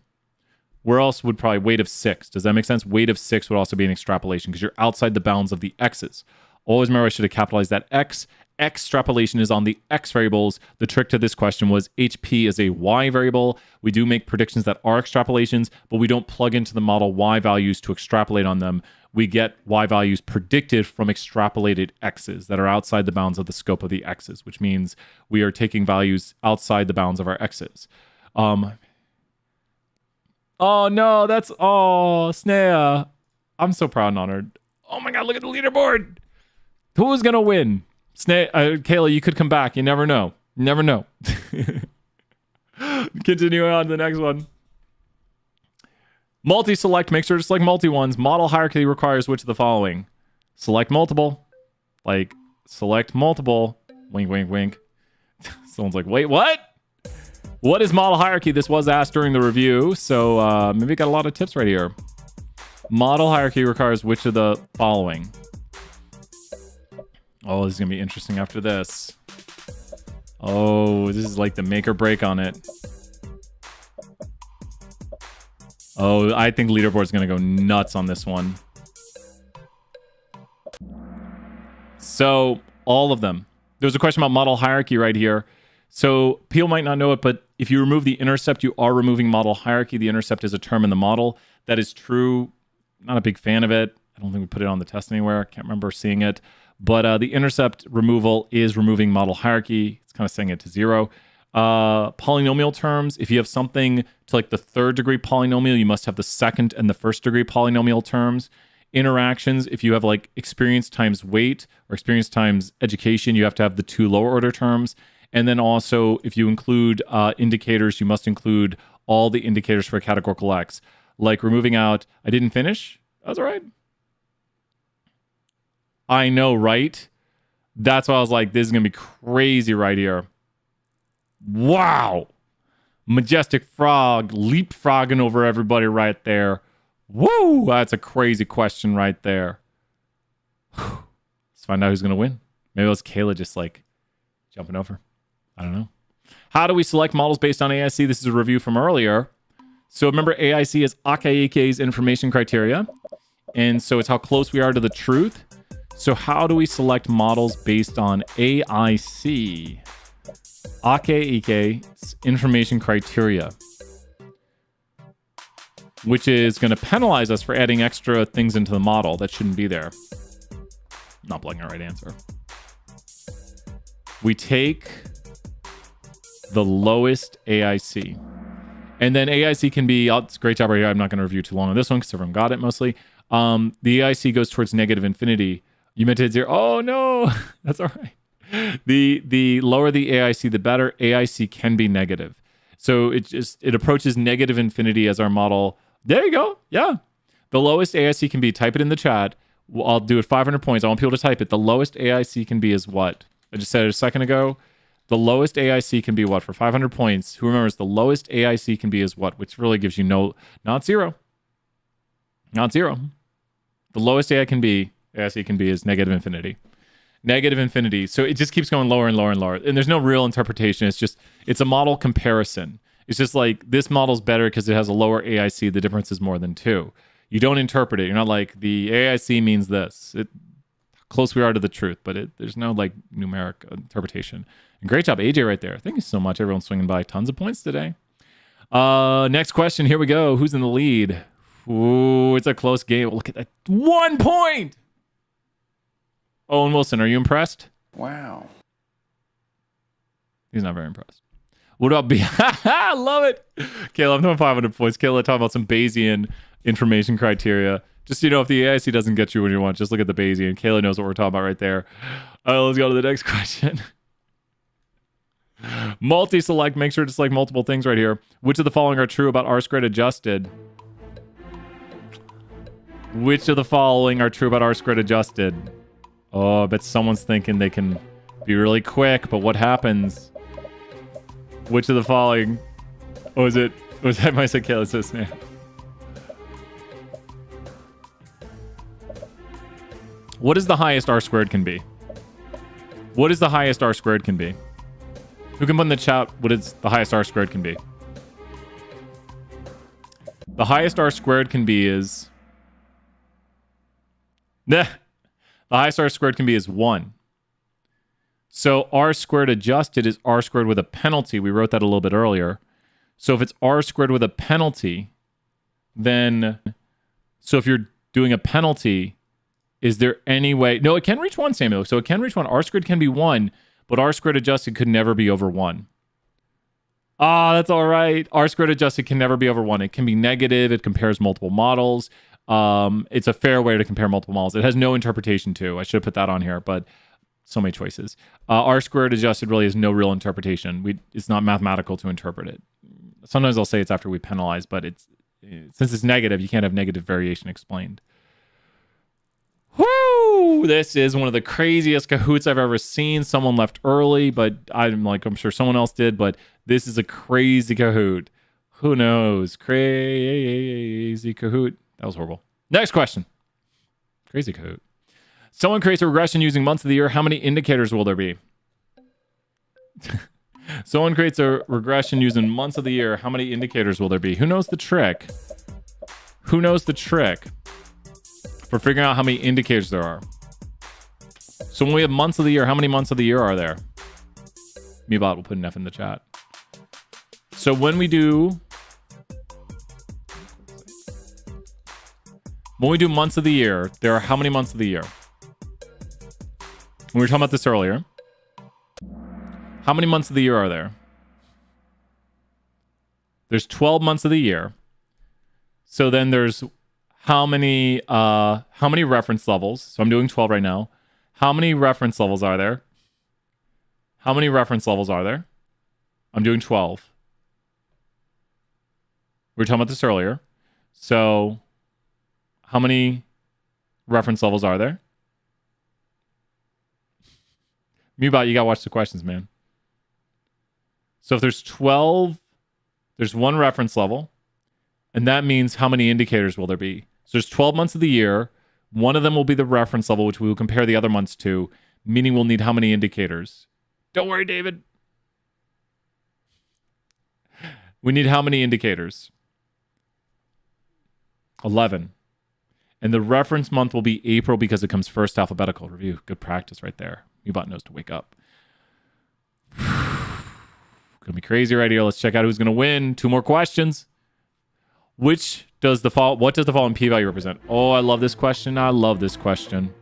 Where else would probably weight of 6? Does that make sense? Weight of 6 would also be an extrapolation because you're outside the bounds of the X's. Always remember I should have capitalized that X. Extrapolation is on the X variables. The trick to this question was HP is a Y variable. We do make predictions that are extrapolations, but we don't plug into the model Y values to extrapolate on them. We get Y values predicted from extrapolated X's that are outside the bounds of the scope of the X's, which means we are taking values outside the bounds of our X's. Oh no, Snea. I'm so proud and honored. Oh my God, look at the leaderboard. Who's going to win? Kayla, you could come back. You never know. Continuing on to the next one. Multi-select. Make sure to select multi-ones. Model hierarchy requires which of the following? Select multiple. Like, select multiple. Wink, wink, wink. Someone's like, wait, what? What is model hierarchy? This was asked during the review, so maybe got a lot of tips right here. Model hierarchy requires which of the following? Oh, this is going to be interesting after this. Oh, this is like the make or break on it. Oh, I think leaderboard's going to go nuts on this one. So, all of them. There's a question about model hierarchy right here. So people might not know it, but if you remove the intercept, you are removing model hierarchy. The intercept is a term in the model. That is true. Not a big fan of it. I don't think we put it on the test anywhere. I can't remember seeing it. But the intercept removal is removing model hierarchy. It's kind of setting it to 0. Polynomial terms, if you have something to like the 3rd degree polynomial, you must have the 2nd and the 1st degree polynomial terms. Interactions, if you have like experience times weight or experience times education, you have to have the 2 lower order terms. And then also, if you include indicators, you must include all the indicators for a categorical X. Like removing out, I didn't finish. That's all right. I know, right? That's why I was like, this is going to be crazy right here. Wow. Majestic Frog leapfrogging over everybody right there. Woo! That's a crazy question right there. Let's find out who's going to win. Maybe it was Kayla just like jumping over. I don't know. How do we select models based on AIC? This is a review from earlier. So remember, AIC is Akaike's information criteria. And so it's how close we are to the truth. So how do we select models based on AIC? Akaike's information criteria. Which is going to penalize us for adding extra things into the model that shouldn't be there. Not blocking the right answer. We take the lowest AIC. And then AIC can be, it's a great job right here. I'm not going to review too long on this one because everyone got it mostly. The AIC goes towards negative infinity. You meant to hit 0. Oh, no. That's all right. The lower the AIC, the better. AIC can be negative. So it approaches negative infinity as our model. There you go. Yeah. The lowest AIC can be, type it in the chat. I'll do it 500 points. I want people to type it. The lowest AIC can be is what? I just said it a second ago. The lowest AIC can be what? For 500 points, who remembers the lowest AIC can be is what? Which really gives you not 0. Not 0. The lowest AIC can be is negative infinity. Negative infinity. So it just keeps going lower and lower and lower. And there's no real interpretation. It's a model comparison. It's just like this model's better because it has a lower AIC. The difference is more than 2. You don't interpret it. You're not like the AIC means this. Close we are to the truth, but there's no like numeric interpretation. And great job, AJ, right there. Thank you so much. Everyone's swinging by tons of points today. Next question. Here we go. Who's in the lead? Ooh, it's a close game. Look at that. 1 point. Owen Wilson, are you impressed? Wow. He's not very impressed. What about B? I love it. Kayla, I'm doing 500 points. Kayla, talking about some Bayesian information criteria. Just, if the AIC doesn't get you when you want, just look at the Bayesian. Kayla knows what we're talking about right there. Let's go to the next question. Multi-select. Make sure to select multiple things right here. Which of the following are true about R-squared adjusted? Which of the following are true about R-squared adjusted? Oh, I bet someone's thinking they can be really quick, but what happens? Which of the following? Was that my Kayla's listening? What is the highest R-squared can be? What is the highest R-squared can be? Who can put in the chat what is the highest R-squared can be? The highest R-squared can be is... Nah. The highest R-squared can be is 1. So R-squared adjusted is R-squared with a penalty. We wrote that a little bit earlier. So if it's R-squared with a penalty, then... So if you're doing a penalty, is there any way... No, it can reach 1, Samuel. So it can reach 1. R-squared can be 1, but R-squared adjusted could never be over 1. Ah, that's all right. R-squared adjusted can never be over 1. It can be negative. It compares multiple models. It's a fair way to compare multiple models. It has no interpretation too. I should have put that on here, but so many choices. R-squared adjusted really has no real interpretation. It's not mathematical to interpret it. Sometimes I'll say it's after we penalize, but since it's negative, you can't have negative variation explained. Woo! This is one of the craziest Kahoots I've ever seen. Someone left early, but I'm sure someone else did, but this is a crazy Kahoot. Who knows? Crazy Kahoot. That was horrible. Next question. Crazy Kahoot. Someone creates a regression using months of the year. How many indicators will there be? Someone creates a regression using months of the year. How many indicators will there be? Who knows the trick? Who knows the trick for figuring out how many indicators there are? So when we have months of the year, how many months of the year are there? Mebot will put an F in the chat. So when we do months of the year, there are how many months of the year? We were talking about this earlier. How many months of the year are there? There's 12 months of the year. So then there's how many reference levels? So I'm doing 12 right now. How many reference levels are there? How many reference levels are there? I'm doing 12. We were talking about this earlier. So how many reference levels are there? Mewbot, you gotta watch the questions, man. So if there's 12, there's one reference level, and that means how many indicators will there be? So there's 12 months of the year. One of them will be the reference level, which we will compare the other months to, meaning we'll need how many indicators? Don't worry, David. We need how many indicators? 11. And the reference month will be April because it comes first alphabetical. Review. Good practice right there. Mewbot knows to wake up. Gonna be crazy right here. Let's check out who's gonna win. 2 more questions. What does the following p-value represent? Oh, I love this question. I love this question.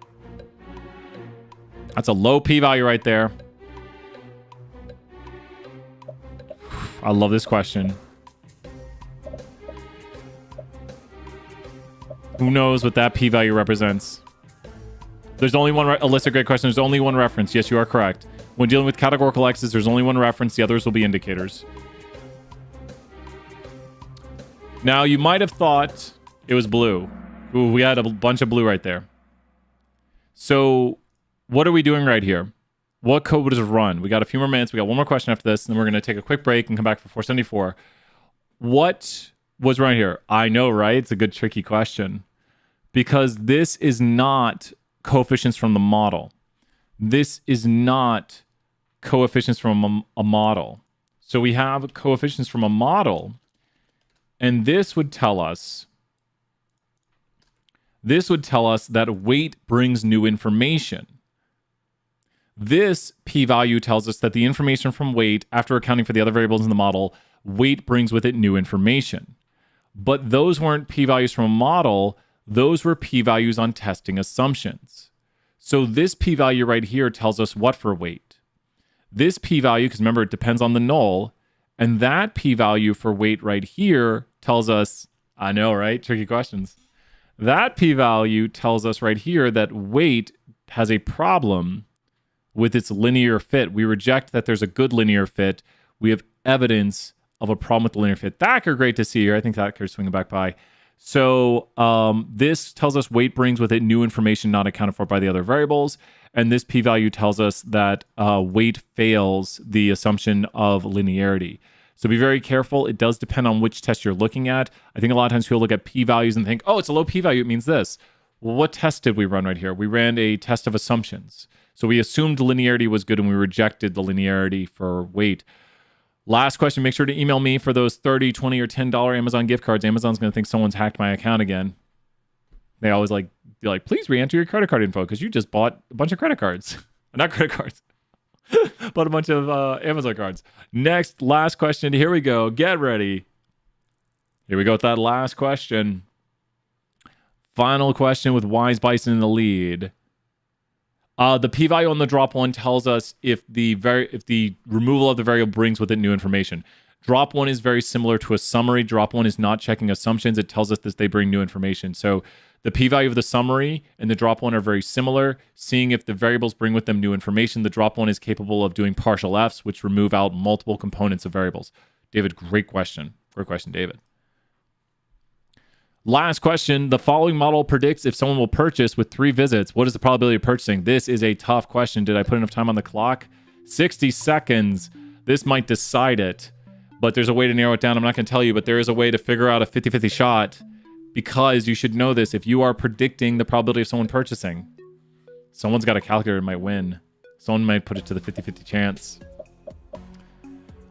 That's a low p-value right there. I love this question. Who knows what that p-value represents? There's only one... Alyssa, great question. There's only one reference. Yes, you are correct. When dealing with categorical X's, there's only one reference. The others will be indicators. Now, you might have thought it was blue. Ooh, we had a bunch of blue right there. So, what are we doing right here? What code does it run? We got a few more minutes. We got one more question after this, and then we're going to take a quick break and come back for 474. What was right here? I know, right? It's a good, tricky question. Because this is not coefficients from the model. This is not coefficients from a model. So we have coefficients from a model, and this would tell us that weight brings new information. This p-value tells us that the information from weight, after accounting for the other variables in the model, weight brings with it new information. But those weren't p-values from a model. Those were p-values on testing assumptions. So this p-value right here tells us what for weight? This p-value, because remember, it depends on the null, and that p-value for weight right here tells us, I know, right? Tricky questions. That p-value tells us right here that weight has a problem with its linear fit. We reject that there's a good linear fit. We have evidence of a problem with the linear fit. Thacker, great to see you. I think Thacker's swinging back by. So this tells us weight brings with it new information not accounted for by the other variables. And this p-value tells us that weight fails the assumption of linearity. So be very careful. It does depend on which test you're looking at. I think a lot of times people look at p-values and think, oh, it's a low p-value. It means this. Well, what test did we run right here? We ran a test of assumptions. So we assumed linearity was good and we rejected the linearity for weight. Last question, make sure to email me for those $30, $20, or $10 Amazon gift cards. Amazon's going to think someone's hacked my account again. They always be like, please re-enter your credit card info because you just bought a bunch of credit cards. Not credit cards. Bought a bunch of Amazon cards. Next, last question. Here we go. Get ready. Here we go with that last question. Final question with Wise Bison in the lead. The p-value on the drop one tells us if the removal of the variable brings with it new information. Drop one is very similar to a summary. Drop one is not checking assumptions. It tells us that they bring new information. So the p-value of the summary and the drop one are very similar. Seeing if the variables bring with them new information, the drop one is capable of doing partial Fs, which remove out multiple components of variables. David, great question. Great question, David. Last question. The following model predicts if someone will purchase with 3 visits. What is the probability of purchasing? This is a tough question. Did I put enough time on the clock? 60 seconds. This might decide it, but there's a way to narrow it down. I'm not going to tell you, but there is a way to figure out a 50-50 shot because you should know this. If you are predicting the probability of someone purchasing, someone's got a calculator and might win. Someone might put it to the 50-50 chance.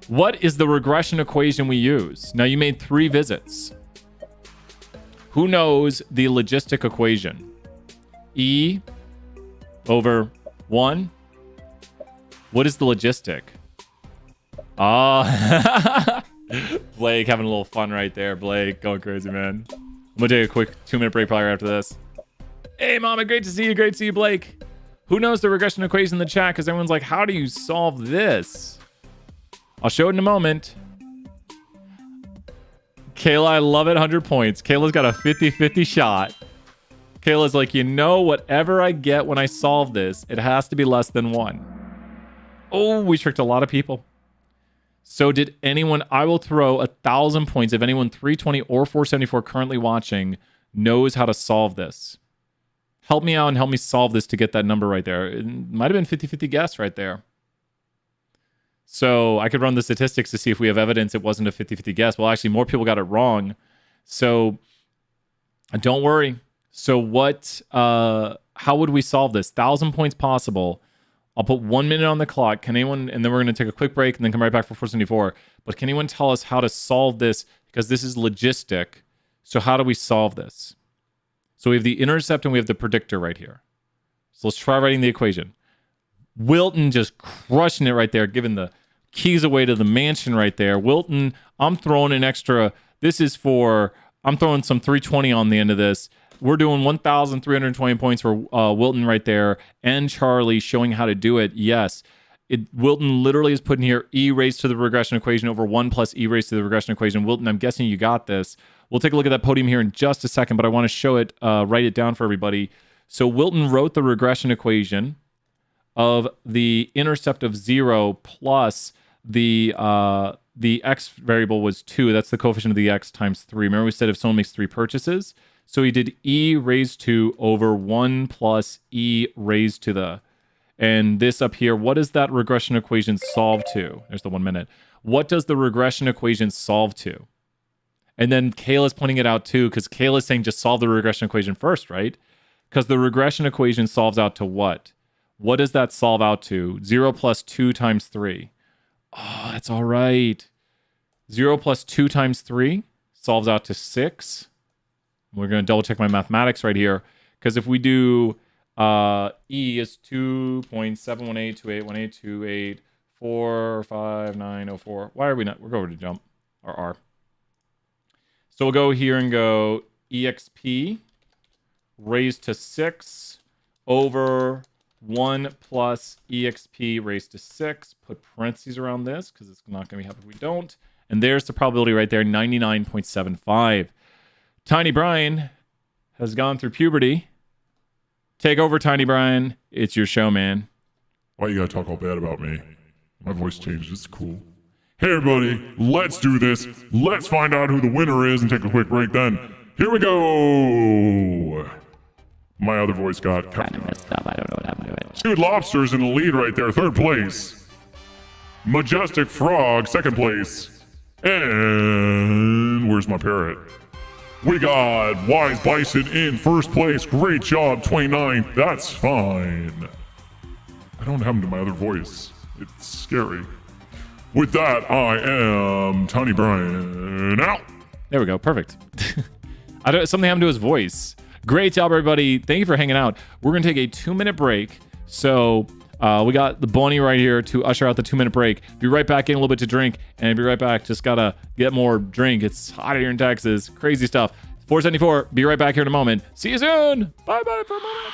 What is the regression equation we use? Now, you made 3 visits. Who knows the logistic equation? E over 1. What is the logistic? Oh, Blake having a little fun right there. Blake going crazy, man. I'm gonna take a quick 2-minute break probably after this. Hey, Mama, great to see you. Great to see you, Blake. Who knows the regression equation in the chat? Because everyone's like, how do you solve this? I'll show it in a moment. Kayla, I love it. 100 points. Kayla's got a 50-50 shot. Kayla's like, whatever I get when I solve this, it has to be less than 1. Oh, we tricked a lot of people. So did anyone, I will throw 1,000 points if anyone 320 or 474 currently watching knows how to solve this. Help me out and help me solve this to get that number right there. It might have been 50-50 guess right there. So I could run the statistics to see if we have evidence it wasn't a 50-50 guess. Well, actually, more people got it wrong. So don't worry. So how would we solve this? 1,000 points possible. I'll put 1 minute on the clock. Can anyone, and then we're going to take a quick break and then come right back for 474. But can anyone tell us how to solve this? Because this is logistic. So how do we solve this? So we have the intercept and we have the predictor right here. So let's try writing the equation. Wilton just crushing it right there, giving the keys away to the mansion right there. Wilton, I'm throwing an extra. I'm throwing some 320 on the end of this. We're doing 1,320 points for Wilton right there, and Charlie showing how to do it. Yes, Wilton literally is putting here e raised to the regression equation over 1 plus e raised to the regression equation. Wilton, I'm guessing you got this. We'll take a look at that podium here in just a second, but I want to show it, write it down for everybody. So Wilton wrote the regression equation of the intercept of 0 plus the x variable was 2. That's the coefficient of the x times 3. Remember we said if someone makes 3 purchases? So he did e raised to over 1 plus e raised to the... And this up here, what does that regression equation solve to? There's the 1 minute. What does the regression equation solve to? And then Kayla's pointing it out too, because Kayla's saying just solve the regression equation first, right? Because the regression equation solves out to what? What does that solve out to? 0 plus 2 times 3. Oh, that's all right. 0 plus 2 times 3 solves out to 6. We're going to double check my mathematics right here. Because if we do E is 2.71828182845904. Why are we not? We're going to jump. Or R. So we'll go here and go EXP raised to 6 over 1 plus EXP raised to 6. Put parentheses around this because it's not going to be happy if we don't. And there's the probability right there, 99.75. Tiny Brian has gone through puberty. Take over, Tiny Brian. It's your show, man. Why you gotta talk all bad about me? My voice changed. It's cool. Hey, everybody. Let's do this. Let's find out who the winner is and take a quick break then. Here we go. My other voice got Kind of messed up. I don't know what happened to it. Dude Lobster's in the lead right there, 3rd place. Majestic Frog, 2nd place. And where's my parrot? We got Wise Bison in 1st place. Great job, 29. That's fine. I don't know what happened to my other voice. It's scary. With that, I am Tiny Brian. Out. There we go. Perfect. Something happened to his voice. Great job, everybody. Thank you for hanging out. We're going to take a 2-minute break. So we got the bunny right here to usher out the 2-minute break. Be right back, getting a little bit to drink, and be right back. Just got to get more drink. It's hot here in Texas. Crazy stuff. 474. Be right back here in a moment. See you soon. Bye-bye for a moment.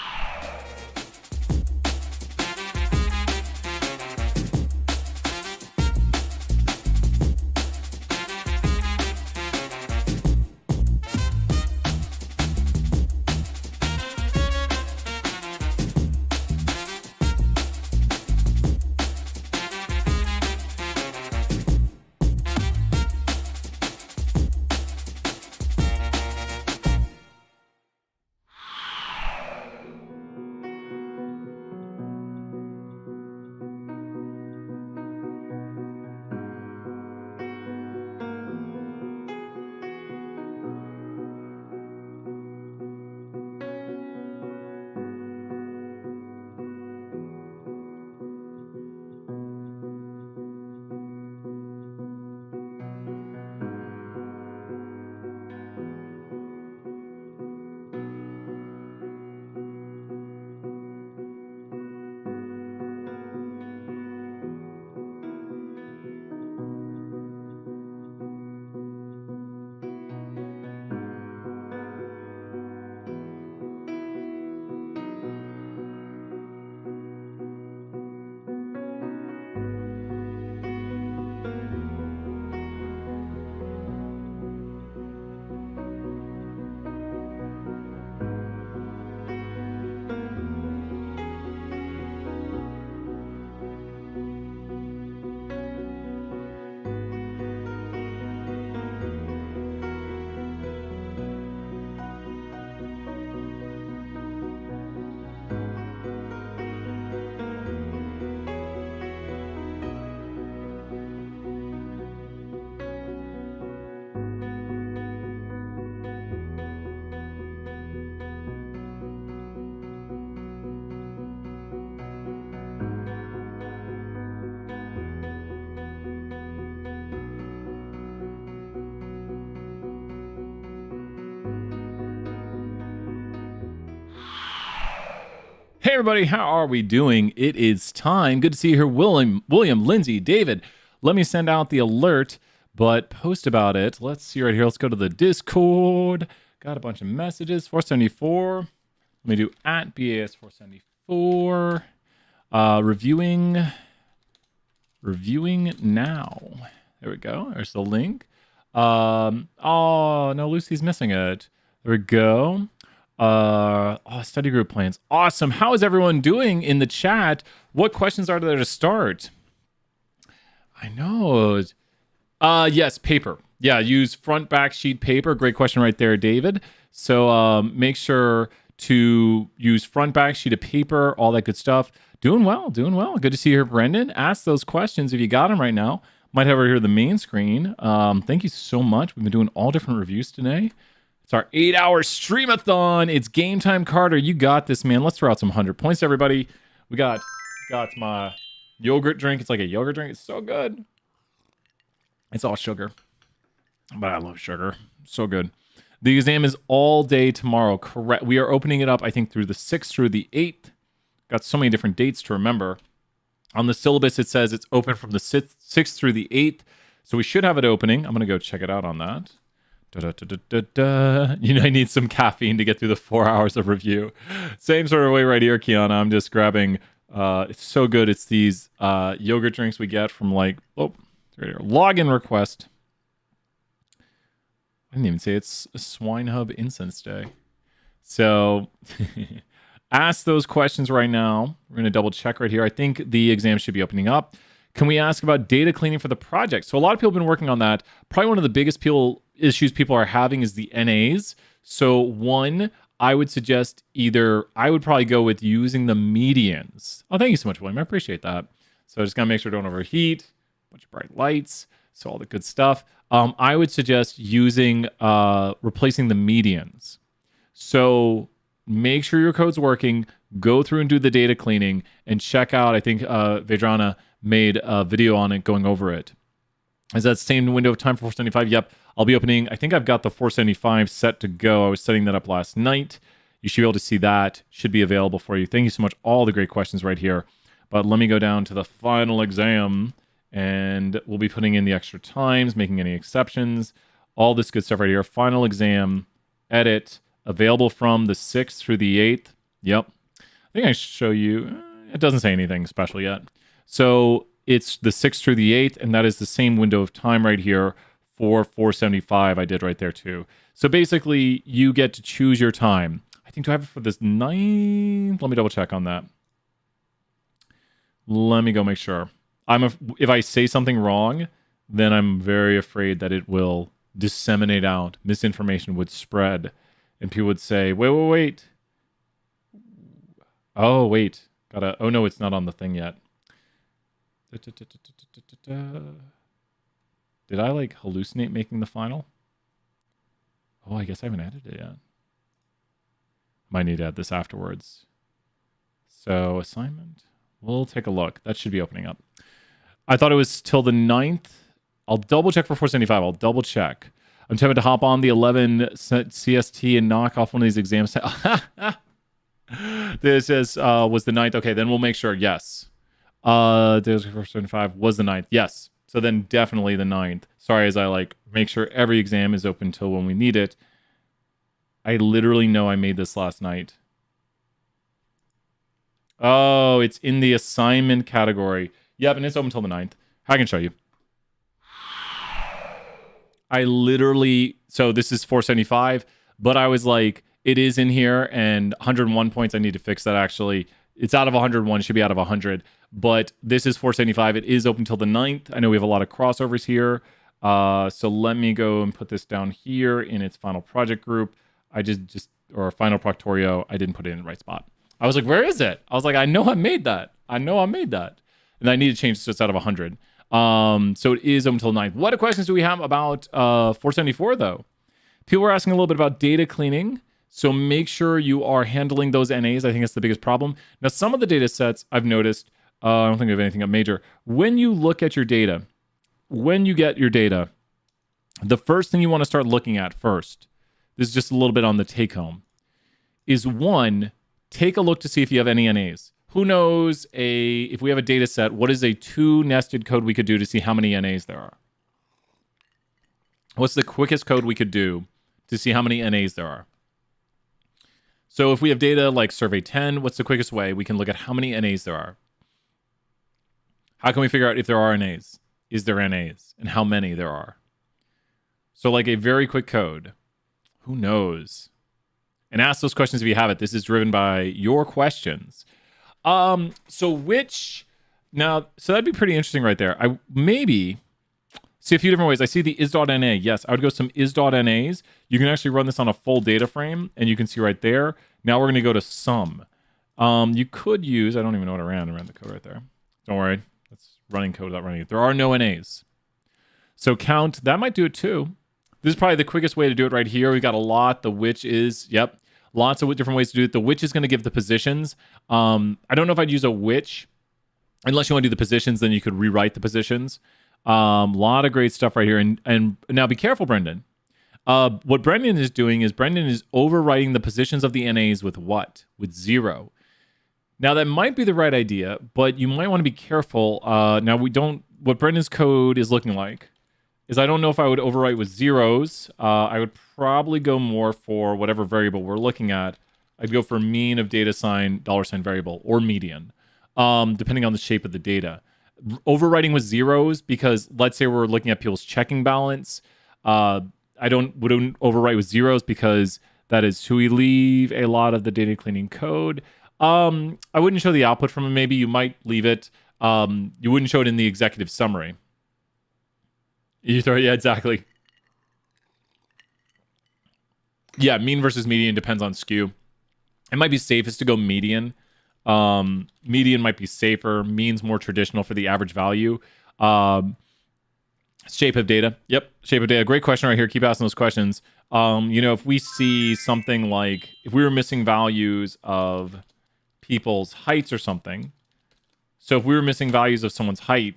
Hey everybody, how are we doing? It is time. Good to see you here, William, Lindsay, David. Let me send out the alert, but post about it. Let's see right here. Let's go to the Discord. Got a bunch of messages. 474. Let me do at BAS 474. Reviewing now. There we go. There's the link. Oh no, Lucy's missing it. There we go. Study group plans. Awesome. How is everyone doing in the chat? What questions are there to start? I know. Yes, paper. Yeah, use front back sheet paper. Great question right there, David. So make sure to use front back sheet of paper, all that good stuff. Doing well. Good to see you here, Brendan. Ask those questions if you got them right now. Might have her here the main screen. Thank you so much. We've been doing all different reviews today. It's our 8-hour streamathon. It's game time, Carter. You got this, man. Let's throw out some 100 points, everybody. We got my yogurt drink. It's like a yogurt drink. It's so good. It's all sugar, but I love sugar. So good. The exam is all day tomorrow. Correct. We are opening it up, I think, through the 6th through the 8th. Got so many different dates to remember. On the syllabus, it says it's open from the 6th through the 8th. So we should have it opening. I'm going to go check it out on that. You know, I need some caffeine to get through the 4 hours of review. Same sort of way right here, Kiana. I'm just grabbing, it's so good. It's these yogurt drinks we get from like, right here. Login request. I didn't even say it's a Swine Hub Incense Day. So ask those questions right now. We're going to double check right here. I think the exam should be opening up. Can we ask about data cleaning for the project? So a lot of people have been working on that. Probably one of the biggest issues people are having is the NAs. So one, I would suggest I would probably go with using the medians. Oh, thank you so much, William. I appreciate that. So I just got to make sure I don't overheat. A bunch of bright lights. So all the good stuff. I would suggest replacing the medians. So make sure your code's working. Go through and do the data cleaning and check out. I think Vedrana made a video on it going over it. Is that same window of time for 475? Yep. I'll be opening. I think I've got the 475 set to go. I was setting that up last night. You should be able to see that. Should be available for you. Thank you so much. All the great questions right here. But let me go down to the final exam, and we'll be putting in the extra times, making any exceptions, all this good stuff right here. Final exam, edit, available from the 6th through the 8th. Yep. I think I should show you. It doesn't say anything special yet. So it's the 6th through the 8th, and that is the same window of time right here for 475 I did right there too. So basically, you get to choose your time. I think, do I have it for this 9th? Let me double check on that. Let me go make sure. If I say something wrong, then I'm very afraid that it will disseminate out. Misinformation would spread, and people would say, wait. Oh, wait. Oh, no, it's not on the thing yet. Did I like hallucinate making the final? Oh, I guess I haven't added it yet. Might need to add this afterwards. So assignment. We'll take a look. That should be opening up. I thought it was till the 9th. I'll double check for 475. I'll double check. I'm tempted to hop on the 11 CST and knock off one of these exams. This was the 9th. Okay, then we'll make sure. Yes. There's 475 was the 9th. Yes. So then definitely the 9th. Sorry, as I make sure every exam is open till when we need it. I literally know I made this last night. Oh, it's in the assignment category. Yep, and it's open till the 9th. I can show you. So this is 475, but I was like, it is in here, and 101 points. I need to fix that actually. It's out of 101. It should be out of 100. But this is 475. It is open till the 9th. I know we have a lot of crossovers here. So let me go and put this down here in its final project group. Or final proctorio. I didn't put it in the right spot. I was like, where is it? I was like, I know I made that. And I need to change this so it's out of 100. So it is open till the 9th. What questions do we have about 474 though? People were asking a little bit about data cleaning. So make sure you are handling those NAs. I think that's the biggest problem. Now, some of the data sets I've noticed, I don't think we have anything up major. When you look at your data, when you get your data, the first thing you want to start looking at first, this is just a little bit on the take home, is one, take a look to see if you have any NAs. Who knows if we have a data set, what is a 2-nested code we could do to see how many NAs there are? What's the quickest code we could do to see how many NAs there are? So if we have data like survey 10, what's the quickest way we can look at how many NAs there are? How can we figure out if there are NAs? Is there NAs? And how many there are? So like a very quick code. Who knows? And ask those questions if you have it. This is driven by your questions. So that'd be pretty interesting right there. I maybe see a few different ways. I see the is.na. Yes, I would go some is.nas. You can actually run this on a full data frame, and you can see right there. Now we're going to go to sum. You could use, I don't even know what I ran the code right there. Don't worry. That's running code without running it. There are no NAs. So count, that might do it too. This is probably the quickest way to do it right here. We got a lot. The which is, yep. Lots of different ways to do it. The which is going to give the positions. I don't know if I'd use a which. Unless you want to do the positions, then you could rewrite the positions. Lot of great stuff right here. And now be careful, Brendan. What Brendan is doing is Brendan is overwriting the positions of the NAs with what? With 0. Now, that might be the right idea, but you might want to be careful. What Brendan's code is looking like is I don't know if I would overwrite with zeros. I would probably go more for whatever variable we're looking at. I'd go for mean of data sign, $sign variable, or median, depending on the shape of the data. Overwriting with zeros, because let's say we're looking at people's checking balance. I wouldn't overwrite with zeros because that is to leave a lot of the data cleaning code. I wouldn't show the output from it. Maybe you might leave it. You wouldn't show it in the executive summary. Yeah, exactly. Yeah, mean versus median depends on skew. It might be safest to go median. Median might be safer. Mean's more traditional for the average value. Shape of data. Yep, shape of data. Great question right here. Keep asking those questions. If we see something like, if we were missing values of people's heights or something. So if we were missing values of someone's height,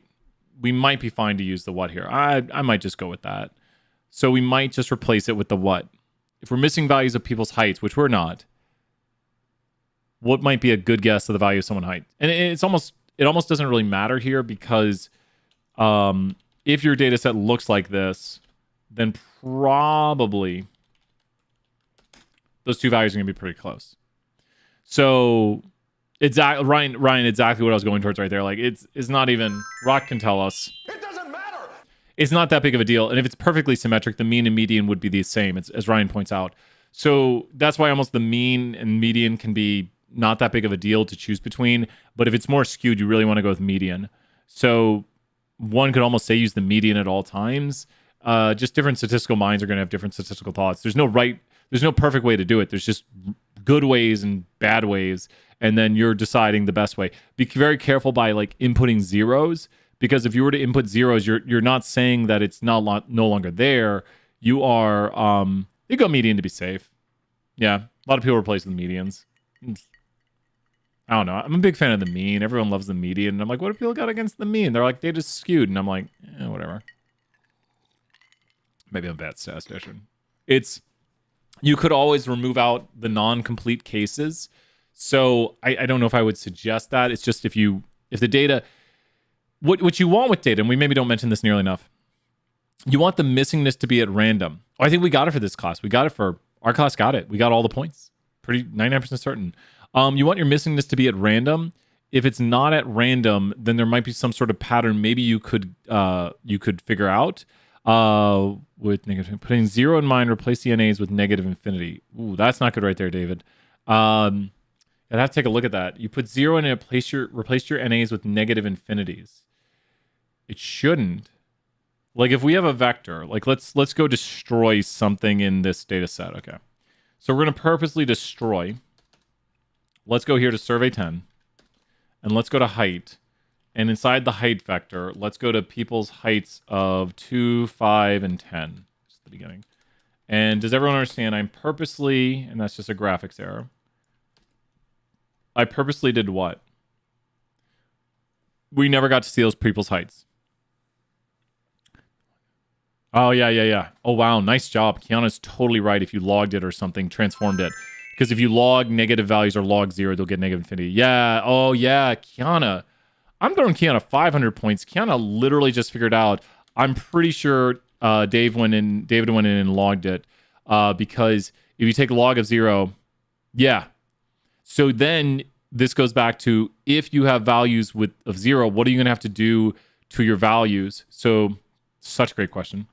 we might be fine to use the what here. I might just go with that. So we might just replace it with the what. If we're missing values of people's heights, which we're not, what might be a good guess of the value of someone's height? And it almost doesn't really matter here because if your data set looks like this, then probably those two values are going to be pretty close. So Ryan, exactly what I was going towards right there. Like it's not even, Rock can tell us. It doesn't matter. It's not that big of a deal. And if it's perfectly symmetric, the mean and median would be the same, as Ryan points out. So that's why almost the mean and median can be not that big of a deal to choose between. But if it's more skewed, you really want to go with median. So one could almost say use the median at all times. Just different statistical minds are going to have different statistical thoughts. There's no perfect way to do it. There's just good ways and bad ways. And then you're deciding the best way. Be very careful by inputting zeros, because if you were to input zeros, you're not saying that it's no longer there. You are you go median to be safe. Yeah, a lot of people replace with medians. I don't know. I'm a big fan of the mean. Everyone loves the median. And I'm like, what if people got against the mean? They're like, they just skewed. And I'm like, whatever. Maybe I'm a bad statistician. You could always remove out the non-complete cases. So I don't know if I would suggest that. It's just if the data, what you want with data, and we maybe don't mention this nearly enough, you want the missingness to be at random. Oh, I think we got it for this class. Our class got it. We got all the points. Pretty 99% certain. You want your missingness to be at random. If it's not at random, then there might be some sort of pattern maybe you could figure out. With negative, putting 0 in mind, replace the NAs with negative infinity. Ooh, that's not good right there, David. I'd have to take a look at that. You put 0 in and replace your NAs with negative infinities. It shouldn't. Like if we have a vector, let's go destroy something in this data set. Okay. So we're going to purposely destroy. Let's go here to survey 10. And let's go to height. And inside the height vector, let's go to people's heights of 2, 5, and 10. Just the beginning. And does everyone understand? I'm purposely, and that's just a graphics error. I purposely did what? We never got to see those people's heights. Oh, yeah. Oh, wow. Nice job. Kiana's totally right. If you logged it or something, transformed it. Because if you log negative values or log 0, they'll get negative infinity. Yeah. Oh, yeah. Kiana. I'm throwing Kiana 500 points. Kiana literally just figured out. I'm pretty sure David went in and logged it because if you take log of 0, yeah. So then this goes back to if you have values of 0, what are you going to have to do to your values? So such a great question.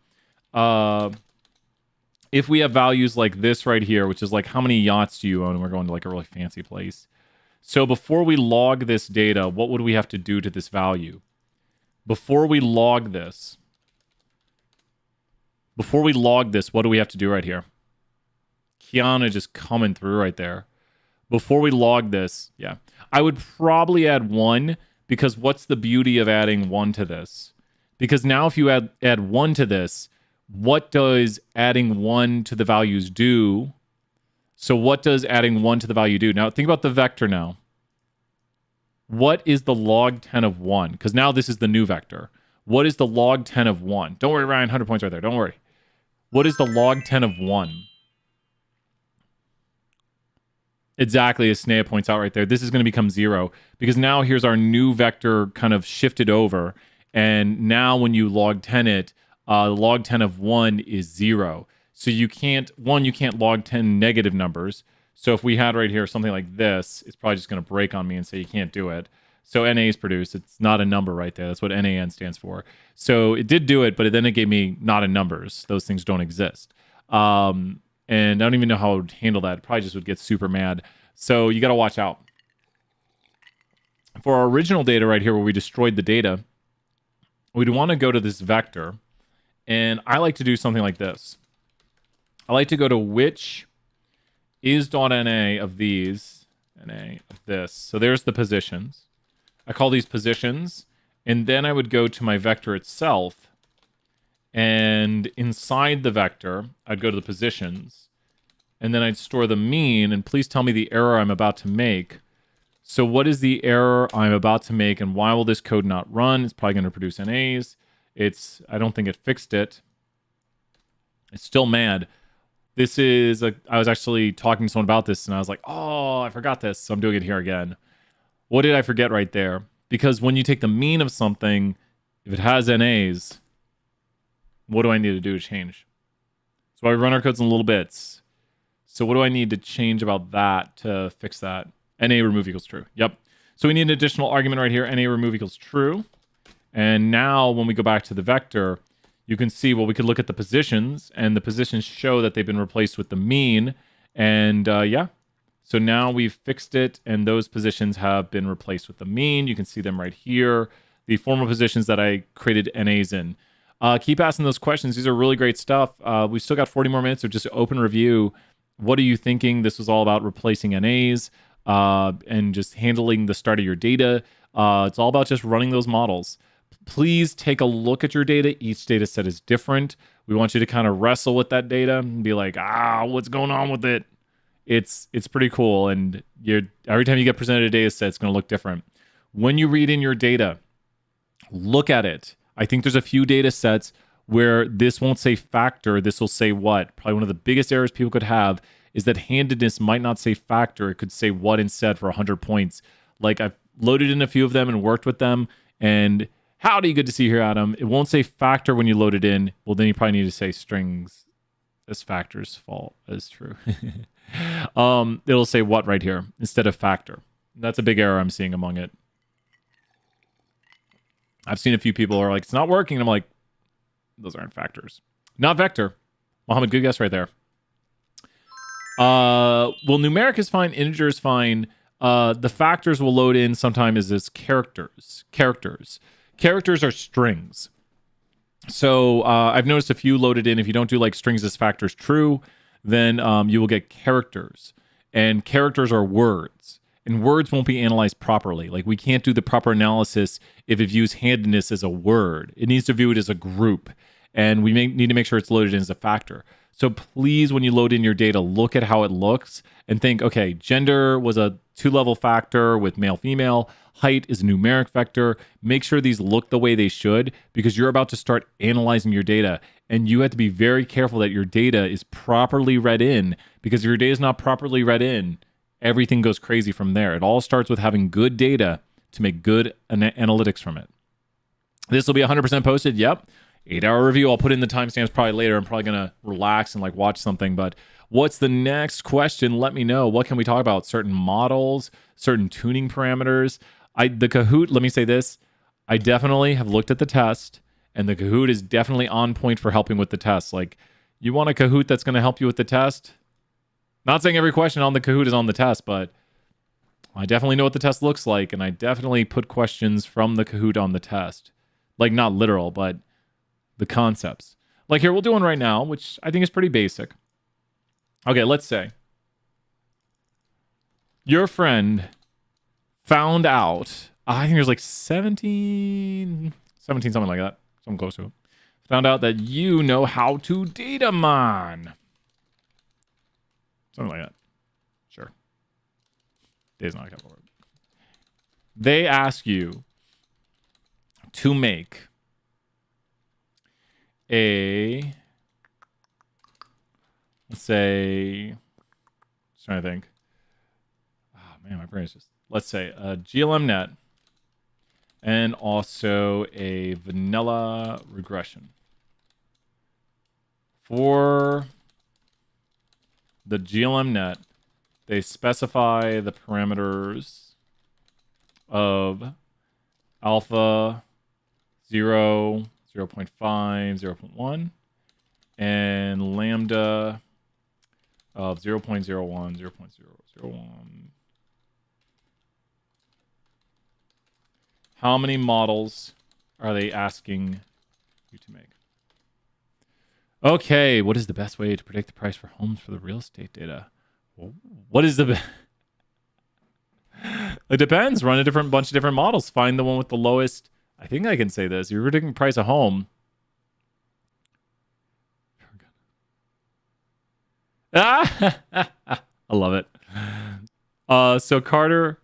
If we have values like this right here, which is like how many yachts do you own? And we're going to like a really fancy place. So before we log this data, what would we have to do to this value? Before we log this, what do we have to do right here? Kiana just coming through right there. Before we log this, yeah. I would probably add 1 because what's the beauty of adding 1 to this? Because now if you add 1 to this, what does adding 1 to the values do? So what does adding 1 to the value do? Now think about the vector now. What is the log 10 of 1? Because now this is the new vector. What is the log 10 of 1? Don't worry, Ryan, 100 points right there. Don't worry. What is the log 10 of 1? Exactly, as Snea points out right there. This is going to become 0 because now here's our new vector kind of shifted over. And now when you log 10 it, log 10 of 1 is 0. So you can't log 10 negative numbers. So if we had right here something like this, it's probably just going to break on me and say you can't do it. So NA is produced. It's not a number right there. That's what NaN stands for. So it did do it, but then it gave me not in numbers. Those things don't exist. And I don't even know how I would handle that. Probably just would get super mad. So you got to watch out. For our original data right here where we destroyed the data, we'd want to go to this vector. And I like to do something like this. I like to go to which is.na of these, na of this. So there's the positions. I call these positions. And then I would go to my vector itself. And inside the vector, I'd go to the positions. And then I'd store the mean. And please tell me the error I'm about to make. So what is the error I'm about to make? And why will this code not run? It's probably going to produce NAs. I don't think it fixed it. It's still mad. I was actually talking to someone about this and I was like, oh, I forgot this. So I'm doing it here again. What did I forget right there? Because when you take the mean of something, if it has NAs, what do I need to do to change? So I run our codes in little bits. So what do I need to change about that to fix that? NA remove equals true. Yep. So we need an additional argument right here. NA remove equals true. And now when we go back to the vector, you can see, well, we could look at the positions, and the positions show that they've been replaced with the mean. And yeah, so now we've fixed it, and those positions have been replaced with the mean. You can see them right here. The former positions that I created NAs in. Keep asking those questions. These are really great stuff. We've still got 40 more minutes of just open review. What are you thinking? This was all about replacing NAs and just handling the start of your data. It's all about just running those models. Please take a look at your data. Each data set is different. We want you to kind of wrestle with that data and be like, what's going on with it? It's pretty cool. And every time you get presented a data set, it's going to look different. When you read in your data, look at it. I think there's a few data sets where this won't say factor. This will say what? Probably one of the biggest errors people could have is that handedness might not say factor. It could say what instead for 100 points. Like I've loaded in a few of them and worked with them, and howdy, good to see you here, Adam. It won't say factor when you load it in. Well, then you probably need to say strings as factor's fault as true. It'll say what right here instead of factor. That's a big error I'm seeing among it. I've seen a few people who are like, it's not working. And I'm like, those aren't factors. Not vector. Mohammed, good guess right there. Well, numeric is fine. Integer is fine. The factors will load in sometimes as characters. Characters are strings. So I've noticed a few loaded in. If you don't do like strings as factors true, then you will get characters. And characters are words. And words won't be analyzed properly. Like we can't do the proper analysis if it views handedness as a word. It needs to view it as a group. And we need to make sure it's loaded in as a factor. So please, when you load in your data, look at how it looks and think, okay, gender was a two-level factor with male female. Height is a numeric vector. Make sure these look the way they should, because you're about to start analyzing your data, and you have to be very careful that your data is properly read in, because if your data is not properly read in, everything goes crazy from there. It all starts with having good data to make good analytics from it. This will be 100% posted. Yep. 8-hour review. I'll put in the timestamps probably later. I'm probably going to relax and like watch something. But what's the next question? Let me know. What can we talk about? Certain models, certain tuning parameters. The Kahoot, let me say this. I definitely have looked at the test, and the Kahoot is definitely on point for helping with the test. Like, you want a Kahoot that's going to help you with the test? Not saying every question on the Kahoot is on the test, but I definitely know what the test looks like, and I definitely put questions from the Kahoot on the test. Like, not literal, but the concepts. Like here, we'll do one right now, which I think is pretty basic. Okay, let's say your friend found out, I think there's like 17, something like that. Something close to it. Found out that you know how to data mine. Something like that. Sure. Data's not a capital word. They ask you to make a, let's say, just trying to think. Oh man, my brain is just, let's say a GLM net and also a vanilla regression. For the GLM net, they specify the parameters of alpha 0, 0.5, 0.1, and lambda of 0.01, 0.001. How many models are they asking you to make? Okay, what is the best way to predict the price for homes for the real estate data? What is the... It depends. Run a bunch of different models. Find the one with the lowest... I think I can say this. You're predicting the price of home. I love it. So Carter...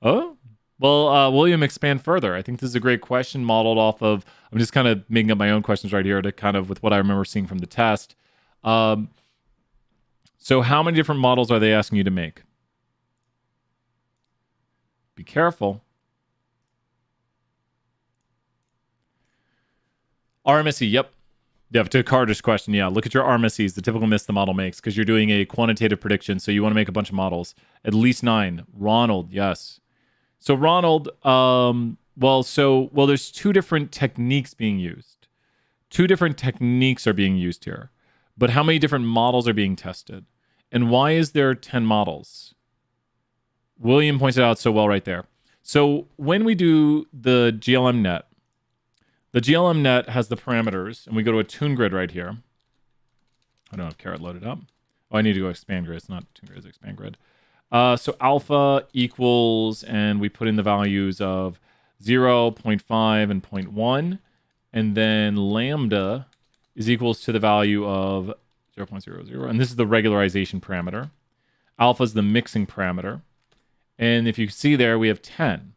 Oh? Well, William, expand further. I think this is a great question modeled off of... I'm just kind of making up my own questions right here to kind of with what I remember seeing from the test. So how many different models are they asking you to make? Be careful. RMSE, yep. Yeah, to Carter's question, yeah. Look at your RMSEs, the typical miss the model makes, because you're doing a quantitative prediction, so you want to make a bunch of models. At least 9. Ronald, yes. So Ronald, there's 2 different techniques being used. 2 different techniques are being used here. But how many different models are being tested? And why is there 10 models? William pointed out so well right there. So when we do the GLM net, the GLM net has the parameters, and we go to a tune grid right here. I don't have Carrot loaded up. Oh, I need to go expand grid. It's not tune grid, it's expand grid. So alpha equals, and we put in the values of 0, 0.5, and 0.1. And then lambda is equals to the value of 0.00. And this is the regularization parameter. Alpha is the mixing parameter. And if you see there, we have 10.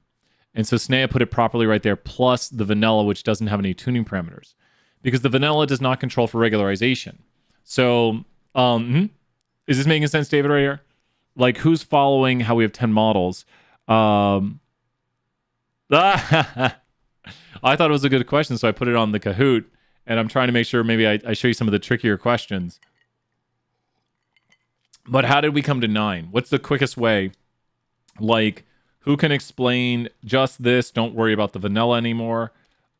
And so Snea put it properly right there, plus the vanilla, which doesn't have any tuning parameters. Because the vanilla does not control for regularization. So, is this making sense, David, right here? Like, who's following how we have 10 models? I thought it was a good question, so I put it on the Kahoot. And I'm trying to make sure maybe I show you some of the trickier questions. But how did we come to 9? What's the quickest way? Like, who can explain just this? Don't worry about the vanilla anymore.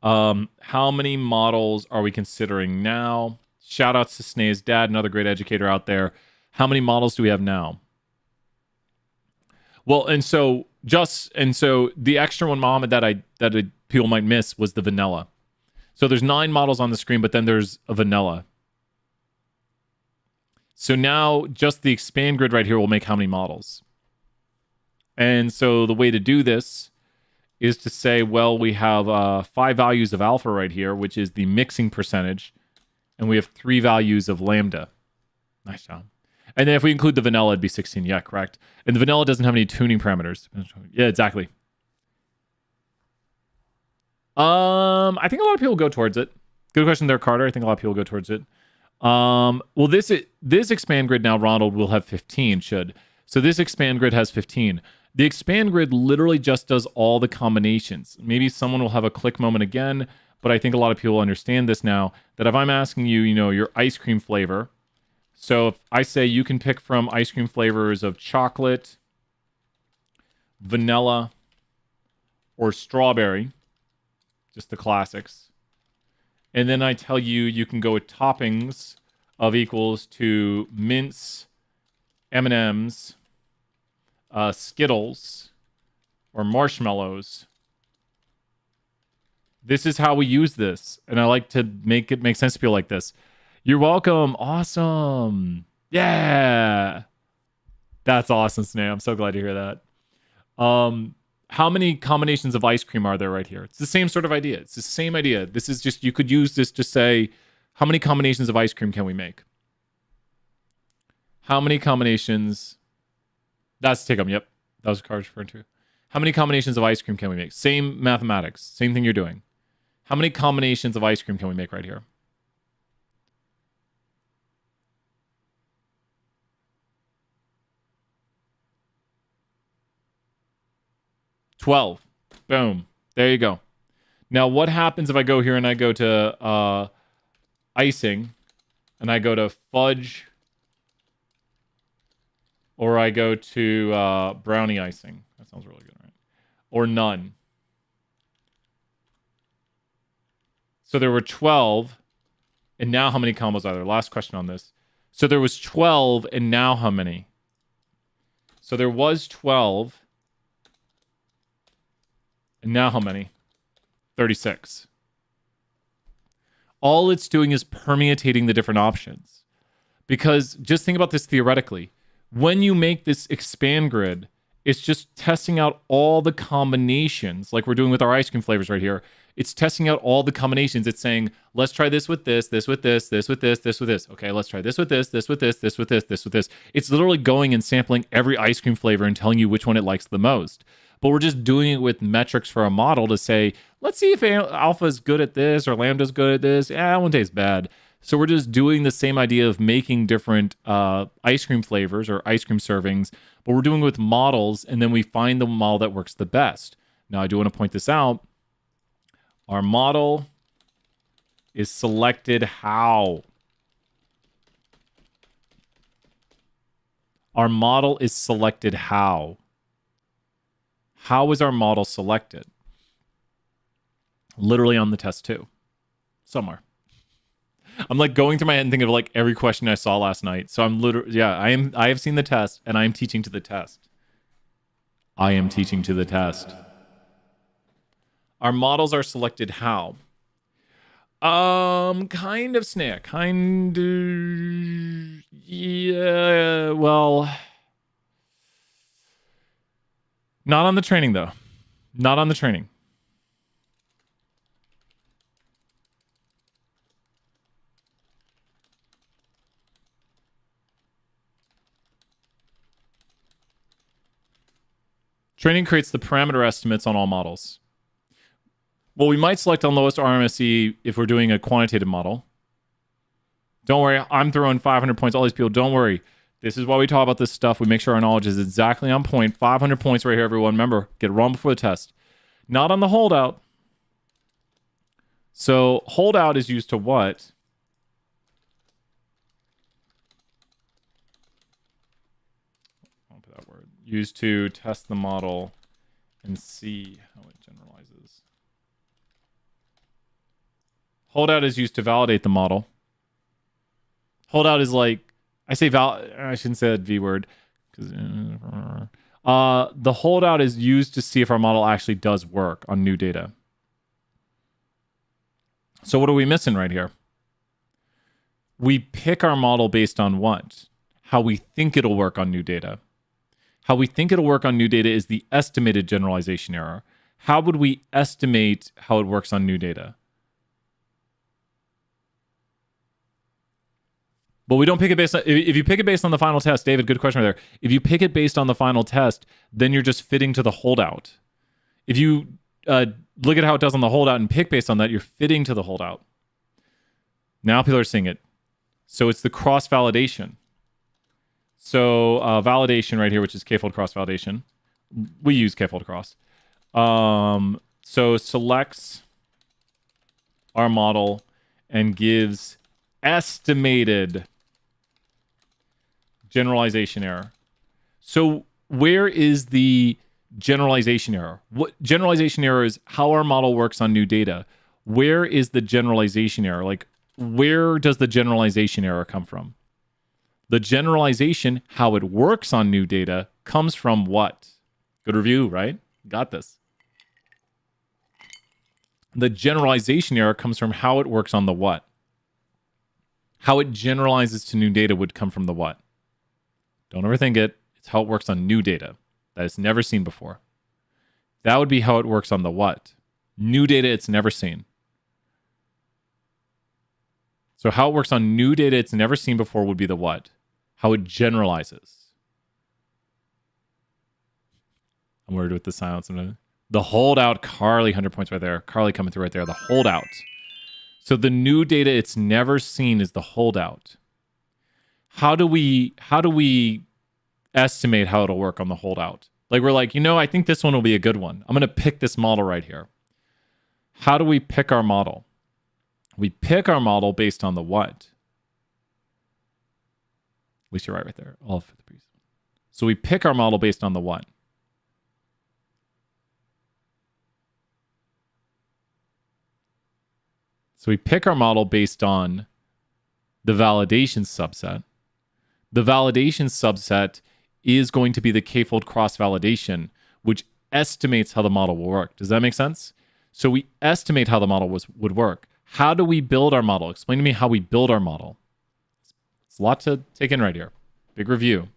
How many models are we considering now? Shout outs to Snea's dad, another great educator out there. How many models do we have now? Well, and so the extra one, Mohammed, that people might miss was the vanilla. So there's 9 models on the screen, but then there's a vanilla. So now just the expand grid right here will make how many models? And so the way to do this is to say, well, we have 5 values of alpha right here, which is the mixing percentage. And we have 3 values of lambda. Nice job. And then if we include the vanilla, it'd be 16. Yeah, correct. And the vanilla doesn't have any tuning parameters. Yeah, exactly. I think a lot of people go towards it. Good question there, Carter. I think a lot of people go towards it. Well, this expand grid now, Ronald, will have 15, should. So this expand grid has 15. The expand grid literally just does all the combinations. Maybe someone will have a click moment again, but I think a lot of people understand this now, that if I'm asking you, your ice cream flavor. So if I say you can pick from ice cream flavors of chocolate, vanilla, or strawberry, just the classics. And then I tell you, you can go with toppings of equals to mints, M&Ms, Skittles, or marshmallows. This is how we use this. And I like to make it make sense to people like this. You're welcome. Awesome. Yeah. That's awesome, Snay. I'm so glad to hear that. How many combinations of ice cream are there right here? It's the same sort of idea. It's the same idea. This is just, you could use this to say, how many combinations of ice cream can we make? How many combinations? That's Tickum. Yep. That was Car's referring to. How many combinations of ice cream can we make? Same mathematics. Same thing you're doing. How many combinations of ice cream can we make right here? $12. Boom. There you go. Now, what happens if I go here and I go to icing and I go to fudge, or I go to brownie icing? That sounds really good, right? Or none. So there were 12, and now how many combos are there? Last question on this. So there was 12, and now how many? So there was 12, and now how many? 36. All it's doing is permutating the different options. Because just think about this theoretically. When you make this expand grid, it's just testing out all the combinations, like we're doing with our ice cream flavors right here. It's testing out all the combinations. It's saying, let's try this with this, this with this, this with this, this with this. Okay, let's try this with this, this with this, this with this, this with this. It's literally going and sampling every ice cream flavor and telling you which one it likes the most. But we're just doing it with metrics for a model to say, let's see if alpha is good at this or lambda is good at this. Yeah, that one tastes bad. So we're just doing the same idea of making different ice cream flavors or ice cream servings, but we're doing it with models, and then we find the model that works the best. Now, I do want to point this out. Our model is selected how? Our model is selected how? How is our model selected? Literally on the test 2. Somewhere. I'm like going through my head and thinking of like every question I saw last night. So I'm literally, yeah, I have seen the test and I am teaching to the test. I am teaching to the test. Our models are selected how? Kind of snack. Kind of, yeah, well, not on the training though. Not on the training. Training creates the parameter estimates on all models. Well, we might select on lowest RMSE if we're doing a quantitative model. Don't worry, I'm throwing 500 points. All these people, don't worry. This is why we talk about this stuff. We make sure our knowledge is exactly on point. 500 points right here, everyone. Remember, get it wrong before the test. Not on the holdout. So holdout is used to what? I'll put that word. Used to test the model and see how it generalizes. Holdout is used to validate the model. Holdout is like, I shouldn't say that V word. The holdout is used to see if our model actually does work on new data. So what are we missing right here? We pick our model based on what? How we think it'll work on new data. How we think it'll work on new data is the estimated generalization error. How would we estimate how it works on new data? But we don't pick it based on, if you pick it based on the final test, David, good question right there. If you pick it based on the final test, then you're just fitting to the holdout. If you look at how it does on the holdout and pick based on that, you're fitting to the holdout. Now people are seeing it. So it's the cross-validation. So validation right here, which is k-fold cross-validation. We use k-fold cross. So selects our model and gives estimated generalization error. So where is the generalization error? What generalization error is how our model works on new data. Where is the generalization error? Like, where does the generalization error come from? The generalization, how it works on new data, comes from what? Good review, right? Got this. The generalization error comes from how it works on the what. How it generalizes to new data would come from the what. Don't overthink it. It's how it works on new data that it's never seen before. That would be how it works on the what. New data it's never seen. So how it works on new data it's never seen before would be the what. How it generalizes. I'm worried with the silence. The holdout, Carly, 100 points right there. Carly coming through right there. The holdout. So the new data it's never seen is the holdout. How do we estimate how it'll work on the holdout? Like we're like, I think this one will be a good one. I'm going to pick this model right here. How do we pick our model? We pick our model based on the what? At least you're right there. All for the piece. So we pick our model based on the what? So we pick our model based on the validation subset. The validation subset is going to be the k-fold cross-validation, which estimates how the model will work. Does that make sense? So we estimate how the model would work. How do we build our model? Explain to me how we build our model. It's a lot to take in right here. Big review.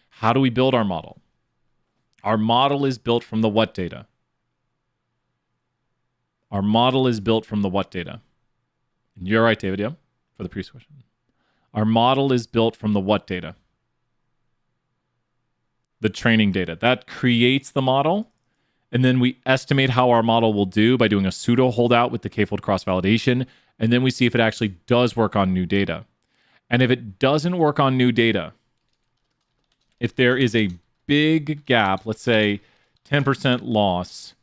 How do we build our model? Our model is built from the what data? Our model is built from the what data? And you're right, David, yeah, for the previous question. Our model is built from the what data? The training data. That creates the model. And then we estimate how our model will do by doing a pseudo holdout with the k-fold cross-validation. And then we see if it actually does work on new data. And if it doesn't work on new data, if there is a big gap, let's say 10% loss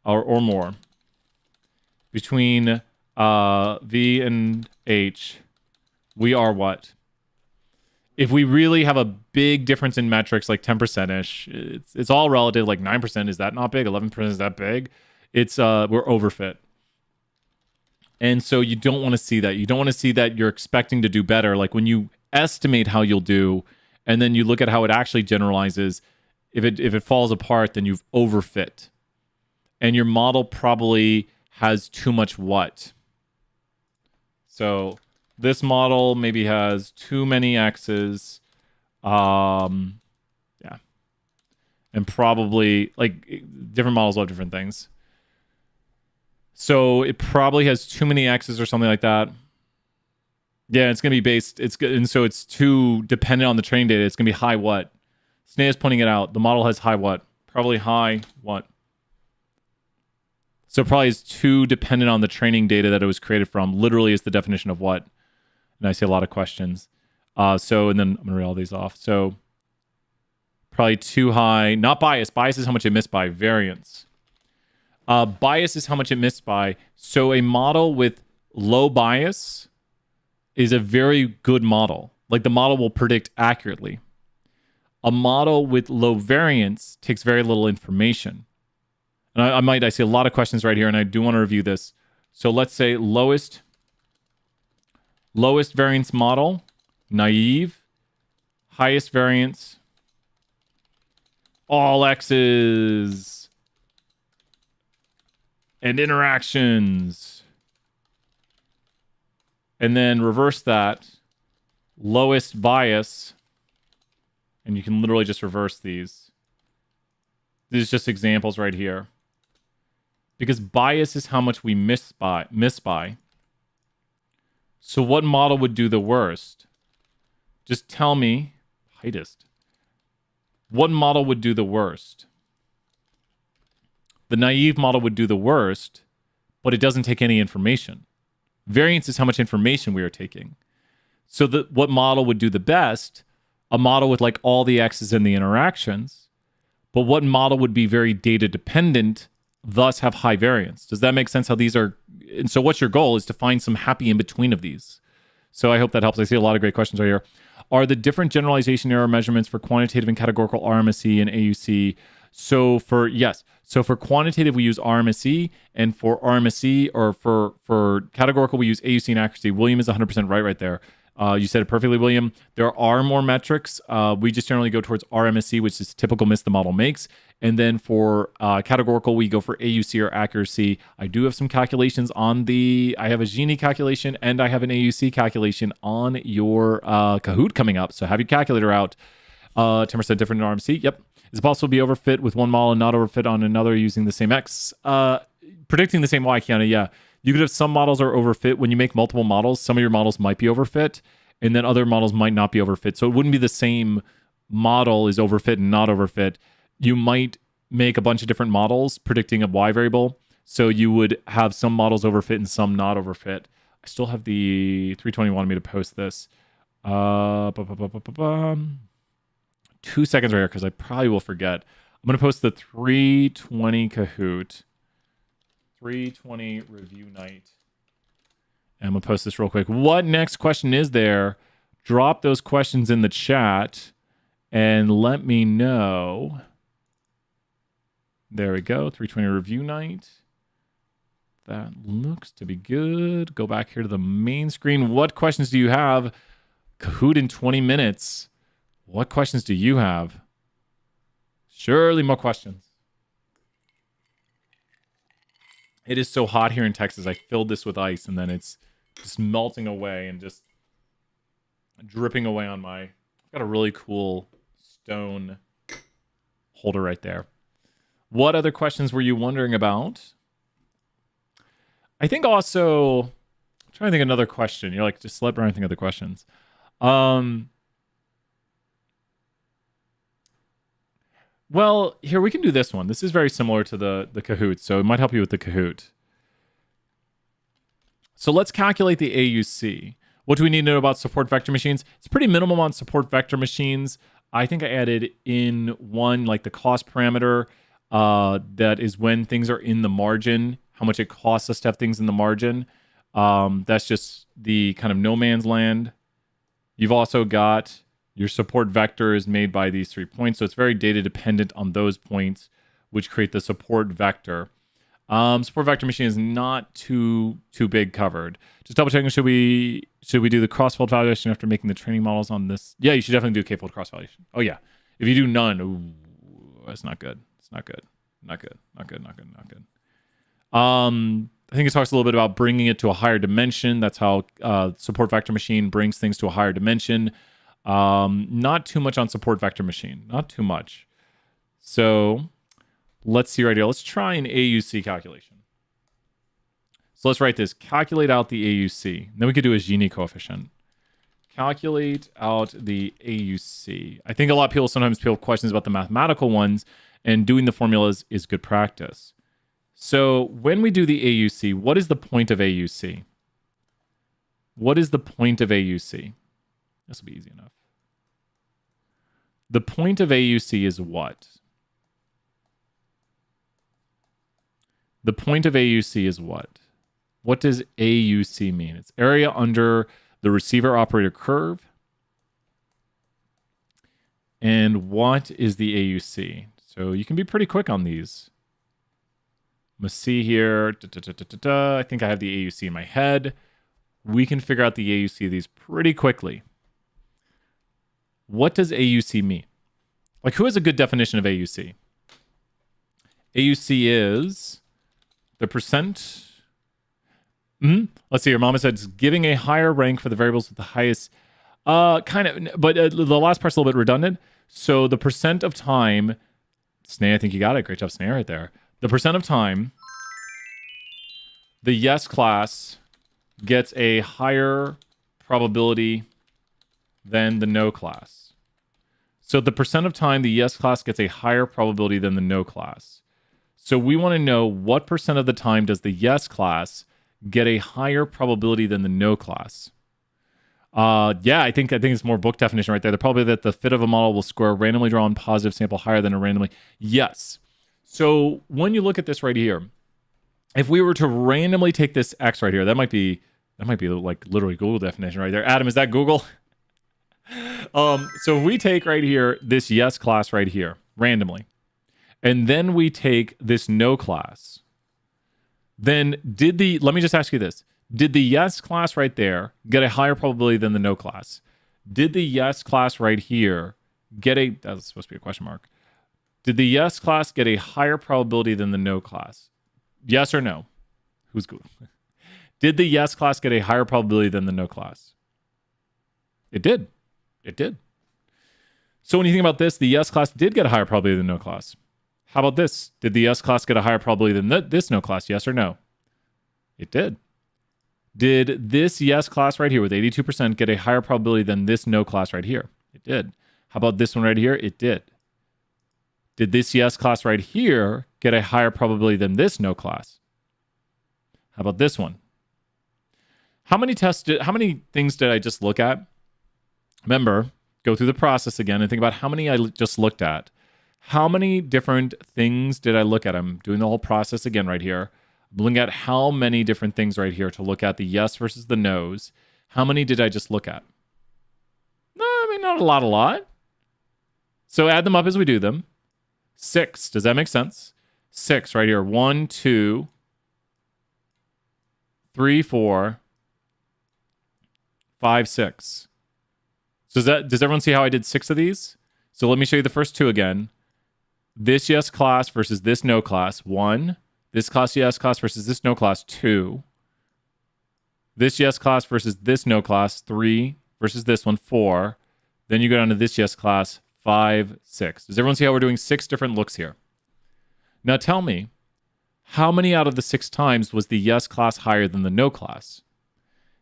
or more between V and H, we are what? If we really have a big difference in metrics, like 10%-ish, it's all relative, like 9%, is that not big? 11% is that big? It's we're overfit. And so you don't want to see that. You don't want to see that you're expecting to do better. Like when you estimate how you'll do, and then you look at how it actually generalizes, if it falls apart, then you've overfit. And your model probably has too much what? So this model maybe has too many X's. Yeah. And probably, like, different models will have different things. So it probably has too many X's or something like that. Yeah, it's going to be based, and so it's too dependent on the training data. It's going to be high what? Snea is pointing it out. The model has high what? Probably high what? So probably is too dependent on the training data that it was created from. Literally is the definition of what? And I see a lot of questions. And then I'm going to read all these off. So probably too high. Not bias. Bias is how much it missed by. Variance. Bias is how much it missed by. So a model with low bias is a very good model. Like the model will predict accurately. A model with low variance takes very little information. And I see a lot of questions right here, and I do want to review this. So let's say lowest variance model, naive, highest variance, all X's, and interactions. And then reverse that, lowest bias, and you can literally just reverse these. These are just examples right here. Because bias is how much we miss by. So what model would do the worst? Just tell me, heightest, what model would do the worst? The naive model would do the worst, but it doesn't take any information. Variance is how much information we are taking. So what model would do the best? A model with like all the x's and the interactions. But what model would be very data dependent, thus have high variance? Does that make sense how these are? And so what's your goal is to find some happy in between of these. So I hope that helps. I see a lot of great questions right here. Are the different generalization error measurements for quantitative and categorical RMSE and AUC? So for quantitative, we use RMSE, and for RMSE or for categorical, we use AUC and accuracy. William is 100% right there. You said it perfectly, William. There are more metrics. We just generally go towards RMSE, which is typical miss the model makes. And then for categorical, we go for AUC or accuracy. I do have some calculations on I have a Gini calculation and I have an AUC calculation on your Kahoot coming up. So have your calculator out. 10% different in RMC. Yep. Is it possible to be overfit with one model and not overfit on another using the same X? Predicting the same Y, Kiana, yeah. You could have some models are overfit. When you make multiple models, some of your models might be overfit, and then other models might not be overfit. So it wouldn't be the same model is overfit and not overfit. You might make a bunch of different models predicting a Y variable. So you would have some models overfit and some not overfit. I still have the 320 wanted me to post this. 2 seconds right here because I probably will forget. I'm going to post the 320 Kahoot. 320 review night. And I'm going to post this real quick. What next question is there? Drop those questions in the chat and let me know. There we go. 320 review night. That looks to be good. Go back here to the main screen. What questions do you have? Kahoot in 20 minutes. What questions do you have? Surely more questions. It is so hot here in Texas. I filled this with ice and then it's just melting away and just dripping away on I've got a really cool stone holder right there. What other questions were you wondering about? I think also, I'm trying to think of another question. You're like, just let Brian think of the questions. Well, here, we can do this one. This is very similar to the Kahoot, so it might help you with the Kahoot. So let's calculate the AUC. What do we need to know about support vector machines? It's pretty minimum on support vector machines. I think I added in one, like the cost parameter, that is when things are in the margin, how much it costs us to have things in the margin. That's just the kind of no man's land. You've also got your support vector is made by these 3 points, so it's very data dependent on those points, which create the support vector. Support vector machine is not too big covered. Just double checking, should we do the cross-fold validation after making the training models on this? Yeah, you should definitely do k-fold cross-validation. Oh yeah. If you do none, ooh, that's not good. It's not good. Not good. Not good. Not good. Not good. I think it talks a little bit about bringing it to a higher dimension. That's how support vector machine brings things to a higher dimension. Not too much on support vector machine. Not too much. So let's see right here. Let's try an AUC calculation. So let's write this. Calculate out the AUC. Then we could do a Gini coefficient. Calculate out the AUC. I think a lot of people sometimes have questions about the mathematical ones, and doing the formulas is good practice. So when we do the AUC, what is the point of AUC? What is the point of AUC? This will be easy enough. The point of AUC is what? The point of AUC is what? What does AUC mean? It's area under the receiver operator curve. And what is the AUC? So you can be pretty quick on these. I'm going to see here. I think I have the AUC in my head. We can figure out the AUC of these pretty quickly. What does AUC mean? Like, who has a good definition of AUC? AUC is the percent. Let's see. Your mama said it's giving a higher rank for the variables with the highest. Kind of, but the last part's a little bit redundant. So the percent of time. Sneh, I think you got it. Great job, Sneh, right there. The percent of time the yes class gets a higher probability than the no class. So the percent of time the yes class gets a higher probability than the no class. So we want to know what percent of the time does the yes class get a higher probability than the no class. Yeah, I think it's more book definition right there. The probability that the fit of a model will score a randomly drawn positive sample higher than a randomly. Yes. So when you look at this right here, if we were to randomly take this X right here, that might be like literally Google definition right there. Adam, is that Google? So if we take right here this yes class right here randomly, and then we take this no class, then let me just ask you this. Did the yes class right there get a higher probability than the no class? Did the yes class right here that's supposed to be a question mark. Did the yes class get a higher probability than the no class? Yes or no? Who's good? Did the yes class get a higher probability than the no class? It did. It did. So when you think about this, the yes class did get a higher probability than the no class. How about this? Did the yes class get a higher probability than this no class? Yes or no? It did. Did this yes class right here with 82% get a higher probability than this no class right here? It did. How about this one right here? It did. Did this yes class right here get a higher probability than this no class? How about this one? How many things did I just look at? Remember, go through the process again and think about how many I just looked at. How many different things did I look at? I'm doing the whole process again right here. I'm looking at how many different things right here to look at the yes versus the no's. How many did I just look at? No, I mean, not a lot. So add them up as we do them. 6. Does that make sense? 6 right here. 1, 2, 3, 4, 5, 6. So does everyone see how I did 6 of these? So let me show you the first 2 again. This yes class versus this no class, 1. This class yes class versus this no class, 2. This yes class versus this no class, 3. Versus this one, 4. Then you go down to this yes class, 5, 6. Does everyone see how we're doing 6 different looks here? Now tell me, how many out of the 6 times was the yes class higher than the no class?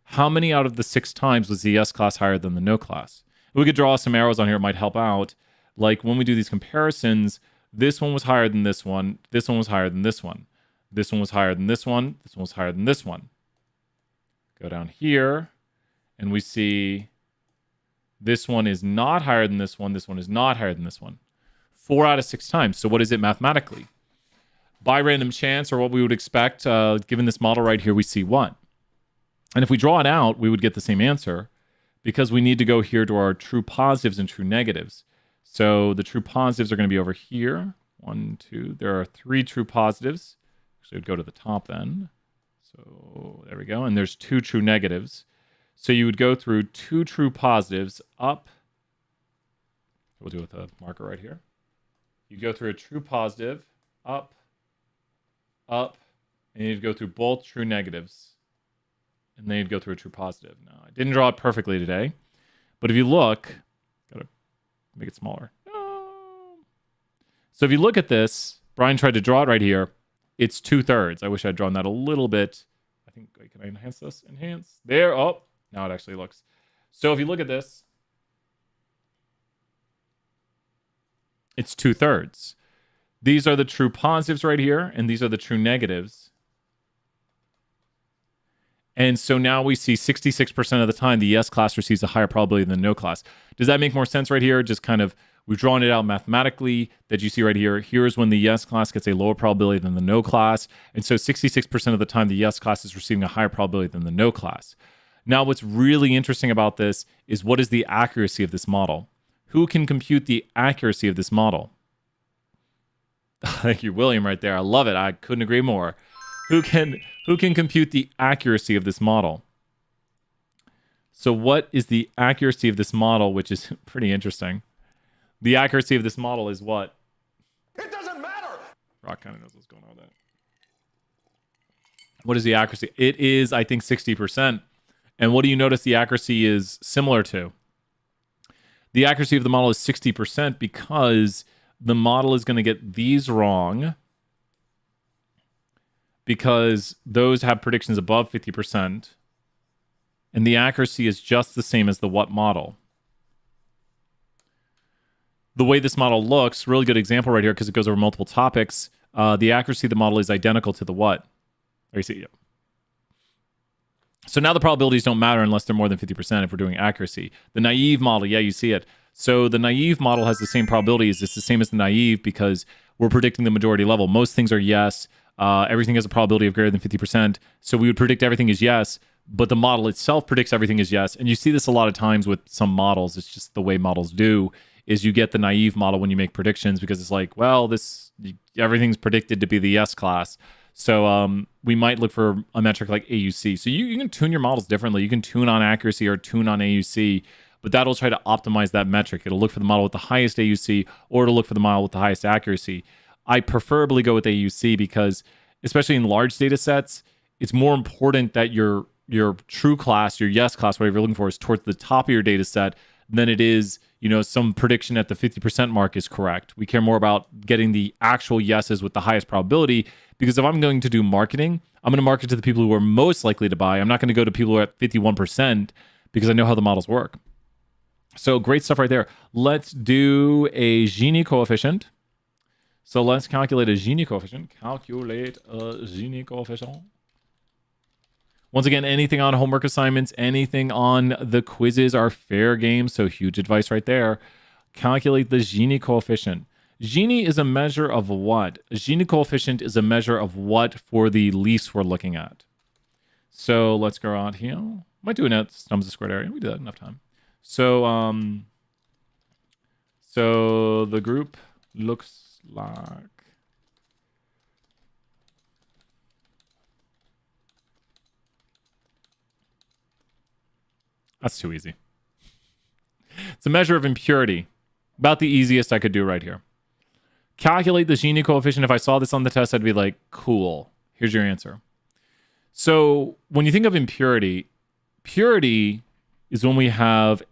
How many out of the 6 times was the yes class higher than the no class? We could draw some arrows on here, it might help out. Like when we do these comparisons, this one was higher than this one. This one was higher than this one. This one was higher than this one. This one was higher than this one. Go down here, and we see this one is not higher than this one. This one is not higher than this one. 4 out of 6 times. So what is it mathematically? By random chance, or what we would expect, given this model right here, we see 1. And if we draw it out, we would get the same answer because we need to go here to our true positives and true negatives. So the true positives are going to be over here. 1, 2. There are 3 true positives. Actually, it would go to the top then. So there we go. And there's 2 true negatives. So you would go through 2 true positives up. We'll do it with a marker right here. You go through a true positive, up, and you'd go through both true negatives. And then you'd go through a true positive. Now, I didn't draw it perfectly today. But if you look, gotta make it smaller. No. So if you look at this, Brian tried to draw it right here. It's 2/3. I wish I'd drawn that a little bit. I think, wait, can I enhance this? Enhance. There. Oh, now it actually looks. So if you look at this, it's 2/3. These are the true positives right here, and these are the true negatives. And so now we see 66% of the time the yes class receives a higher probability than the no class. Does that make more sense right here? Just kind of, we've drawn it out mathematically that you see right here. Here's when the yes class gets a lower probability than the no class. And so 66% of the time the yes class is receiving a higher probability than the no class. Now what's really interesting about this is what is the accuracy of this model? Who can compute the accuracy of this model? Thank you, William, right there. I love it. I couldn't agree more. Who can compute the accuracy of this model? So what is the accuracy of this model, which is pretty interesting? The accuracy of this model is what? It doesn't matter. Rock kind of knows what's going on with that. What is the accuracy? It is, I think, 60%. And what do you notice the accuracy is similar to? The accuracy of the model is 60% because the model is going to get these wrong because those have predictions above 50%. And the accuracy is just the same as the what model. the way this model looks, really good example right here because it goes over multiple topics. The accuracy of the model is identical to the what? There you see. Yep. So now the probabilities don't matter unless they're more than 50% if we're doing accuracy. The naive model, yeah, you see it. So the naive model has the same probabilities. It's the same as the naive because we're predicting the majority level. Most things are yes. Everything has a probability of greater than 50%. So we would predict everything is yes, but the model itself predicts everything is yes. And you see this a lot of times with some models. It's just the way models do is you get the naive model when you make predictions because it's like, well, everything's predicted to be the yes class. So we might look for a metric like AUC. So you can tune your models differently. You can tune on accuracy or tune on AUC, but that'll try to optimize that metric. It'll look for the model with the highest AUC or it'll look for the model with the highest accuracy. I preferably go with AUC because, especially in large data sets, it's more important that your true class, your yes class, whatever you're looking for, is towards the top of your data set than it is, some prediction at the 50% mark is correct. We care more about getting the actual yeses with the highest probability because if I'm going to do marketing, I'm going to market to the people who are most likely to buy. I'm not going to go to people who are at 51% because I know how the models work. So great stuff right there. Let's do a Gini coefficient. So let's calculate a Gini coefficient. Calculate a Gini coefficient. Once again, anything on homework assignments, anything on the quizzes are fair game. So huge advice right there. Calculate the Gini coefficient. Gini is a measure of what? A Gini coefficient is a measure of what for the leafs we're looking at. So let's go out here. Might do a sums of squared area. We did that enough time. So so the group looks like that's too easy. It's a measure of impurity. About the easiest I could do right here. Calculate the Gini coefficient. If I saw this on the test, I'd be like, cool. Here's your answer. So when you think of impurity, purity is when we have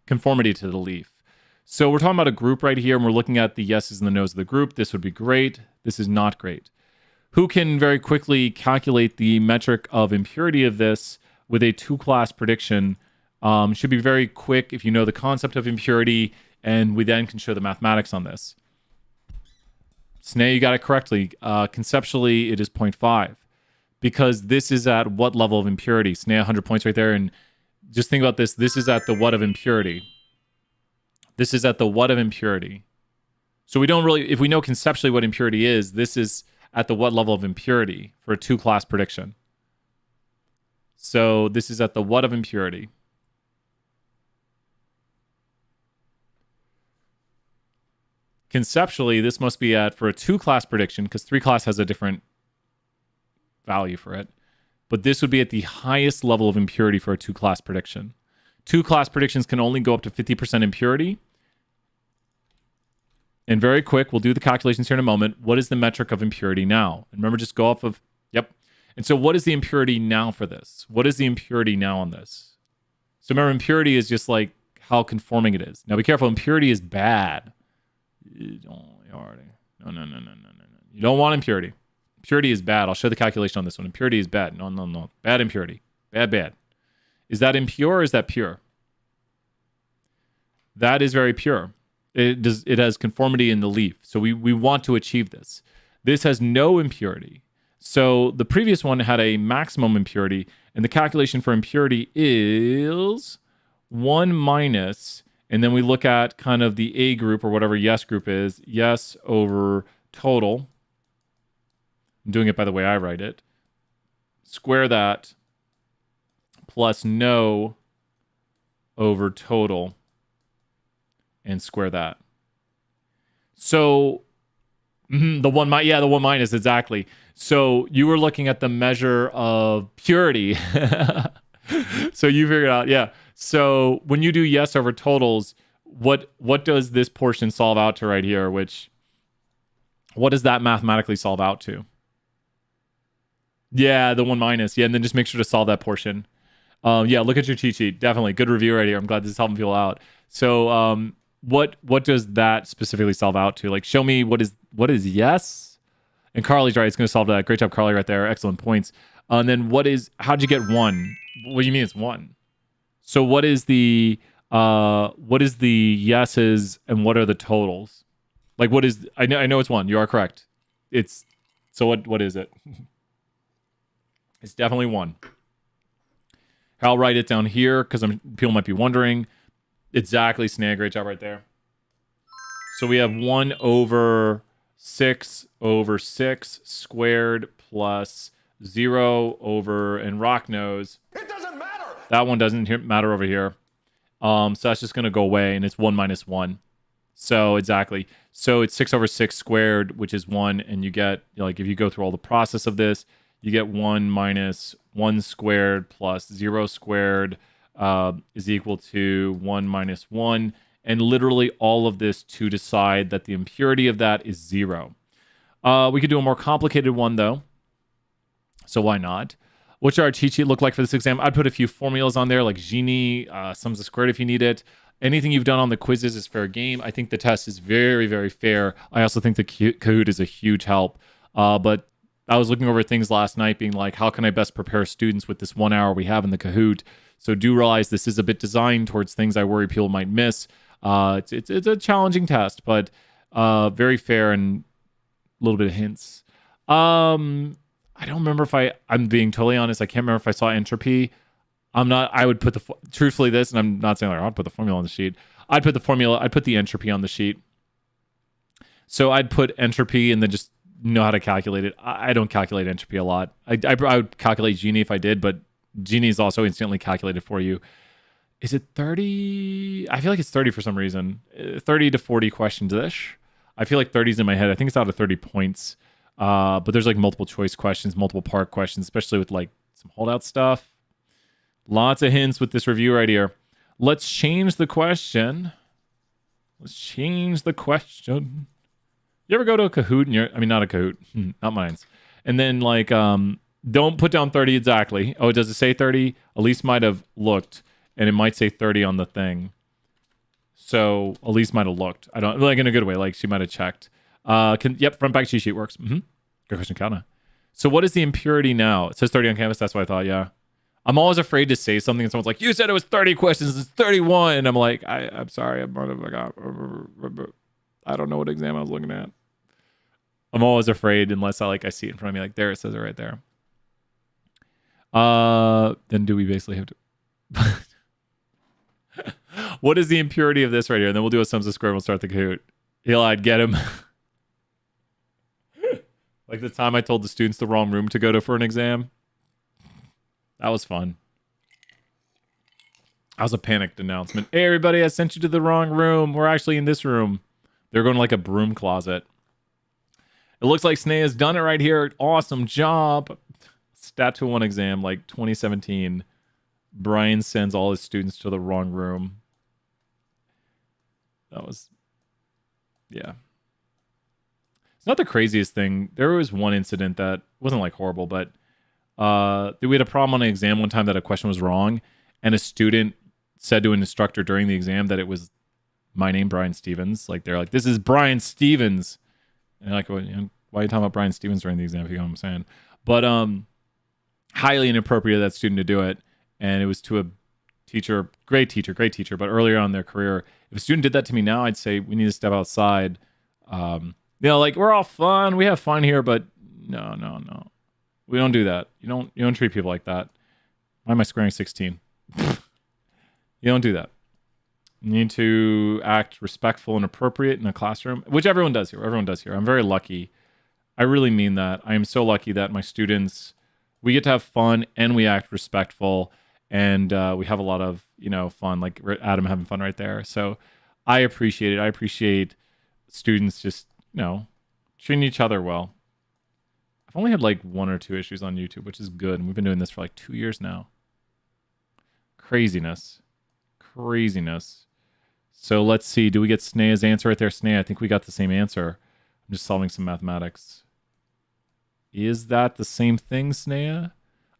conformity to the leaf. So we're talking about a group right here, and we're looking at the yeses and the nos of the group. This would be great. This is not great. Who can very quickly calculate the metric of impurity of this with a two-class prediction? Should be very quick if you know the concept of impurity, and we then can show the mathematics on this. Sneh, you got it correctly. Conceptually, it is 0.5 because this is at what level of impurity? Sneh, 100 points right there. And just think about this. This is at the what of impurity. This is at the what of impurity. So we don't really, if we know conceptually what impurity is, this is at the what level of impurity for a two-class prediction. So this is at the what of impurity. Conceptually, this must be at, for a two-class prediction, because three-class has a different value for it, but this would be at the highest level of impurity for a two-class prediction. Two-class predictions can only go up to 50% impurity. And very quick, we'll do the calculations here in a moment. What is the metric of impurity now? And remember, just go off of, yep. And so what is the impurity now for this? What is the impurity now on this? So remember, impurity is just like how conforming it is. Now be careful, impurity is bad. You don't want impurity. Impurity is bad. I'll show the calculation on this one. Impurity is bad. No. Bad impurity. Bad. Is that impure or is that pure? That is very pure. It has conformity in the leaf. So we want to achieve this. This has no impurity. So the previous one had a maximum impurity, and the calculation for impurity is 1 minus, and then we look at kind of the A group or whatever yes group is, yes over total. I'm doing it by the way I write it. Square that plus no over total and square that. So the one minus, exactly. So you were looking at the measure of purity. So you figured out, yeah. So when you do yes over totals, what does this portion solve out to right here? What does that mathematically solve out to? Yeah, the 1 minus. Yeah, and then just make sure to solve that portion. Yeah, look at your cheat sheet. Definitely. Good review right here. I'm glad this is helping people out. So what does that specifically solve out to? Like, show me what is yes? And Carly's right. It's going to solve that. Great job, Carly, right there. Excellent points. And then how'd you get 1? What do you mean it's 1? So what is the What is the yeses and what are the totals? Like, what is? I know it's 1. You are correct. It's so. What is it? It's definitely 1. I'll write it down here because people might be wondering. Exactly, Snag. Great job right there. So we have 1 over 6 over 6 squared plus 0 over, and Rock knows. It doesn't matter. That one doesn't matter over here. So that's just going to go away, and it's 1 minus 1. So exactly. So it's 6 over 6 squared, which is 1, and you get, like, if you go through all the process of this, you get 1 minus 1 squared plus 0 squared is equal to 1 minus 1. And literally all of this to decide that the impurity of that is 0. We could do a more complicated one, though. So why not? What should our cheat sheet look like for this exam? I'd put a few formulas on there, like Gini, sums of squared if you need it. Anything you've done on the quizzes is fair game. I think the test is very, very fair. I also think the Kahoot is a huge help. But I was looking over things last night being like, how can I best prepare students with this 1 hour we have in the Kahoot? So do realize this is a bit designed towards things I worry people might miss. It's a challenging test, but very fair and a little bit of hints. I don't remember if I'm being totally honest, I can't remember if I saw entropy. I would put truthfully this, and I'm not saying like, I'd put the formula on the sheet. I'd put the entropy on the sheet. So I'd put entropy and then just know how to calculate it. I don't calculate entropy a lot. I would calculate Gini if I did, but Gini is also instantly calculated for you. Is it 30? I feel like it's 30 for some reason. 30 to 40 questions-ish. I feel like 30's in my head. I think it's out of 30 points. But there's like multiple choice questions, multiple part questions, especially with like some holdout stuff. Lots of hints with this review right here. Let's change the question. You ever go to a Kahoot and not a Kahoot, not mine's. And then like, don't put down 30 exactly. Oh, does it say 30? Elise might have looked and it might say 30 on the thing. So Elise might have looked. I don't, like in a good way, like she might have checked. Yep, front back cheat sheet works. Good question, Kana. So what is the impurity now? It says 30 on canvas. That's what I thought, yeah. I'm always afraid to say something and someone's like, you said it was 30 questions. It's 31. And I'm like, I'm sorry. I don't know what exam I was looking at. I'm always afraid unless I see it in front of me. Like, there, it says it right there. Then do we basically have to... What is the impurity of this right here? And then we'll do a sums of square and we'll start the Kahoot. I'd get him. Like the time I told the students the wrong room to go to for an exam. That was fun. That was a panicked announcement. Hey, everybody, I sent you to the wrong room. We're actually in this room. They're going to like a broom closet. It looks like Snea has done it right here. Awesome job. Stat 201 exam, like 2017. Brian sends all his students to the wrong room. That was... Yeah. It's not the craziest thing. There was one incident that wasn't like horrible, but we had a problem on an exam one time that a question was wrong, and a student said to an instructor during the exam that it was my name, Brian Stevens. Like, they're like, this is Brian Stevens. And they're like, well, why are you talking about Brian Stevens during the exam, if you know what I'm saying? But highly inappropriate of that student to do it. And it was to a teacher, great teacher, but earlier on in their career. If a student did that to me now, I'd say we need to step outside. Like, we're all fun. We have fun here, but no. We don't do that. You don't treat people like that. Why am I squaring 16? You don't do that. You need to act respectful and appropriate in a classroom, which everyone does here. I'm very lucky. I really mean that. I am so lucky that my students, we get to have fun and we act respectful, and we have a lot of, fun, like Adam having fun right there. So I appreciate it. I appreciate students just, treating each other well. I've only had like 1 or 2 issues on YouTube, which is good. And we've been doing this for like 2 years now. Craziness. So let's see. Do we get Snea's answer right there? Snea, I think we got the same answer. I'm just solving some mathematics. Is that the same thing, Snea?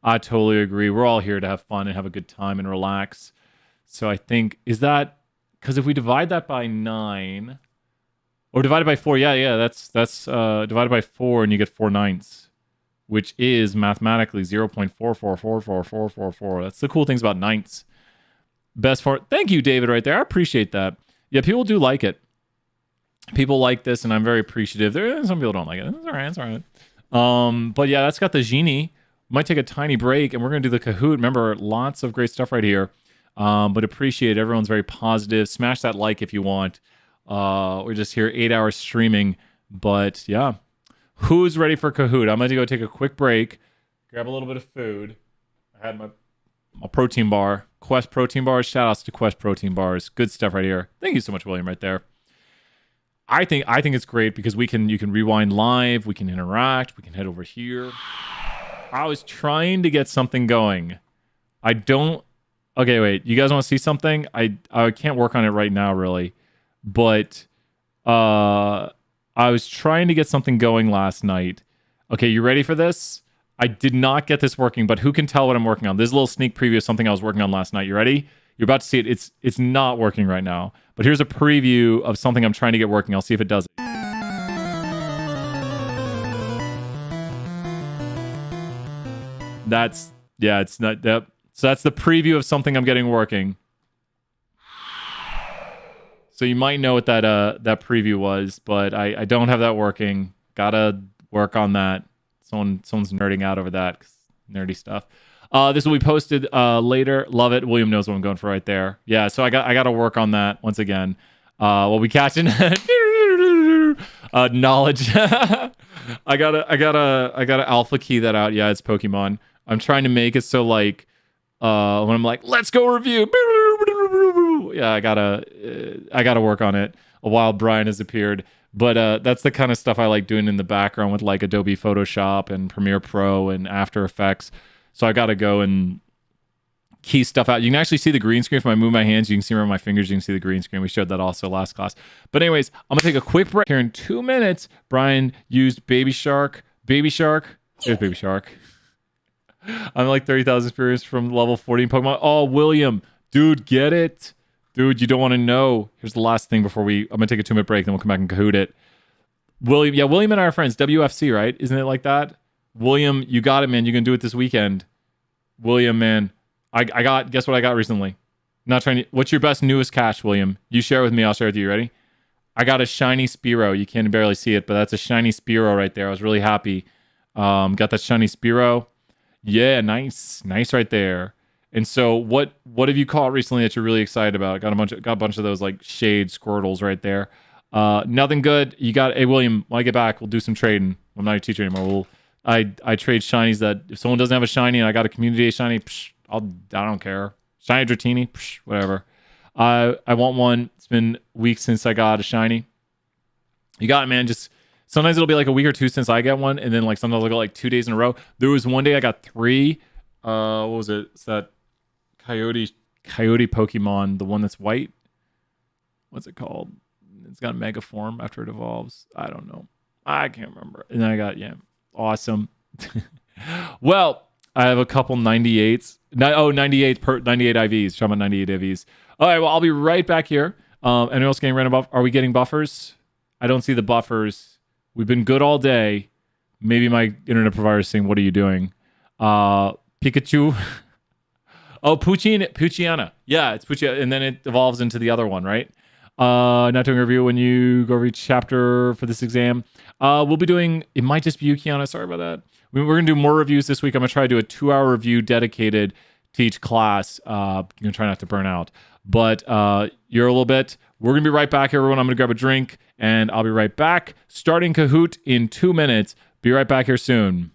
I totally agree. We're all here to have fun and have a good time and relax. So I think, is that, because if we divide that by 9, or divided by 4, that's divided by 4 and you get 4/9, which is mathematically 0.44444444. That's the cool things about ninths. Best for thank you, David, right there. I appreciate that. Yeah, people do like it. People like this, and I'm very appreciative. Some people don't like it. It's all right. It's all right. But yeah, that's got the genie. Might take a tiny break, and we're gonna do the Kahoot. Remember, lots of great stuff right here. But appreciate everyone's very positive. Smash that like if you want. We're just here 8 hours streaming, but yeah. Who's ready for Kahoot? I'm going to go take a quick break, grab a little bit of food. I had my protein bar, Quest protein bars. Shout outs to Quest protein bars. Good stuff right here. Thank you so much, William, right there. I think it's great because you can rewind live, we can interact, we can head over here. I was trying to get something going. Okay, wait. You guys want to see something? I can't work on it right now, really. But I was trying to get something going last night. Okay, you ready for this? I did not get this working, but who can tell what I'm working on? This is a little sneak preview of something I was working on last night. You ready? You're about to see it. It's not working right now. But here's a preview of something I'm trying to get working. I'll see if it does it. It's not. Yep. So that's the preview of something I'm getting working. So you might know what that preview was, but I don't have that working. Gotta work on that. Someone's nerding out over that. Nerdy stuff. This will be posted later. Love it. William knows what I'm going for right there. Yeah, so I gotta work on that once again. We'll be catching knowledge. I gotta alpha key that out. Yeah, it's Pokemon. I'm trying to make it so like when I'm like, let's go review. Yeah, I gotta work on it. A while Brian has appeared, but that's the kind of stuff I like doing in the background with like Adobe Photoshop and Premiere Pro and After Effects. So I gotta go and key stuff out. You can actually see the green screen if I move my hands. You can see around my fingers. You can see the green screen. We showed that also last class. But anyways, I'm gonna take a quick break here in 2 minutes. Brian used Baby Shark. There's Baby Shark. I'm like 30,000 experience from level 40 in Pokemon. Oh, William. Dude, get it. Dude, you don't want to know. Here's the last thing before I'm going to take a 2-minute break, then we'll come back and Kahoot it. William and I are friends. WFC, right? Isn't it like that? William, you got it, man. You can do it this weekend. William, man. Guess what I got recently? What's your best newest cache, William? You share it with me, I'll share it with you. Ready? I got a shiny Spearow. You can barely see it, but that's a shiny Spearow right there. I was really happy. Got that shiny Spearow. Yeah, nice right there. And so, what have you caught recently that you're really excited about? Got a bunch of those like shade Squirtles right there. Nothing good. Hey William, when I get back, we'll do some trading. I'm not your teacher anymore. I trade shinies that if someone doesn't have a shiny and I got a community day shiny, I don't care. Shiny Dratini, whatever. I want one. It's been weeks since I got a shiny. You got it, man. Just sometimes it'll be like a week or two since I get one, and then like sometimes I'll go like 2 days in a row. There was one day I got 3. What was it? It's that Coyote Pokemon, the one that's white. What's it called? It's got a mega form after it evolves. I don't know. I can't remember. And then I got, awesome. Well, I have a couple 98s. 98 IVs. Talking about 98 IVs. All right, well, I'll be right back here. Anyone else getting random buff? Are we getting buffers? I don't see the buffers. We've been good all day. Maybe my internet provider is saying, what are you doing? Pikachu. Oh, Poochyena. Yeah, it's Poochyena. And then it evolves into the other one, right? Not doing a review when you go read chapter for this exam. We'll be doing, it might just be Yukiana. Sorry about that. We're going to do more reviews this week. I'm going to try to do a 2-hour review dedicated to each class. I'm going to try not to burn out. But you're a little bit. We're going to be right back, everyone. I'm going to grab a drink, and I'll be right back. Starting Kahoot in 2 minutes. Be right back here soon.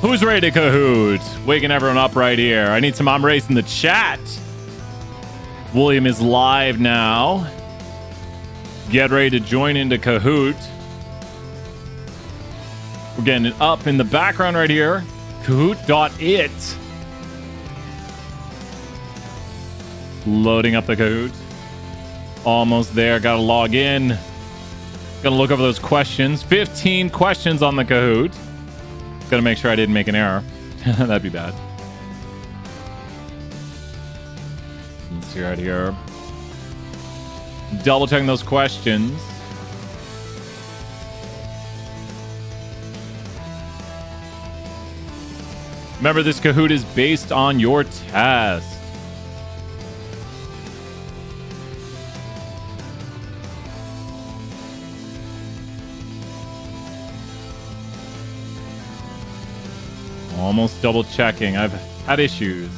Who's ready to Kahoot? Waking everyone up right here. I need some Amres in the chat. William is live now. Get ready to join into Kahoot. We're getting it up in the background right here. Kahoot.it. Loading up the Kahoot. Almost there. Gotta log in. Gotta look over those questions. 15 questions on the Kahoot. Gotta make sure I didn't make an error. That'd be bad. Let's see right here. Double checking those questions. Remember, this Kahoot is based on your test. Almost double checking. I've had issues.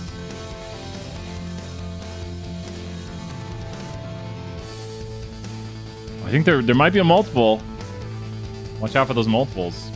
I think there might be a multiple. Watch out for those multiples.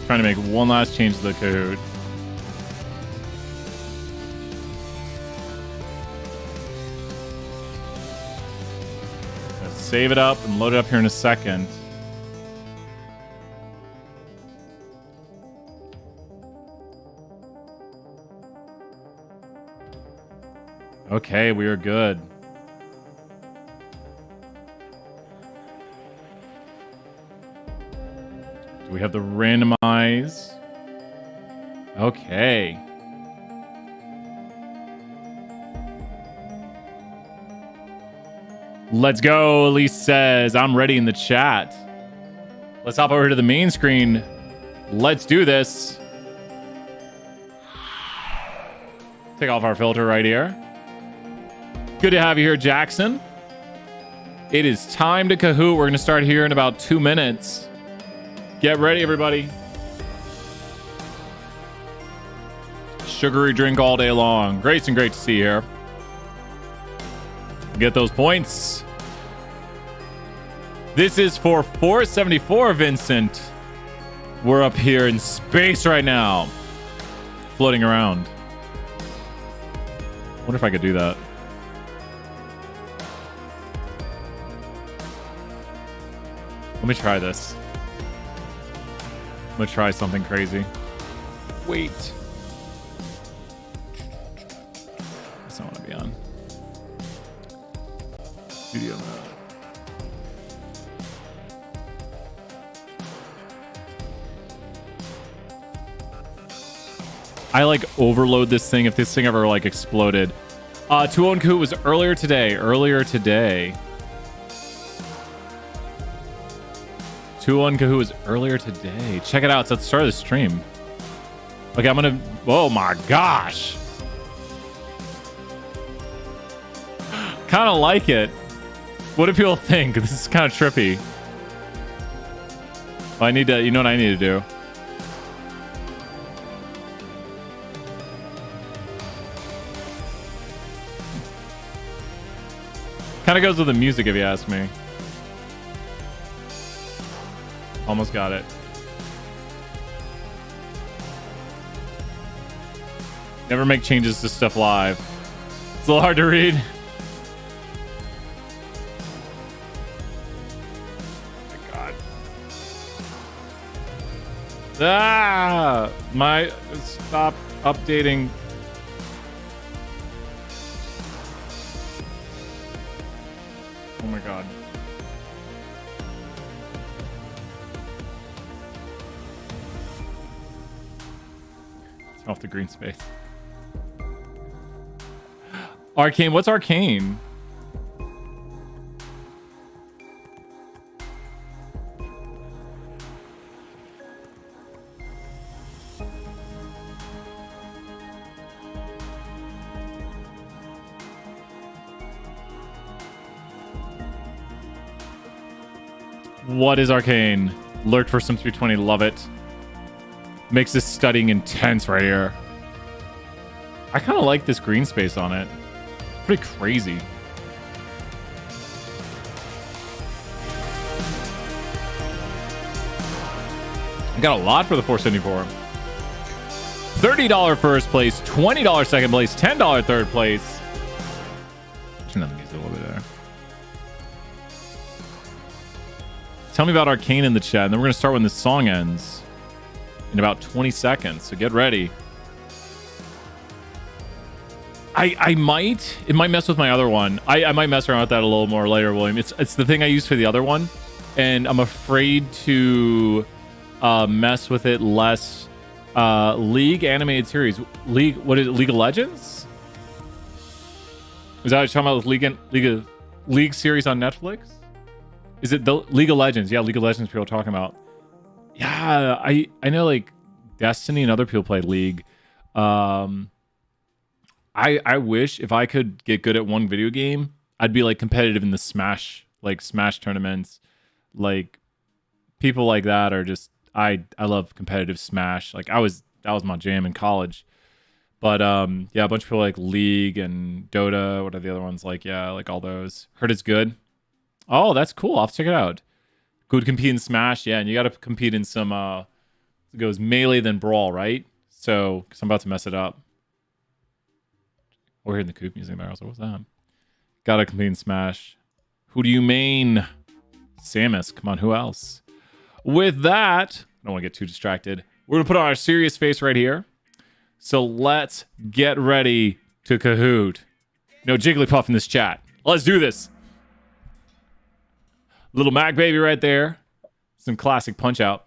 Trying to make one last change to the Kahoot. Gonna save it up and load it up here in a second. Okay, we are good. Do we have the randomize? Okay. Let's go, Elise says. I'm ready in the chat. Let's hop over to the main screen. Let's do this. Take off our filter right here. Good to have you here, Jackson. It is time to Kahoot. We're going to start here in about 2 minutes. Get ready, everybody. Sugary drink all day long. Grayson, great to see you here. Get those points. This is for 474, Vincent. We're up here in space right now. Floating around. Wonder if I could do that. Let me try this. I'm gonna try something crazy. Wait. That's not what I want to be on. Studio mode. I like overload this thing if this thing ever like exploded. 2-0 Kahoot was earlier today. 2-1 Kahoo was earlier today. Check it out. It's at the start of the stream. Okay, I'm gonna... Oh my gosh. Kind of like it. What do people think? This is kind of trippy. Well, I need to... You know what I need to do? Kind of goes with the music, if you ask me. Almost got it. Never make changes to stuff live. It's a little hard to read. Oh my God. Ah! My... Stop updating. Oh my God. Off the green space. Arcane. What's Arcane? What is Arcane? Lurked for some 320. Love it. Makes this studying intense right here. I kind of like this green space on it. Pretty crazy. Got a lot for the 474. $30 first place, $20 second place, $10 third place. Turn on the music a little bit there. Tell me about Arcane in the chat, and then we're going to start when this song ends in about 20 seconds, so get ready. It might mess with my other one. I might mess around with that a little more later, William. It's the thing I use for the other one, and I'm afraid to mess with it less. League animated series. What is it? League of Legends? Is that what you're talking about with League series on Netflix? Is it the League of Legends? Yeah, League of Legends people are talking about. Yeah, I know like Destiny and other people play League. I wish if I could get good at one video game, I'd be like competitive in the Smash tournaments. Like people like that are just I love competitive Smash. Like that was my jam in college. But yeah, a bunch of people like League and Dota. What are the other ones like? Yeah, like all those. Heard it's good. Oh, that's cool. I'll have to check it out. Good compete in Smash. Yeah, and you got to compete in some it goes melee then brawl, right? So, because I'm about to mess it up. We're hearing the Coop music there. So what's that? Gotta compete in Smash. Who do you main? Samus. Come on, who else? With that, I don't want to get too distracted. We're going to put on our serious face right here. So let's get ready to Kahoot. No Jigglypuff in this chat. Let's do this. Little Mac baby right there. Some classic Punch Out.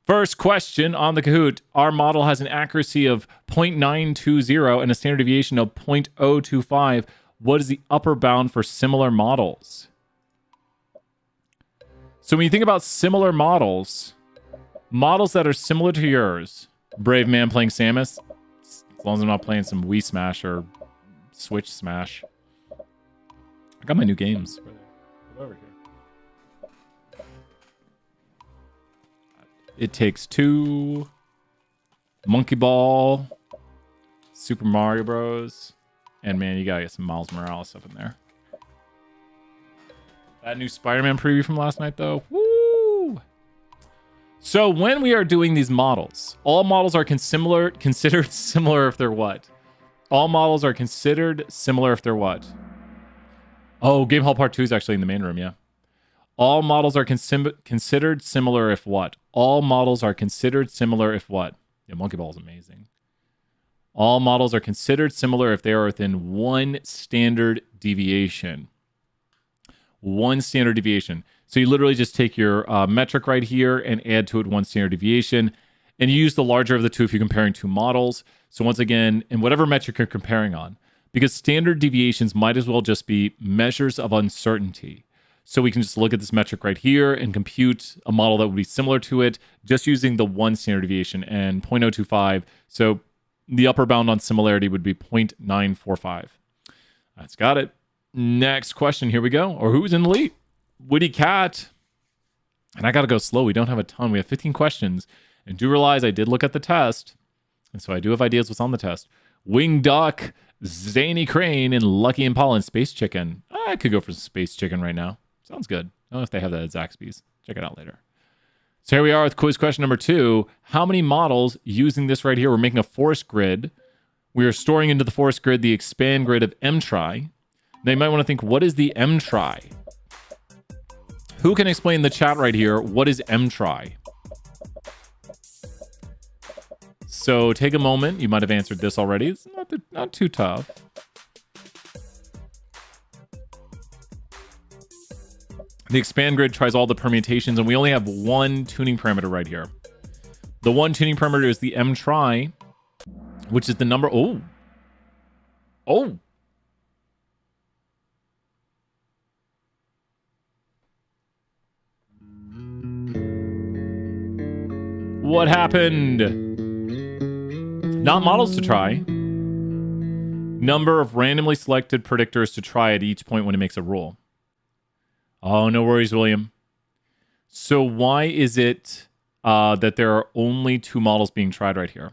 First question on the Kahoot. Our model has an accuracy of 0.920 and a standard deviation of 0.025. What is the upper bound for similar models? So when you think about similar models that are similar to yours, Brave Man playing Samus, as long as I'm not playing some Wii Smash or Switch Smash. I got my new games. Over here. It Takes Two, Monkey Ball, Super Mario Bros. And man, you gotta get some Miles Morales up in there. That new Spider-Man preview from last night, though. Woo! So when we are doing these models, all models are considered similar if they're what? All models are considered similar if they're what? Oh, Game Hall Part 2 is actually in the main room, yeah. All models are considered similar if what? All models are considered similar if what? Yeah, Monkey Ball is amazing. All models are considered similar if they are within one standard deviation. One standard deviation. So you literally just take your metric right here and add to it one standard deviation. And you use the larger of the two if you're comparing two models. So once again, in whatever metric you're comparing on, because standard deviations might as well just be measures of uncertainty. So we can just look at this metric right here and compute a model that would be similar to it just using the one standard deviation and 0.025. So the upper bound on similarity would be 0.945. That's got it. Next question. Here we go. Or who's in the lead? Woody Cat. And I got to go slow. We don't have a ton. We have 15 questions. And do realize I did look at the test. And so I do have ideas what's on the test. Wing Duck, Zany Crane, and Lucky Impala and Space Chicken. I could go for Space Chicken right now. Sounds good. I don't know if they have that at Zaxby's. Check it out later. So here we are with quiz question number 2. How many models using this right here? We're making a forest grid. We are storing into the forest grid the expand grid of mtry. Now you might want to think, what is the mtry? Who can explain in the chat right here, what is mtry? So take a moment. You might have answered this already. It's not too tough. The expand grid tries all the permutations, and we only have one tuning parameter right here. The one tuning parameter is the mtry, which is the number. Oh. What happened? Not models to try. Number of randomly selected predictors to try at each point when it makes a roll. Oh, no worries, William. So why is it that there are only 2 models being tried right here?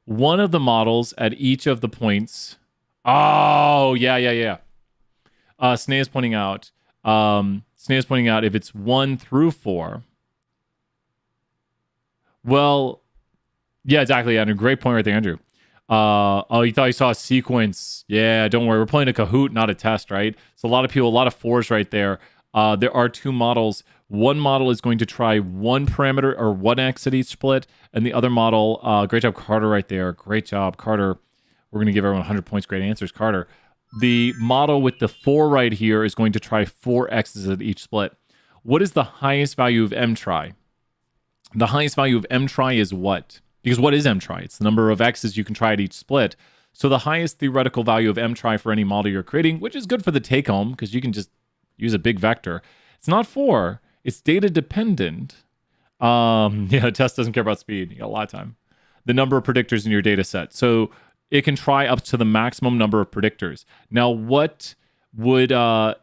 One of the models at each of the points. Oh, yeah. Sneh is pointing out. If it's 1 through 4. Well, yeah, exactly, Andrew. Great point right there, Andrew. Oh, you thought you saw a sequence. Yeah, don't worry. We're playing a Kahoot, not a test, right? So a lot of people, a lot of 4s right there. There are 2 models. One model is going to try 1 parameter or 1 X at each split, and the other model, great job, Carter, right there. Great job, Carter. We're going to give everyone 100 points. Great answers, Carter. The model with the 4 right here is going to try 4 X's at each split. What is the highest value of M try? The highest value of M try is what? Because what is M try? It's the number of X's you can try at each split. So the highest theoretical value of M try for any model you're creating, which is good for the take home because you can just use a big vector. It's not 4. It's data dependent. Yeah, test doesn't care about speed. You got a lot of time. The number of predictors in your data set. So it can try up to the maximum number of predictors. Now, what would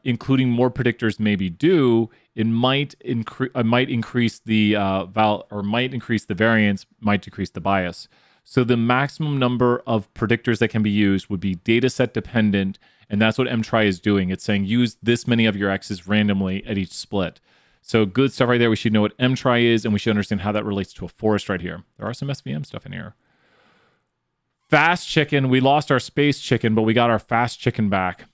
including more predictors maybe do? It might increase the might increase the variance, might decrease the bias. So the maximum number of predictors that can be used would be data set dependent, and that's what mtry is doing. It's saying use this many of your x's randomly at each split. So good stuff right there. We should know what mtry is, and we should understand how that relates to a forest right here. There are some SVM stuff in here. Fast chicken. We lost our space chicken, but we got our fast chicken back.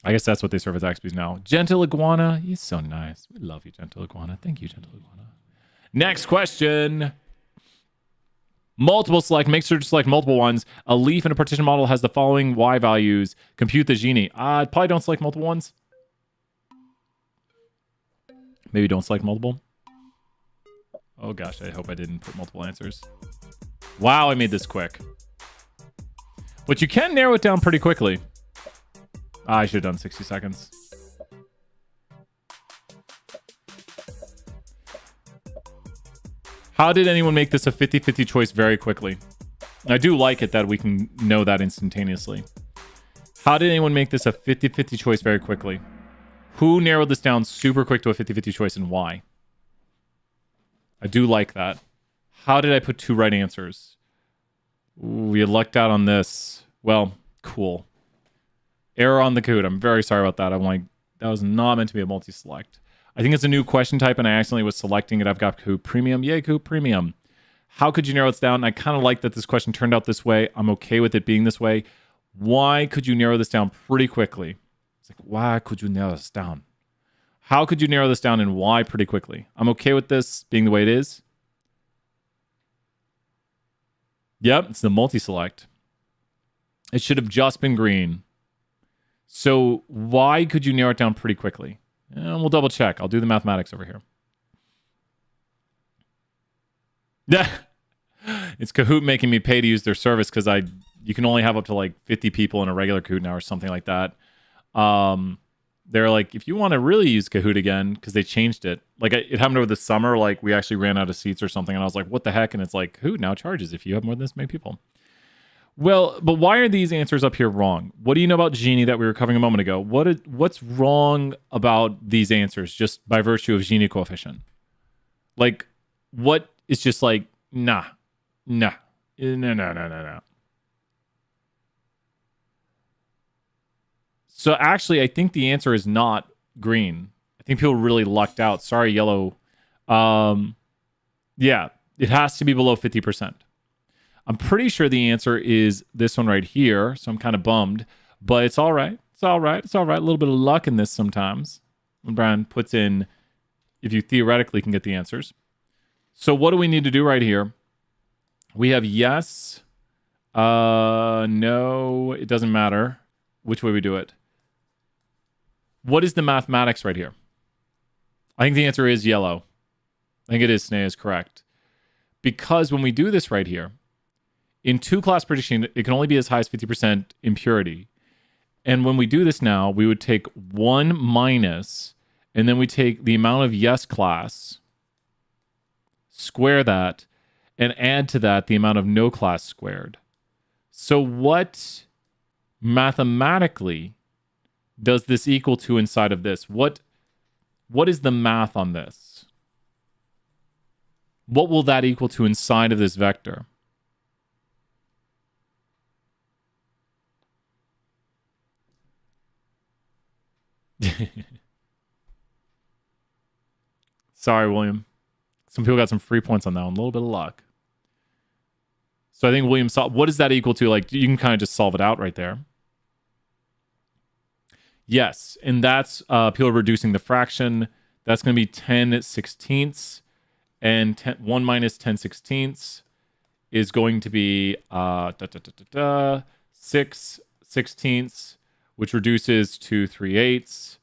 I guess that's what they serve as Zaxby's now. Gentle Iguana. He's so nice. We love you, Gentle Iguana. Thank you, Gentle Iguana. Next question. Multiple select. Make sure to select multiple ones. A leaf in a partition model has the following Y values. Compute the genie. Probably don't select multiple ones. Maybe don't select multiple. Oh gosh, I hope I didn't put multiple answers. Wow, I made this quick. But you can narrow it down pretty quickly. I should have done 60 seconds. How did anyone make this a 50-50 choice very quickly? I do like it that we can know that instantaneously. How did anyone make this a 50-50 choice very quickly? Who narrowed this down super quick to a 50-50 choice and why? I do like that. How did I put 2 right answers? Ooh, we lucked out on this. Well, cool. Error on the Kahoot. I'm very sorry about that. I'm like, that was not meant to be a multi-select. I think it's a new question type, and I accidentally was selecting it. I've got Kahoot Premium. Yay, Kahoot Premium. How could you narrow this down? I kind of like that this question turned out this way. I'm okay with it being this way. Why could you narrow this down pretty quickly? It's like, why could you narrow this down? How could you narrow this down and why pretty quickly? I'm okay with this being the way it is. Yep, it's the multi-select. It should have just been green. So why could you narrow it down pretty quickly? And we'll double check. I'll do the mathematics over here. Yeah, it's Kahoot making me pay to use their service because you can only have up to like 50 people in a regular Kahoot now or something like that. They're like, if you want to really use Kahoot again, because they changed it. Like it happened over the summer, like we actually ran out of seats or something, and I was like, what the heck? And it's like, Kahoot now charges if you have more than this many people. Well, but why are these answers up here wrong? What do you know about Gini that we were covering a moment ago? What's wrong about these answers just by virtue of Gini coefficient? Like, what is just like, no. So actually, I think the answer is not green. I think people really lucked out. Sorry, yellow. Yeah, it has to be below 50%. I'm pretty sure the answer is this one right here. So I'm kind of bummed, but it's all right. It's all right. It's all right. A little bit of luck in this sometimes. When Brian puts in, if you theoretically can get the answers. So what do we need to do right here? We have yes, no, it doesn't matter which way we do it. What is the mathematics right here? I think the answer is yellow. I think it is. Sneh is correct. Because when we do this right here, in 2-class prediction, it can only be as high as 50% impurity. And when we do this now, we would take 1 minus, and then we take the amount of yes class, square that, and add to that the amount of no class squared. So what mathematically does this equal to inside of this? What is the math on this? What will that equal to inside of this vector? Sorry, William. Some people got some free points on that one. A little bit of luck. So I think William saw, what does that equal to? Like, you can kind of just solve it out right there. Yes, and that's people are reducing the fraction. That's going to be 10 sixteenths, and 1 minus 10 sixteenths is going to be 6 sixteenths, which reduces to 3/8,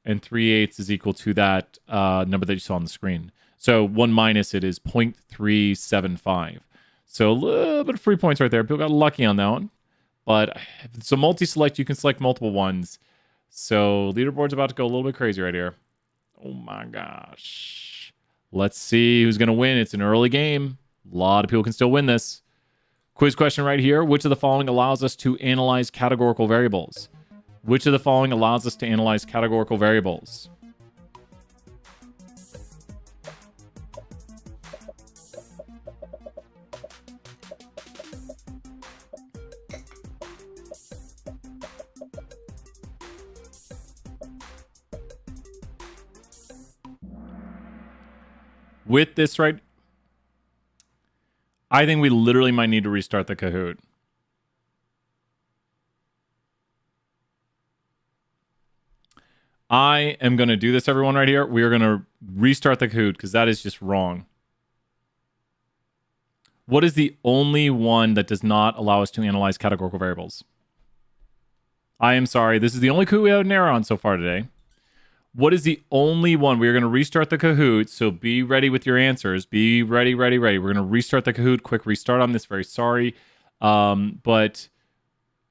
and 3/8 is equal to that number that you saw on the screen. So 1 minus it is 0.375. So a little bit of free points right there. People got lucky on that one. But if it's a multi-select, you can select multiple ones. So leaderboard's about to go a little bit crazy right here. Oh my gosh. Let's see who's going to win. It's an early game. A lot of people can still win this. Quiz question right here. Which of the following allows us to analyze categorical variables? Which of the following allows us to analyze categorical variables? With this, right? I think we literally might need to restart the Kahoot. I am going to do this, everyone, right here. We are going to restart the Kahoot because that is just wrong. What is the only one that does not allow us to analyze categorical variables? I am sorry. This is the only Kahoot we have an error on so far today. What is the only one? We are going to restart the Kahoot, so be ready with your answers. Be ready, ready, ready. We're going to restart the Kahoot. Quick restart on this. Very sorry. But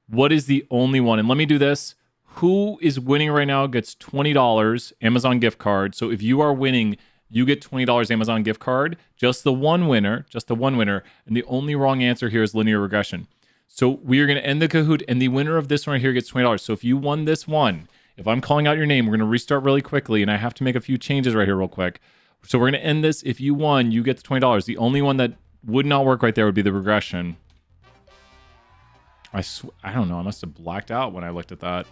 what is the only one? And let me do this. Who is winning right now gets $20 Amazon gift card. So if you are winning, you get $20 Amazon gift card. Just the one winner. Just the one winner. And the only wrong answer here is linear regression. So we are going to end the Kahoot, and the winner of this one right here gets $20. So if you won this one, if I'm calling out your name, we're going to restart really quickly, and I have to make a few changes right here real quick. So we're going to end this. If you won, you get the $20. The only one that would not work right there would be the regression. I don't know. I must have blacked out when I looked at that.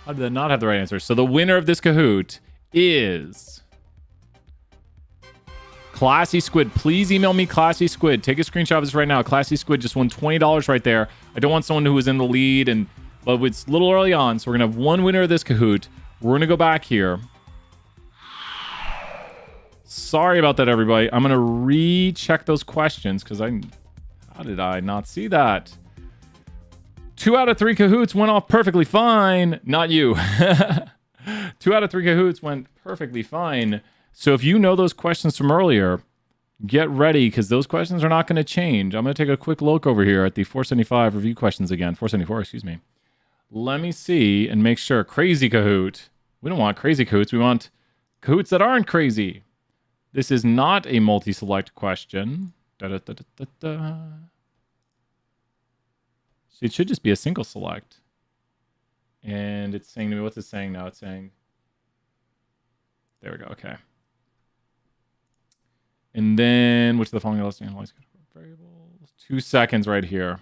How did that not have the right answer? So the winner of this Kahoot is Classy Squid. Please email me Classy Squid. Take a screenshot of this right now. Classy Squid just won $20 right there. I don't want someone who was in the lead, but it's a little early on, so we're going to have one winner of this Kahoot. We're going to go back here. Sorry about that, everybody. I'm going to recheck those questions because how did I not see that? 2 out of 3 Kahoots went off perfectly fine. Not you. 2 out of 3 Kahoots went perfectly fine. So if you know those questions from earlier, get ready because those questions are not going to change. I'm going to take a quick look over here at the 475 review questions again. 474, excuse me. Let me see and make sure. Crazy Kahoot. We don't want crazy Kahoots. We want Kahoots that aren't crazy. This is not a multi-select question. So it should just be a single select. And it's saying to me, what's it saying now? It's saying, there we go, okay. And then, which of the following allows to analyze variables? 2 seconds right here.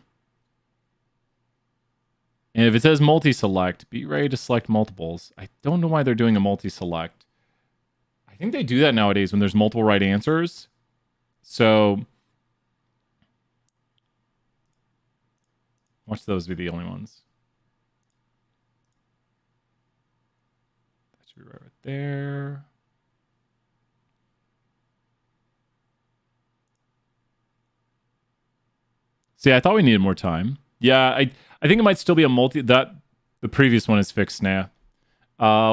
And if it says multi-select, be ready to select multiples. I don't know why they're doing a multi-select. I think they do that nowadays when there's multiple right answers. So watch those be the only ones. That should be right there. See, I thought we needed more time. Yeah, I think it might still be a multi. That the previous one is fixed now.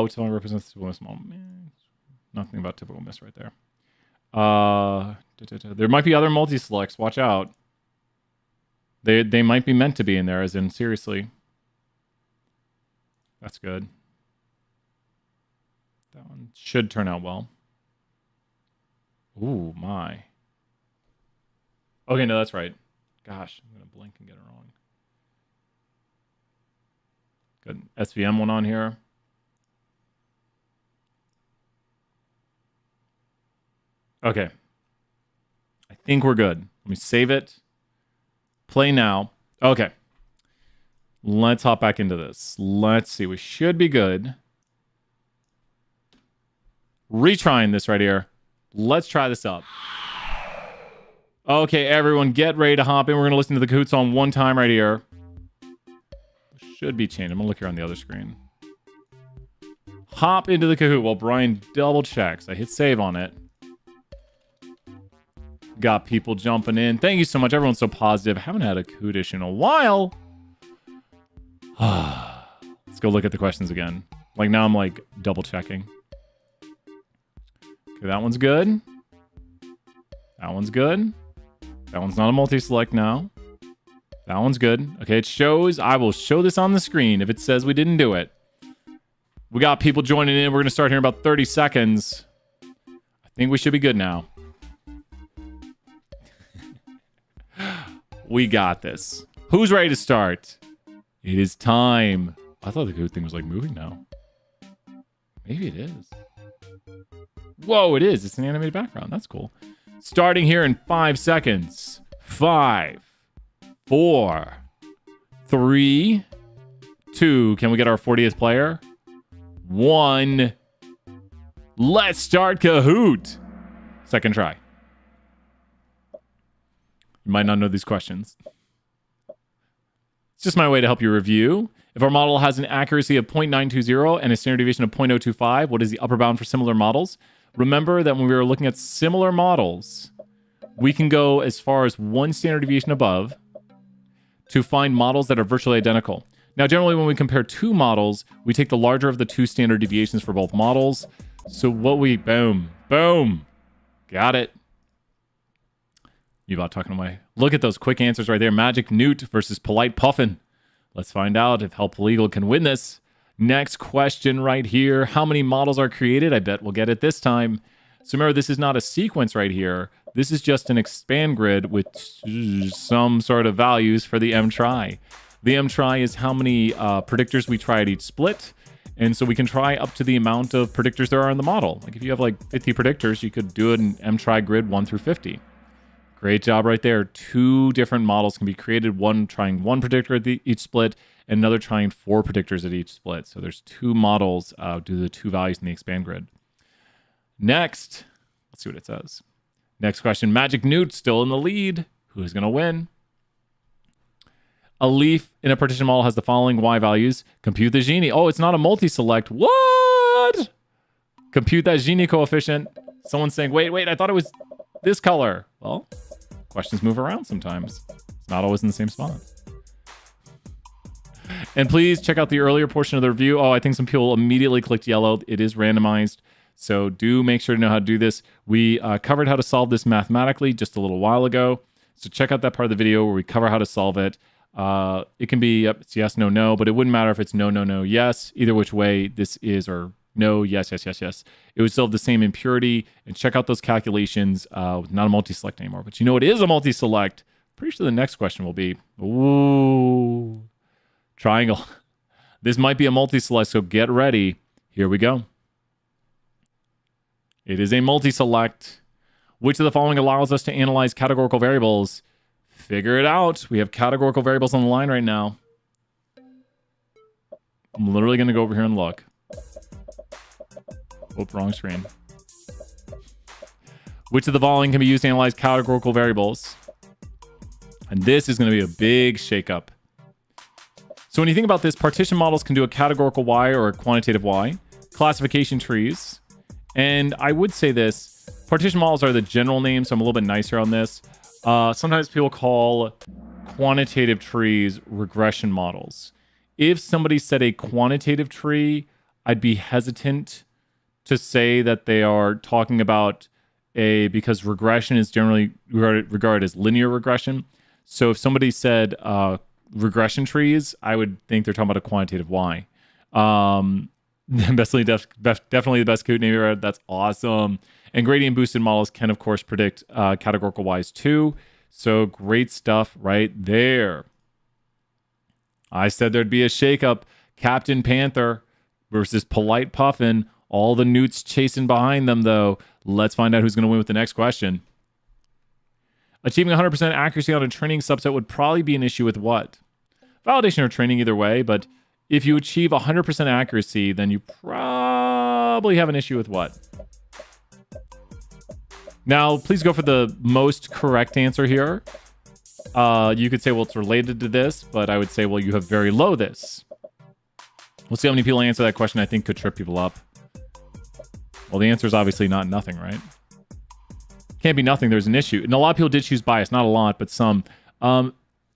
Which one represents typical miss? Nothing about typical miss right there. There might be other multi-selects. Watch out. They might be meant to be in there, as in seriously. That's good. That one should turn out well. Ooh, my. Okay, no, that's right. Gosh, I'm going to blink and get it wrong. Good. SVM one on here. Okay. I think we're good. Let me save it. Play now. Okay. Let's hop back into this. Let's see. We should be good. Retrying this right here. Let's try this up. Okay, everyone, get ready to hop in. We're going to listen to the Kahoots song one time right here. Should be changed. I'm going to look here on the other screen. Hop into the Kahoot while Brian double checks. I hit save on it. Got people jumping in. Thank you so much. Everyone's so positive. Haven't had a Kahootish in a while. Let's go look at the questions again. Like now I'm like double checking. Okay, that one's good. That one's good. That one's not a multi-select now. That one's good. Okay, it shows. I will show this on the screen if it says we didn't do it. We got people joining in. We're going to start here in about 30 seconds. I think we should be good now. We got this. Who's ready to start? It is time. I thought the good thing was like moving now. Maybe it is. Whoa, it is. It's an animated background. That's cool. Starting here in 5 seconds. 5, 4, 3, 2. Can we get our 40th player? 1. Let's start Kahoot. Second try. You might not know these questions. It's just my way to help you review. If our model has an accuracy of 0.920 and a standard deviation of 0.025, what is the upper bound for similar models? Remember that when we were looking at similar models, we can go as far as 1 standard deviation above to find models that are virtually identical. Now, generally, when we compare 2 models, we take the larger of the 2 standard deviations for both models. So what we... Boom. Boom. Got it. You about talking to my... Look at those quick answers right there. Magic Newt versus Polite Puffin. Let's find out if Help Legal can win this. Next question right here. How many models are created? I bet we'll get it this time. So remember, this is not a sequence right here. This is just an expand grid with some sort of values for the M-try. The M-try is how many predictors we try at each split. And so we can try up to the amount of predictors there are in the model. Like if you have like 50 predictors, you could do an M-try grid 1 through 50. Great job right there. 2 different models can be created. One trying 1 predictor at each split, and another trying 4 predictors at each split. So there's 2 models due to the 2 values in the expand grid. Next, let's see what it says. Next question. Magic Newt still in the lead. Who's going to win? A leaf in a partition model has the following Y values. Compute the Gini. Oh, it's not a multi-select. What? Compute that Gini coefficient. Someone's saying, wait, I thought it was this color. Well, questions move around sometimes. It's not always in the same spot. And please check out the earlier portion of the review. Oh, I think some people immediately clicked yellow. It is randomized. So do make sure to know how to do this. We covered how to solve this mathematically just a little while ago. So check out that part of the video where we cover how to solve it. It can be it's yes, no, no, but it wouldn't matter if it's no, no, no, yes. Either which way this is, or no, yes, yes, yes, yes. It would still have the same impurity. And check out those calculations. Not a multi-select anymore. But you know it is a multi-select. Pretty sure the next question will be, ooh, triangle. This might be a multi-select, so get ready. Here we go. It is a multi-select. Which of the following allows us to analyze categorical variables? Figure it out. We have categorical variables on the line right now. I'm literally going to go over here and look. Oh, wrong screen. Which of the following can be used to analyze categorical variables? And this is going to be a big shakeup. So when you think about this, partition models can do a categorical Y or a quantitative Y. Classification trees. And I would say this, partition models are the general name, so I'm a little bit nicer on this. Sometimes people call quantitative trees regression models. If somebody said a quantitative tree, I'd be hesitant to say that they are talking about because regression is generally regarded as linear regression. So if somebody said regression trees, I would think they're talking about a quantitative Y. Definitely the best Kahoot name ever. That's awesome. And gradient boosted models can, of course, predict categorical Ys too. So great stuff right there. I said there'd be a shakeup. Captain Panther versus Polite Puffin. All the newts chasing behind them, though. Let's find out who's going to win with the next question. Achieving 100% accuracy on a training subset would probably be an issue with what? Validation or training either way, but if you achieve 100% accuracy, then you probably have an issue with what? Now, please go for the most correct answer here. You could say, well, it's related to this, but I would say, well, you have very low this. We'll see how many people answer that question I think could trip people up. Well, the answer is obviously not nothing, right? Can't be nothing. There's an issue. And a lot of people did choose bias. Not a lot, but some.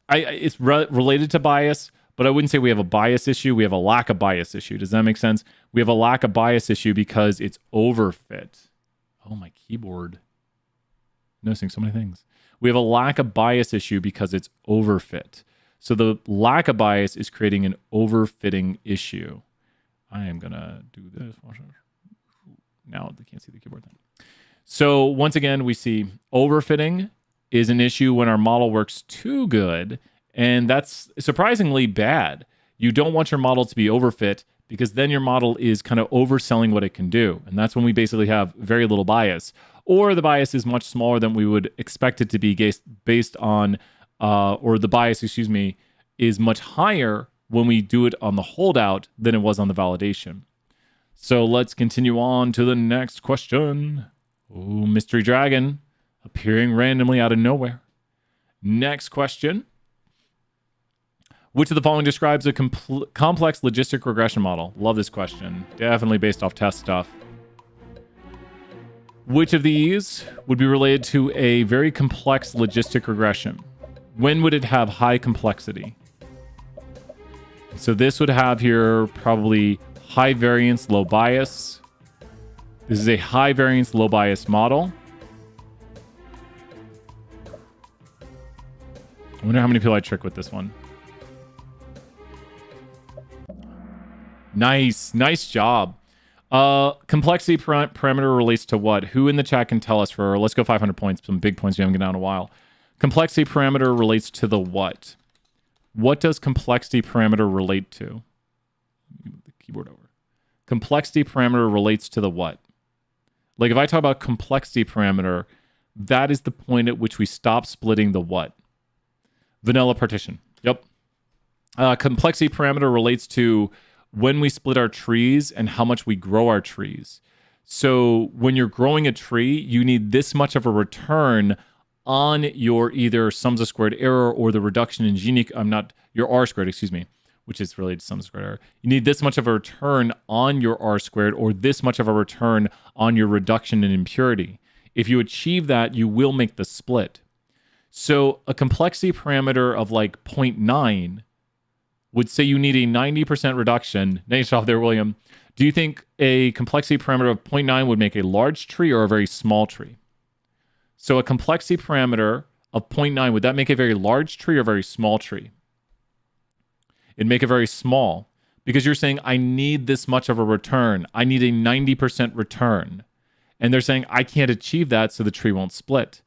It's related to bias, but I wouldn't say we have a bias issue. We have a lack of bias issue. Does that make sense? We have a lack of bias issue because it's overfit. Oh, my keyboard. Noticing so many things. We have a lack of bias issue because it's overfit. So the lack of bias is creating an overfitting issue. I am going to do this. Now they can't see the keyboard then. So once again, we see overfitting is an issue when our model works too good, and that's surprisingly bad. You don't want your model to be overfit because then your model is kind of overselling what it can do, and that's when we basically have very little bias, or the bias is much smaller than we would expect it to be based on, or the bias, is much higher when we do it on the holdout than it was on the validation. So let's continue on to the next question. Oh, Mystery Dragon appearing randomly out of nowhere. Next question. Which of the following describes a complex logistic regression model? Love this question. Definitely based off test stuff. Which of these would be related to a very complex logistic regression? When would it have high complexity? So this would have here probably high variance, low bias. This is a high variance, low bias model. I wonder how many people I trick with this one. Nice job. Complexity parameter relates to what? Who in the chat can tell us for, let's go 500 points, some big points we haven't gotten down in a while. Complexity parameter relates to the what? What does complexity parameter relate to? Move the keyboard over. Complexity parameter relates to the what? Like if I talk about complexity parameter, that is the point at which we stop splitting the what? Vanilla partition. Yep. Complexity parameter relates to when we split our trees and how much we grow our trees. So when you're growing a tree, you need this much of a return on your either sums of squared error or the reduction in your R squared, which is related to sums of squared error. You need this much of a return on your R squared or this much of a return on your reduction in impurity. If you achieve that, you will make the split. So a complexity parameter of like 0.9 would say you need a 90% reduction. Nice job there, William. Do you think a complexity parameter of 0.9 would make a large tree or a very small tree? So a complexity parameter of 0.9, would that make a very large tree or a very small tree? It'd make it very small because you're saying, I need this much of a return. I need a 90% return. And they're saying, I can't achieve that, so the tree won't split.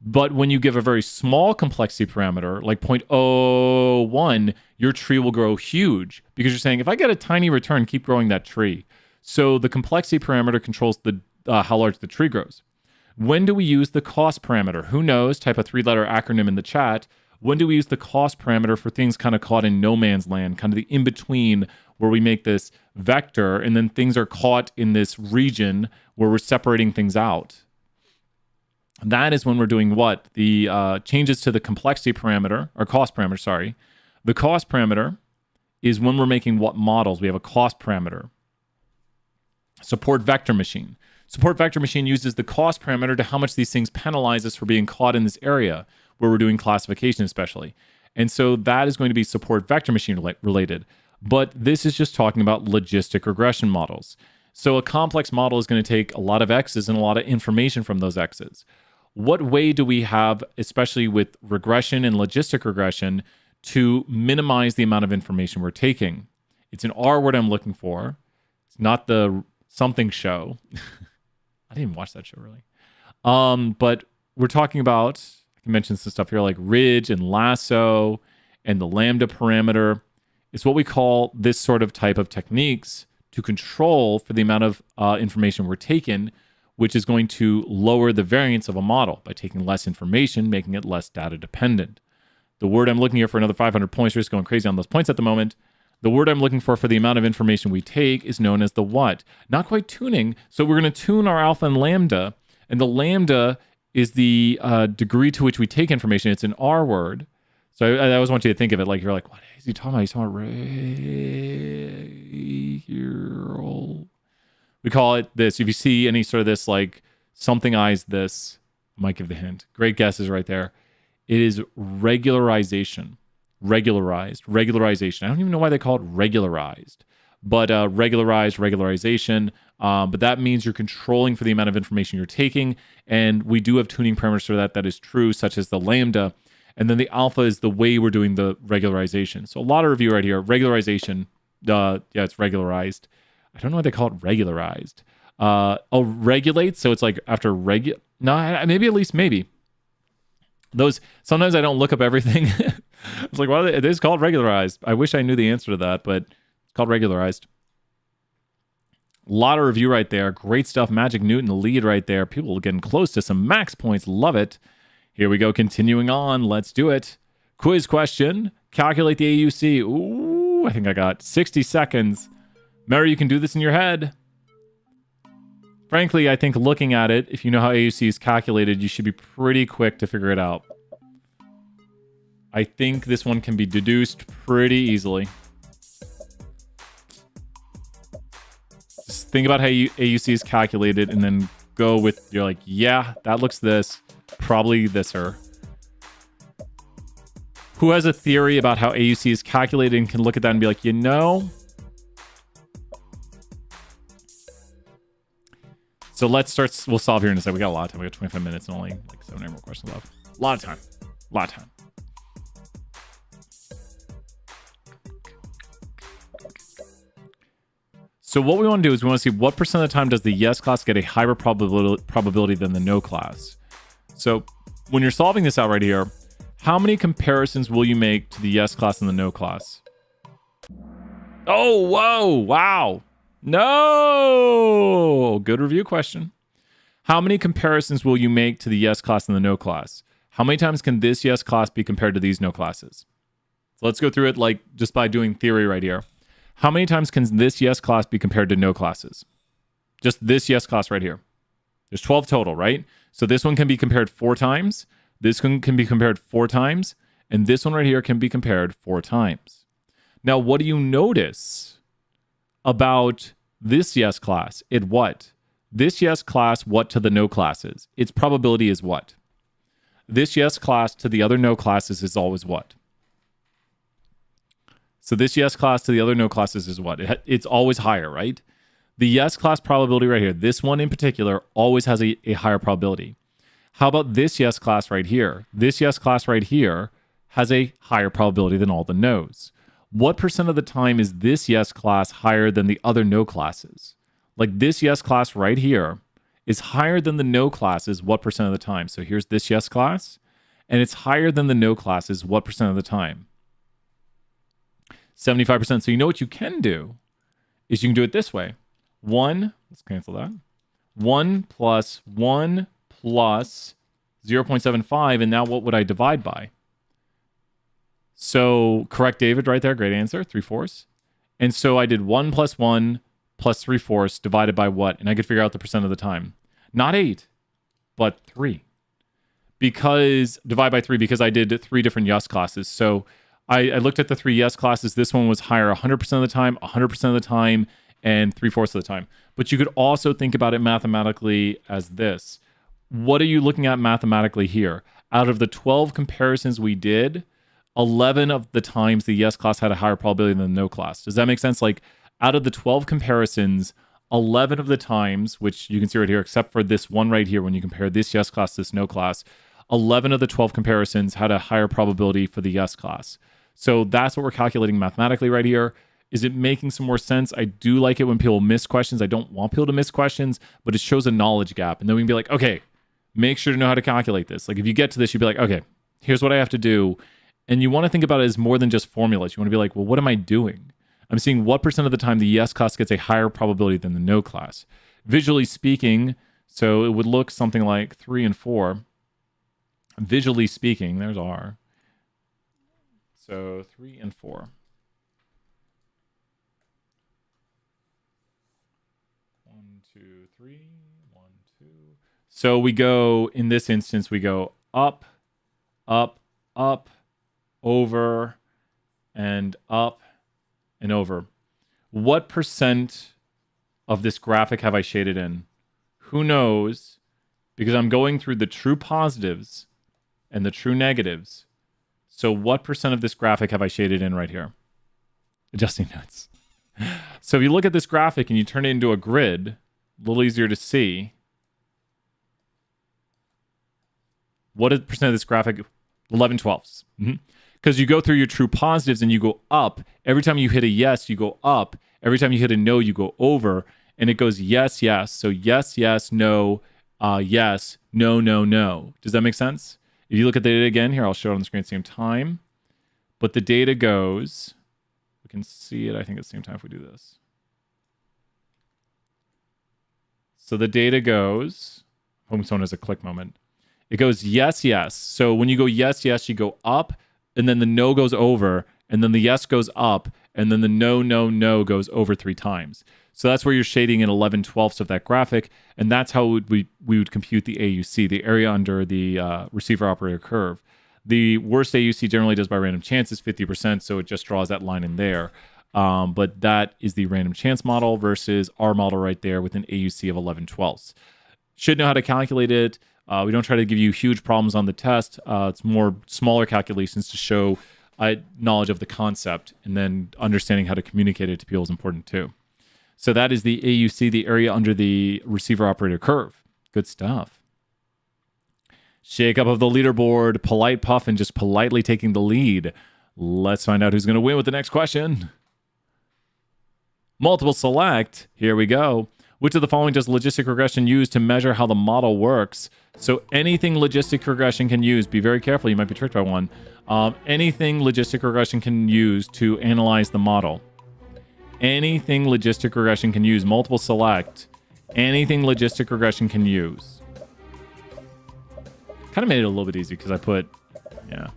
But when you give a very small complexity parameter, like 0.01, your tree will grow huge because you're saying, if I get a tiny return, keep growing that tree. So the complexity parameter controls the how large the tree grows. When do we use the cost parameter? Who knows? Type a 3-letter acronym in the chat. When do we use the cost parameter for things kind of caught in no man's land, kind of the in-between where we make this vector and then things are caught in this region where we're separating things out? That is when we're doing what? The changes to the complexity parameter, or cost parameter, sorry. The cost parameter is when we're making what models? We have a cost parameter. Support vector machine. Support vector machine uses the cost parameter to how much these things penalize us for being caught in this area where we're doing classification especially. And so that is going to be support vector machine related. But this is just talking about logistic regression models. So a complex model is going to take a lot of X's and a lot of information from those X's. What way do we have, especially with regression and logistic regression, to minimize the amount of information we're taking? It's an R word I'm looking for. It's not the something show. I didn't even watch that show really. But we're talking about, I can mention some stuff here like ridge and lasso and the lambda parameter. It's what we call this sort of type of techniques to control for the amount of information we're taking. which is going to lower the variance of a model by taking less information, making it less data dependent. The word I'm looking here for another 500 points, we're just going crazy on those points at the moment. The word I'm looking for the amount of information we take is known as the what. Not quite tuning. So we're going to tune our alpha and lambda. And the lambda is the degree to which we take information. It's an R word. So I always want you to think of it like you're like, what is he talking about? He's talking about regular. We call it this. If you see any sort of this like something eyes this, I might give the hint. Great guesses right there. It is regularization. Regularization. I don't even know why they call it regularized, but regularization. But that means you're controlling for the amount of information you're taking. And we do have tuning parameters for that. That is true, such as the lambda. And then the alpha is the way we're doing the regularization. So a lot of review right here. Regularization. It's regularized. I don't know why they call it regularized. Regulate. So it's like after no, maybe at least maybe. Those sometimes I don't look up everything. It's like, well, it is called regularized. I wish I knew the answer to that, but it's called regularized. A lot of review right there. Great stuff. Magic Newton, the lead right there. People getting close to some max points. Love it. Here we go. Continuing on. Let's do it. Quiz question. Calculate the AUC. Ooh, I think I got 60 seconds. Mary, you can do this in your head. Frankly, I think looking at it, if you know how AUC is calculated, you should be pretty quick to figure it out. I think this one can be deduced pretty easily. Just think about how AUC is calculated and then go with, you're like, yeah, that looks this, probably this-er. Who has a theory about how AUC is calculated and can look at that and be like, you know? So let's start. We'll solve here in a second. We got a lot of time. We got 25 minutes and only like 7 or 8 more questions left. A lot of time. So what we want to do is we want to see what percent of the time does the yes class get a higher probability than the no class. So when you're solving this out right here, how many comparisons will you make to the yes class and the no class? Oh, whoa, wow. No! Good review question. How many comparisons will you make to the yes class and the no class? How many times can this yes class be compared to these no classes? So let's go through it like just by doing theory right here. How many times can this yes class be compared to no classes? Just this yes class right here. There's 12 total, right? So this one can be compared 4 times. This one can be compared 4 times. And this one right here can be compared 4 times. Now, what do you notice about this yes class? It what? This yes class, what to the no classes? Its probability is what? This yes class to the other no classes is always what? So this yes class to the other no classes is what? It's always higher, right? The yes class probability right here, this one in particular, always has a higher probability. How about this yes class right here? This yes class right here has a higher probability than all the no's. What percent of the time is this yes class higher than the other no classes? Like this yes class right here is higher than the no classes what percent of the time? So here's this yes class, and it's higher than the no classes what percent of the time? 75%. So you know what you can do is you can do it this way. 1, let's cancel that. 1 plus 1 plus 0.75, and now what would I divide by? So correct, David, right there. Great answer, 3/4. And so I did 1 plus 1 plus 3/4 divided by what? And I could figure out the percent of the time. Not 8, but 3. Because, divide by 3, because I did 3 different yes classes. So I looked at the 3 yes classes. This one was higher 100% of the time, 100% of the time, and 3/4 of the time. But you could also think about it mathematically as this. What are you looking at mathematically here? Out of the 12 comparisons we did, 11 of the times the yes class had a higher probability than the no class. Does that make sense? Like out of the 12 comparisons, 11 of the times, which you can see right here, except for this one right here, when you compare this yes class to this no class, 11 of the 12 comparisons had a higher probability for the yes class. So that's what we're calculating mathematically right here. Is it making some more sense? I do like it when people miss questions. I don't want people to miss questions, but it shows a knowledge gap. And then we can be like, okay, make sure to know how to calculate this. Like if you get to this, you'd be like, okay, here's what I have to do. And you want to think about it as more than just formulas. You want to be like, well, what am I doing? I'm seeing what percent of the time the yes class gets a higher probability than the no class. Visually speaking, So it would look something like 3 and 4. Visually speaking, there's R. So 3 and 4. 1, 2, 3. 1, 2. So we go, in this instance, we go up, up, up, over, and up, and over. What percent of this graphic have I shaded in? Who knows? Because I'm going through the true positives and the true negatives. So what percent of this graphic have I shaded in right here? Adjusting notes. So if you look at this graphic and you turn it into a grid, a little easier to see. What is percent of this graphic? 11/12. Because you go through your true positives and you go up. Every time you hit a yes, you go up. Every time you hit a no, you go over. And it goes yes, yes. So yes, yes, no, yes, no, no, no. Does that make sense? If you look at the data again, here, I'll show it on the screen at the same time. But the data goes, we can see it, I think, at the same time if we do this. So the data goes, hoping someone has a click moment. It goes yes, yes. So when you go yes, yes, you go up, and then the no goes over, and then the yes goes up, and then the no, no, no goes over 3 times. So that's where you're shading in 11/12 of that graphic, and that's how we would compute the AUC, the area under the receiver operator curve. The worst AUC generally does by random chance is 50%, so it just draws that line in there. But that is the random chance model versus our model right there with an AUC of 11/12. Should know how to calculate it. We don't try to give you huge problems on the test. It's more smaller calculations to show knowledge of the concept, and then understanding how to communicate it to people is important too. So that is the AUC, the area under the receiver operator curve. Good stuff. Shake up of the leaderboard, polite puff, and just politely taking the lead. Let's find out who's going to win with the next question. Multiple select. Here we go. Which of the following does logistic regression use to measure how the model works? So anything logistic regression can use. Be very careful. You might be tricked by one. Anything logistic regression can use to analyze the model. Anything logistic regression can use. Multiple select. Anything logistic regression can use. Kind of made it a little bit easy because I put, yeah.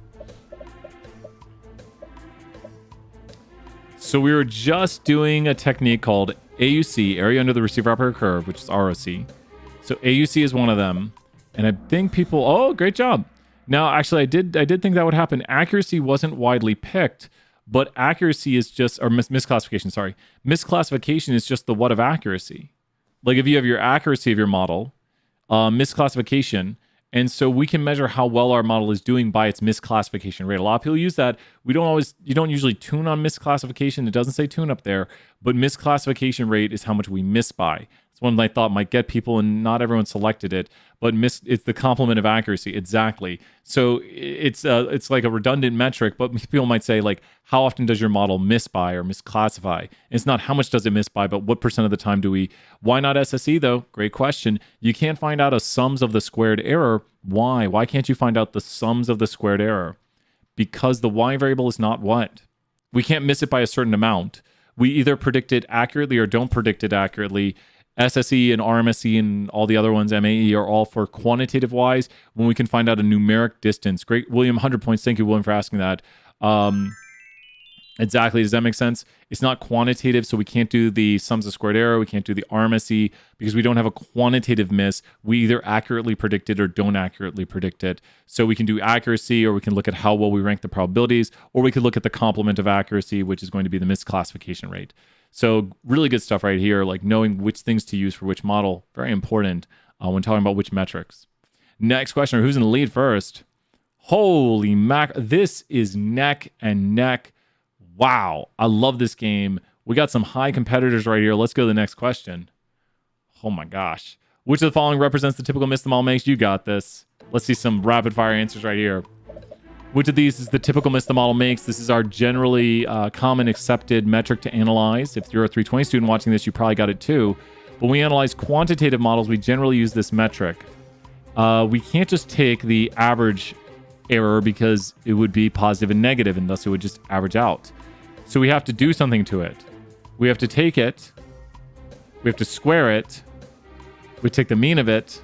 So we were just doing a technique called AUC, area under the receiver operator curve, which is ROC. So AUC is one of them. And I think people, oh, great job. Now, actually, I did think that would happen. Accuracy wasn't widely picked, but accuracy is just, or misclassification, sorry. Misclassification is just the what of accuracy. Like if you have your accuracy of your model, misclassification, and so we can measure how well our model is doing by its misclassification rate. A lot of people use that. You don't usually tune on misclassification. It doesn't say tune up there, but misclassification rate is how much we miss by. It's one that I thought might get people, and not everyone selected it, but it's the complement of accuracy. Exactly. So it's like a redundant metric, but people might say, like, how often does your model miss by or misclassify? And it's not how much does it miss by, but what percent of the time do we? Why not SSE though? Great question. You can't find out a sums of the squared error. Why? Why can't you find out the sums of the squared error? Because the Y variable is not what? We can't miss it by a certain amount. We either predict it accurately or don't predict it accurately. SSE and RMSE and all the other ones, MAE, are all for quantitative wise when we can find out a numeric distance. Great, William, 100 points. Thank you, William, for asking that. Exactly. Does that make sense? It's not quantitative, so we can't do the sums of squared error. We can't do the RMSE because we don't have a quantitative miss. We either accurately predict it or don't accurately predict it. So we can do accuracy, or we can look at how well we rank the probabilities, or we could look at the complement of accuracy, which is going to be the misclassification rate. So really good stuff right here, like knowing which things to use for which model. Very important when talking about which metrics. Next question, who's in the lead first? Holy mac, this is neck and neck. Wow, I love this game. We got some high competitors right here. Let's go to the next question. Oh my gosh. Which of the following represents the typical miss the model makes? You got this. Let's see some rapid fire answers right here. Which of these is the typical miss the model makes? This is our generally common accepted metric to analyze. If you're a 320 student watching this, you probably got it too. When we analyze quantitative models, we generally use this metric. We can't just take the average error because it would be positive and negative, and thus it would just average out. So we have to do something to it. We have to take it, we have to square it, We take the mean of it.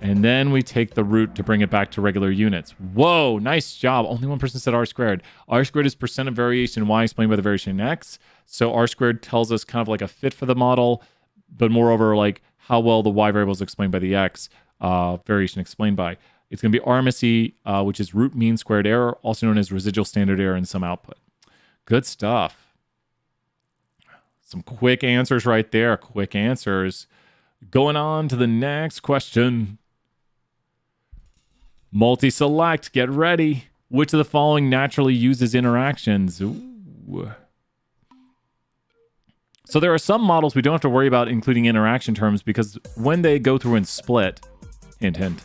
And then we take the root to bring it back to regular units. Whoa, nice job. Only one person said r squared. R squared is percent of variation y explained by the variation in x. So r squared tells us kind of like a fit for the model, but moreover, like how well the y variable is explained by the x variation explained by. It's going to be RMSE, which is root mean squared error, also known as residual standard error in some output. Good stuff. Some quick answers right there. Quick answers. Going on to the next question. Multi-select, get ready. Which of the following naturally uses interactions? Ooh. So there are some models we don't have to worry about including interaction terms because when they go through and split, hint, hint,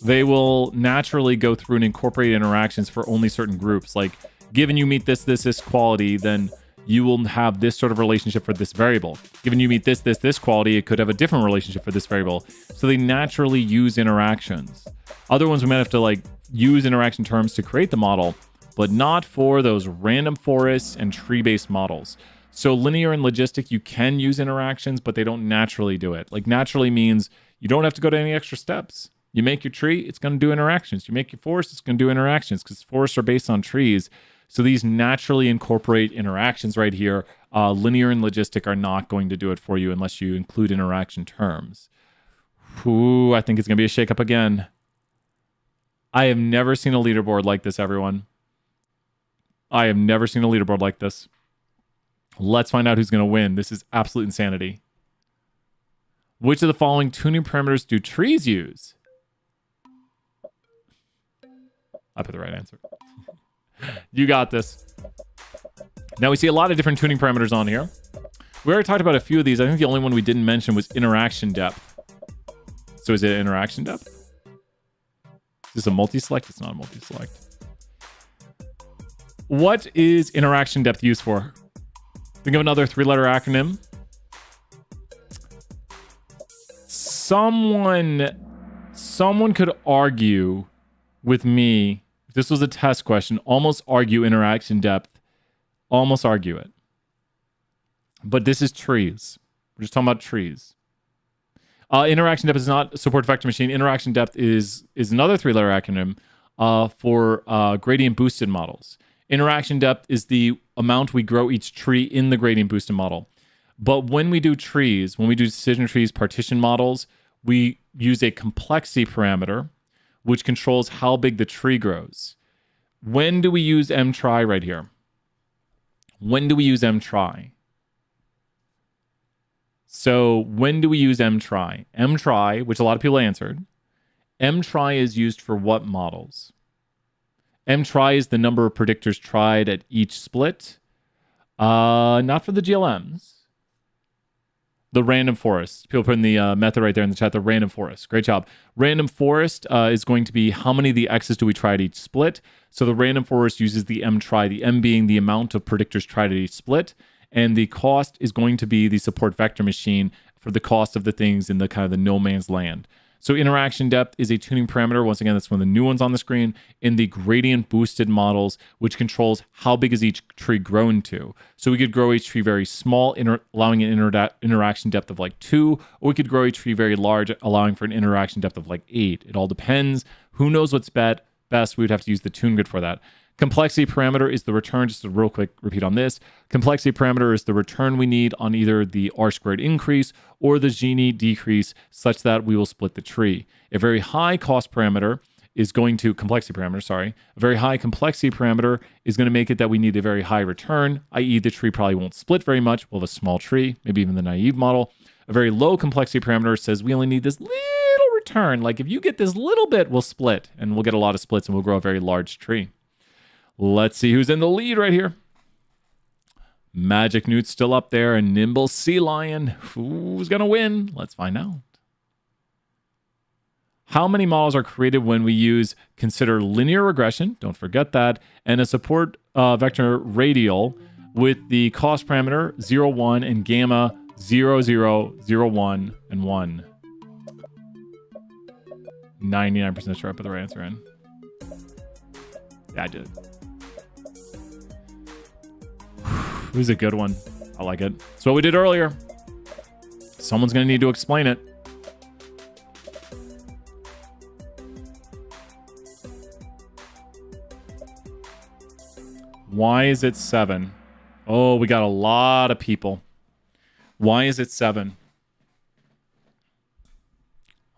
they will naturally go through and incorporate interactions for only certain groups. Like, given you meet this quality, then you will have this sort of relationship for this variable. Given you meet this quality, it could have a different relationship for this variable. So they naturally use interactions. Other ones we might have to like use interaction terms to create the model, but not for those random forests and tree-based models. So linear and logistic, you can use interactions, but they don't naturally do it. Like naturally means you don't have to go to any extra steps. You make your tree, it's going to do interactions. You make your forest, it's going to do interactions because forests are based on trees. So these naturally incorporate interactions right here. Linear and logistic are not going to do it for you unless you include interaction terms. Ooh, I think it's going to be a shakeup again. I have never seen a leaderboard like this, everyone. I have never seen a leaderboard like this. Let's find out who's going to win. This is absolute insanity. Which of the following tuning parameters do trees use? I put the right answer. You got this. Now we see a lot of different tuning parameters on here. We already talked about a few of these. I think the only one we didn't mention was interaction depth. So is it interaction depth? Is this a multi-select? It's not a multi-select. What is interaction depth used for? Think of another three-letter acronym. Someone could argue with me, if this was a test question, almost argue interaction depth. Almost argue it. But this is trees. We're just talking about trees. Interaction depth is not support vector machine. Interaction depth is another three-letter acronym for gradient boosted models. Interaction depth is the amount we grow each tree in the gradient boosted model. But when we do trees, when we do decision trees, partition models, we use a complexity parameter, which controls how big the tree grows. When do we use mtry right here? When do we use mtry? So when do we use mtry? Mtry, which a lot of people answered, mtry is used for what models? mtry is the number of predictors tried at each split. Not for the GLMs. The random forest. People put in the method right there in the chat, the random forest. Great job. Random forest is going to be how many of the X's do we try at each split. So the random forest uses the mtry, the M being the amount of predictors tried at each split. And the cost is going to be the support vector machine for the cost of the things in the kind of the no man's land. So interaction depth is a tuning parameter. Once again, that's one of the new ones on the screen in the gradient boosted models, which controls how big is each tree grown to. So we could grow each tree very small, allowing an interaction depth of like 2, or we could grow each tree very large, allowing for an interaction depth of like 8. It all depends. Who knows what's best? We would have to use the tune grid for that. Complexity parameter is the return, just a real quick repeat on this. Complexity parameter is the return we need on either the R squared increase or the Gini decrease such that we will split the tree. A very high cost parameter is going to, complexity parameter, sorry. A very high complexity parameter is going to make it that we need a very high return, i.e. the tree probably won't split very much. We'll have a small tree, maybe even the naive model. A very low complexity parameter says we only need this little return. Like if you get this little bit, we'll split and we'll get a lot of splits and we'll grow a very large tree. Let's see who's in the lead right here. Magic Newt's still up there, and Nimble Sea Lion. Who's going to win? Let's find out. How many models are created when we use consider linear regression? Don't forget that. And a support vector radial with the cost parameter 0, 1 and gamma 0, 0, 0, 1, and 1. 99% sure I put the right answer in. Yeah, I did. It was a good one. I like it. It's what we did earlier. Someone's going to need to explain it. Why is it 7? Oh, we got a lot of people. Why is it 7?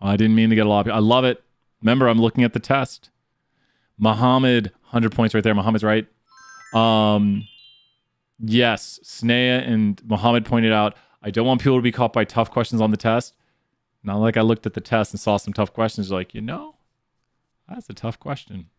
I didn't mean to get a lot of people. I love it. Remember, I'm looking at the test. Muhammad, 100 points right there. Muhammad's right. Yes, Snea and Muhammad pointed out, I don't want people to be caught by tough questions on the test. Not like I looked at the test and saw some tough questions. Like, that's a tough question.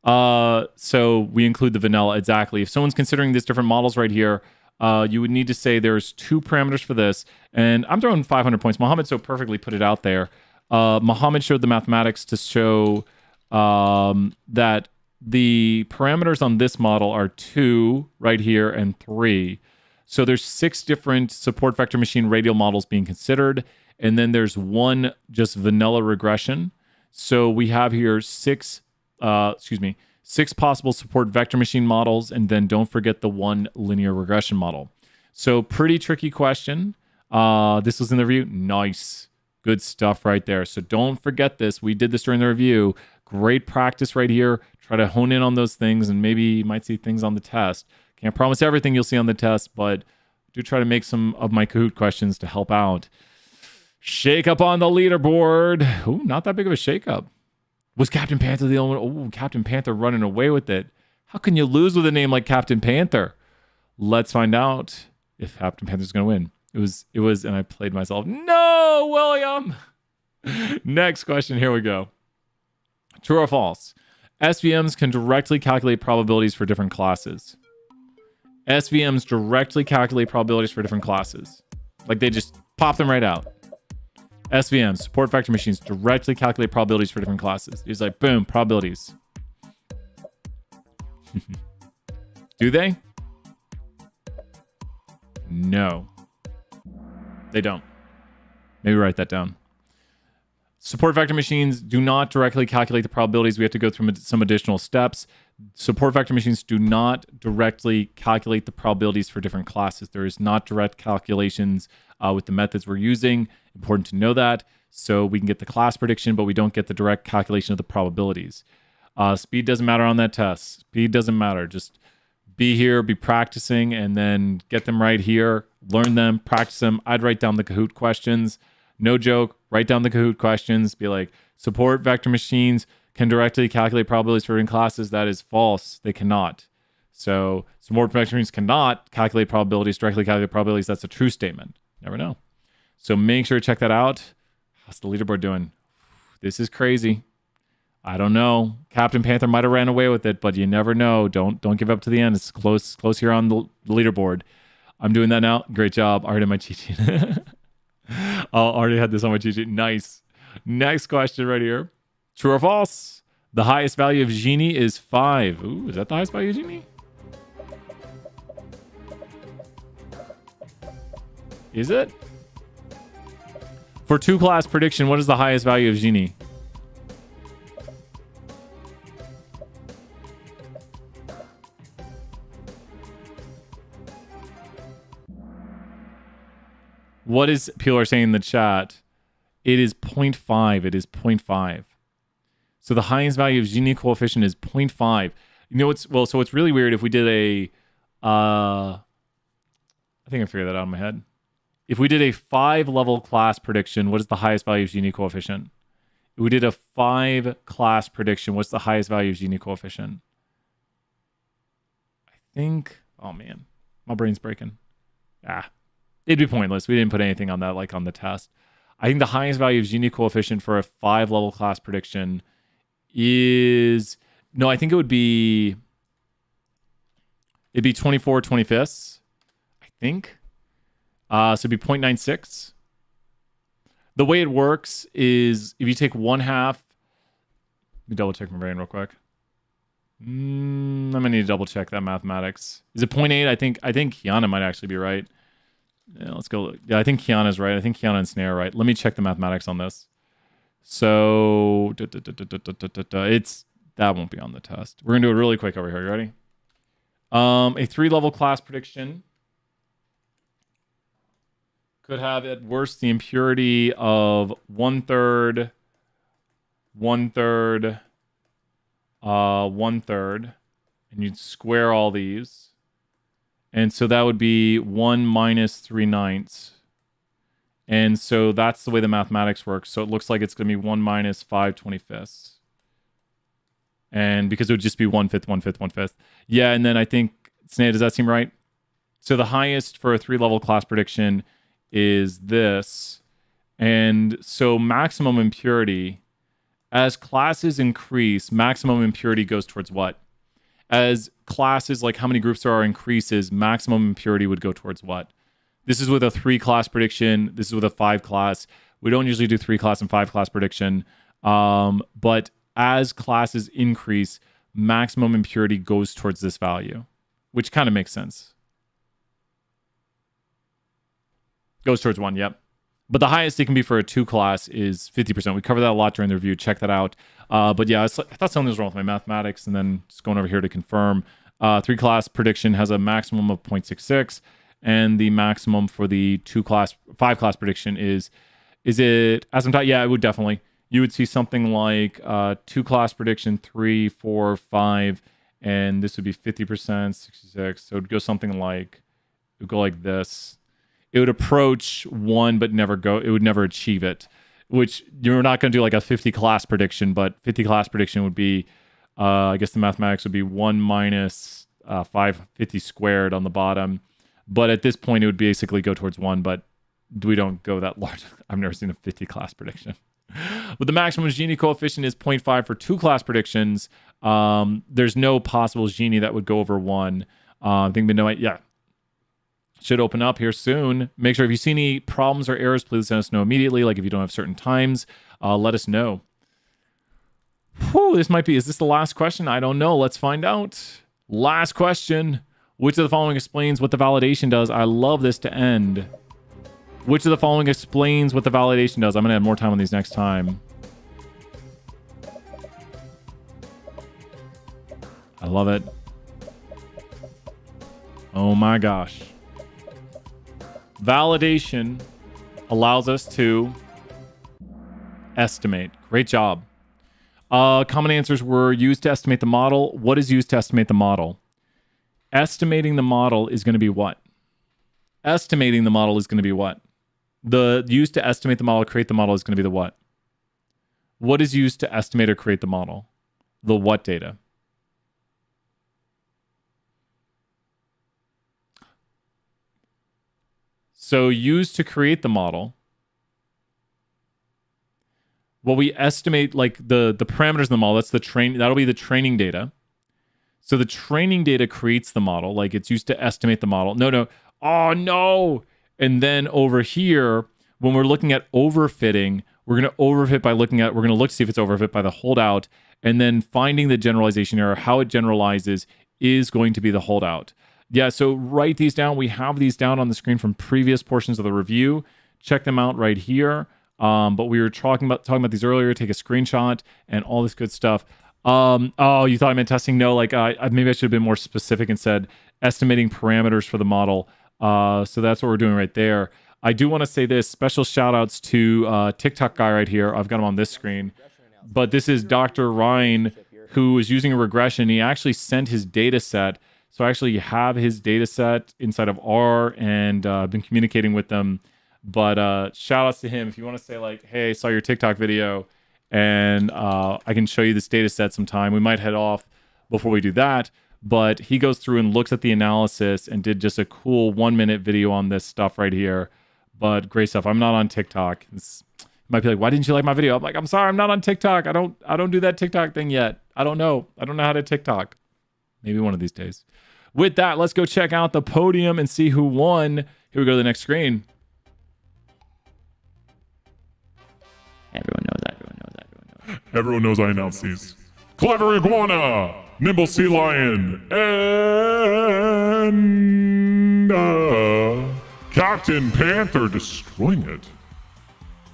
So we include the vanilla. Exactly. If someone's considering these different models right here, you would need to say there's 2 parameters for this. And I'm throwing 500 points. Muhammad so perfectly put it out there. Muhammad showed the mathematics to show that the parameters on this model are 2 right here and 3. So there's 6 different support vector machine radial models being considered. And then there's 1 just vanilla regression. So we have here 6 possible support vector machine models. And then don't forget the 1 linear regression model. So pretty tricky question. This was in the review. Nice. Good stuff right there. So don't forget this. We did this during the review. Great practice right here. Try to hone in on those things, and maybe you might see things on the test. Can't promise everything you'll see on the test, but do try to make some of my Kahoot questions to help out. Shake up on the leaderboard. Ooh, not that big of a shake up. Was Captain Panther the only one? Oh, Captain Panther running away with it. How can you lose with a name like Captain Panther? Let's find out if Captain Panther's going to win. It was, and I played myself. No, William. Next question. Here we go. True or false? SVMs can directly calculate probabilities for different classes. SVMs directly calculate probabilities for different classes. Like they just pop them right out. SVMs, support vector machines, directly calculate probabilities for different classes. It's like, boom, probabilities. Do they? No. They don't. Maybe write that down. Support vector machines do not directly calculate the probabilities. We have to go through some additional steps. Support vector machines do not directly calculate the probabilities for different classes. There is not direct calculations with the methods we're using. Important to know that. So we can get the class prediction, but we don't get the direct calculation of the probabilities. Speed doesn't matter on that test. Speed doesn't matter. Just be here, be practicing, and then get them right here. Learn them, practice them. I'd write down the Kahoot questions. No joke, write down the Kahoot questions. Be like, support vector machines can directly calculate probabilities for different classes. That is false. They cannot. So support vector machines cannot calculate probabilities, directly calculate probabilities. That's a true statement. Never know. So make sure to check that out. How's the leaderboard doing? This is crazy. I don't know. Captain Panther might have ran away with it, but you never know. Don't give up to the end. It's close here on the leaderboard. I'm doing that now. Great job. Already my cheat sheet. I already had this on my cheat sheet. Nice. Next question right here. True or false? The highest value of Genie is 5. Ooh, is that the highest value of Genie? Is it? For 2-class prediction, what is the highest value of Genie? What is people are saying in the chat? It is 0.5. It is 0.5. So the highest value of Gini coefficient is 0.5. You know what's so it's really weird if we did a I think I figured that out in my head. If we did a 5-level class prediction, what is the highest value of Gini coefficient? If we did a 5-class prediction, what's the highest value of Gini coefficient? I think, oh man, my brain's breaking. It'd be pointless. We didn't put anything on that, like on the test. I think the highest value of Gini coefficient for a 5-level class prediction is, no, I think it'd be 24 25ths, I think. So it'd be 0.96. The way it works is if you take 1/2, let me double check my brain real quick. I'm gonna need to double check that mathematics. Is it 0.8? I think Kiana might actually be right. Yeah, let's go look. Yeah, I think Kiana's right. I think Kiana and Snare are right. Let me check the mathematics on this. So it's that won't be on the test. We're gonna do it really quick over here. You ready? A 3-level class prediction could have at worst the impurity of 1/3, 1/3, 1/3, and you'd square all these. And so that would be 1 minus 3/9. And so that's the way the mathematics works. So it looks like it's going to be 1 minus 5/25. And because it would just be 1/5, 1/5, 1/5. Yeah, and then I think, Snea, does that seem right? So the highest for a 3-level class prediction is this. And so maximum impurity, as classes increase, maximum impurity goes towards what? As classes, like how many groups there are, increases, maximum impurity would go towards what? This is with a 3-class prediction. This is with a 5-class. We don't usually do 3-class and 5-class prediction. But as classes increase, maximum impurity goes towards this value, which kind of makes sense. Goes towards 1, yep. But the highest it can be for a 2-class is 50%. We covered that a lot during the review. Check that out. But yeah, I thought something was wrong with my mathematics, and then just going over here to confirm. 3-class prediction has a maximum of 0.66, and the maximum for the 5-class prediction is it asymptotic? Yeah, it would definitely. You would see something like 2-class prediction, 3, 4, 5, and this would be 50%, 66. So it would go something like, it would go like this. It would approach 1, but it would never achieve it, which you're not going to do like a 50-class prediction, but 50-class prediction would be, I guess the mathematics would be 1 minus 550 squared on the bottom. But at this point, it would basically go towards 1, but we don't go that large. I've never seen a 50-class prediction. But the maximum Gini coefficient is 0.5 for 2-class predictions. There's no possible Gini that would go over 1. I think we know it. Yeah. Should open up here soon. Make sure if you see any problems or errors, please let us know immediately. Like if you don't have certain times, let us know. Whew, is this the last question? I don't know. Let's find out. Last question. Which of the following explains what the validation does? I love this to end. Which of the following explains what the validation does? I'm going to have more time on these next time. I love it. Oh my gosh. Validation allows us to estimate. Great job. Common answers were used to estimate the model. What is used to estimate the model? Estimating the model is going to be what? Estimating the model is going to be what? The used to estimate the model, create the model is going to be the what? What is used to estimate or create the model? The what data? So used to create the model, what we estimate, like the parameters of the model, that'll be the training data. So the training data creates the model, like it's used to estimate the model. No. Oh no. And then over here, when we're looking at overfitting, we're going to overfit by we're going to look to see if it's overfit by the holdout, and then finding the generalization error, how it generalizes is going to be the holdout. Yeah, so write these down. We have these down on the screen from previous portions of the review. Check them out right here. But we were talking about these earlier. Take a screenshot and all this good stuff. Oh, you thought I meant testing? No, like maybe I should have been more specific and said estimating parameters for the model. So that's what we're doing right there. I do want to say this. Special shout outs to TikTok guy right here. I've got him on this screen. But this is Dr. Ryan, who is using a regression. He actually sent his data set. So I actually have his data set inside of R, and I've been communicating with them. But shout outs to him. If you want to say like, hey, I saw your TikTok video and I can show you this data set sometime. We might head off before we do that. But he goes through and looks at the analysis and did just a cool 1-minute video on this stuff right here. But great stuff. I'm not on TikTok. You might be like, why didn't you like my video? I'm like, I'm sorry, I'm not on TikTok. I don't do that TikTok thing yet. I don't know how to TikTok. Maybe one of these days. With that, let's go check out the podium and see who won. Here we go to the next screen. Everyone knows that. Everyone knows I announce these. Clever Iguana, Nimble Sea Lion, and Captain Panther destroying it.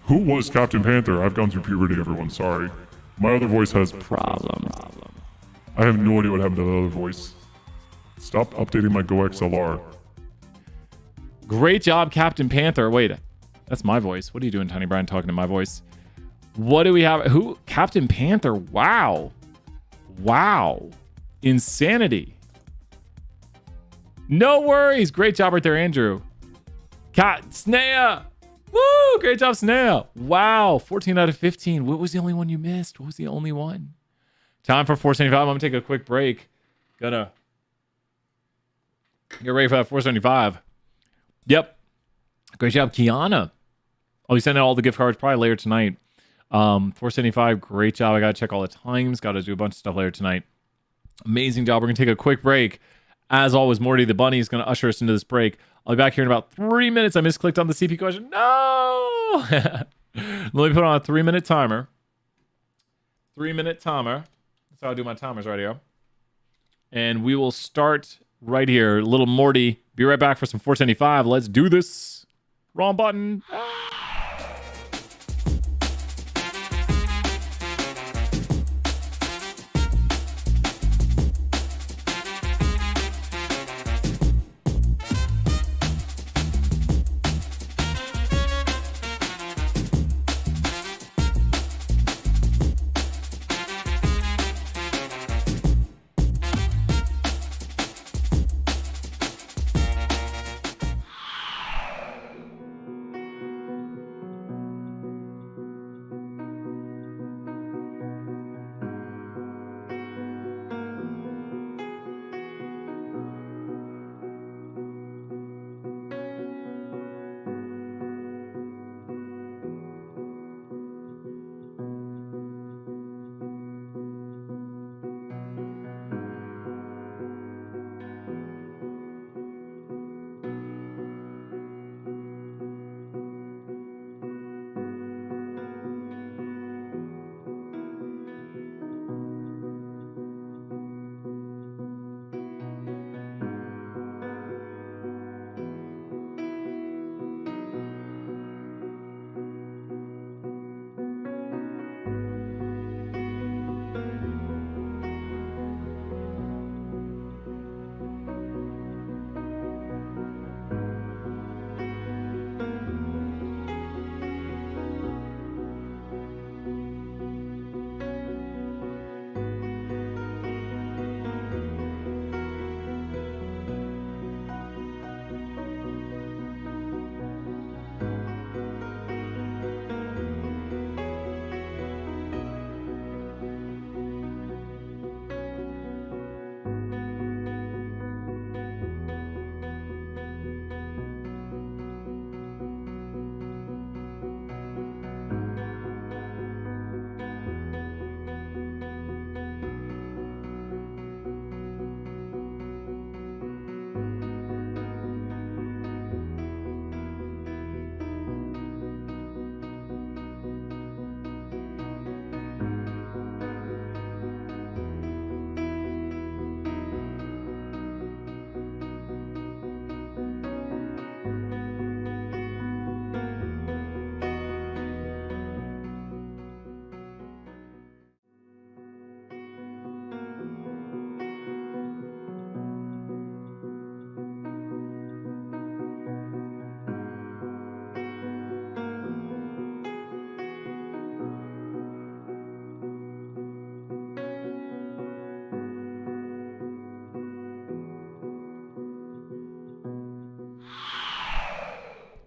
Who was Captain Panther? I've gone through puberty, everyone. Sorry. My other voice has Problem. I have no idea what happened to the other voice. Stop updating my Go XLR. Great job, Captain Panther. Wait, that's my voice. What are you doing, Tiny Brian, talking to my voice? What do we have? Who? Captain Panther. Wow. Insanity. No worries. Great job right there, Andrew. Snea. Woo! Great job, Snea. Wow. 14 out of 15. What was the only one you missed? What was the only one? Time for 475. I'm going to take a quick break. Gonna get ready for that 475. Yep. Great job, Kiana. I'll be sending all the gift cards probably later tonight. 475. Great job. I got to check all the times. Got to do a bunch of stuff later tonight. Amazing job. We're going to take a quick break. As always, Morty the Bunny is going to usher us into this break. I'll be back here in about 3 minutes. I misclicked on the CP question. No! Let me put on a 3-minute timer. 3-minute timer. That's how I do my timers right here. And we will start right here. Little Morty. Be right back for some 475. Let's do this. Wrong button.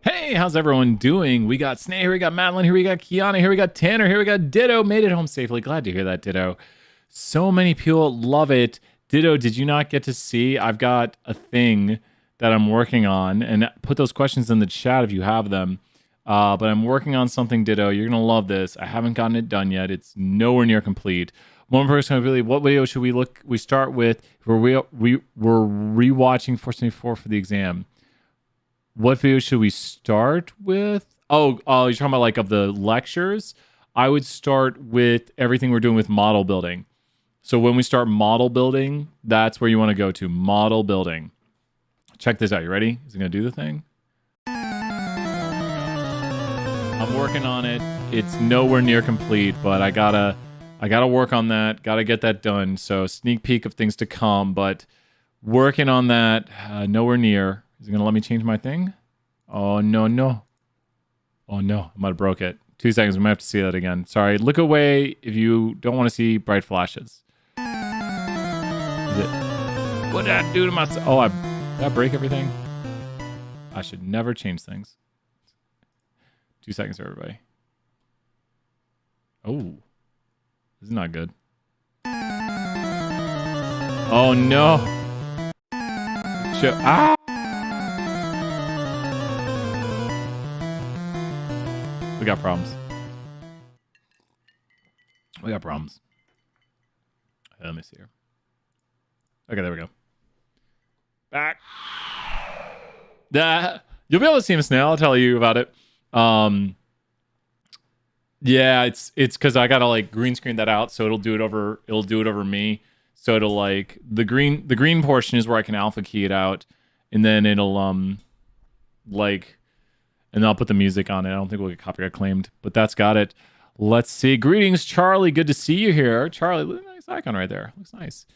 Hey, how's everyone doing? We got Snake here, we got Madeline here, we got Kiana here, we got Tanner here, we got Ditto. Made it home safely. Glad to hear that, Ditto. So many people love it. Ditto, did you not get to see? I've got a thing that I'm working on, and put those questions in the chat if you have them. But I'm working on something, Ditto. You're going to love this. I haven't gotten it done yet. It's nowhere near complete. One person, really, what video should we look? We start with, we're rewatching 474 for the exam. What video should we start with? Oh, you're talking about like of the lectures? I would start with everything we're doing with model building. So when we start model building, that's where you want to go to, model building. Check this out. You ready? Is it going to do the thing? I'm working on it. It's nowhere near complete, but I gotta work on that. Gotta get that done. So sneak peek of things to come, but working on that. Nowhere near. Is it going to let me change my thing? Oh, no. Oh, no. I might have broke it. 2 seconds. We might have to see that again. Sorry. Look away if you don't want to see bright flashes. Is it? What did I do to myself? Oh, did I break everything? I should never change things. 2 seconds, everybody. Oh, this is not good. Oh no! Ah! We got problems. We got problems. Let me see here. Okay, there we go. Back. You'll be able to see him snail. I'll tell you about it. Yeah, it's because I gotta like green screen that out, so it'll do it over me. So it'll like the green portion is where I can alpha key it out, and then it'll like, and then I'll put the music on it. I don't think we'll get copyright claimed, but that's got it. Let's see. Greetings, Charlie. Good to see you here. Charlie, look at nice icon right there. Looks nice.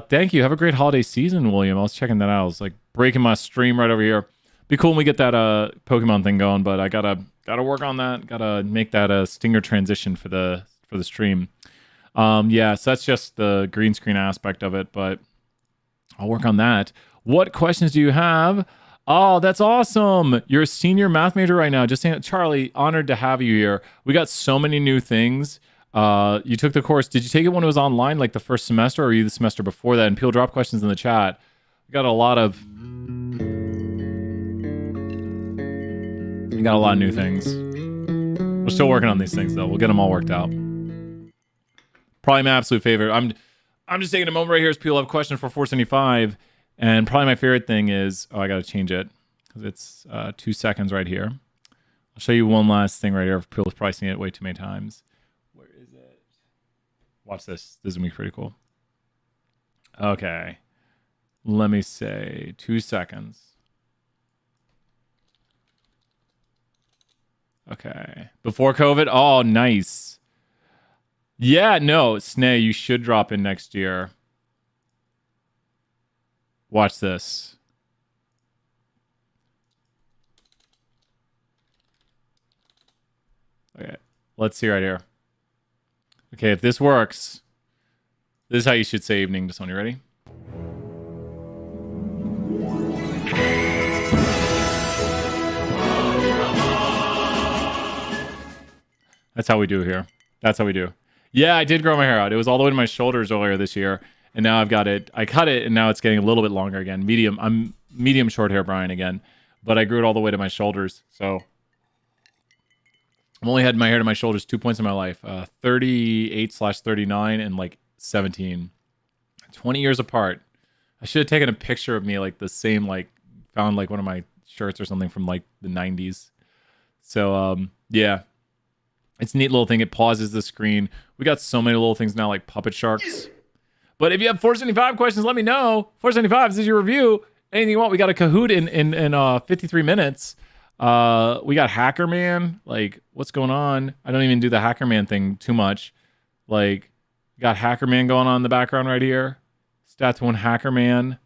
Thank you. Have a great holiday season, William. I was checking that out. I was like breaking my stream right over here. Be cool when we get that Pokemon thing going, but I gotta work on that. Gotta make that a stinger transition for the stream. Yeah, so that's just the green screen aspect of it, but I'll work on that. What questions do you have? Oh, that's awesome. You're a senior math major right now. Just saying, Charlie, honored to have you here. We got so many new things. You took the course. Did you take it when it was online, like the first semester, or are you the semester before that? And people drop questions in the chat. We got a lot of new things. We're still working on these things, though. We'll get them all worked out. Probably my absolute favorite. I'm just taking a moment right here as people have questions for 475. And probably my favorite thing is, I got to change it because it's 2 seconds right here. I'll show you one last thing right here. People have probably seen it way too many times. Where is it? Watch this. This is going to be pretty cool. Okay. Let me say 2 seconds. Okay. Before COVID? Oh, nice. Yeah, no, Snay, you should drop in next year. Watch this. Okay, let's see right here. Okay, if this works, this is how you should say evening to someone. You ready? That's how we do here. That's how we do. Yeah, I did grow my hair out. It was all the way to my shoulders earlier this year. And now I've got it. I cut it, and now it's getting a little bit longer again. I'm medium short hair Brian again. But I grew it all the way to my shoulders. So I've only had my hair to my shoulders 2 points in my life. 38/39 and like 17. 20 years apart. I should have taken a picture of me like the same, like found like one of my shirts or something from like the 90s. So yeah. It's a neat little thing. It pauses the screen. We got so many little things now like puppet sharks. But if you have 475 questions, let me know. 475, this is your review. Anything you want. We got a Kahoot in 53 minutes. We got Hacker Man. Like, what's going on? I don't even do the Hacker Man thing too much. Like, we got Hacker Man going on in the background right here. Stats 1 Hacker Man.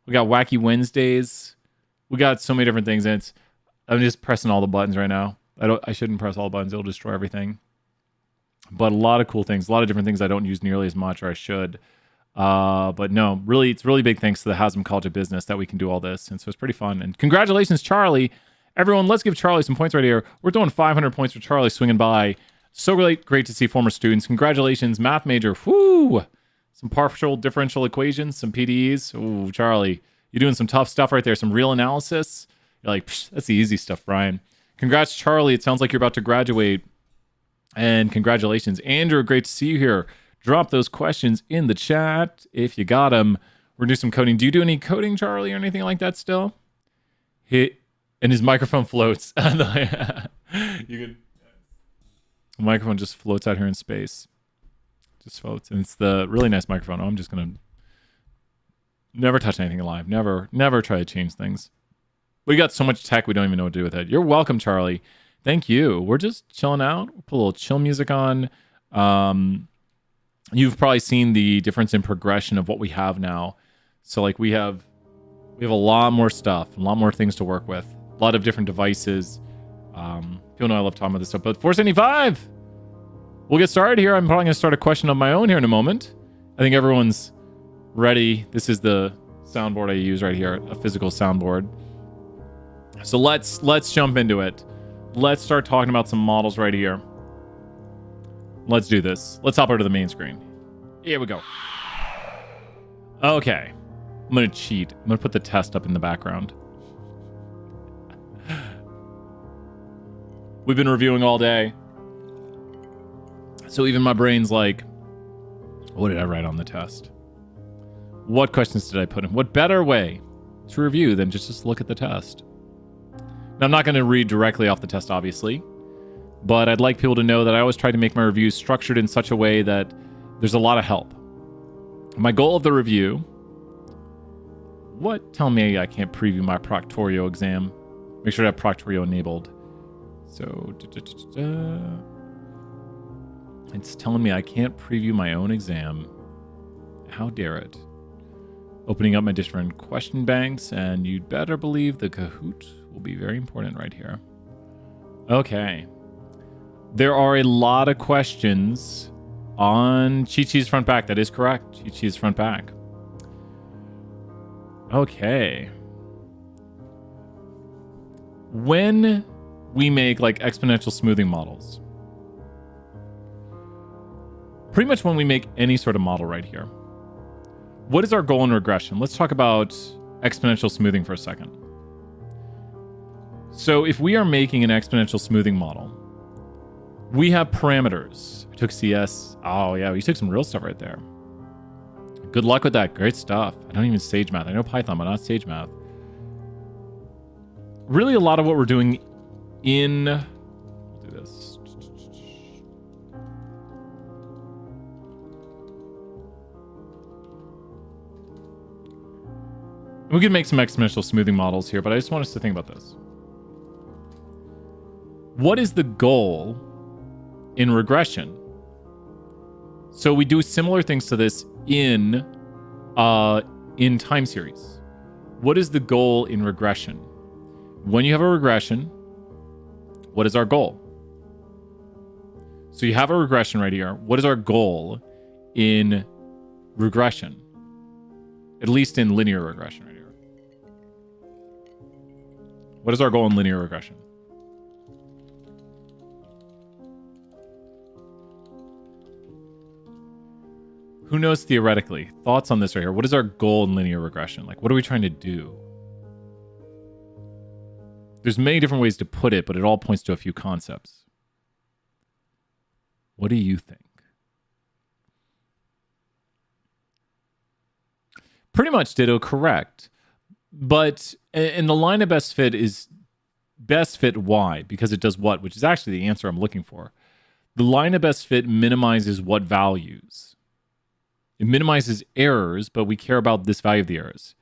We got Wacky Wednesdays. We got so many different things. And I'm just pressing all the buttons right now. I shouldn't press all the buttons. It'll destroy everything. But a lot of cool things. A lot of different things I don't use nearly as much, or I should. But no, really, it's really big thanks to the Haslam College of Business that we can do all this. And so it's pretty fun. And congratulations, Charlie. Everyone, let's give Charlie some points right here. We're doing 500 points for Charlie swinging by. So great to see former students. Congratulations, math major. Whoo! Some partial differential equations, some PDEs. Ooh, Charlie, you're doing some tough stuff right there. Some real analysis. You're like, that's the easy stuff, Brian. Congrats, Charlie. It sounds like you're about to graduate. And congratulations. Andrew, great to see you here. Drop those questions in the chat if you got them. We're going to do some coding. Do you do any coding, Charlie, or anything like that still? And his microphone floats. The microphone just floats out here in space. Just floats. And it's the really nice microphone. I'm just going to never touch anything alive. Never try to change things. We got so much tech, we don't even know what to do with it. You're welcome, Charlie. Thank you. We're just chilling out. We'll put a little chill music on. You've probably seen the difference in progression of what we have now. So like we have a lot more stuff, a lot more things to work with, a lot of different devices. People know I love talking about this stuff, but 475. We'll get started here. I'm probably going to start a question of my own here in a moment. I think everyone's ready. This is the soundboard I use right here, a physical soundboard. So let's jump into it. Let's start talking about some models right here. Let's do this. Let's hop over to the main screen. Here we go. Okay. I'm going to cheat. I'm going to put the test up in the background. We've been reviewing all day. So even my brain's like, what did I write on the test? What questions did I put in? What better way to review than just look at the test? Now, I'm not going to read directly off the test, obviously, but I'd like people to know that I always try to make my reviews structured in such a way that there's a lot of help. My goal of the review... What? Tell me I can't preview my Proctorio exam. Make sure to have Proctorio enabled. So... It's telling me I can't preview my own exam. How dare it? Opening up my different question banks, and you'd better believe the Kahoot will be very important right here. Okay. There are a lot of questions on Cheat Sheet's front back. That is correct. Cheat Sheet's front back. Okay. When we make like exponential smoothing models, pretty much when we make any sort of model right here, what is our goal in regression? Let's talk about exponential smoothing for a second. So if we are making an exponential smoothing model, we have parameters. I took CS. Oh yeah, you took some real stuff right there. Good luck with that. Great stuff. I don't even Sage Math. I know Python, but not Sage Math. Really a lot of what we're doing in... We'll do this. We could make some exponential smoothing models here, but I just want us to think about this. What is the goal in regression? So we do similar things to this in time series. What is the goal in regression? When you have a regression, what is our goal? So you have a regression right here. What is our goal in regression? At least in linear regression right here. What is our goal in linear regression? Who knows theoretically? Thoughts on this right here. What is our goal in linear regression? Like, what are we trying to do? There's many different ways to put it, but it all points to a few concepts. What do you think? Pretty much ditto correct. But in the line of best fit is best fit why? Because it does what? Which is actually the answer I'm looking for. The line of best fit minimizes what values? It minimizes errors, but we care about this value of the errors.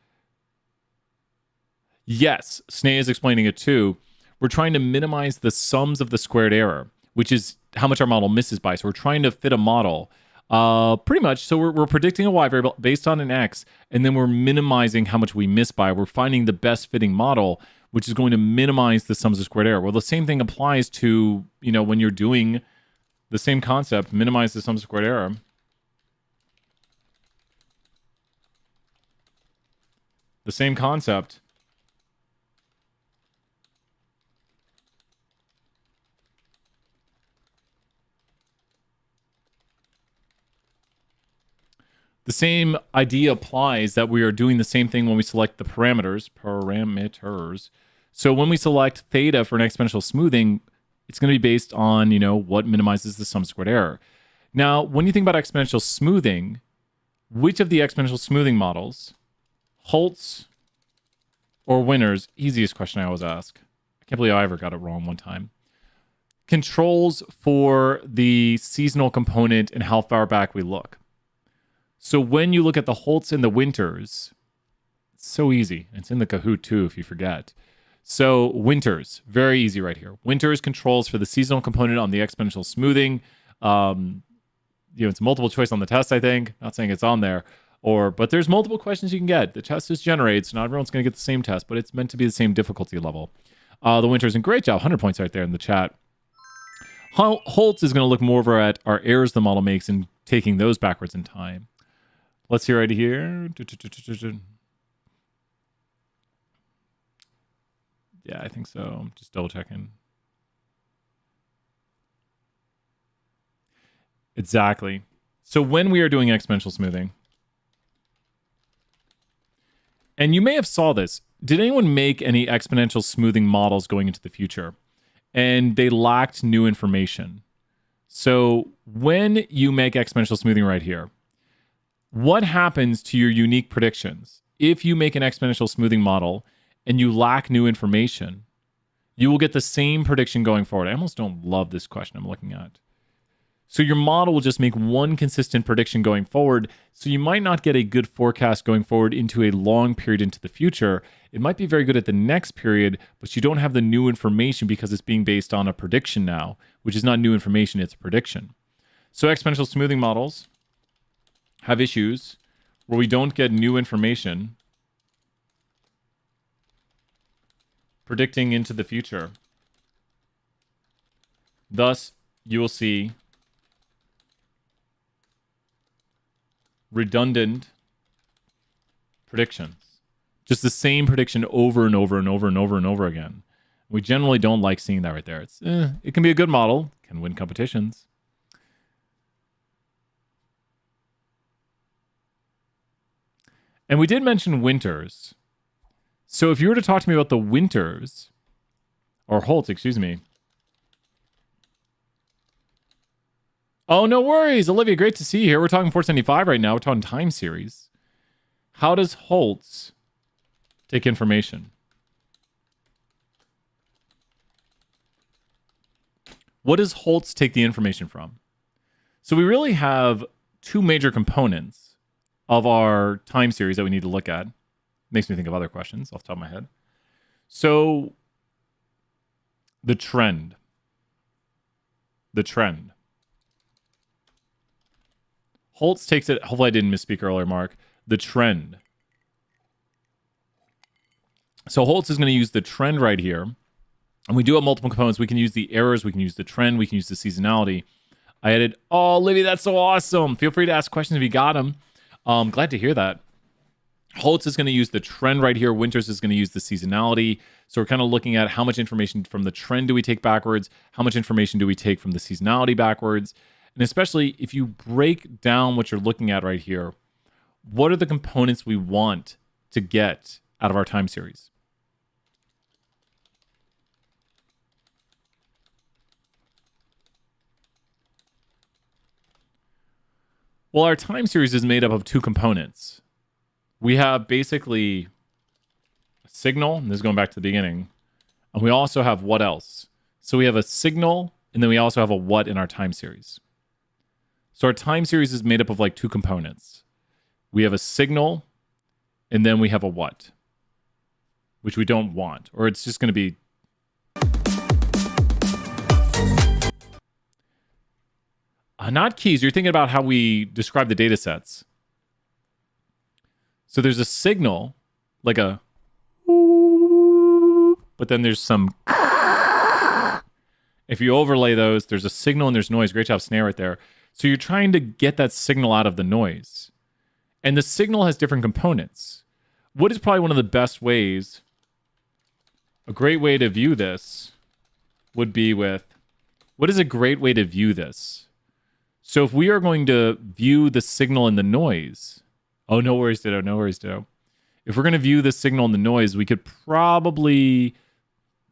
Yes, Snay is explaining it too. We're trying to minimize the sums of the squared error, which is how much our model misses by. So we're trying to fit a model pretty much. So we're predicting a y variable based on an x, and then we're minimizing how much we miss by. We're finding the best fitting model, which is going to minimize the sums of squared error. Well, the same thing applies to, when you're doing the same concept, minimize the sums of squared error. The same concept. The same idea applies that we are doing the same thing when we select the parameters. So when we select theta for an exponential smoothing, it's going to be based on, what minimizes the sum squared error. Now, when you think about exponential smoothing, which of the exponential smoothing models, Holtz or Winners, easiest question I always ask. I can't believe I ever got it wrong one time. Controls for the seasonal component and how far back we look. So when you look at the Holtz and the Winters, it's so easy. It's in the Kahoot too, if you forget. So Winters, very easy right here. Winters controls for the seasonal component on the exponential smoothing. It's multiple choice on the test, I think. Not saying it's on there. But there's multiple questions you can get. The test is generated, so not everyone's going to get the same test, but it's meant to be the same difficulty level. The Winters, and great job, 100 points right there in the chat. Holtz is going to look more over at our errors the model makes and taking those backwards in time. Let's see right here. Yeah, I think so. Just double checking. Exactly. So when we are doing exponential smoothing, and you may have saw this, did anyone make any exponential smoothing models going into the future? And they lacked new information. So when you make exponential smoothing right here, what happens to your unique predictions? If you make an exponential smoothing model and you lack new information, you will get the same prediction going forward. I almost don't love this question I'm looking at. So your model will just make one consistent prediction going forward. So you might not get a good forecast going forward into a long period into the future. It might be very good at the next period, but you don't have the new information because it's being based on a prediction now, which is not new information, it's a prediction. So exponential smoothing models have issues where we don't get new information predicting into the future. Thus, you will see redundant predictions. Just the same prediction over and over and over and over and over again. We generally don't like seeing that right there. It can be a good model, can win competitions. And we did mention winters. So if you were to talk to me about the winters, or Holtz, excuse me. Oh, no worries. Olivia, great to see you here. We're talking 475 right now. We're talking time series. How does Holtz take information? What does Holtz take the information from? So we really have two major components of our time series that we need to look at. Makes me think of other questions off the top of my head. So the trend. Holtz takes it, hopefully I didn't misspeak earlier, Mark, the trend. So Holtz is going to use the trend right here. And we do have multiple components. We can use the errors, we can use the trend, we can use the seasonality. I added, oh, Livy, that's so awesome. Feel free to ask questions if you got them. Glad to hear that. Holtz is going to use the trend right here. Winters is going to use the seasonality. So we're kind of looking at how much information from the trend do we take backwards? How much information do we take from the seasonality backwards? And especially if you break down what you're looking at right here, what are the components we want to get out of our time series? Well, our time series is made up of two components. We have basically a signal, and this is going back to the beginning, and we also have what else? So we have a signal, and then we also have a what in our time series. So our time series is made up of like two components. We have a signal, and then we have a what, which we don't want, or it's just going to be not keys. You're thinking about how we describe the data sets. So there's a signal, like a, but then there's some. If you overlay those, there's a signal and there's noise. Great job, Snare, right there. So you're trying to get that signal out of the noise. And the signal has different components. What is probably one of the best ways, a great way to view this would be with, what is a great way to view this? So if we are going to view the signal and the noise, oh, no worries, Ditto, no worries, Ditto. If we're going to view the signal and the noise, we could probably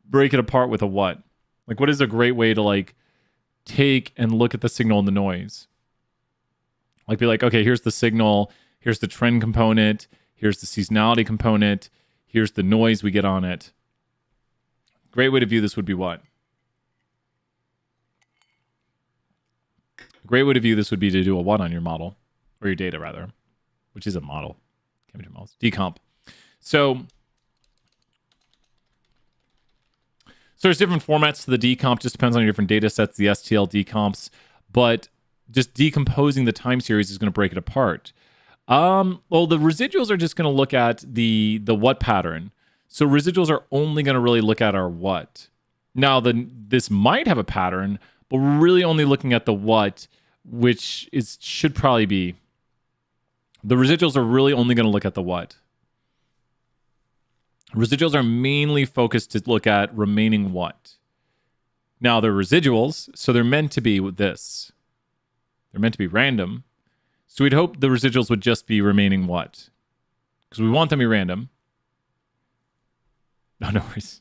break it apart with a what? Like, what is a great way to, like, take and look at the signal and the noise? Like, be like, okay, here's the signal, here's the trend component, here's the seasonality component, here's the noise we get on it. Great way to view this would be what? A great way to view this would be to do a what on your model, or your data, rather, which is a model. Can't be two models. Decomp. So there's different formats to the decomp. Just depends on your different data sets, the STL decomps. But just decomposing the time series is going to break it apart. Well, the residuals are just going to look at the what pattern. So residuals are only going to really look at our what. Now, this might have a pattern, but we're really only looking at the what, which should probably be The residuals are really only going to look at the what. Residuals are mainly focused to look at remaining what. Now, they're residuals, so they're meant to be with this. They're meant to be random. So we'd hope the residuals would just be remaining what? Because we want them to be random. No, no worries.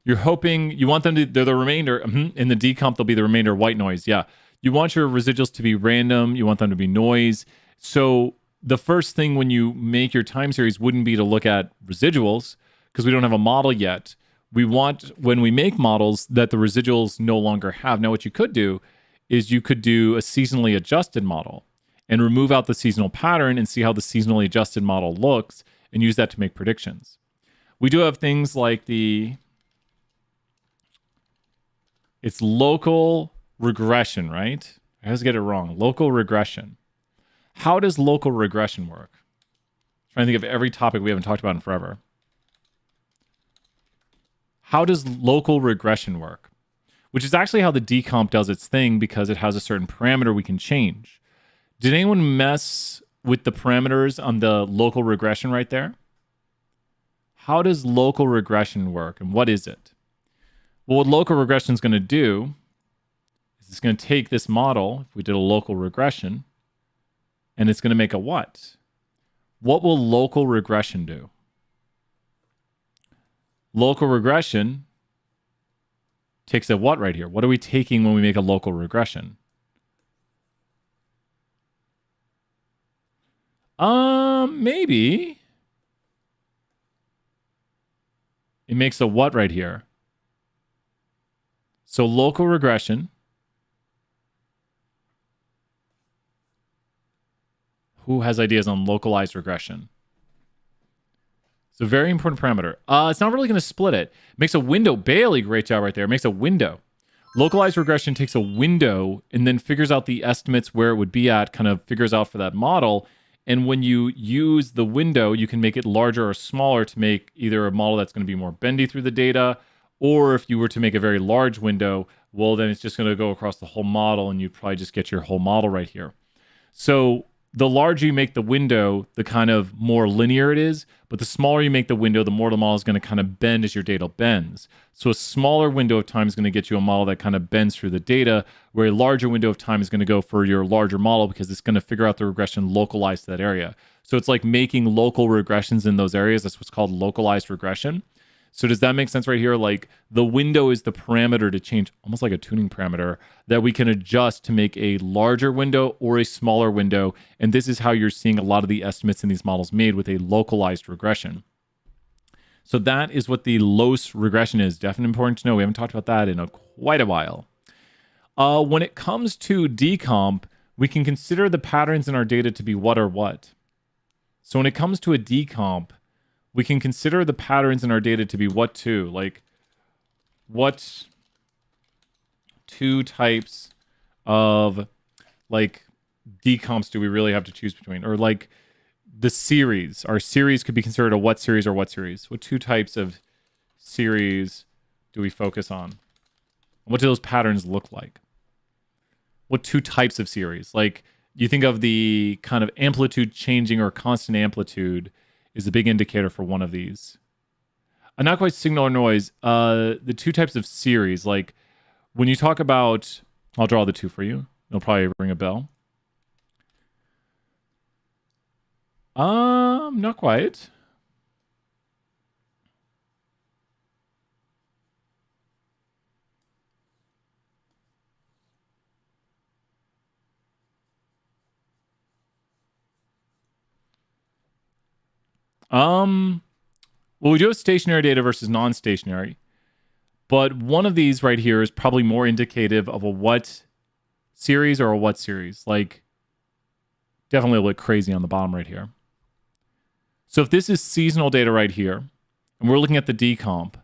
You're hoping, you want them to, they're the remainder. In the decomp, they'll be the remainder white noise. Yeah. You want your residuals to be random. You want them to be noise. So the first thing when you make your time series wouldn't be to look at residuals because we don't have a model yet. We want, when we make models, that the residuals no longer have. Now, what you could do is you could do a seasonally adjusted model and remove out the seasonal pattern and see how the seasonally adjusted model looks and use that to make predictions. We do have things like it's local regression, right? I always get it wrong. Local regression. How does local regression work? I'm trying to think of every topic we haven't talked about in forever. How does local regression work? Which is actually how the decomp does its thing because it has a certain parameter we can change. Did anyone mess with the parameters on the local regression right there? How does local regression work and what is it? Well, what local regression is going to do is it's going to take this model, if we did a local regression, and it's going to make a what? What will local regression do? Local regression takes a what right here? What are we taking when we make a local regression? Maybe. It makes a what right here? So local regression. Who has ideas on localized regression? It's a very important parameter. It's not really going to split it. It makes a window. Bailey, great job right there. It makes a window. Localized regression takes a window and then figures out the estimates where it would be at, kind of figures out for that model. And when you use the window, you can make it larger or smaller to make either a model that's going to be more bendy through the data, or if you were to make a very large window, well, then it's just going to go across the whole model and you'd probably just get your whole model right here. So the larger you make the window, the kind of more linear it is, but the smaller you make the window, the more the model is going to kind of bend as your data bends. So a smaller window of time is going to get you a model that kind of bends through the data, where a larger window of time is going to go for your larger model because it's going to figure out the regression localized to that area. So it's like making local regressions in those areas. That's what's called localized regression. So does that make sense right here? Like the window is the parameter to change, almost like a tuning parameter, that we can adjust to make a larger window or a smaller window. And this is how you're seeing a lot of the estimates in these models made with a localized regression. So that is what the LOS regression is. Definitely important to know. We haven't talked about that in quite a while. When it comes to decomp, we can consider the patterns in our data to be what or what. So when it comes to a decomp, we can consider the patterns in our data to be what two? Like, what two types of, like, decomps do we really have to choose between? Or, like, the series. Our series could be considered a what series or what series? What two types of series do we focus on? What do those patterns look like? What two types of series? Like, you think of the kind of amplitude changing or constant amplitude is a big indicator for one of these. Not quite signal or noise. The two types of series, like when you talk about, I'll draw the two for you. They'll probably ring a bell. Not quite. Well, we do have stationary data versus non-stationary, but one of these right here is probably more indicative of a what series or a what series. Like, definitely a little bit crazy on the bottom right here. So if this is seasonal data right here, and we're looking at the decomp,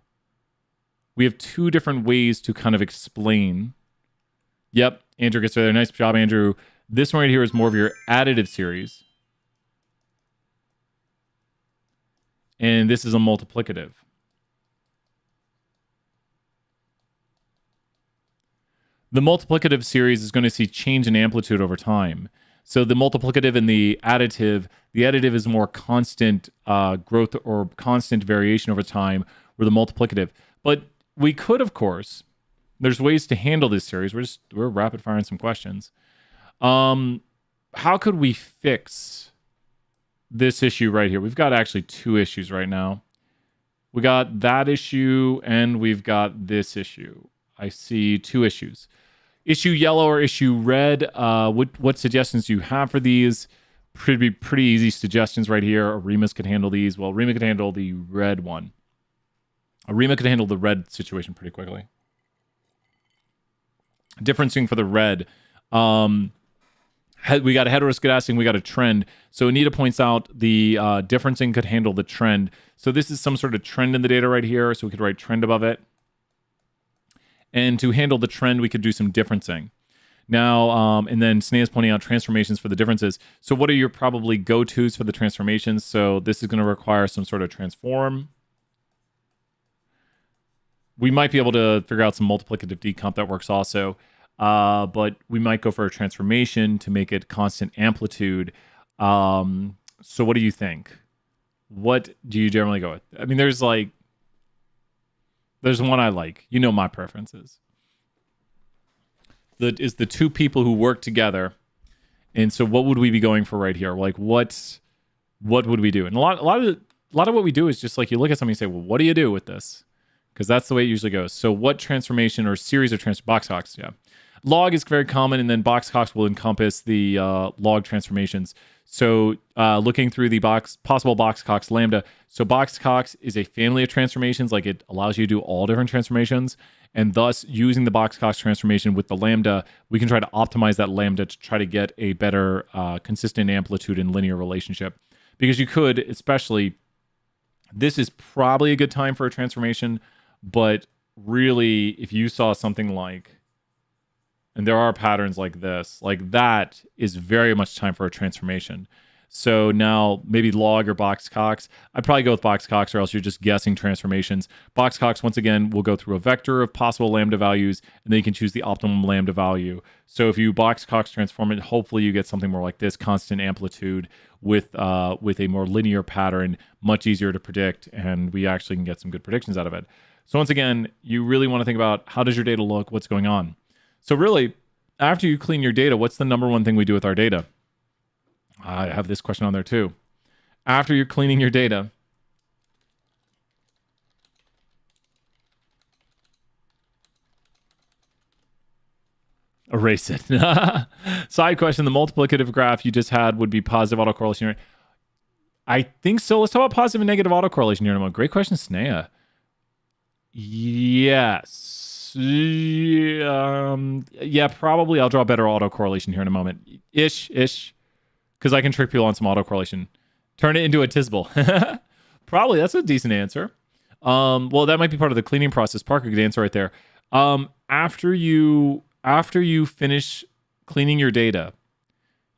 we have two different ways to kind of explain. Yep, Andrew gets there. Nice job, Andrew. This one right here is more of your additive series. And this is a multiplicative. The multiplicative series is going to see change in amplitude over time. So the multiplicative and the additive is more constant growth or constant variation over time, where the multiplicative. But we could, of course, there's ways to handle this series. We're rapid firing some questions. How could we fix this issue right here? We've got actually two issues right now. We got that issue and we've got this issue. I see two issues. Issue yellow or issue red. What suggestions do you have for these? Pretty easy suggestions right here. Remus could handle these. Well, Rima could handle the red one. Rima could handle the red situation pretty quickly. Differencing for the red. We got a heteroscedastic, we got a trend. So Anita points out the differencing could handle the trend. So this is some sort of trend in the data right here. So we could write trend above it. And to handle the trend, we could do some differencing. Now, and then Sneh is pointing out transformations for the differences. So what are your probably go-tos for the transformations? So this is going to require some sort of transform. We might be able to figure out some multiplicative decomp that works also. But we might go for a transformation to make it constant amplitude. So what do you think? What do you generally go with? I mean, there's one I like. You know my preferences. Is the two people who work together. And so what would we be going for right here? Like what would we do? And a lot of what we do is just like you look at something and say, well, what do you do with this? Because that's the way it usually goes. So what transformation or series of box hawks? Yeah. Log is very common, and then box hawks will encompass the log transformations. So looking through the possible box hawks lambda. So box hawks is a family of transformations, like it allows you to do all different transformations. And thus, using the box hawks transformation with the lambda, we can try to optimize that lambda to try to get a better consistent amplitude and linear relationship. Because you could, especially, this is probably a good time for a transformation, but really, if you saw something like, and there are patterns like this, like that is very much time for a transformation. So now maybe log or box hawks. I'd probably go with box hawks, or else you're just guessing transformations. Box hawks, once again, will go through a vector of possible lambda values, and then you can choose the optimum lambda value. So if you box hawks transform it, hopefully you get something more like this, constant amplitude with a more linear pattern, much easier to predict, and we actually can get some good predictions out of it. So once again, you really want to think about how does your data look, what's going on. So really, after you clean your data, what's the number one thing we do with our data? I have this question on there too. After you're cleaning your data, erase it. Side question, the multiplicative graph you just had would be positive autocorrelation. I think so. Let's talk about positive and negative autocorrelation here in a moment. Great question, Snea. Yes. Yeah, probably I'll draw better autocorrelation here in a moment. Ish. Because I can trick people on some autocorrelation. Turn it into a Tisbel. Probably, that's a decent answer. Well, that might be part of the cleaning process. Parker, good answer right there. After you finish cleaning your data,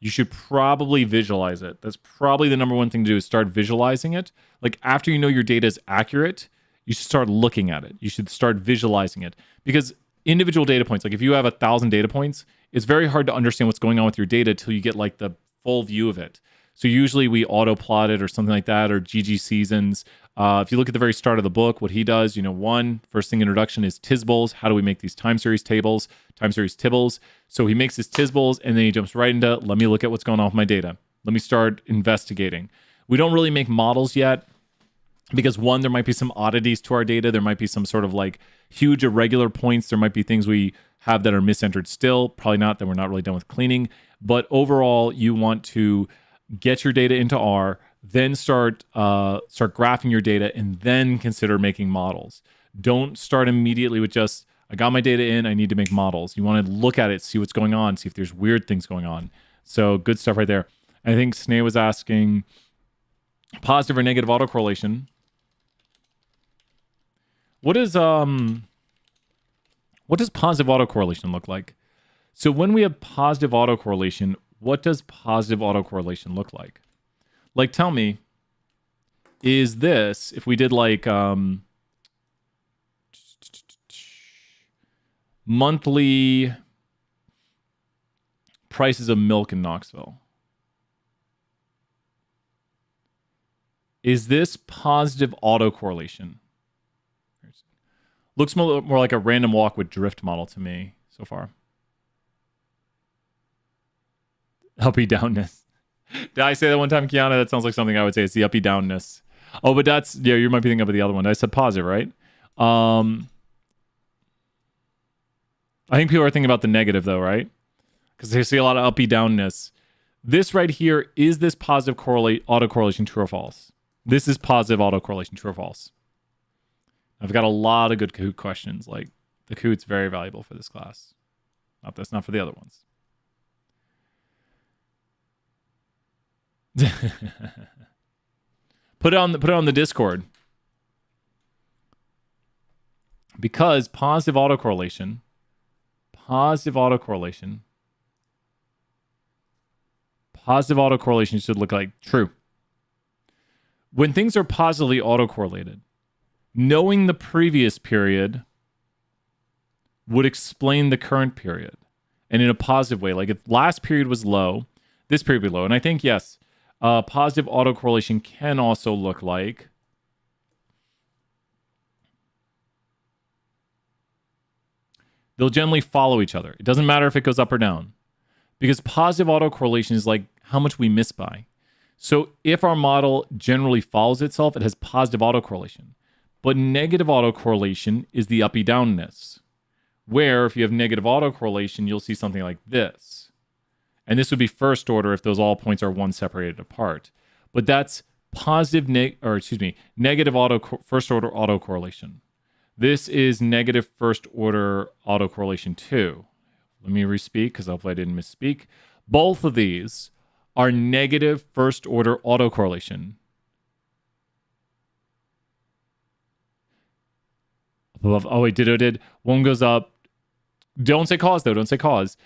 you should probably visualize it. That's probably the number one thing to do is start visualizing it. Like after you know your data is accurate, you should start looking at it. You should start visualizing it because individual data points, like if you have 1,000 data points, it's very hard to understand what's going on with your data till you get like the full view of it. So usually we auto plot it or something like that, or GG seasons. If you look at the very start of the book, what he does, first thing introduction is Tisbels. How do we make these time series tables, time series tibbles? So he makes his Tisbels and then he jumps right into, let me look at what's going on with my data. Let me start investigating. We don't really make models yet because one, there might be some oddities to our data. There might be some sort of like huge irregular points. There might be things we have that are misentered still. Probably not, that we're not really done with cleaning. But overall, you want to get your data into R, then start graphing your data, and then consider making models. Don't start immediately with just, I got my data in, I need to make models. You want to look at it, see what's going on, see if there's weird things going on. So good stuff right there. I think Sneh was asking positive or negative autocorrelation. What does positive autocorrelation look like? So when we have positive autocorrelation, what does positive autocorrelation look like? Like, tell me, is this, if we did like monthly prices of milk in Knoxville. Is this positive autocorrelation? Looks more like a random walk with drift model to me so far. Uppy downness. Did I say that one time, Kiana? That sounds like something I would say. It's the uppy downness. Oh, but that's, yeah, you might be thinking of the other one. I said positive, right? I think people are thinking about the negative, though, right? Because they see a lot of uppy downness. This right here, is this positive autocorrelation true or false? This is positive autocorrelation true or false? I've got a lot of good Kahoot questions. Like, the Kahoot's very valuable for this class. Not for the other ones. Put it on the Discord. Because positive autocorrelation should look like true. When things are positively autocorrelated, knowing the previous period would explain the current period. And in a positive way. Like if last period was low, this period would be low. And I think, yes, positive autocorrelation can also look like they'll generally follow each other. It doesn't matter if it goes up or down. Because positive autocorrelation is like how much we miss by. So if our model generally follows itself, it has positive autocorrelation. But negative autocorrelation is the uppy downness. Where if you have negative autocorrelation, you'll see something like this. And this would be first order if those all points are one separated apart. But that's positive negative first order autocorrelation. This is negative first order autocorrelation 2. Let me respeak because hopefully I didn't misspeak. Both of these are negative first order autocorrelation. Oh wait, Ditto did. One goes up. Don't say cause though. Don't say cause.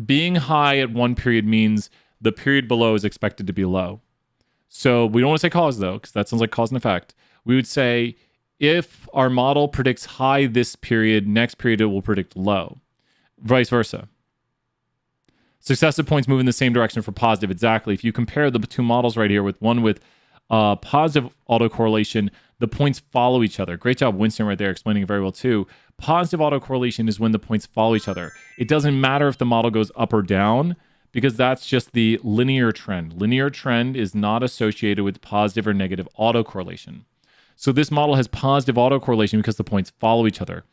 Being high at one period means the period below is expected to be low. So we don't want to say cause though, because that sounds like cause and effect. We would say if our model predicts high this period, next period it will predict low. Vice versa. Successive points move in the same direction for positive. Exactly. If you compare the two models right here with one with positive autocorrelation, the points follow each other. Great job, Winston, right there, explaining it very well too. Positive autocorrelation is when the points follow each other. It doesn't matter if the model goes up or down because that's just the linear trend. Linear trend is not associated with positive or negative autocorrelation. So this model has positive autocorrelation because the points follow each other.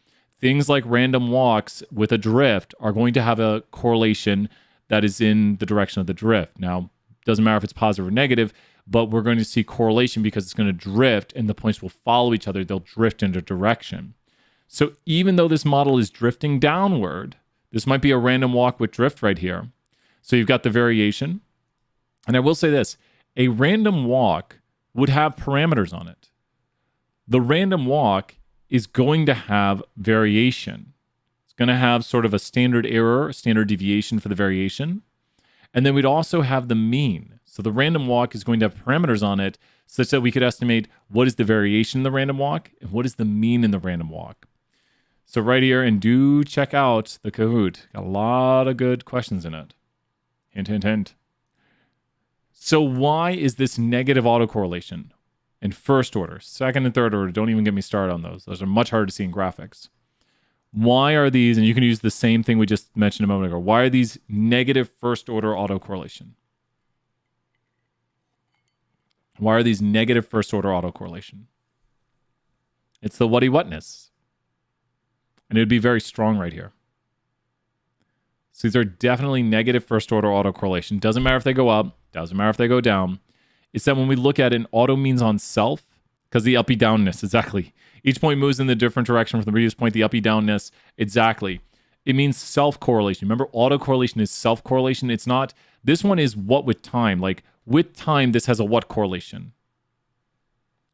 Things like random walks with a drift are going to have a correlation that is in the direction of the drift. Now, doesn't matter if it's positive or negative, but we're going to see correlation because it's going to drift and the points will follow each other. They'll drift into direction. So even though this model is drifting downward, this might be a random walk with drift right here. So you've got the variation. And I will say this, a random walk would have parameters on it. The random walk is going to have variation. It's going to have sort of a standard error, standard deviation for the variation. And then we'd also have the mean. So the random walk is going to have parameters on it such that we could estimate what is the variation in the random walk and what is the mean in the random walk. So right here, and do check out the Kahoot. Got a lot of good questions in it. Hint, hint, hint. So why is this negative autocorrelation in first order? Second and third order, don't even get me started on those. Those are much harder to see in graphics. Why are these, and you can use the same thing we just mentioned a moment ago, why are these negative first order autocorrelation? Why are these negative first order autocorrelation? It's the whatness. And it would be very strong right here. So these are definitely negative first order autocorrelation. Doesn't matter if they go up, doesn't matter if they go down. It's that when we look at an auto means on self, because the uppy downness, exactly. Each point moves in the different direction from the previous point, the uppy downness, exactly. It means self-correlation. Remember, autocorrelation is self-correlation. It's not, this one is what with time. Like, with time, this has a what correlation.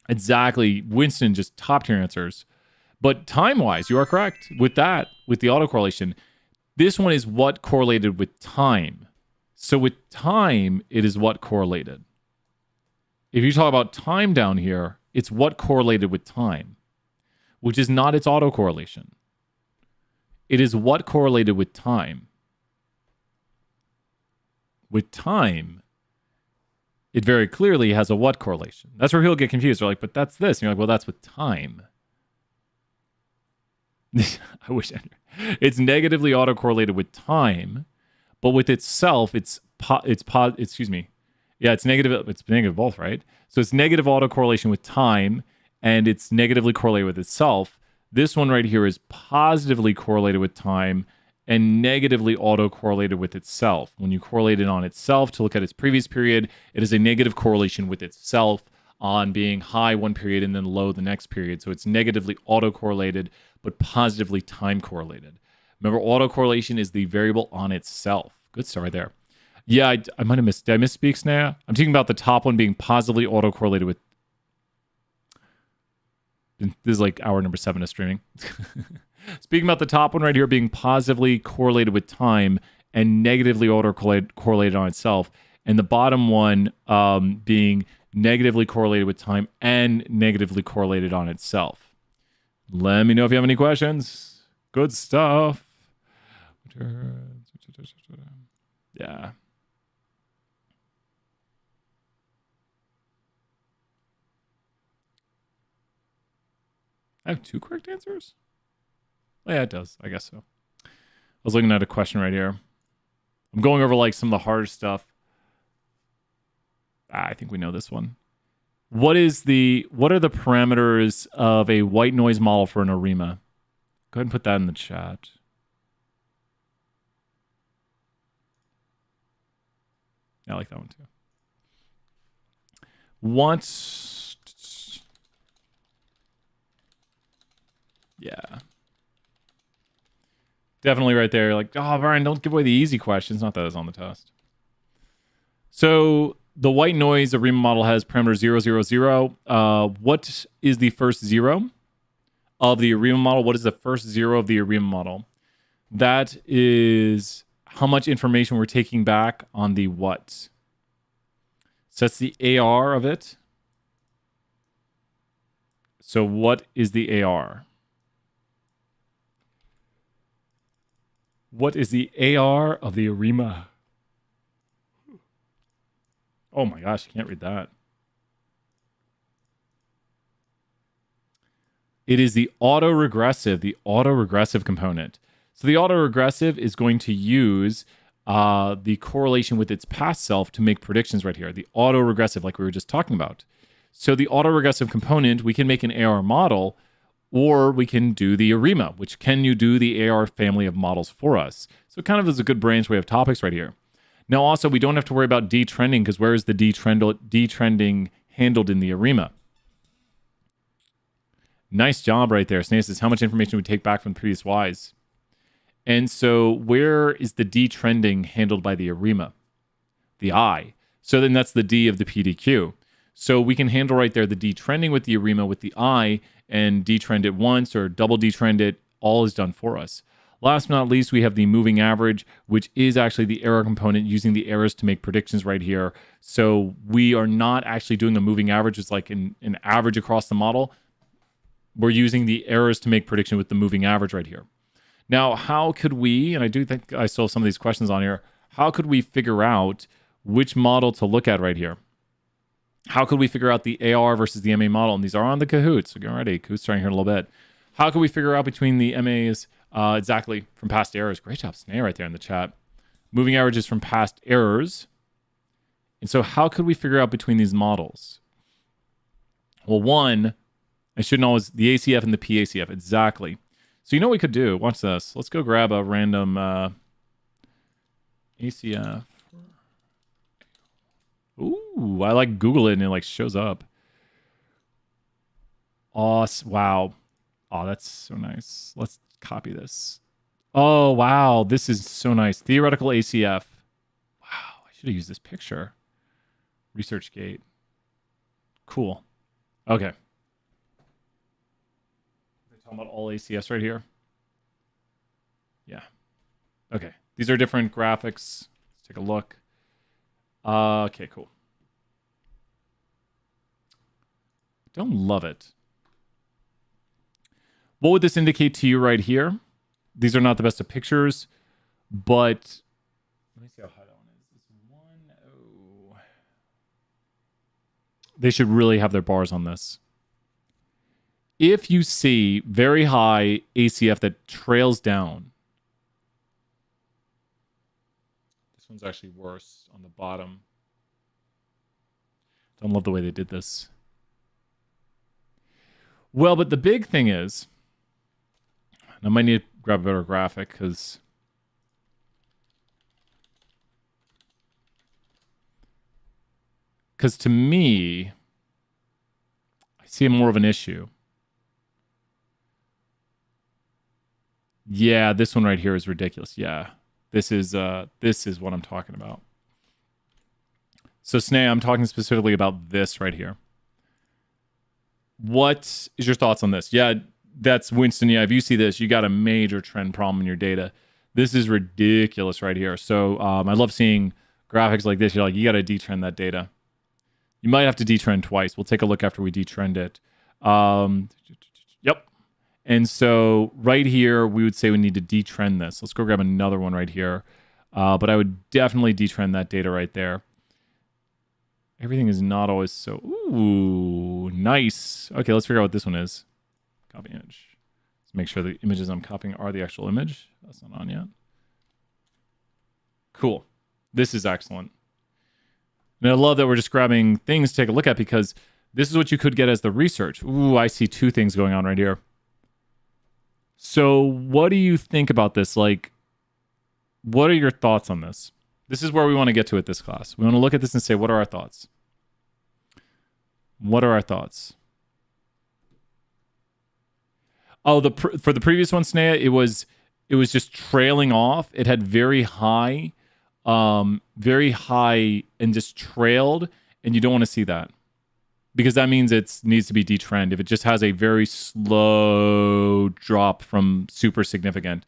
Exactly. Winston just top tier answers. But time-wise, you are correct. With that, with the autocorrelation, this one is what correlated with time. So with time, it is what correlated. If you talk about time down here, it's what correlated with time, which is not its autocorrelation. It is what correlated with time. with time, it very clearly has a what correlation. That's where he'll get confused. They're like, but that's this. And you're like, well, that's with time. I wish it's negatively autocorrelated with time, but with itself, it's negative. It's negative both, right? So it's negative autocorrelation with time, and it's negatively correlated with itself. This one right here is positively correlated with time and negatively autocorrelated with itself. When you correlate it on itself to look at its previous period, it is a negative correlation with itself on being high one period and then low the next period. So it's negatively autocorrelated, but positively time correlated. Remember, autocorrelation is the variable on itself. Good stuff right there. Yeah, I might have missed. Did I misspeak, Snaya? I'm talking about the top one being positively autocorrelated with. This is like hour number 7 of streaming. Speaking about the top one right here being positively correlated with time and negatively autocorrelated on itself, and the bottom one being negatively correlated with time and negatively correlated on itself. Let me know if you have any questions. Good stuff. Yeah. I have 2 correct answers? Oh, yeah, it does. I guess so. I was looking at a question right here. I'm going over like some of the harder stuff. I think we know this one. What are the parameters of a white noise model for an ARIMA? Go ahead and put that in the chat. I like that one too. Yeah. Definitely right there. Like, oh, Brian, don't give away the easy questions. Not that it's on the test. So the white noise ARIMA model has parameter 0, 0, 0. What is the first 0 of the ARIMA model? What is the first 0 of the ARIMA model? That is how much information we're taking back on the what. So that's the AR of it. So what is the AR? What is the AR of the ARIMA? Oh my gosh, I can't read that. It is the autoregressive component. So the autoregressive is going to use the correlation with its past self to make predictions right here. The autoregressive, like we were just talking about. So the autoregressive component, we can make an AR model, or we can do the ARIMA, which can you do the AR family of models for us? So it kind of is a good branch way of topics right here. Now also, we don't have to worry about detrending, because where is the detrending handled in the ARIMA? Nice job right there. Snake says, how much information we take back from the previous Ys? And so where is the detrending handled by the ARIMA? The I. So then that's the D of the PDQ. So we can handle right there the detrending with the ARIMA with the I, and detrend it once or double detrend it. All is done for us. Last but not least, we have the moving average, which is actually the error component, using the errors to make predictions right here. So we are not actually doing a moving average. It's like an average across the model. We're using the errors to make prediction with the moving average right here. Now, how could we, and I do think I still have some of these questions on here, how could we figure out which model to look at right here? How could we figure out the AR versus the MA model? And these are on the Kahoots, so get ready. Kahoots starting here in a little bit. How could we figure out between the MAs exactly from past errors? Great job, Snare, right there in the chat. Moving averages from past errors. And so how could we figure out between these models? Well, one, I should know is the ACF and the PACF. Exactly. So you know what we could do? Watch this. Let's go grab a random ACF. Ooh, I like Google it and it like shows up. Awesome. Wow. Oh, that's so nice. Let's copy this. Oh, wow. This is so nice. Theoretical ACF. Wow. I should have used this picture. ResearchGate. Cool. Okay. They're talking about all ACFs right here. Yeah. Okay. These are different graphics. Let's take a look. Okay, cool. Don't love it. What would this indicate to you right here? These are not the best of pictures, but let me see how high that one is. This one they should really have their bars on this. If you see very high ACF that trails down, this one's actually worse on the bottom. Don't love the way they did this. Well, but the big thing is, I might need to grab a better graphic because to me, I see more of an issue. Yeah, this one right here is ridiculous. Yeah, this is what I'm talking about. So, Sneh, I'm talking specifically about this right here. What is your thoughts on this? Yeah, that's Winston. Yeah, if you see this, you got a major trend problem in your data. This is ridiculous right here. So, I love seeing graphics like this. You're like, you got to detrend that data. You might have to detrend twice. We'll take a look after we detrend it. Yep. And so right here, we would say we need to detrend this. Let's go grab another one right here. But I would definitely detrend that data right there. Everything is not always so... Ooh, nice. Okay, let's figure out what this one is. Copy image. Let's make sure the images I'm copying are the actual image. That's not on yet. Cool. This is excellent. And I love that we're just grabbing things to take a look at because this is what you could get as the research. Ooh, I see two things going on right here. So what do you think about this? Like, what are your thoughts on this? This is where we want to get to at this class. We want to look at this and say, what are our thoughts? What are our thoughts? Oh, for the previous one, Snea, it was just trailing off. It had very high and just trailed, and you don't want to see that because that means it needs to be detrend. If it just has a very slow drop from super significant,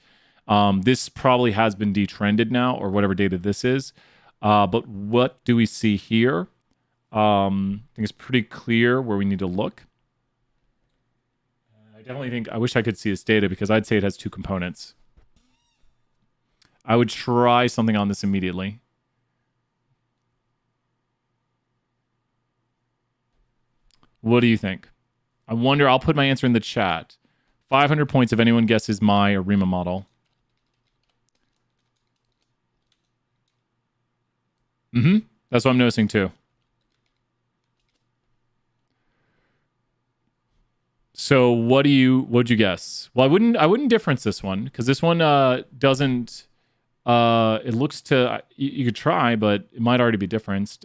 this probably has been detrended now, or whatever data this is. But what do we see here? I think it's pretty clear where we need to look. I definitely think I wish I could see this data because I'd say it has two components. I would try something on this immediately. What do you think? I wonder, I'll put my answer in the chat. 500 points if anyone guesses my ARIMA model. That's what I'm noticing too. So what'd you guess? Well, I wouldn't difference this one because this one doesn't it looks to you could try, but it might already be differenced.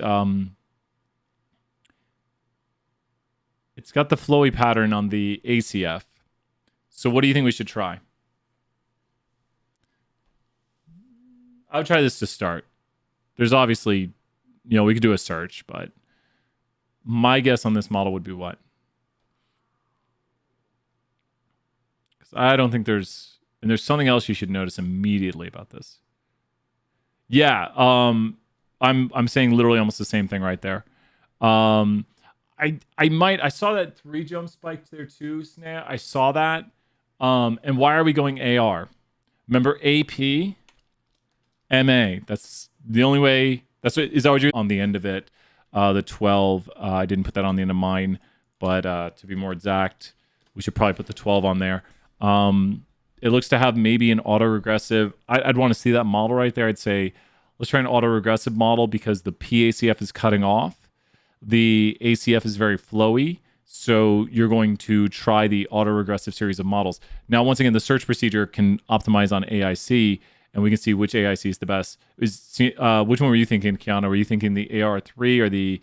It's got the flowy pattern on the ACF. So what do you think we should try? I would try this to start. There's obviously, we could do a search, but my guess on this model would be what? Because I don't think there's something else you should notice immediately about this. Yeah, I'm saying literally almost the same thing right there. I saw that 3 jump spiked there too, Snea. I saw that. And why are we going AR? Remember AP, MA. That's the only way. Is that what you on the end of it? The 12. I didn't put that on the end of mine, but to be more exact, we should probably put the 12 on there. It looks to have maybe an autoregressive. I'd want to see that model right there. I'd say let's try an autoregressive model because the PACF is cutting off. The ACF is very flowy. So you're going to try the autoregressive series of models. Now, once again, the search procedure can optimize on AIC, and we can see which AIC is the best. Which one were you thinking, Kiana? Were you thinking the AR3 or the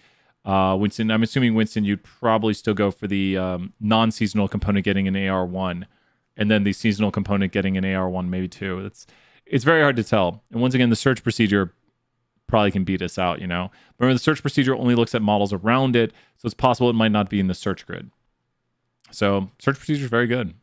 Winston? I'm assuming, Winston, you'd probably still go for the non-seasonal component getting an AR1, and then the seasonal component getting an AR1, maybe 2. It's very hard to tell. And once again, the search procedure probably can beat us out, Remember, the search procedure only looks at models around it, so it's possible it might not be in the search grid. So search procedure is very good.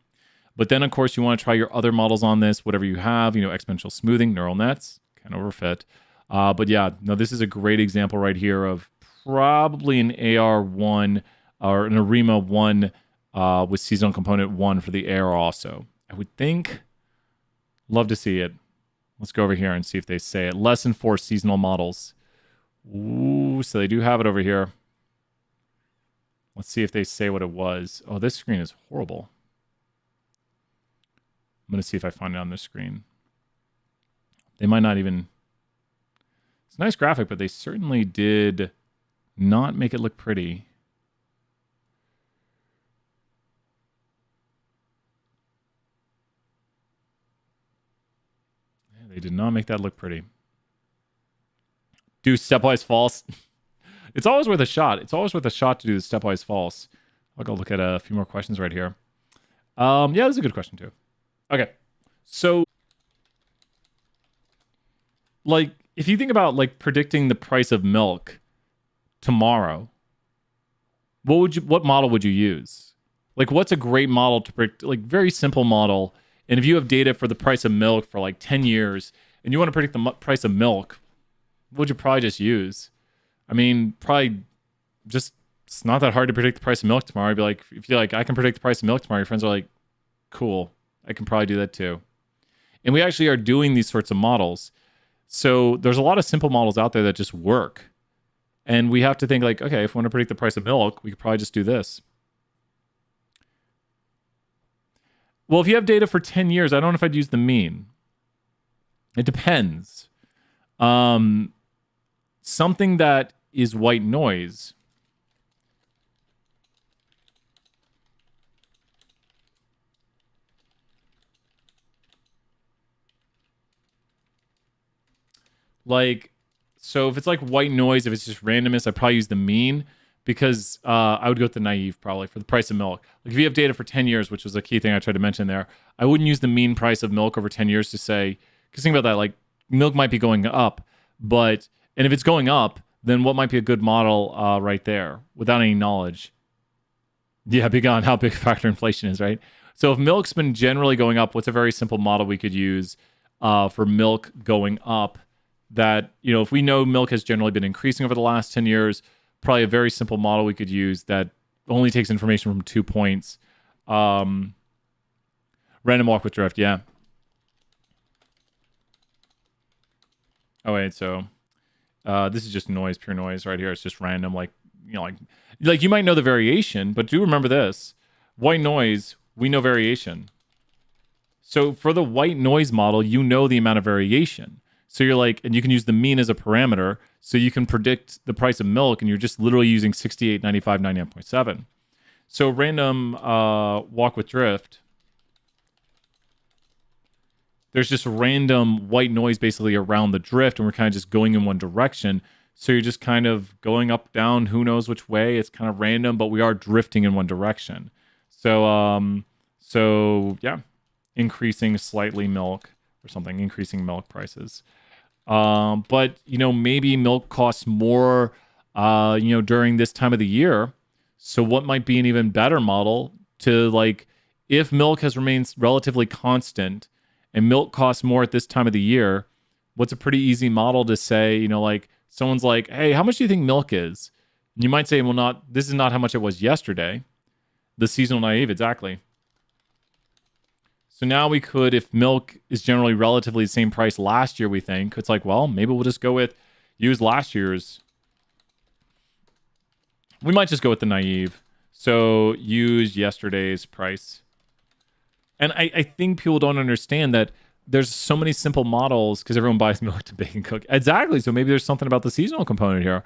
But then, of course, you want to try your other models on this, whatever you have, exponential smoothing, neural nets, kind of overfit. But yeah, no, this is a great example right here of probably an AR1 or an ARIMA 1 with seasonal component 1 for the AR also. I would think, love to see it. Let's go over here and see if they say it. Lesson 4 seasonal models. Ooh, so they do have it over here. Let's see if they say what it was. Oh, this screen is horrible. I'm going to see if I find it on this screen. They might not even... It's a nice graphic, but they certainly did not make it look pretty. Yeah, they did not make that look pretty. Do stepwise false. It's always worth a shot. It's always worth a shot to do the stepwise false. I'll go look at a few more questions right here. Yeah, that's a good question too. Okay. So, like, if you think about, like, predicting the price of milk tomorrow, what model would you use? Like, what's a great model to predict? Like, very simple model. And if you have data for the price of milk for, like, 10 years, and you want to predict the price of milk, what would you probably just use? I mean, probably just, it's not that hard to predict the price of milk tomorrow. I'd be like, if you're like, I can predict the price of milk tomorrow, your friends are like, cool, I can probably do that too. And we actually are doing these sorts of models. So there's a lot of simple models out there that just work. And we have to think like, okay, if we want to predict the price of milk, we could probably just do this. Well, if you have data for 10 years, I don't know if I'd use the mean. It depends. Something that is white noise. Like, so if it's like white noise, if it's just randomness, I'd probably use the mean because I would go with the naive probably for the price of milk. Like if you have data for 10 years, which was a key thing I tried to mention there, I wouldn't use the mean price of milk over 10 years to say, because think about that, like milk might be going up, and if it's going up, then what might be a good model right there without any knowledge? Yeah, big on how big a factor inflation is, right? So if milk's been generally going up, what's a very simple model we could use for milk going up that, you know, if we know milk has generally been increasing over the last 10 years, probably a very simple model we could use that only takes information from 2 points. Random walk with drift, yeah. Oh, wait, so this is just noise, pure noise right here. It's just random, like, you know, like you might know the variation, but do remember this. White noise, we know variation. So for the white noise model, you know the amount of variation. So you're like, and you can use the mean as a parameter, so you can predict the price of milk, and you're just literally using 68, 95, 99.7. So random walk with drift, there's just random white noise basically around the drift, and we're kind of just going in one direction. So you're just kind of going up, down, who knows which way. It's kind of random, but we are drifting in one direction. So, yeah, increasing slightly milk or something, increasing milk prices. But, you know, maybe milk costs more, you know, during this time of the year. So what might be an even better model to, like, if milk has remained relatively constant and milk costs more at this time of the year, what's a pretty easy model to say, you know, like someone's like, hey, how much do you think milk is? And you might say, well, this is not how much it was yesterday. The seasonal naive, exactly. So now we could, if milk is generally relatively the same price last year, we think, it's like, well, maybe we'll just go with, use last year's. We might just go with the naive. So use yesterday's price. And I think people don't understand that there's so many simple models because everyone buys milk to bake and cook. Exactly. So maybe there's something about the seasonal component here.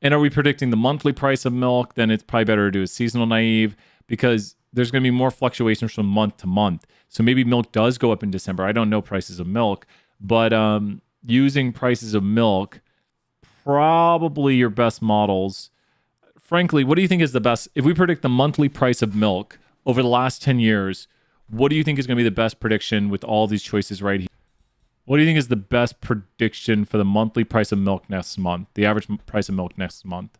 And are we predicting the monthly price of milk? Then it's probably better to do a seasonal naive because there's going to be more fluctuations from month to month. So maybe milk does go up in December. I don't know prices of milk, but using prices of milk, probably your best models. Frankly, what do you think is the best? If we predict the monthly price of milk over the last 10 years, what do you think is going to be the best prediction with all these choices right here? What do you think is the best prediction for the monthly price of milk next month? The average price of milk next month?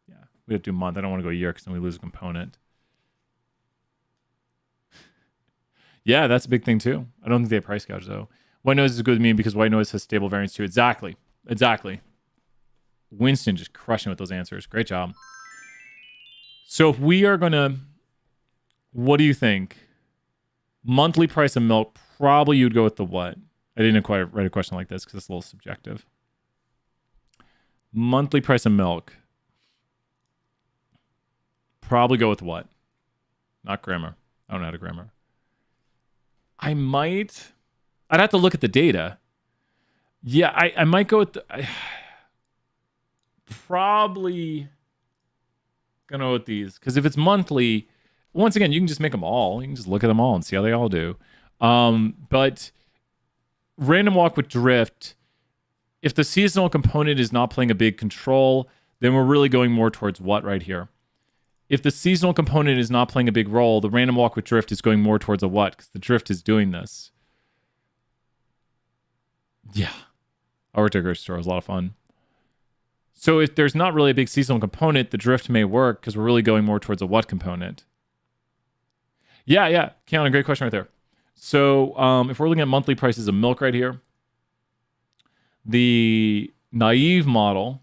Yeah, we have to do month. I don't want to go year because then we lose a component. Yeah, that's a big thing too. I don't think they have price gouge though. White noise is good to me because white noise has stable variance too. Exactly. Winston just crushing with those answers. Great job. So if we are going to, what do you think? Monthly price of milk, probably you'd go with the what? I didn't quite write a question like this because it's a little subjective. Monthly price of milk. probably go with what? Not grammar. I don't know how to grammar. I'd have to look at the data. Yeah, I might go with probably gonna go with these. Because if it's monthly, once again, you can just make them all. You can just look at them all and see how they all do. But random walk with drift, if the seasonal component is not playing a big control, then we're really going more towards what right here? If the seasonal component is not playing a big role, the random walk with drift is going more towards a what? Because the drift is doing this. Yeah. Our grocery store was a lot of fun. So if there's not really a big seasonal component, the drift may work because we're really going more towards a what component. Yeah. Keanu, great question right there. So if we're looking at monthly prices of milk right here, the naive model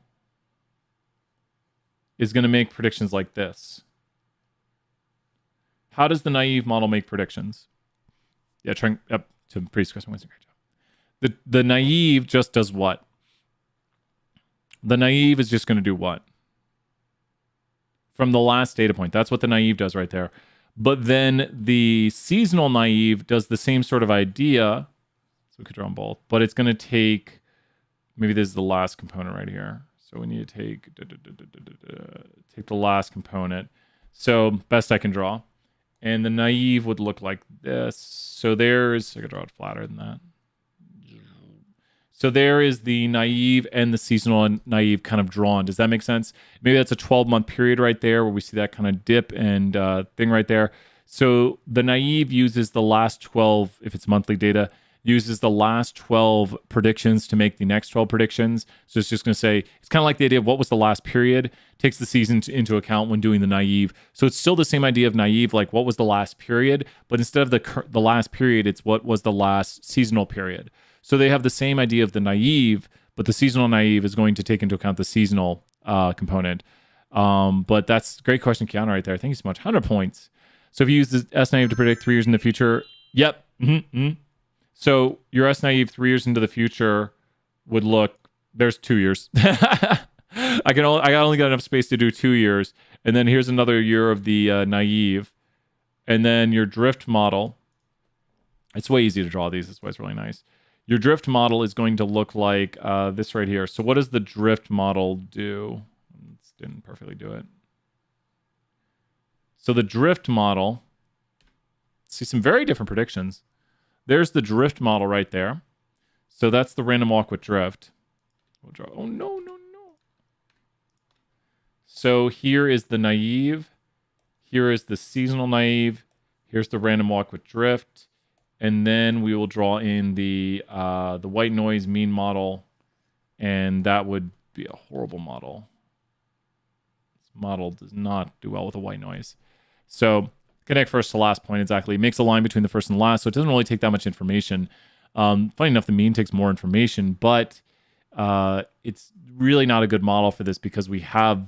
is going to make predictions like this. How does the naive model make predictions? Yeah, trying up to previous question. Great job. The naive just does what? The naive is just going to do what? From the last data point. That's what the naive does right there. But then the seasonal naive does the same sort of idea. So we could draw them both. But it's going to take, maybe this is the last component right here. So we need to take the last component. So best I can draw. And the naive would look like this. So I could draw it flatter than that. So there is the naive and the seasonal and naive kind of drawn. Does that make sense? Maybe that's a 12-month period right there where we see that kind of dip and thing right there. So the naive uses the last 12, if it's monthly data, uses the last 12 predictions to make the next 12 predictions. So it's just going to say, it's kind of like the idea of what was the last period, takes the season into account when doing the naive. So it's still the same idea of naive, like what was the last period, but instead of the last period, it's what was the last seasonal period. So they have the same idea of the naive, but the seasonal naive is going to take into account the seasonal component. But that's a great question, Keanu, right there. Thank you so much. 100 points. So if you use the S naive to predict 3 years in the future, yep. So your S naive 3 years into the future would look, there's 2 years. I only got enough space to do 2 years. And then here's another year of the naive. And then your drift model, it's way easy to draw these. That's why it's really nice. Your drift model is going to look like this right here. So what does the drift model do? Didn't perfectly do it. So the drift model, see some very different predictions. There's the drift model right there. So that's the random walk with drift. We'll draw. Oh, no. So here is the naive. Here is the seasonal naive. Here's the random walk with drift. And then we will draw in the white noise mean model. And that would be a horrible model. This model does not do well with a white noise. So connect first to last point, exactly. It makes a line between the first and last, so it doesn't really take that much information. Funny enough, the mean takes more information, but it's really not a good model for this because we have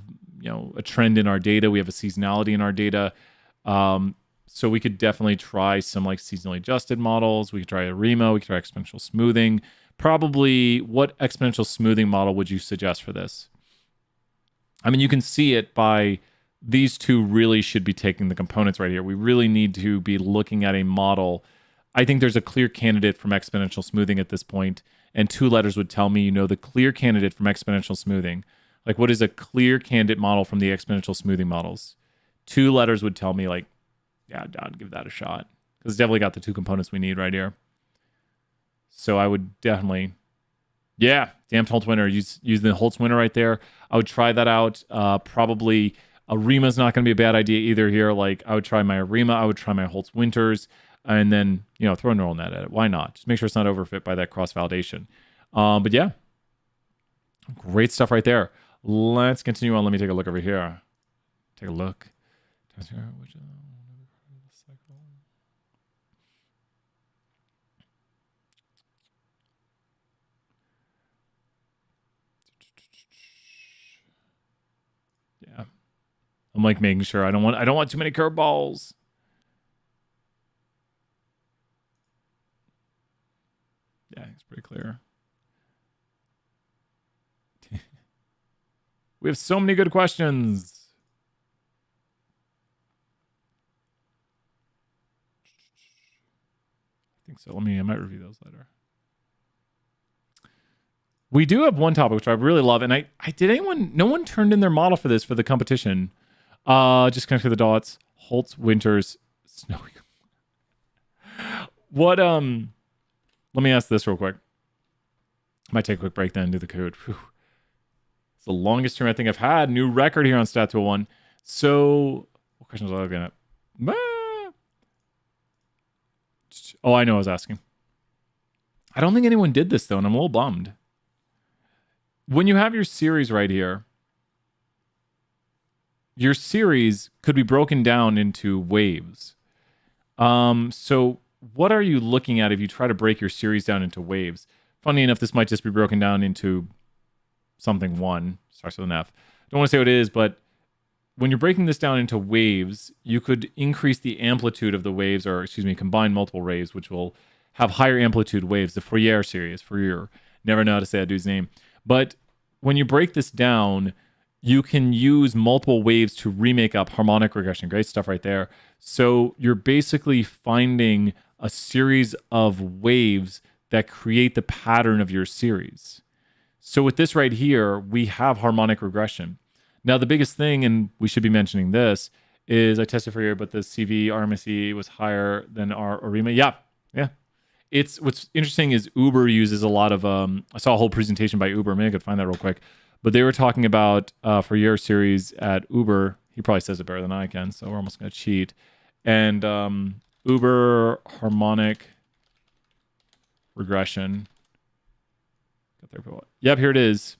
a trend in our data. We have a seasonality in our data. So we could definitely try some like seasonally adjusted models. We could try ARIMA. We could try exponential smoothing. Probably, what exponential smoothing model would you suggest for this? I mean, you can see it by these two really should be taking the components right here. We really need to be looking at a model. I think there's a clear candidate from exponential smoothing at this point, and 2 letters would tell me, the clear candidate from exponential smoothing. Like, what is a clear candidate model from the exponential smoothing models? 2 letters would tell me, like, yeah, I'd give that a shot. Because it's definitely got the 2 components we need right here. So I would definitely, damped Holtz winner. Use the Holtz winner right there. I would try that out. Probably ARIMA is not going to be a bad idea either here. Like, I would try my ARIMA. I would try my Holtz winters. And then, throw a neural net at it. Why not? Just make sure it's not overfit by that cross-validation. But yeah, great stuff right there. Let's continue on. Let me take a look over here. Take a look. Yeah. I'm like making sure I don't want too many curveballs. Yeah, it's pretty clear. We have so many good questions. think so. I might review those later. We do have one topic which I really love, and no one turned in their model for this for the competition. Just connect to the dots. Holtz Winters Snowy. What let me ask this real quick. Might take a quick break then, do the Kahoot. Whew. It's the longest stream I think I've had. New record here on Stat 201. So what questions was I looking at? Oh, I know I was asking. I don't think anyone did this though, and I'm a little bummed. When you have your series right here, your series could be broken down into waves. So what are you looking at if you try to break your series down into waves? Funny enough, this might just be broken down into something one. Starts with an F. Don't want to say what it is, but when you're breaking this down into waves, you could increase the amplitude of the waves, or combine multiple waves, which will have higher amplitude waves. The Fourier series, Fourier. Never know how to say that dude's name. But when you break this down, you can use multiple waves to remake up harmonic regression. Great stuff right there. So you're basically finding a series of waves that create the pattern of your series. So with this right here, we have harmonic regression. Now, the biggest thing, and we should be mentioning this, is I tested for here, but the CV RMSE was higher than our ARIMA. Yeah. It's what's interesting is Uber uses a lot of. I saw a whole presentation by Uber. Maybe I could find that real quick, but they were talking about for your series at Uber. He probably says it better than I can, so we're almost gonna cheat. And Uber harmonic regression. Yep, here it is.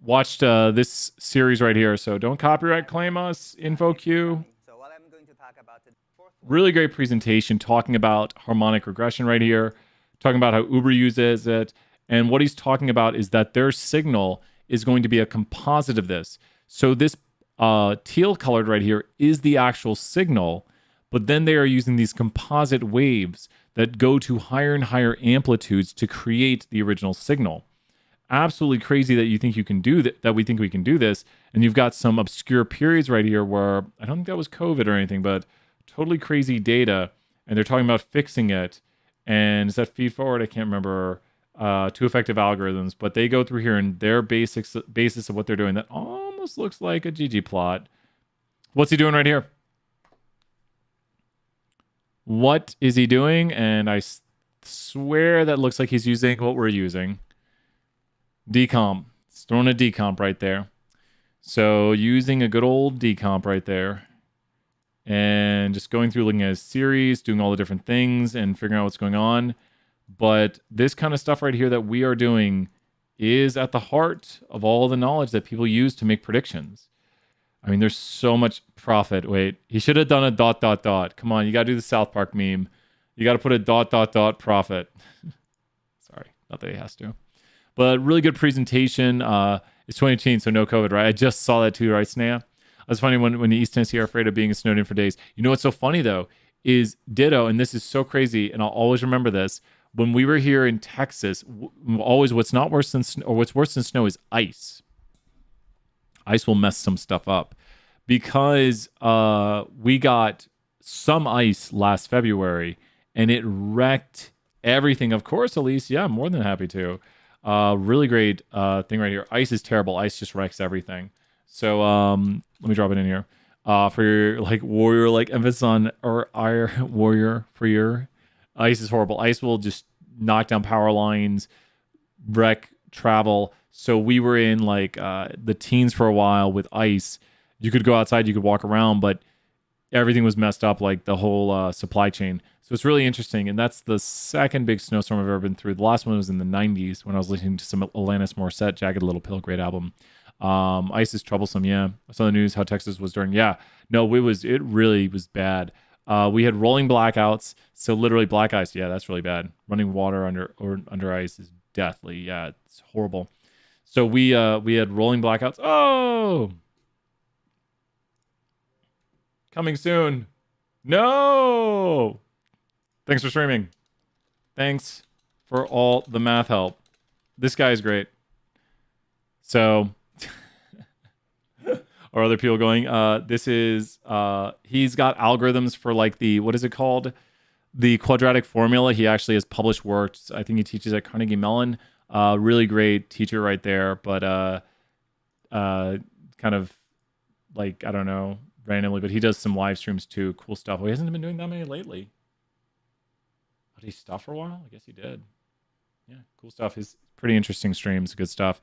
Watched this series right here, so don't copyright claim us, InfoQ. So what I'm going to talk about the fourth one. Really great presentation talking about harmonic regression right here, talking about how Uber uses it, and what he's talking about is that their signal is going to be a composite of this. So this teal colored right here is the actual signal, but then they are using these composite waves that go to higher and higher amplitudes to create the original signal. Absolutely crazy that you think you can do that we think we can do this. And you've got some obscure periods right here where I don't think that was COVID or anything, but totally crazy data. And they're talking about fixing it. And is that feed forward? I can't remember. Two effective algorithms, but they go through here and their basis of what they're doing. That almost looks like a ggplot. What's he doing right here? What is he doing? And I swear that looks like he's using what we're using. Decomp. It's throwing a decomp right there. So using a good old decomp right there. And just going through looking at his series, doing all the different things and figuring out what's going on. But this kind of stuff right here that we are doing is at the heart of all the knowledge that people use to make predictions. I mean, there's so much profit. Wait, he should have done a ... Come on, you got to do the South Park meme. You got to put a ... profit. Sorry, not that he has to. But really good presentation. It's 2018, so no COVID, right? I just saw that too, right, Snea? That's funny when the East Tennessee are afraid of being snowed in for days. You know what's so funny, though, is ditto, and this is so crazy, and I'll always remember this. When we were here in Texas, what's worse than snow is ice. Ice will mess some stuff up. Because we got some ice last February, and it wrecked everything. Of course, Elise, yeah, I'm more than happy to. Really great thing right here. Ice is terrible. Ice just wrecks everything. So let me drop it in here. For your warrior emphasis on or warrior for your ice is horrible. Ice will just knock down power lines, wreck travel. So we were in the teens for a while with ice. You could go outside, you could walk around, but everything was messed up, like the whole supply chain. So it's really interesting. And that's the second big snowstorm I've ever been through. The last one was in the 90s when I was listening to some Alanis Morissette, Jagged Little Pill, great album. Ice is troublesome, yeah. I saw the news how Texas was during, yeah. No, it really was bad. We had rolling blackouts, so literally black ice. Yeah, that's really bad. Running water under ice is deathly. Yeah, it's horrible. So we had rolling blackouts. Oh, coming soon. No. Thanks for streaming. Thanks for all the math help. This guy is great. So, or other people going, this is, he's got algorithms for what is it called? the quadratic formula. He actually has published works. I think he teaches at Carnegie Mellon. Really great teacher right there, but kind of like, I don't know, randomly, but he does some live streams too. Cool stuff. Well, he hasn't been doing that many lately. Did he stop for a while? I guess he did. Yeah, cool stuff. His pretty interesting streams, good stuff.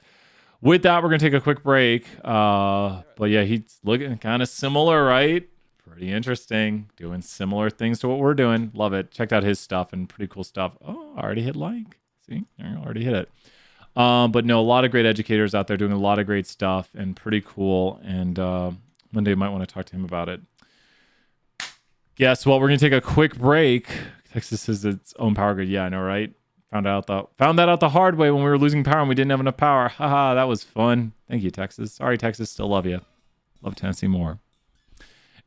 With that, we're going to take a quick break. But yeah, he's looking kind of similar, right? Pretty interesting. Doing similar things to what we're doing. Love it. Checked out his stuff and pretty cool stuff. Oh, I already hit like. See? I already hit it. But no, a lot of great educators out there doing a lot of great stuff and pretty cool. And one day you might want to talk to him about it. Guess what? We're going to take a quick break. Texas is its own power grid. Yeah, I know, right? Found that out the hard way when we were losing power and we didn't have enough power. Haha, that was fun. Thank you, Texas. Sorry, Texas. Still love you. Love Tennessee more.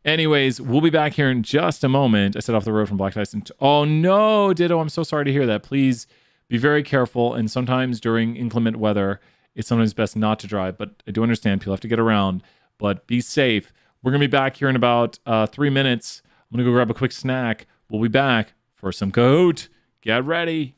Anyways, we'll be back here in just a moment. I set off the road from Black Tyson. Oh no, Ditto. I'm so sorry to hear that. Please be very careful. And sometimes during inclement weather, it's sometimes best not to drive. But I do understand people have to get around. But be safe. We're going to be back here in about 3 minutes. I'm going to go grab a quick snack. We'll be back for some Kahoot. Get ready.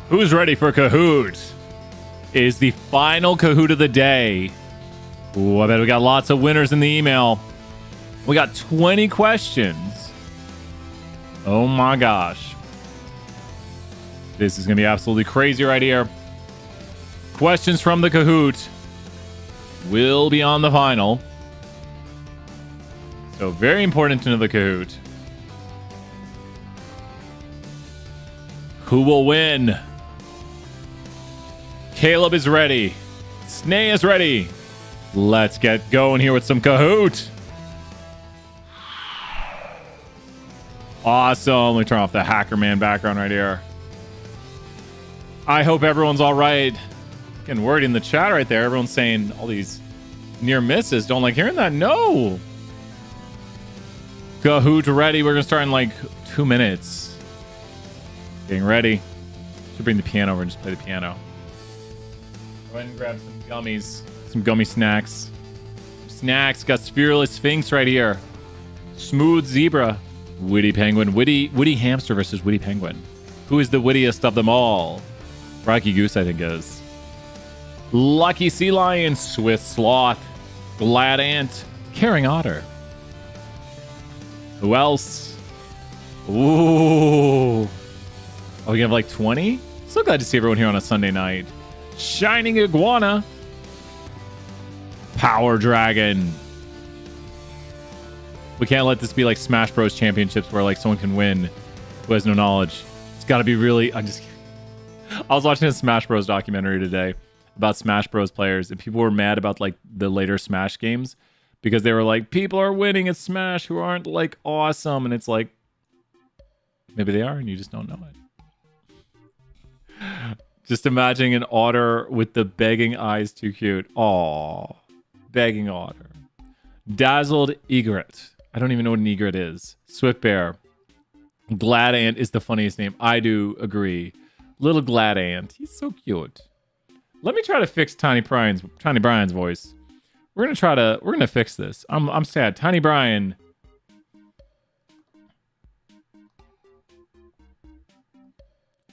Who's ready for Kahoot? Is the final Kahoot of the day. Ooh, I bet we got lots of winners in the email. We got 20 questions. Oh my gosh. This is going to be absolutely crazy right here. Questions from the Kahoot will be on the final. So very important to know the Kahoot. Who will win? Caleb is ready. Snay is ready. Let's get going here with some Kahoot. Awesome. Let me turn off the Hacker Man background right here. I hope everyone's all right. Getting worried in the chat right there. Everyone's saying all these near misses. Don't like hearing that. No. Kahoot ready. We're going to start in like 2 minutes. Getting ready. Should bring the piano over and just play the piano. Go ahead and grab some gummies. Some gummy snacks. Snacks. Got Spherulous Sphinx right here. Smooth Zebra. Witty Penguin. Witty Hamster versus Witty Penguin. Who is the wittiest of them all? Rocky Goose, I think, is. Lucky Sea Lion. Swiss Sloth. Glad Ant. Caring Otter. Who else? Ooh. Oh, we have like 20? So glad to see everyone here on a Sunday night. Shining Iguana. Power Dragon. We can't let this be like Smash Bros. Championships where like someone can win who has no knowledge. It's got to be really... I was watching a Smash Bros. Documentary today about Smash Bros. Players, and people were mad about like the later Smash games because they were like, people are winning at Smash who aren't like awesome. And it's like, maybe they are and you just don't know it. Just imagining an otter with the begging eyes, too cute. Aww. Begging otter. Dazzled Egret. I don't even know what an egret is. Swift Bear. Glad Ant is the funniest name. I do agree. Little Glad Ant. He's so cute. Let me try to fix Tiny Brian's voice. We're gonna fix this. I'm sad. Tiny Brian.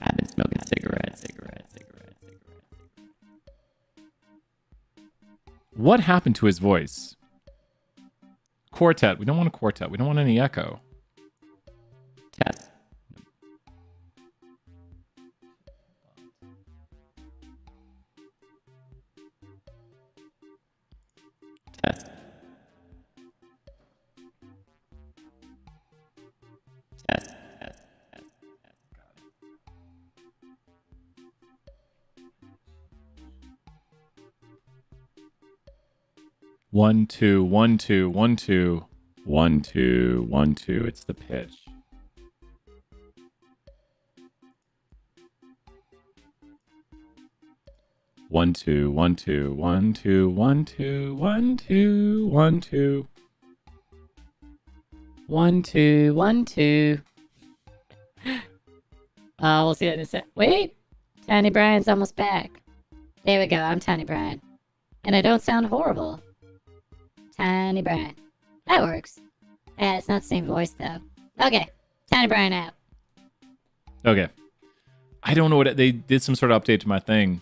I've been smoking cigarettes. What happened to his voice? Quartet. We don't want a quartet. We don't want any echo. Test. Test. Test. One, two, 1, 2, 1, 2, 1, 2, 1, 2. It's the pitch. One, two, 1, 2, 1, 2, 1, 2, 1, 2, 1, 2. 1, 2, 1, 2. We'll see that in a sec. Wait! Tiny Brian's almost back. There we go, I'm Tiny Brian. And I don't sound horrible. Tiny Brian. That works. Yeah, it's not the same voice, though. Okay, Tiny Brian out. Okay. I don't know what... They did some sort of update to my thing.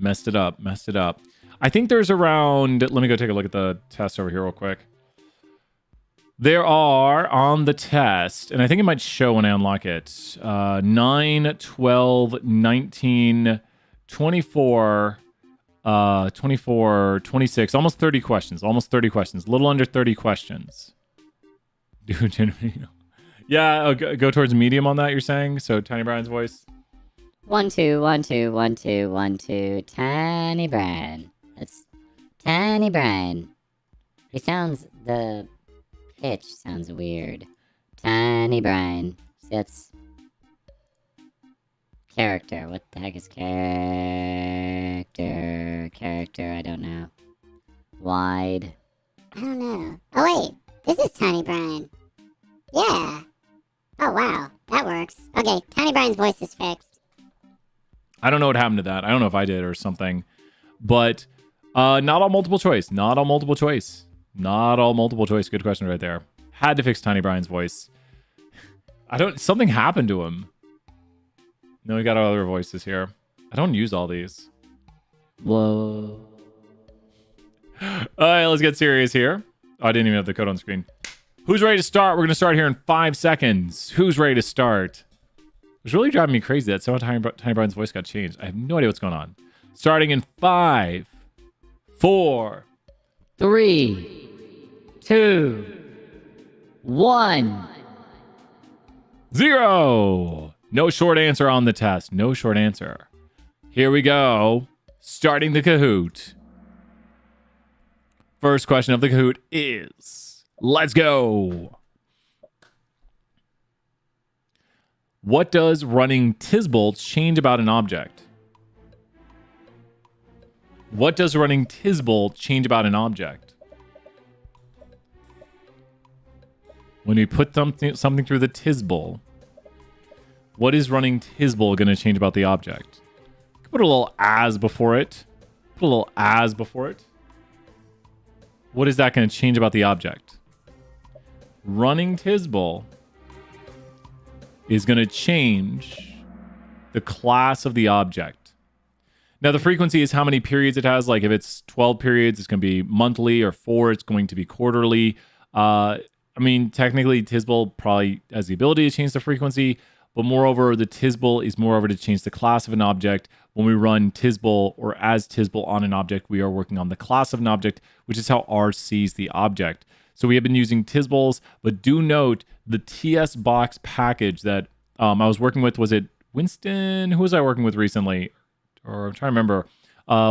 Messed it up. I think there's around... Let me go take a look at the test over here real quick. There are on the test, and I think it might show when I unlock it, 9, 12, 19, 24, 24, 26, almost 30 questions. A little under 30 questions. Dude, yeah, go towards medium on that, you're saying? So, Tiny Brian's voice? 1, 2, 1, 2, 1, 2, 1, 2. Tiny Brian. That's Tiny Brian. He sounds... The pitch sounds weird. Tiny Brian. That's... Character. What the heck is character? Character, I don't know. Wide. I don't know. Oh wait, this is Tiny Brian. Yeah. Oh wow, that works. Okay, Tiny Brian's voice is fixed. I don't know what happened to that. I don't know if I did or something. But not all multiple choice. Good question right there. Had to fix Tiny Brian's voice. Something happened to him. No, we got other voices here. I don't use all these. Whoa. All right, let's get serious here. Oh, I didn't even have the code on screen. Who's ready to start? We're going to start here in 5 seconds. Who's ready to start? It's really driving me crazy that somehow Tiny Brian's voice got changed. I have no idea what's going on. Starting in 5, 4, 3, 2, 1. 0. No short answer on the test. No short answer. Here we go. Starting the Kahoot. First question of the Kahoot is, let's go. What does running Tisbolts change about an object? What does running Tisbolt change about an object? When we put something through the Tisbol, what is running Tisbol going to change about the object? Put a little as before it. Put a little as before it. What is that going to change about the object? Running Tisbol is going to change the class of the object. Now, the frequency is how many periods it has. Like if it's 12 periods, it's going to be monthly, or 4, it's going to be quarterly. I mean, technically, Tisbol probably has the ability to change the frequency, but moreover, the Tisbol is moreover to change the class of an object. When we run Tisbol or as Tisbol on an object, we are working on the class of an object, which is how R sees the object. So we have been using Tisbols, but do note the TS box package that I was working with. Was it Winston? Who was I working with recently? Or I'm trying to remember.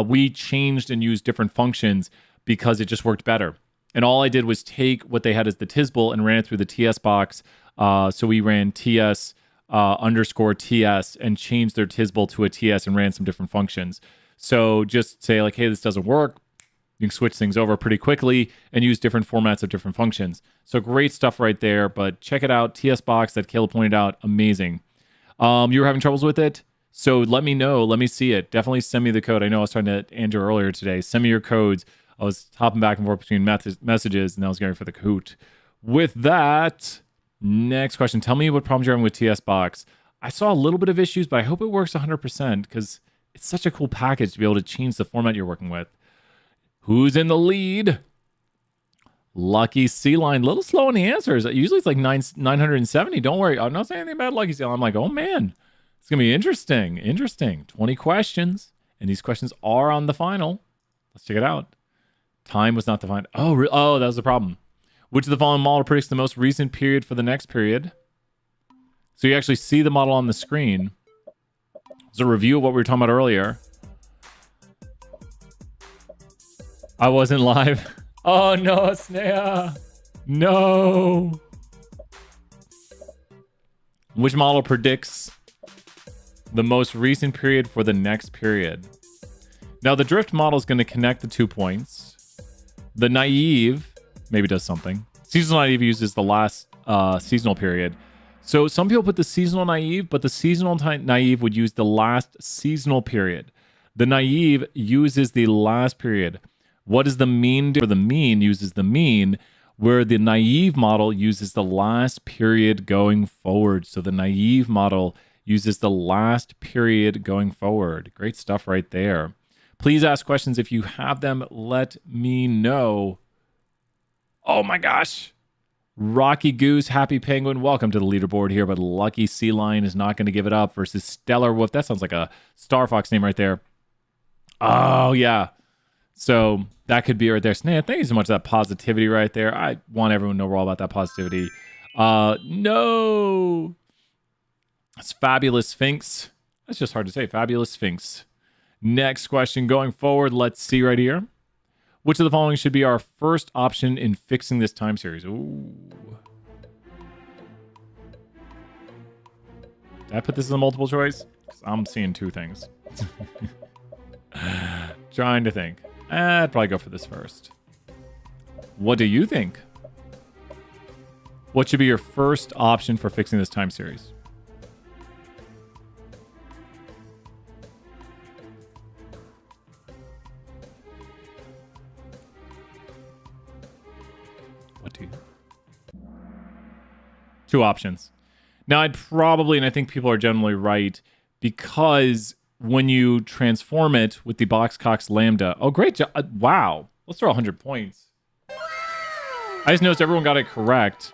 We changed and used different functions because it just worked better. And all I did was take what they had as the Tisbol and ran it through the TS box. So we ran TS underscore TS and changed their Tisbol to a TS and ran some different functions. So just say like, hey, this doesn't work. You can switch things over pretty quickly and use different formats of different functions. So great stuff right there. But check it out. TS box that Caleb pointed out. Amazing. You were having troubles with it? So let me know. Let me see it. Definitely send me the code. I know I was talking to Andrew earlier today. Send me your codes. I was hopping back and forth between messages, and I was going for the Kahoot. With that, next question. Tell me what problems you're having with TS box. I saw a little bit of issues, but I hope it works 100% because it's such a cool package to be able to change the format you're working with. Who's in the lead? Lucky Sea Line. A little slow on the answers. Usually it's like 970. Don't worry. I'm not saying anything about Lucky Sea Line. I'm like, oh man, it's going to be interesting. Interesting. 20 questions. And these questions are on the final. Let's check it out. Time was not defined. Oh, that was the problem. Which of the following model predicts the most recent period for the next period? So you actually see the model on the screen. It's a review of what we were talking about earlier. I wasn't live. Oh no, Snea. No. Which model predicts the most recent period for the next period? Now the drift model is going to connect the 2 points. The naive maybe does something. Seasonal naive uses the last seasonal period. So some people put the seasonal naive, but the seasonal naive would use the last seasonal period. The naive uses the last period. What does the mean do? The mean uses the mean, where the naive model uses the last period going forward. So the naive model uses the last period going forward. Great stuff right there. Please ask questions if you have them. Let me know. Oh my gosh. Rocky Goose, Happy Penguin, welcome to the leaderboard here, but Lucky Sea Lion is not going to give it up versus Stellar Wolf. That sounds like a Star Fox name right there. Oh, yeah. So that could be right there. Snea, thank you so much for that positivity right there. I want everyone to know we're all about that positivity. No. It's Fabulous Sphinx. That's just hard to say. Fabulous Sphinx. Next question going forward. Let's see right here. Which of the following should be our first option in fixing this time series? Ooh. Did I put this as a multiple choice? 'Cause I'm seeing 2 things. Trying to think. I'd probably go for this first. What do you think? What should be your first option for fixing this time series? What do you? 2 options. Now, I'd probably, and I think people are generally right, because when you transform it with the Boxcox Lambda, oh, great job. Wow. Let's throw 100 points. I just noticed everyone got it correct.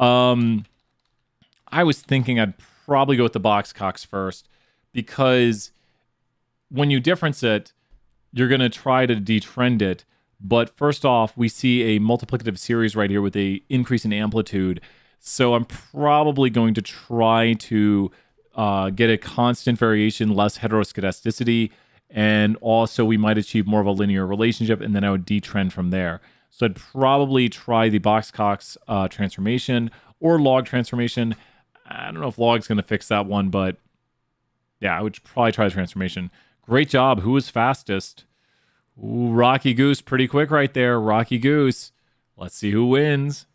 I was thinking I'd probably go with the Boxcox first because when you difference it, you're going to try to detrend it. But first off, we see a multiplicative series right here with a increase in amplitude. So I'm probably going to try to get a constant variation, less heteroscedasticity, and also we might achieve more of a linear relationship, and then I would detrend from there. So I'd probably try the Boxcox transformation or log transformation. I don't know if log's going to fix that one, but yeah, I would probably try the transformation. Great job. Who was fastest? Ooh, Rocky Goose, pretty quick right there. Rocky Goose. Let's see who wins.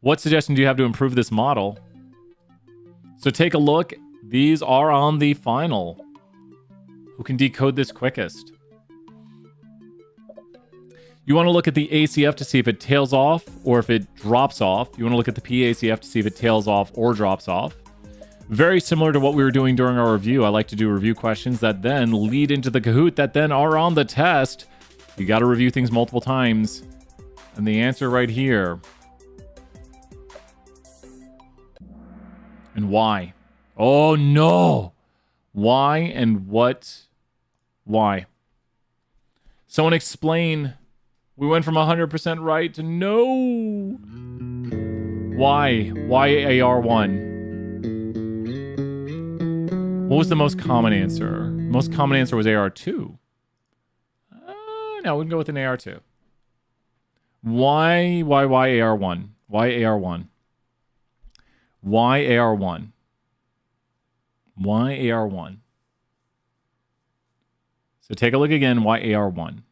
What suggestion do you have to improve this model? So take a look. These are on the final. Who can decode this quickest? You want to look at the ACF to see if it tails off or if it drops off. You want to look at the PACF to see if it tails off or drops off. Very similar to what we were doing during our review. I like to do review questions that then lead into the Kahoot that then are on the test. You got to review things multiple times. And the answer right here. And why? Oh no! Why and what? Why? Someone explain. We went from 100% right to no. Why? Why AR1? What was the most common answer? Most common answer was AR2. No, we can go with an AR2. Why AR1? Why AR1? Why AR1? Why AR1? So take a look again. Why AR1?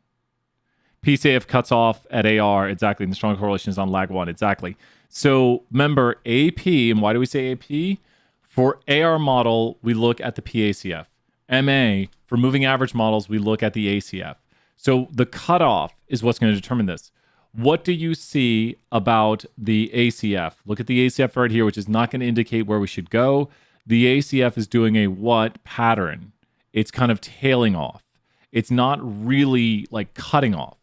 PCAF cuts off at AR. Exactly. And the strong correlation is on lag 1. Exactly. So remember AP. And why do we say AP? For AR model, we look at the PACF. MA, for moving average models, we look at the ACF. So the cutoff is what's going to determine this. What do you see about the ACF? Look at the ACF right here, which is not going to indicate where we should go. The ACF is doing a what pattern? It's kind of tailing off. It's not really like cutting off.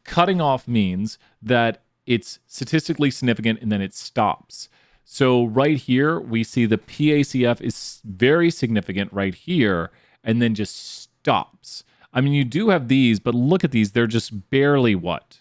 Cutting off means that it's statistically significant and then it stops. So right here, we see the PACF is very significant right here and then just stops. I mean, you do have these, but look at these. They're just barely what?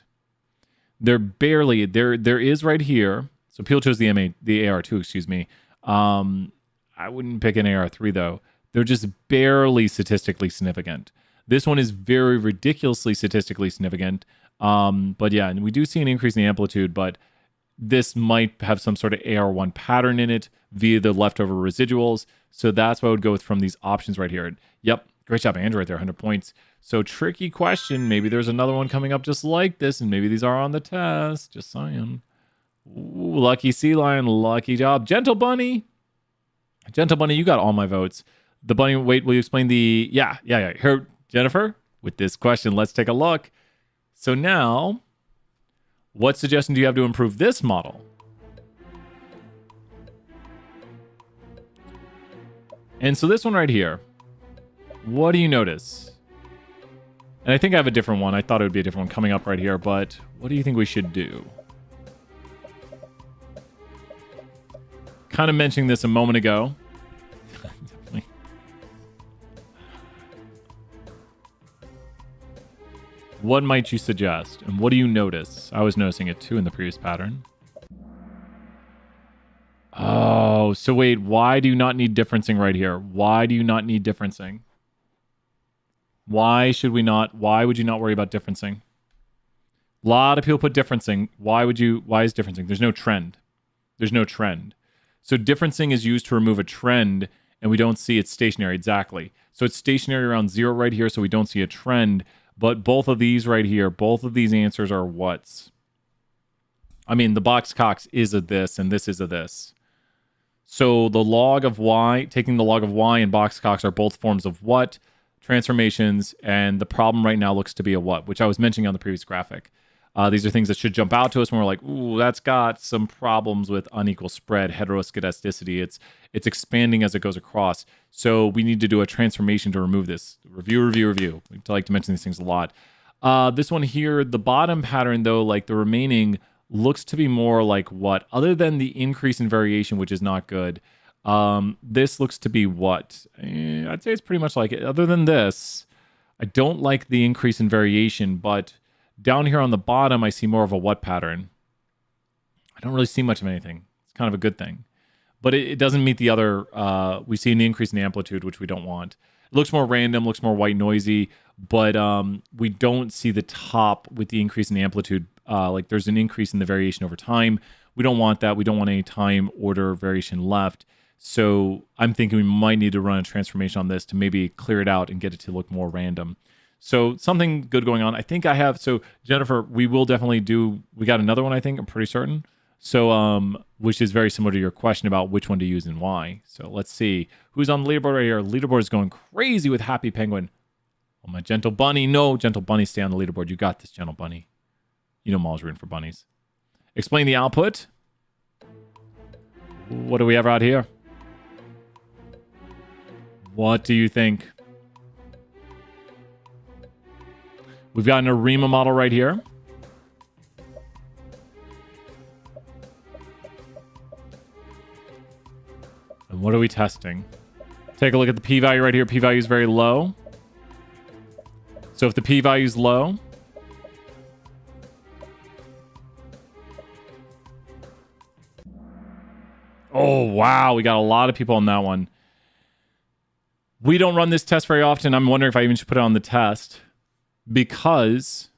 They're barely, there is right here. So people chose the AR2, excuse me. I wouldn't pick an AR3 though. They're just barely statistically significant. This one is very ridiculously statistically significant. But yeah, and we do see an increase in the amplitude, but this might have some sort of AR1 pattern in it via the leftover residuals. So that's what I would go with from these options right here. Yep. Great job, Andrew, right there, 100 points. So tricky question. Maybe there's another one coming up just like this, and maybe these are on the test. Just saying. Ooh, lucky sea lion, lucky job. Gentle bunny. Gentle bunny, you got all my votes. The bunny, wait, will you explain the... Yeah. Here, Jennifer, with this question, let's take a look. So now, what suggestion do you have to improve this model? And so this one right here, what do you notice? And I think I have a different one. I thought it would be a different one coming up right here, but what do you think we should do? Kind of mentioning this a moment ago. What might you suggest? And what do you notice? I was noticing it too in the previous pattern. Oh, so wait, why do you not need differencing right here? Why do you not need differencing? Why would you not worry about differencing? A lot of people put differencing. Why is differencing? There's no trend. There's no trend. So differencing is used to remove a trend and we don't see it stationary. Exactly. So it's stationary around 0 right here, so we don't see a trend. But both of these right here, both of these answers are what's. I mean, the Boxcox is a this and this is a this. So the log of y, taking the log of y and Boxcox are both forms of what transformations, and the problem right now looks to be a what, which I was mentioning on the previous graphic. These are things that should jump out to us when we're like, ooh, that's got some problems with unequal spread, heteroscedasticity. It's expanding as it goes across. So we need to do a transformation to remove this. Review. We like to mention these things a lot. This one here, the bottom pattern, though, like the remaining, looks to be more like what? Other than the increase in variation, which is not good, this looks to be what? I'd say it's pretty much like it. Other than this, I don't like the increase in variation, but down here on the bottom, I see more of a what pattern. I don't really see much of anything. It's kind of a good thing. But it doesn't meet the other, we see an increase in amplitude, which we don't want. It looks more random, looks more white noisy, but we don't see the top with the increase in amplitude. Like there's an increase in the variation over time. We don't want that. We don't want any time order variation left. So I'm thinking we might need to run a transformation on this to maybe clear it out and get it to look more random. So something good going on. I think I have, so Jennifer, we will definitely do, we got another one, I think, I'm pretty certain. So, which is very similar to your question about which one to use and why. So let's see who's on the leaderboard right here. Leaderboard is going crazy with Happy Penguin. Oh, my Gentle Bunny. No, Gentle Bunny, stay on the leaderboard. You got this, Gentle Bunny. You know I'm always rooting for bunnies. Explain the output. What do we have out here? What do you think? We've got an ARIMA model right here. And what are we testing? Take a look at the p-value right here. P-value is very low. So if the p-value is low, oh, wow. We got a lot of people on that one. We don't run this test very often. I'm wondering if I even should put it on the test, because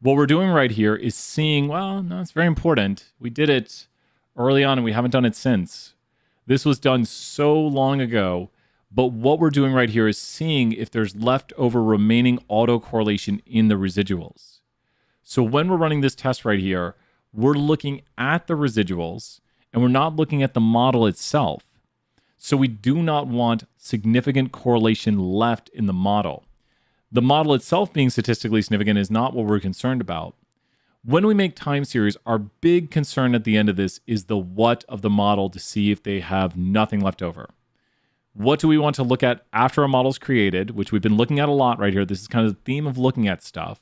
what we're doing right here is seeing, well, no, it's very important. We did it early on and we haven't done it since. This was done so long ago, but what we're doing right here is seeing if there's leftover remaining autocorrelation in the residuals. So when we're running this test right here, we're looking at the residuals and we're not looking at the model itself. So we do not want significant correlation left in the model. The model itself being statistically significant is not what we're concerned about. When we make time series, our big concern at the end of this is the what of the model to see if they have nothing left over. What do we want to look at after a model's created, which we've been looking at a lot right here. This is kind of the theme of looking at stuff.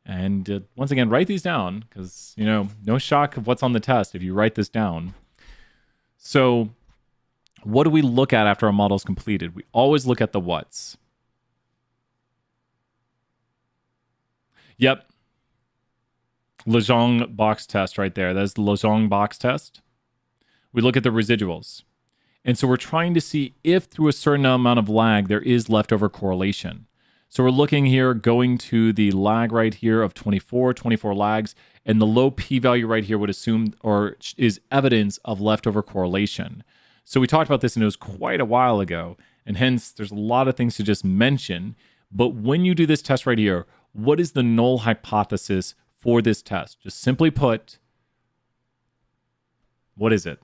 And once again, write these down because, you know, no shock of what's on the test if you write this down. So what do we look at after a model is completed? We always look at the whats. Yep. Legendre box test right there. That's the Legendre box test. We look at the residuals. And so we're trying to see if through a certain amount of lag, there is leftover correlation. So we're looking here, going to the lag right here of 24 lags, and the low p-value right here would assume or is evidence of leftover correlation. So we talked about this and it was quite a while ago, and hence there's a lot of things to just mention. But when you do this test right here, what is the null hypothesis for this test? Just simply put, what is it?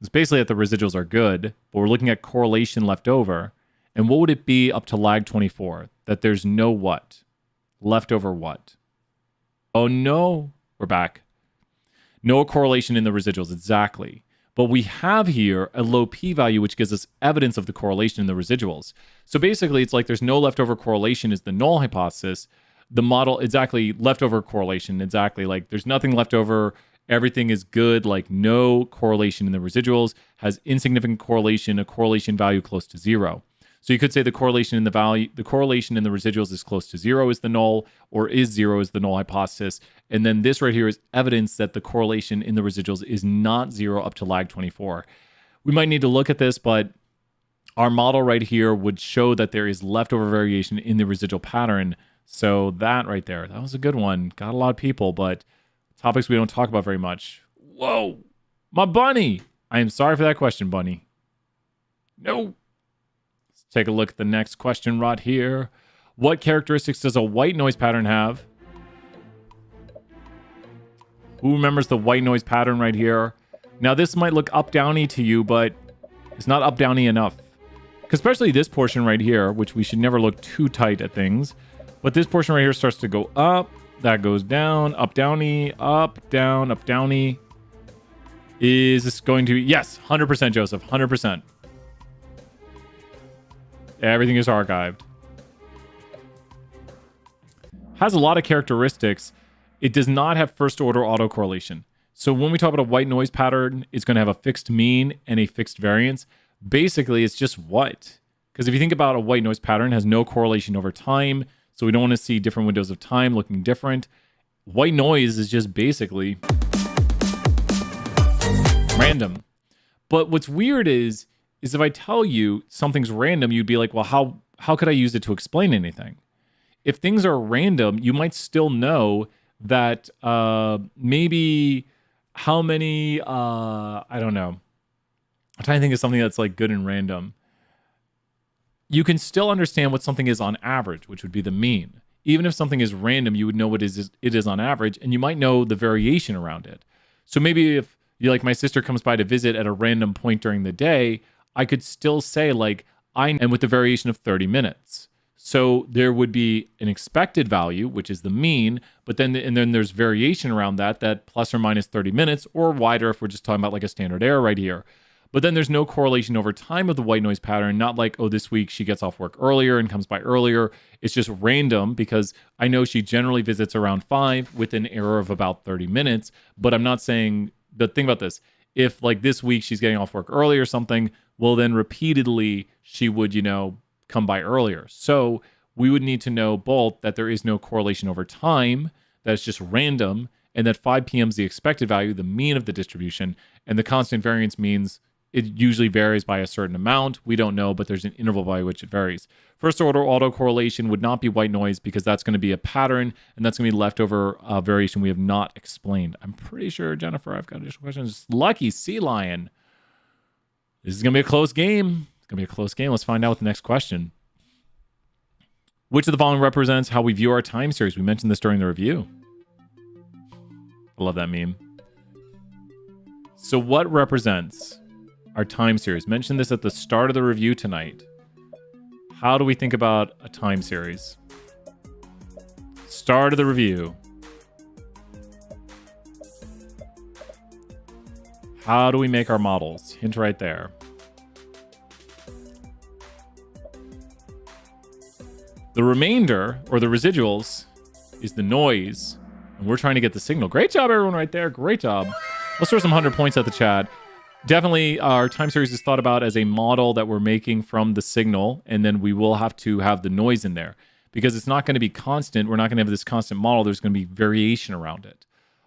It's basically that the residuals are good, but we're looking at correlation left over. And what would it be up to lag 24? That there's no what? Leftover what? Oh no, we're back. No correlation in the residuals, exactly. But we have here a low p-value, which gives us evidence of the correlation in the residuals. So basically, it's like there's no leftover correlation is the null hypothesis. The model, exactly, leftover correlation, exactly. Like there's nothing left over. Everything is good, like no correlation in the residuals, has insignificant correlation, a correlation value close to 0. So you could say the correlation in the residuals is close to 0 is the null, or is 0 is the null hypothesis. And then this right here is evidence that the correlation in the residuals is not 0 up to lag 24. We might need to look at this, but our model right here would show that there is leftover variation in the residual pattern. So that right there, that was a good one. Got a lot of people, but topics we don't talk about very much. Whoa, my bunny. I am sorry for that question, bunny. No. Let's take a look at the next question right here. What characteristics does a white noise pattern have? Who remembers the white noise pattern right here? Now, this might look up-downy to you, but it's not up-downy enough. Especially this portion right here, which we should never look too tight at things. But this portion right here starts to go up, That goes down, up, downy, up, down, up, downy. Is this going to... Yes, 100%, Joseph, 100%. Everything is archived. Has a lot of characteristics. It does not have first order autocorrelation. So when we talk about a white noise pattern, it's going to have a fixed mean and a fixed variance. Basically, it's just what? Because if you think about a white noise pattern, it has no correlation over time. So we don't want to see different windows of time looking different. White noise is just basically random. But what's weird is if I tell you something's random, you'd be like, well, how could I use it to explain anything? If things are random, you might still know that maybe how many, I don't know. I'm trying to think of something that's like good and random. You can still understand what something is on average, which would be the mean. Even if something is random, you would know what it is on average, and you might know the variation around it. So maybe if you like my sister comes by to visit at a random point during the day, I could still say like and with the variation of 30 minutes. So there would be an expected value, which is the mean, but then there's variation around that plus or minus 30 minutes or wider if we're just talking about like a standard error right here. But then there's no correlation over time of the white noise pattern, not like, oh, this week she gets off work earlier and comes by earlier. It's just random because I know she generally visits around 5 with an error of about 30 minutes, but I'm not saying, but think about this. If like this week she's getting off work early or something, well, then repeatedly she would, come by earlier. So we would need to know both that there is no correlation over time, that it's just random, and that 5 p.m. is the expected value, the mean of the distribution, and the constant variance means it usually varies by a certain amount. We don't know, but there's an interval by which it varies. First order autocorrelation would not be white noise because that's going to be a pattern, and that's going to be leftover variation we have not explained. I'm pretty sure, Jennifer, I've got additional questions. Lucky Sea Lion. This is going to be a close game. It's going to be a close game. Let's find out with the next question. Which of the following represents how we view our time series? We mentioned this during the review. I love that meme. So what represents our time series? Mentioned this at the start of the review tonight. How do we think about a time series? Start of the review. How do we make our models? Hint right there. The remainder, or the residuals, is the noise. And we're trying to get the signal. Great job, everyone, right there. Great job. Let's throw some 100 points at the chat. Definitely, our time series is thought about as a model that we're making from the signal, and then we will have to have the noise in there. Because it's not going to be constant. We're not going to have this constant model. There's going to be variation around it.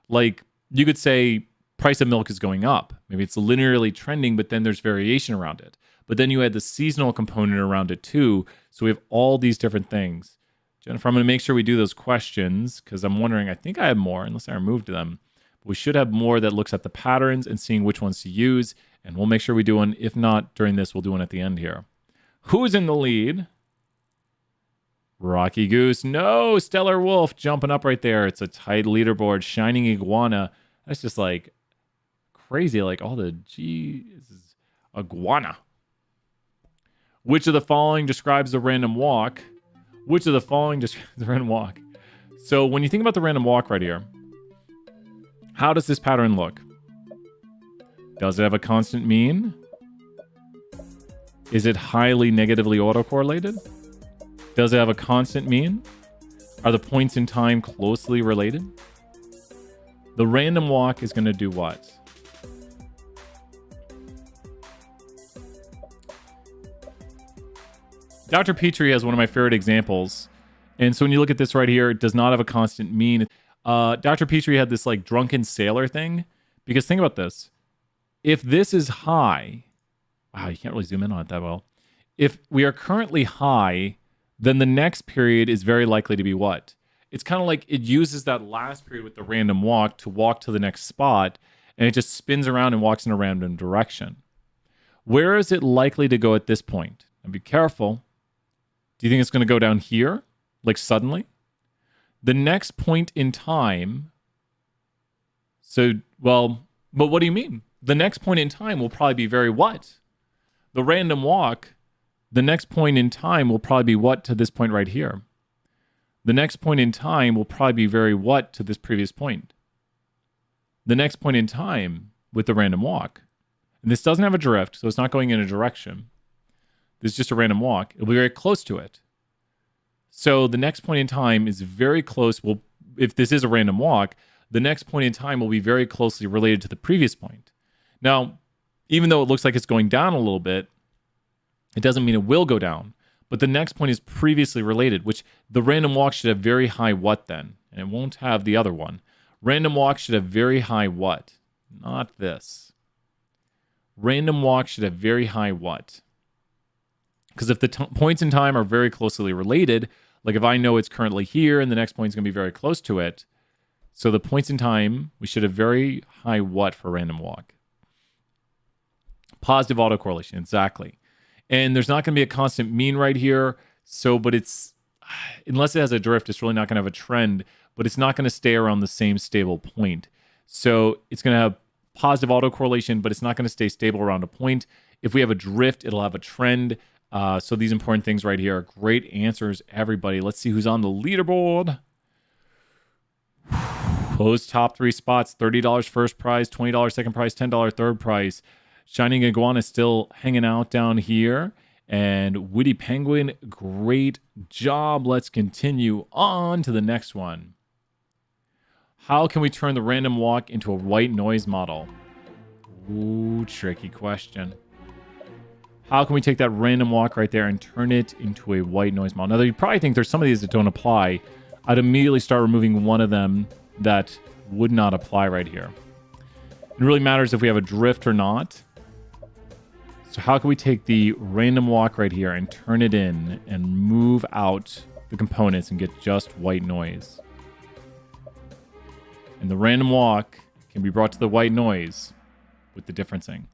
Like, you could say price of milk is going up. Maybe it's linearly trending, but then there's variation around it. But then you add the seasonal component around it too. So we have all these different things. Jennifer, I'm going to make sure we do those questions because I'm wondering, I think I have more, unless I removed them. But we should have more that looks at the patterns and seeing which ones to use. And we'll make sure we do one. If not during this, we'll do one at the end here. Who's in the lead? Rocky Goose. No, Stellar Wolf jumping up right there. It's a tight leaderboard. Shining Iguana. That's just like crazy. Like all the G's. Iguana. Which of the following describes the random walk? Which of the following describes the random walk? So when you think about the random walk right here, how does this pattern look? Does it have a constant mean? Is it highly negatively autocorrelated? Does it have a constant mean? Are the points in time closely related? The random walk is going to do what? Dr. Petrie has one of my favorite examples. And so when you look at this right here, it does not have a constant mean. Dr. Petrie had this like drunken sailor thing. Because think about this. If this is high, wow, you can't really zoom in on it that well. If we are currently high, then the next period is very likely to be what? It's kind of like it uses that last period with the random walk to walk to the next spot, and it just spins around and walks in a random direction. Where is it likely to go at this point? And be careful. Do you think it's going to go down here? Like suddenly? The next point in time. So, well, but what do you mean? The next point in time will probably be very what? The random walk, the next point in time will probably be what to this point right here? The next point in time will probably be very what to this previous point. The next point in time with the random walk. And this doesn't have a drift, so it's not going in a direction. This is just a random walk. It'll be very close to it. So the next point in time is very close. Well, if this is a random walk, the next point in time will be very closely related to the previous point. Now, even though it looks like it's going down a little bit, it doesn't mean it will go down. But the next point is previously related, which the random walk should have very high what then? And it won't have the other one. Random walk should have very high what? Not this. Random walk should have very high what? Because if the points in time are very closely related, like if I know it's currently here and the next point is going to be very close to it, so the points in time, we should have very high what for random walk? Positive autocorrelation, exactly. And there's not going to be a constant mean right here. So, but it's, unless it has a drift, it's really not going to have a trend, but it's not going to stay around the same stable point. So it's going to have positive autocorrelation, but it's not going to stay stable around a point. If we have a drift, it'll have a trend. So these important things right here are great answers, everybody. Let's see who's on the leaderboard. Those top 3 spots, $30 first prize, $20 second prize, $10 third prize. Shining Iguana still hanging out down here. And Witty Penguin, great job. Let's continue on to the next one. How can we turn the random walk into a white noise model? Ooh, tricky question. How can we take that random walk right there and turn it into a white noise model? Now, you probably think there's some of these that don't apply. I'd immediately start removing one of them that would not apply right here. It really matters if we have a drift or not. So how can we take the random walk right here and turn it in and move out the components and get just white noise? And the random walk can be brought to the white noise with the differencing.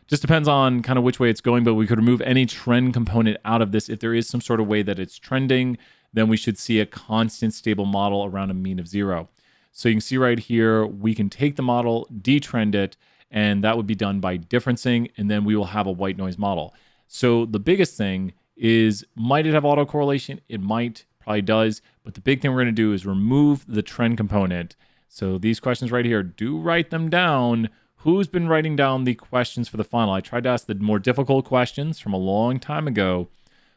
Just depends on kind of which way it's going, but we could remove any trend component out of this. If there is some sort of way that it's trending, then we should see a constant stable model around a mean of 0. So you can see right here, we can take the model, detrend it, and that would be done by differencing, and then we will have a white noise model. So the biggest thing is, might it have autocorrelation? It might, probably does, but the big thing we're going to do is remove the trend component. So these questions right here, do write them down. Who's been writing down the questions for the final? I tried to ask the more difficult questions from a long time ago.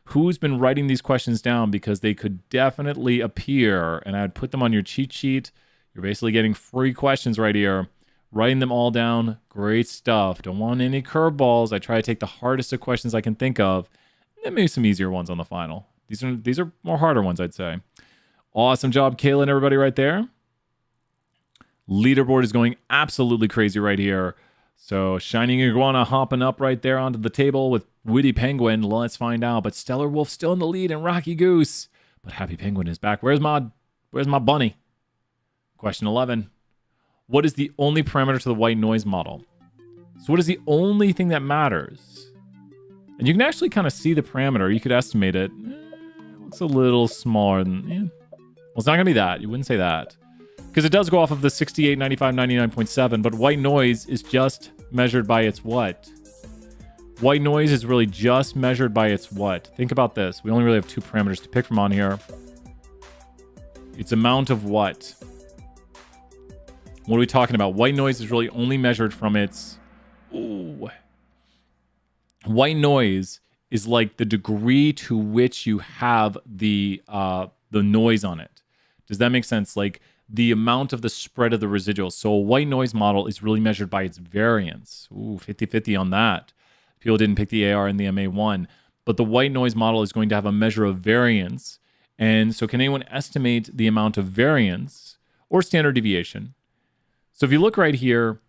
Who's been writing these questions down, because they could definitely appear, and I'd put them on your cheat sheet. You're basically getting free questions right here. Writing them all down, great stuff. Don't want any curveballs. I try to take the hardest of questions I can think of, and then maybe some easier ones on the final. These are more harder ones, I'd say. Awesome job, Kayla and everybody right there. Leaderboard is going absolutely crazy right here. So Shining Iguana hopping up right there onto the table with Witty Penguin. Let's find out. But Stellar Wolf still in the lead and Rocky Goose. But Happy Penguin is back. Where's my bunny? Question 11. What is the only parameter to the white noise model? So what is the only thing that matters? And you can actually kind of see the parameter. You could estimate it. It looks a little smaller than... Well, it's not going to be that. You wouldn't say that. Because it does go off of the 68, 95, 99.7, but white noise is just measured by its what? White noise is really just measured by its what? Think about this. We only really have 2 parameters to pick from on here. Its amount of what? What are we talking about? White noise is really only measured from its... Ooh. White noise is like the degree to which you have the noise on it. Does that make sense? Like the amount of the spread of the residuals. So a white noise model is really measured by its variance. Ooh, 50-50 on that. People didn't pick the AR and the MA1. But the white noise model is going to have a measure of variance. And so can anyone estimate the amount of variance or standard deviation? So if you look right here,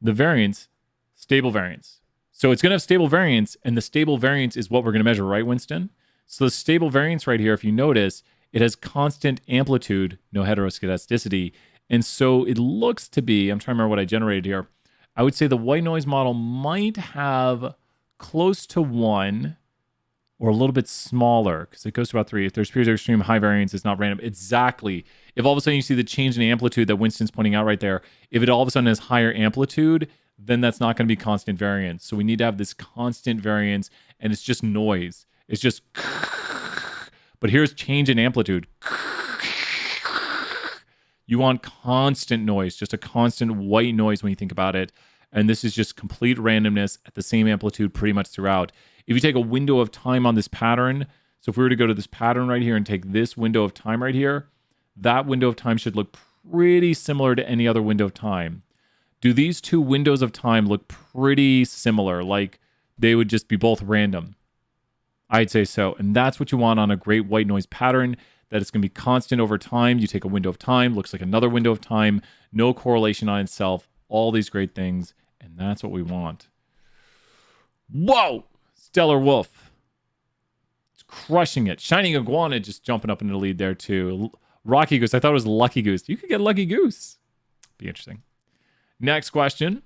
the variance, stable variance. So it's going to have stable variance, and the stable variance is what we're going to measure, right, Winston? So the stable variance right here, if you notice, it has constant amplitude, no heteroscedasticity. And so it looks to be, I'm trying to remember what I generated here. I would say the white noise model might have close to 1 or a little bit smaller, because it goes to about 3. If there's periods of extreme high variance, it's not random. Exactly. If all of a sudden you see the change in amplitude that Winston's pointing out right there, if it all of a sudden has higher amplitude, then that's not going to be constant variance. So we need to have this constant variance, and it's just noise. It's just... But here's change in amplitude. You want constant noise, just a constant white noise when you think about it. And this is just complete randomness at the same amplitude pretty much throughout. If you take a window of time on this pattern, so if we were to go to this pattern right here and take this window of time right here, that window of time should look pretty similar to any other window of time. Do these two windows of time look pretty similar? Like they would just be both random? I'd say so. And that's what you want on a great white noise pattern, that it's going to be constant over time. You take a window of time, looks like another window of time, no correlation on itself, all these great things. And that's what we want. Whoa! Stellar Wolf. It's crushing it. Shining Iguana just jumping up into the lead there too. Rocky Goose. I thought it was Lucky Goose. You could get Lucky Goose. Be interesting. Next question.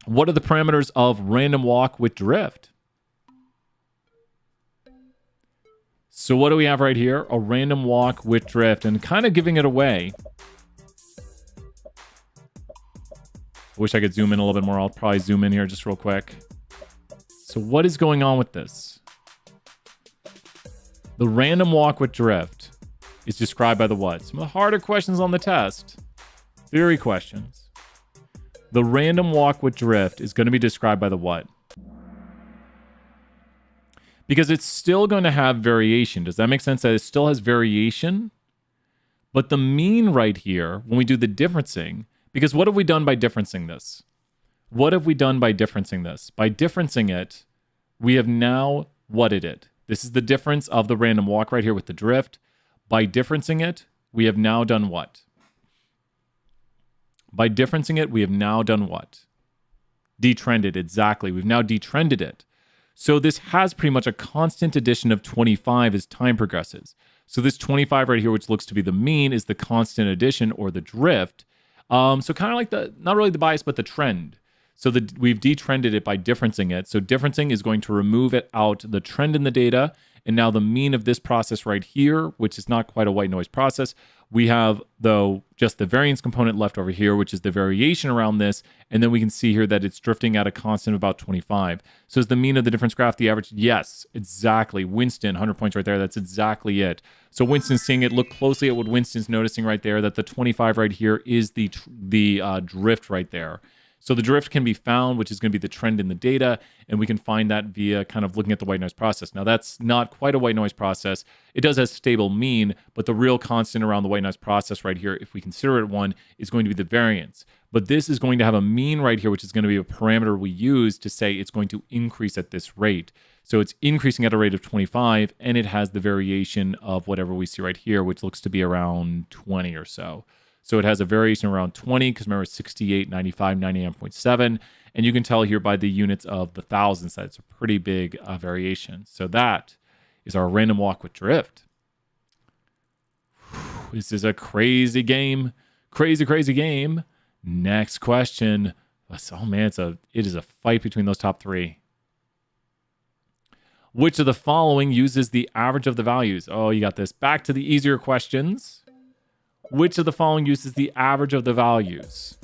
What are the parameters of random walk with drift? So what do we have right here? A random walk with drift, and kind of giving it away. I wish I could zoom in a little bit more. I'll probably zoom in here just real quick. So what is going on with this? The random walk with drift is described by the what? Some of the harder questions on the test. Theory questions. The random walk with drift is going to be described by the what? Because it's still going to have variation. Does that make sense? That it still has variation? But the mean right here, when we do the differencing, because what have we done by differencing this? What have we done by differencing this? By differencing it, we have now whatted it. This is the difference of the random walk right here with the drift. By differencing it, we have now done what? By differencing it, we have now done what? Detrended, exactly. We've now detrended it. So this has pretty much a constant addition of 25 as time progresses. So this 25 right here, which looks to be the mean, is the constant addition or the drift. So kind of like not really the bias, but the trend. So we've detrended it by differencing it. So differencing is going to remove it out the trend in the data. And now the mean of this process right here, which is not quite a white noise process, we have, though, just the variance component left over here, which is the variation around this. And then we can see here that it's drifting at a constant of about 25. So is the mean of the difference graph the average? Yes, exactly. Winston, 100 points right there. That's exactly it. So Winston's seeing it. Look closely at what Winston's noticing right there, that the 25 right here is the drift right there. So the drift can be found, which is going to be the trend in the data, and we can find that via kind of looking at the white noise process. Now, that's not quite a white noise process. It does have stable mean, but the real constant around the white noise process right here, if we consider it one, is going to be the variance. But this is going to have a mean right here, which is going to be a parameter we use to say it's going to increase at this rate. So it's increasing at a rate of 25, and it has the variation of whatever we see right here, which looks to be around 20 or so. So it has a variation around 20, because remember, 68, 95, 99.7. And you can tell here by the units of the thousands that it's a pretty big variation. So that is our random walk with drift. This is a crazy game. Crazy, crazy game. Next question. Oh man, it is a fight between those top three. Which of the following uses the average of the values? Oh, you got this. Back to the easier questions. Which of the following uses the average of the values?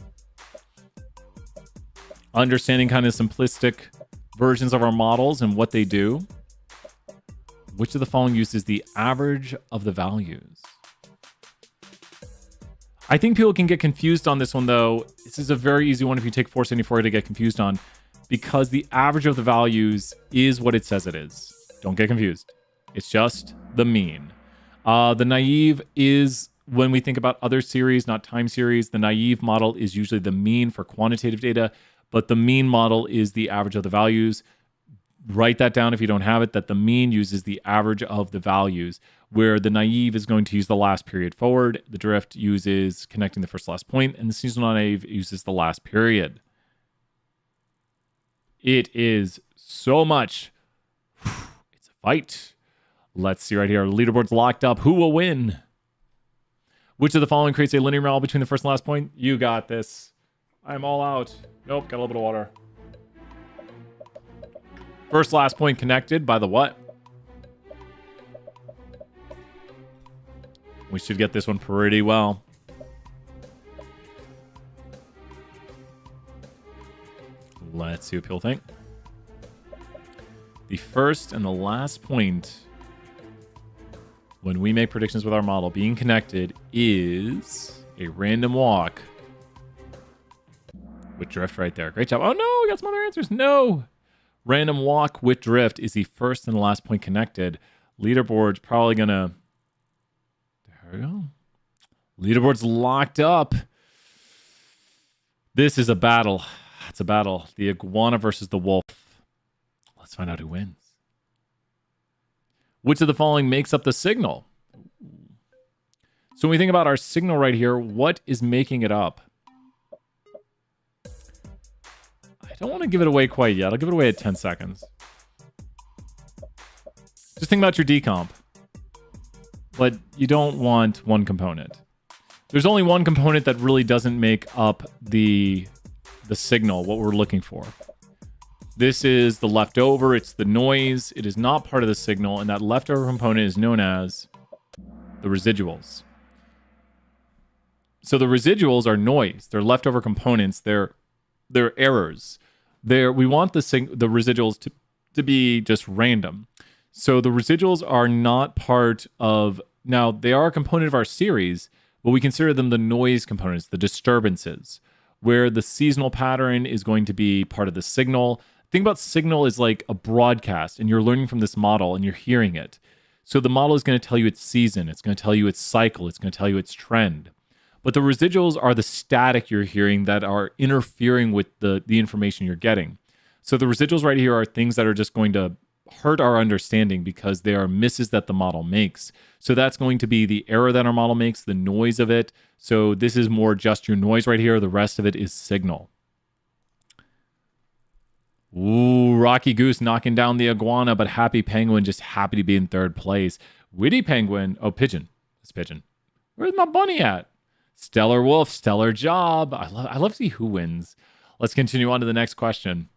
Understanding kind of simplistic versions of our models and what they do. Which of the following uses the average of the values? I think people can get confused on this one, though. This is a very easy one if you take 474 to get confused on, because the average of the values is what it says it is. Don't get confused. It's just the mean. The naive is, when we think about other series, not time series, the naive model is usually the mean for quantitative data, but the mean model is the average of the values. Write that down if you don't have it, that the mean uses the average of the values, where the naive is going to use the last period forward, the drift uses connecting the first last point, and the seasonal naive uses the last period. It is so much. It's a fight. Let's see right here. Leaderboard's locked up. Who will win? Which of the following creates a linear model between the first and last point? You got this. I'm all out. Nope, got a little bit of water. First last point connected by the what? We should get this one pretty well. Let's see what people think. The first and the last point when we make predictions with our model being connected is A random walk with drift right there. Great job. Oh no, we got some other answers. No. Random walk with drift is the first and the last point connected. Leaderboard's probably gonna... There we go. Leaderboard's locked up. This is a battle. It's a battle. The iguana versus the wolf. Let's find out who wins. Which of the following makes up the signal? So when we think about our signal right here, what is making it up? I don't want to give it away quite yet. I'll give it away at 10 seconds. Just think about your decomp. But you don't want one component. There's only one component that really doesn't make up the signal, what we're looking for. This is the leftover. It's the noise. It is not part of the signal. And that leftover component is known as the residuals. So the residuals are noise. They're leftover components. They're errors. We want the residuals to be just random. So the residuals are not part of... Now, they are a component of our series, but we consider them the noise components, the disturbances, where the seasonal pattern is going to be part of the signal. Think about signal as like a broadcast, and you're learning from this model, and you're hearing it. So the model is going to tell you its season. It's going to tell you its cycle. It's going to tell you its trend. But the residuals are the static you're hearing that are interfering with the information you're getting. So the residuals right here are things that are just going to hurt our understanding because they are misses that the model makes. So that's going to be the error that our model makes, the noise of it. So this is more just your noise right here. The rest of it is signal. Ooh, Rocky Goose knocking down the iguana, but Happy Penguin just happy to be in third place. Witty Penguin. Oh, Pigeon. It's Pigeon. Where's my bunny at? Stellar Wolf. Stellar job. I love to see who wins. Let's continue on to the next question.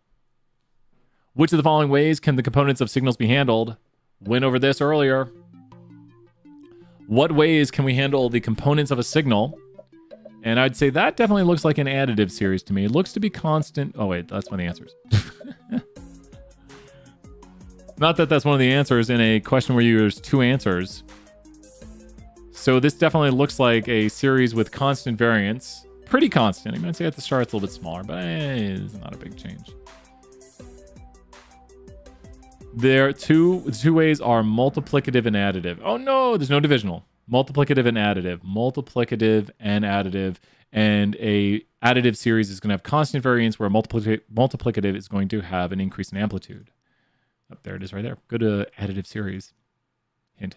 Which of the following ways can the components of signals be handled? Went over this earlier. What ways can we handle the components of a signal? And I'd say that definitely looks like an additive series to me. It looks to be constant. Oh, wait, that's one of the answers. Not that that's one of the answers in a question where there's two answers. So this definitely looks like a series with constant variance. Pretty constant. I'm going to say at the start it's a little bit smaller, but it's not a big change. The two ways are multiplicative and additive. Oh no, there's no divisional. Multiplicative and additive. Multiplicative and additive. And a additive series is going to have constant variance where multiplicative is going to have an increase in amplitude. Oh, there it is right there. Good additive series. Hint.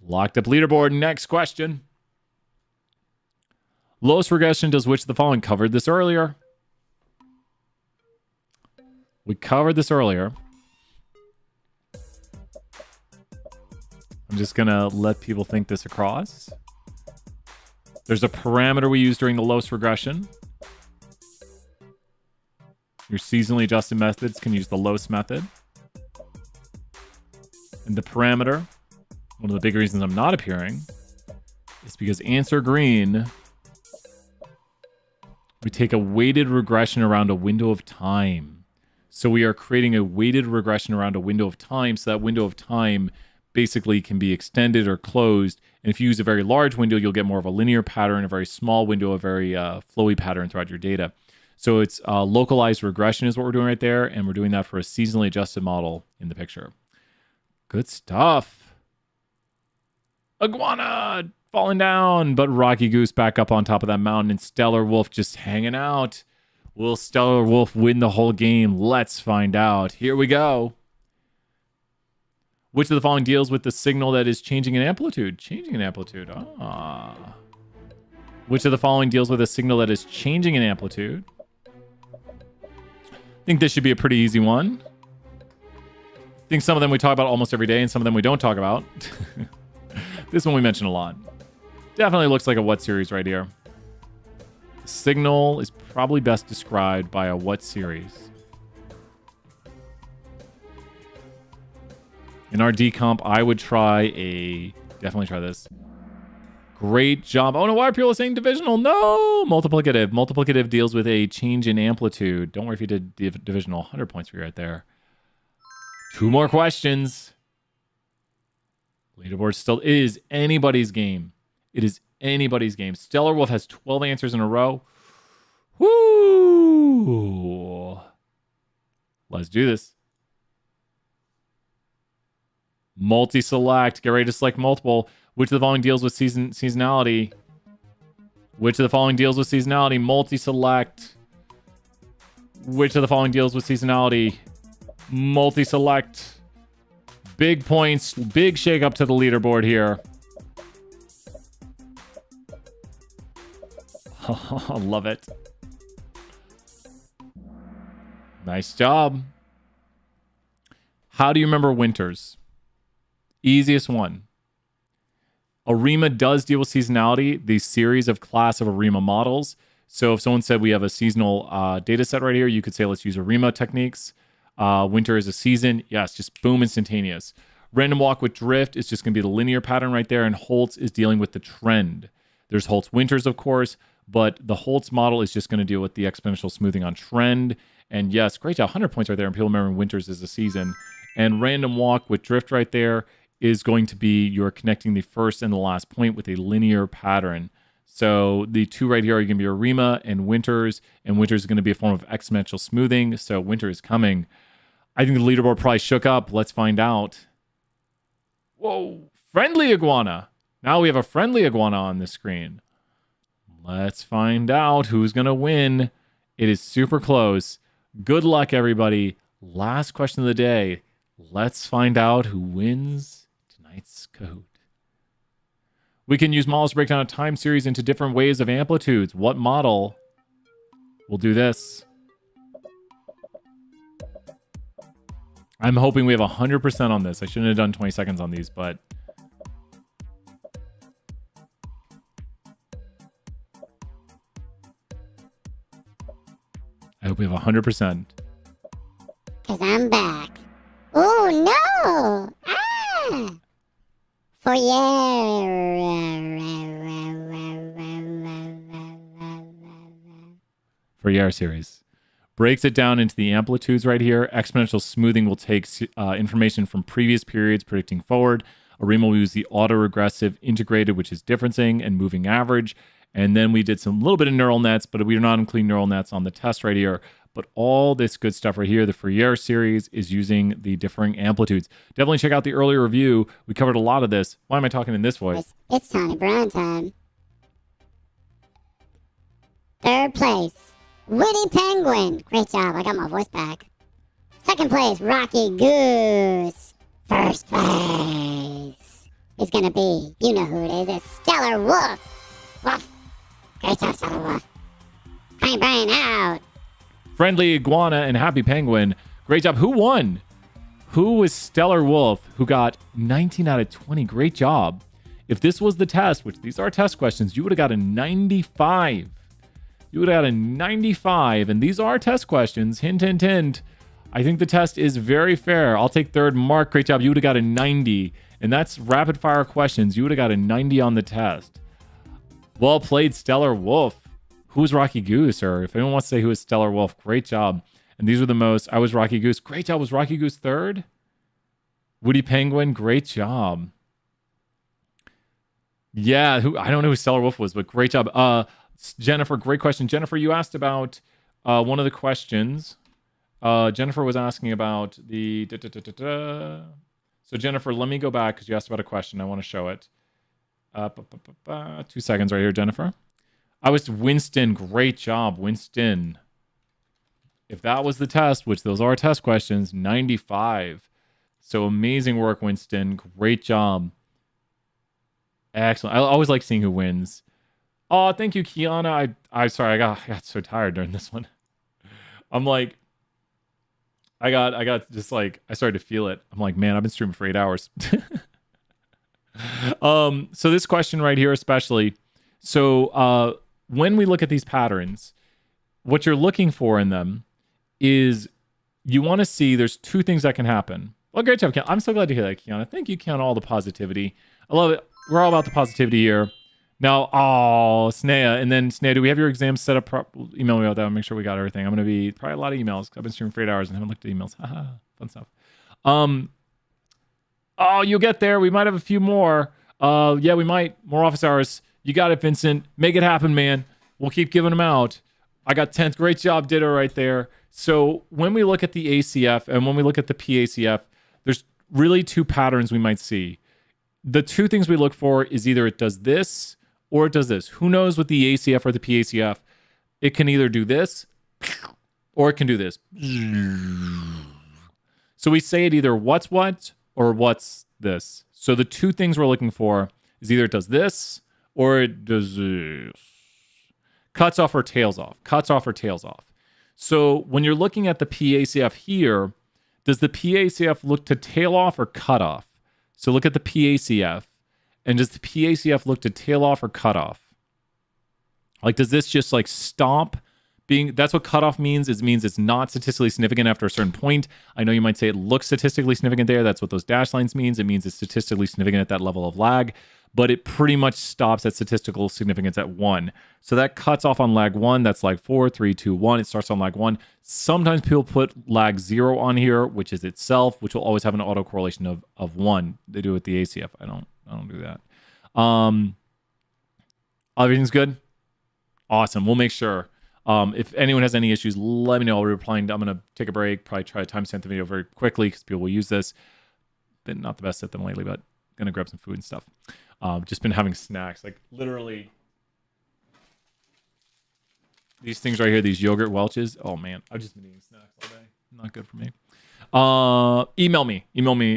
Locked up leaderboard. Next question. Lowest regression does which of the following? Covered this earlier. We covered this earlier. I'm just going to let people think this across. There's a parameter we use during the lowest regression. Your seasonally adjusted methods can use the lowest method. And the parameter, one of the big reasons I'm not appearing, is because answer green, we take a weighted regression around a window of time. So we are creating a weighted regression around a window of time. So that window of time basically can be extended or closed. And if you use a very large window, you'll get more of a linear pattern. A very small window, a very flowy pattern throughout your data. So it's localized regression is what we're doing right there. And we're doing that for a seasonally adjusted model in the picture. Good stuff. Iguana falling down, but Rocky Goose back up on top of that mountain and Stellar Wolf just hanging out. Will Stellar Wolf win the whole game? Let's find out. Here we go. Which of the following deals with the signal that is changing in amplitude? Changing in amplitude. Which of the following deals with a signal that is changing in amplitude? I think this should be a pretty easy one. I think some of them we talk about almost every day and some of them we don't talk about. This one we mention a lot. Definitely looks like a what series right here. The signal is probably best described by a what series. In our decomp, I would definitely try this. Great job. Oh no, why are people saying divisional? No! Multiplicative. Multiplicative deals with a change in amplitude. Don't worry if you did divisional. 100 points for you right there. 2 more questions. Leaderboard still is anybody's game. It is anybody's game. Stellar Wolf has 12 answers in a row. Woo! Let's do this. Multi-select. Get ready to select multiple. Which of the following deals with seasonality? Which of the following deals with seasonality? Multi-select. Which of the following deals with seasonality? Multi-select. Big points. Big shake up to the leaderboard here. I love it. Nice job. How do you remember winters? Easiest one. ARIMA does deal with seasonality, the series of class of ARIMA models. So if someone said we have a seasonal data set right here, you could say let's use ARIMA techniques. Winter is a season. Yes, just boom, instantaneous. Random walk with drift is just going to be the linear pattern right there. And Holtz is dealing with the trend. There's Holtz winters, of course, but the Holtz model is just going to deal with the exponential smoothing on trend. And yes, great job. 100 points right there. And people remember winters is a season. And random walk with drift right there is going to be you're connecting the first and the last point with a linear pattern. So the two right here are going to be ARIMA and winters is going to be a form of exponential smoothing. So winter is coming. I think the leaderboard probably shook up. Let's find out. Whoa, friendly iguana. Now we have a friendly iguana on the screen. Let's find out who's going to win. It is super close. Good luck, everybody. Last question of the day. Let's find out who wins tonight's Kahoot. We can use models to break down a time series into different waves of amplitudes. What model? We'll do this. I'm hoping we have 100% on this. I shouldn't have done 20 seconds on these, but... I hope we have 100%. Cause I'm back. Oh no! Ah! Fourier series. Breaks it down into the amplitudes right here. Exponential smoothing will take information from previous periods predicting forward. ARIMA will use the autoregressive integrated, which is differencing and moving average. And then we did some little bit of neural nets, but we are not including neural nets on the test right here. But all this good stuff right here, the Fourier series is using the differing amplitudes. Definitely check out the earlier review. We covered a lot of this. Why am I talking in this voice? It's Tony Brown time. Third place, Witty Penguin. Great job, I got my voice back. Second place, Rocky Goose. First place is gonna be, you know who it is, it's Stellar Wolf. Wolf. Great job, Stellar Wolf. Brian Brian out. Friendly Iguana and Happy Penguin. Great job. Who won? Who was Stellar Wolf, who got 19 out of 20? Great job. If this was the test, which these are test questions, you would have got a 95. You would have got a 95, and these are test questions. Hint, hint, hint. I think the test is very fair. I'll take third. Mark, great job. You would have got a 90, and that's rapid fire questions. You would have got a 90 on the test. Well played, Stellar Wolf. Who's Rocky Goose? Or if anyone wants to say who is Stellar Wolf, great job. And these were the most. I was Rocky Goose. Great job. Was Rocky Goose third? Woody Penguin, great job. Yeah, I don't know who Stellar Wolf was, but great job. Jennifer, great question. Jennifer, you asked about one of the questions. Jennifer was asking about the... So Jennifer, let me go back because you asked about a question. I want to show it. 2 seconds right here, Jennifer. I was Winston. Great job, Winston. If that was the test, which those are test questions, 95. So amazing work, Winston. Great job. Excellent. I always like seeing who wins. Oh, thank you, Kiana. I'm sorry. I got so tired during this one. I'm like, I got just like, I started to feel it. I'm like, man, I've been streaming for 8 hours. So this question right here, especially. So, when we look at these patterns, what you're looking for in them is you want to see there's two things that can happen. Well, great job, Kiana. I'm so glad to hear that, Kiana. Thank you, Kiana, all the positivity. I love it. We're all about the positivity here. Now, Snea. And then, Snea, do we have your exam set up? Email me about that. I'll make sure we got everything. I'm going to be probably a lot of emails. I've been streaming for 8 hours and haven't looked at emails. Haha, fun stuff. You'll get there. We might have a few more. Yeah, we might. More office hours. You got it, Vincent. Make it happen, man. We'll keep giving them out. I got 10th. Great job, Ditto, right there. So when we look at the ACF and when we look at the PACF, there's really two patterns we might see. The two things we look for is either it does this or it does this. Who knows with the ACF or the PACF? It can either do this or it can do this. So we say it either what's what or what's this. So the two things we're looking for is either it does this or it does this. Cuts off or tails off. Cuts off or tails off. So when you're looking at the PACF here, does the PACF look to tail off or cut off? So look at the PACF. And does the PACF look to tail off or cut off? Like, does this just like stop being, that's what cutoff means. It means it's not statistically significant after a certain point. I know you might say it looks statistically significant there. That's what those dashed lines means. It means it's statistically significant at that level of lag, but it pretty much stops at statistical significance at 1. So that cuts off on lag 1. That's lag 4, 3, 2, 1. It starts on lag 1. Sometimes people put lag 0 on here, which is itself, which will always have an autocorrelation of 1. They do it with the ACF. I don't do that. Everything's good? Awesome. We'll make sure. If anyone has any issues, let me know. I'll be replying. I'm going to take a break, probably try to timestamp the video very quickly because people will use this. Been not the best at them lately, but going to grab some food and stuff. Just been having snacks, like literally these things right here, these yogurt Welch's. Oh man, I've just been eating snacks all day. Not good for me. Email me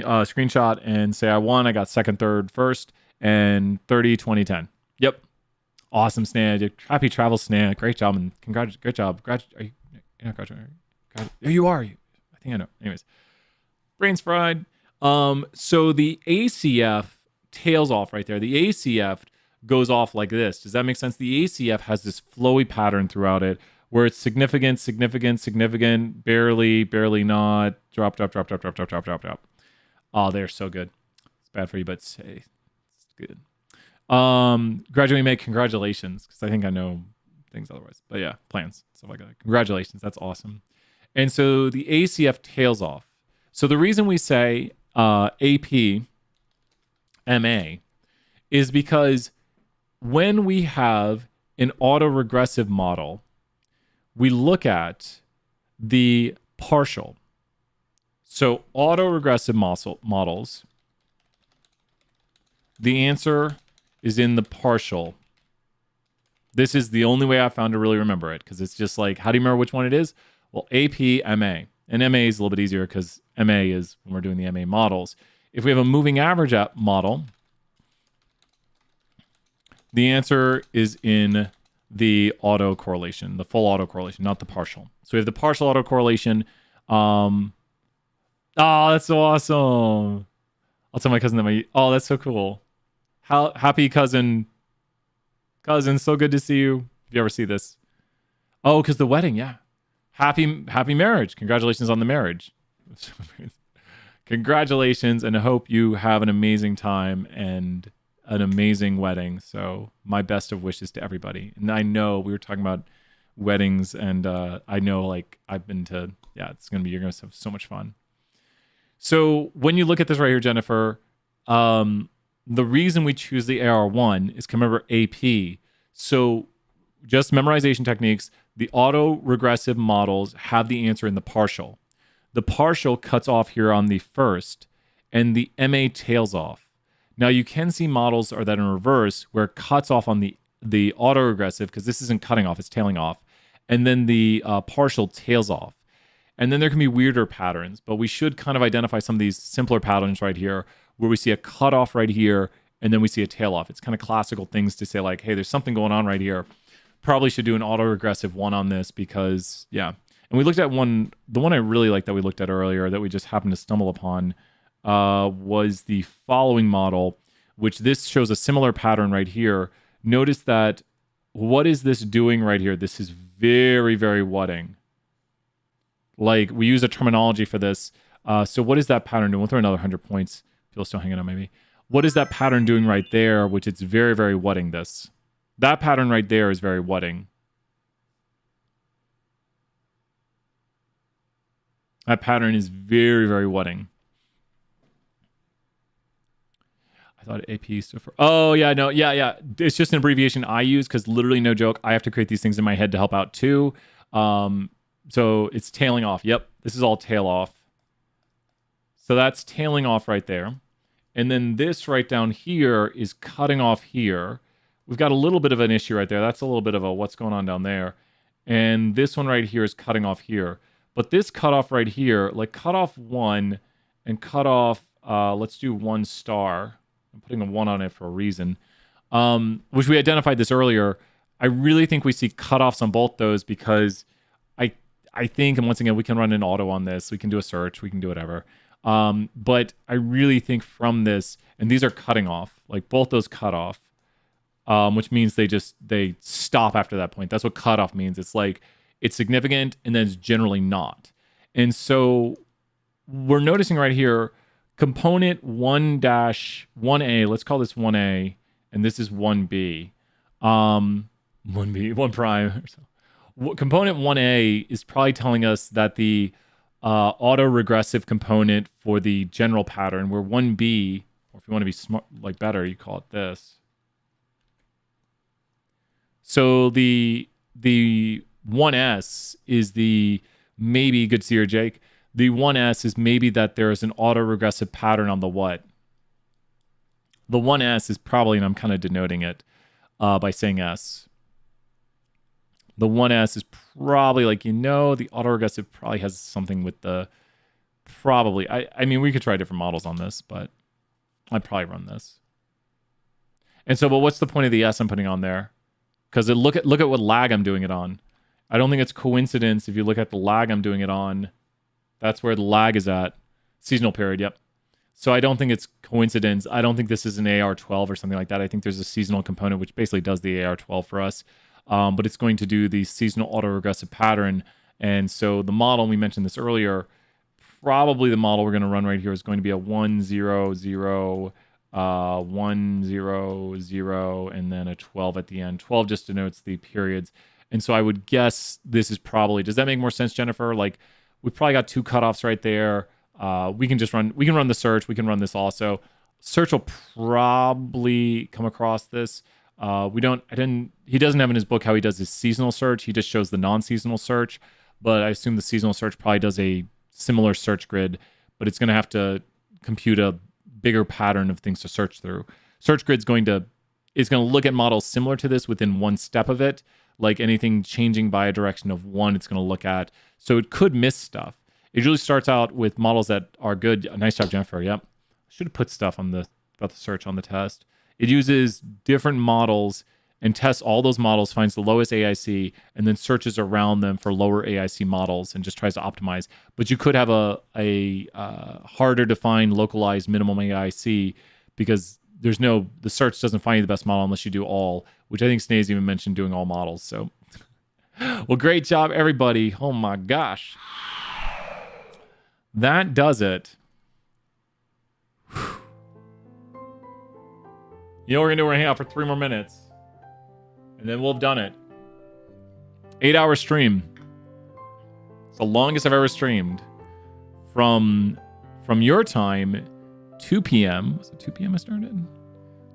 a screenshot and say I won. I got second, third, first, and 30, 20, 10. Yep. Awesome, Snan. Happy travel, Snan. Great job and great job. Are you not graduating? You are. I think I know. Anyways, brains fried. So the ACF tails off right there. The ACF goes off like this. Does that make sense? The ACF has this flowy pattern throughout it where it's significant, significant, significant, barely, barely not, drop, drop, drop, drop, drop, drop, drop, drop, drop. Oh, they're so good. It's bad for you, but hey, it's good. Graduating, May, congratulations, because I think I know things otherwise. But yeah, plans, stuff like that. Congratulations, that's awesome. And so the ACF tails off. So the reason we say AP, MA, is because when we have an autoregressive model, we look at the partial. So autoregressive models, the answer is in the partial. This is the only way I found to really remember it, because it's just like, how do you remember which one it is? Well, AP, MA. And MA is a little bit easier because MA is when we're doing the MA models. If we have a moving average model, the answer is in the autocorrelation, the full autocorrelation, not the partial. So we have the partial autocorrelation. Oh, that's so awesome. I'll tell my cousin that oh, that's so cool. Happy cousin, so good to see you. If you ever see this. Oh, because the wedding, yeah. Happy marriage. Congratulations on the marriage. Congratulations, and I hope you have an amazing time and an amazing wedding. So my best of wishes to everybody. And I know we were talking about weddings, and I know like I've been to, yeah, you're gonna have so much fun. So when you look at this right here, Jennifer, the reason we choose the AR1 is, remember, AP. So just memorization techniques, the auto-regressive models have the answer in the partial. The partial cuts off here on the first, and the MA tails off. Now, you can see models are that in reverse, where it cuts off on the autoregressive, because this isn't cutting off, it's tailing off, and then the partial tails off. And then there can be weirder patterns, but we should kind of identify some of these simpler patterns right here, where we see a cutoff right here, and then we see a tail off. It's kind of classical things to say like, hey, there's something going on right here. Probably should do an autoregressive one on this because, yeah. And we looked at the one I really liked that we looked at earlier that we just happened to stumble upon was the following model, which this shows a similar pattern right here. Notice that, what is this doing right here? This is very, very wetting. Like, we use a terminology for this. So what is that pattern doing? We'll throw another 100 points. People still hanging on maybe. What is that pattern doing right there, which it's very, very wetting this? That pattern right there is very wetting. That pattern is very, very wetting. I thought AP stood for. Oh yeah, no, yeah. It's just an abbreviation I use because literally, no joke, I have to create these things in my head to help out too. So it's tailing off. Yep, this is all tail off. So that's tailing off right there. And then this right down here is cutting off here. We've got a little bit of an issue right there. That's a little bit of a what's going on down there. And this one right here is cutting off here. But this cutoff right here, like cut off 1 and cut off, let's do 1 star. I'm putting a 1 on it for a reason. Which we identified this earlier. I really think we see cutoffs on both those because I think, and once again, we can run an auto on this. We can do a search. We can do whatever. But I really think from this, and these are cutting off, like both those cut off, which means they stop after that point. That's what cutoff means. It's like it's significant and then it's generally not. And so we're noticing right here, component 1-1A, let's call this 1A, and this is 1B. 1B, 1 prime. Component 1A is probably telling us that the auto-regressive component for the general pattern, where 1B, or if you want to be smart, like better, you call it this. So the 1S is the maybe, good to see you, Jake. The 1S is maybe that there is an auto-regressive pattern on the what? The 1S is probably, and I'm kind of denoting it by saying S. The 1S is probably like, the autoregressive probably has something with the, probably. I mean, we could try different models on this, but I'd probably run this. And so, but what's the point of the S I'm putting on there? Because look at what lag I'm doing it on. I don't think it's coincidence if you look at the lag I'm doing it on. That's where the lag is at. Seasonal period, yep. So I don't think it's coincidence. I don't think this is an AR12 or something like that. I think there's a seasonal component which basically does the AR12 for us. But it's going to do the seasonal autoregressive pattern. And so the model, we mentioned this earlier, probably the model we're going to run right here is going to be a 1 0 0 1 0 0 and then a 12 at the end. 12 just denotes the periods. And so I would guess this is probably, does that make more sense, Jennifer? Like we've probably got 2 cutoffs right there. We can run the search. We can run this also. Search will probably come across this. He doesn't have in his book how he does his seasonal search. He just shows the non-seasonal search, but I assume the seasonal search probably does a similar search grid, but it's going to have to compute a bigger pattern of things to search through. Search grid's going to look at models similar to this within one step of it, like anything changing by a direction of 1, it's going to look at. So it could miss stuff. It usually starts out with models that are good. Nice job, Jennifer. Yep. Should have put stuff about the search on the test. It uses different models and tests all those models, finds the lowest AIC, and then searches around them for lower AIC models and just tries to optimize. But you could have a harder to find localized minimum AIC because the search doesn't find you the best model unless you do all, which I think Snaze even mentioned doing all models. So, well, great job, everybody. Oh my gosh. That does it. You know what we're going to do? We're going to hang out for 3 more minutes. And then we'll have done it. 8-hour stream. It's the longest I've ever streamed. From your time, 2 p.m. Was it 2 p.m. I started?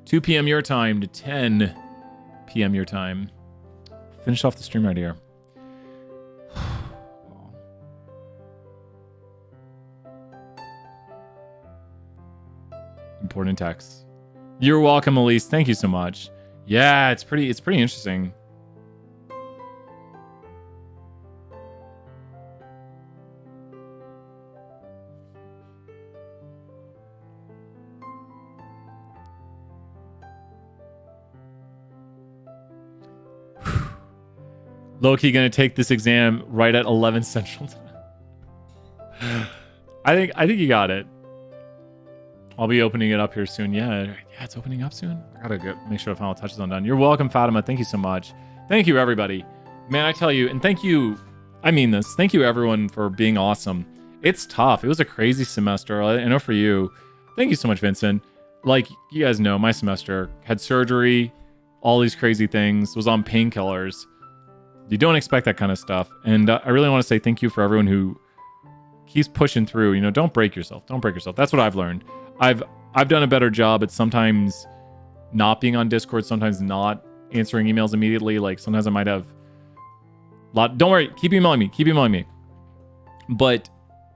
2 p.m. your time to 10 p.m. your time. Finish off the stream right here. Important text. You're welcome, Elise. Thank you so much. Yeah, it's pretty interesting. Low-key gonna take this exam right at 11 Central Time. I think you got it. I'll be opening it up here soon. Yeah, it's opening up soon. I gotta make sure the final touches on done. You're welcome, Fatima. Thank you so much. Thank you, everybody. Man, I tell you, and thank you. I mean this. Thank you, everyone, for being awesome. It's tough. It was a crazy semester. I know for you. Thank you so much, Vincent. Like you guys know, my semester had surgery, all these crazy things. Was on painkillers. You don't expect that kind of stuff, and I really want to say thank you for everyone who keeps pushing through. Don't break yourself. Don't break yourself. That's what I've learned. I've done a better job at sometimes not being on Discord, sometimes not answering emails immediately. Like sometimes I might have don't worry, keep emailing me. But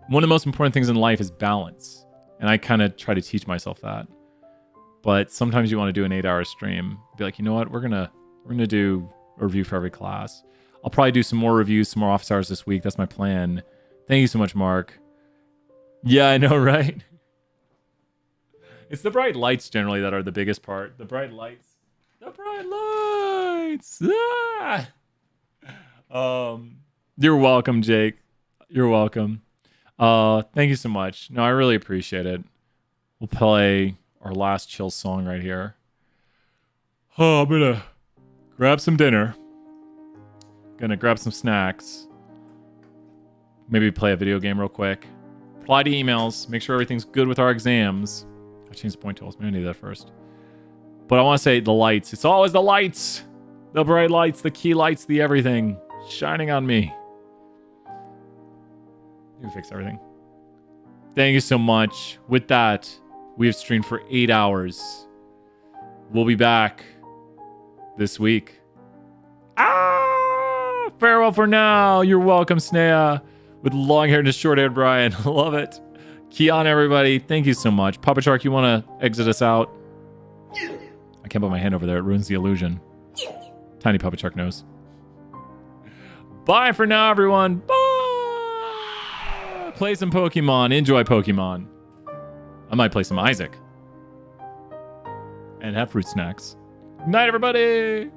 one of the most important things in life is balance. And I kind of try to teach myself that. But sometimes you want to do an 8-hour stream. Be like, you know what? We're gonna do a review for every class. I'll probably do some more reviews, some more office hours this week. That's my plan. Thank you so much, Mark. Yeah, I know, right? It's the bright lights generally that are the biggest part. The bright lights. The bright lights. Ah! You're welcome, Jake. You're welcome. Thank you so much. No, I really appreciate it. We'll play our last chill song right here. Oh, I'm gonna grab some dinner. Gonna grab some snacks. Maybe play a video game real quick. Reply to emails. Make sure everything's good with our exams. I changed the point tools. Maybe I need that first. But I want to say the lights. It's always the lights. The bright lights, the key lights, the everything. Shining on me. You fix everything. Thank you so much. With that, we have streamed for 8 hours. We'll be back this week. Farewell for now. You're welcome, Snea. With long hair and a short haired Brian. Love it. Keon, everybody. Thank you so much. Papa Shark, you want to exit us out? I can't put my hand over there. It ruins the illusion. Tiny Papa Shark knows. Bye for now, everyone. Bye. Play some Pokemon. Enjoy Pokemon. I might play some Isaac. And have fruit snacks. Night, everybody.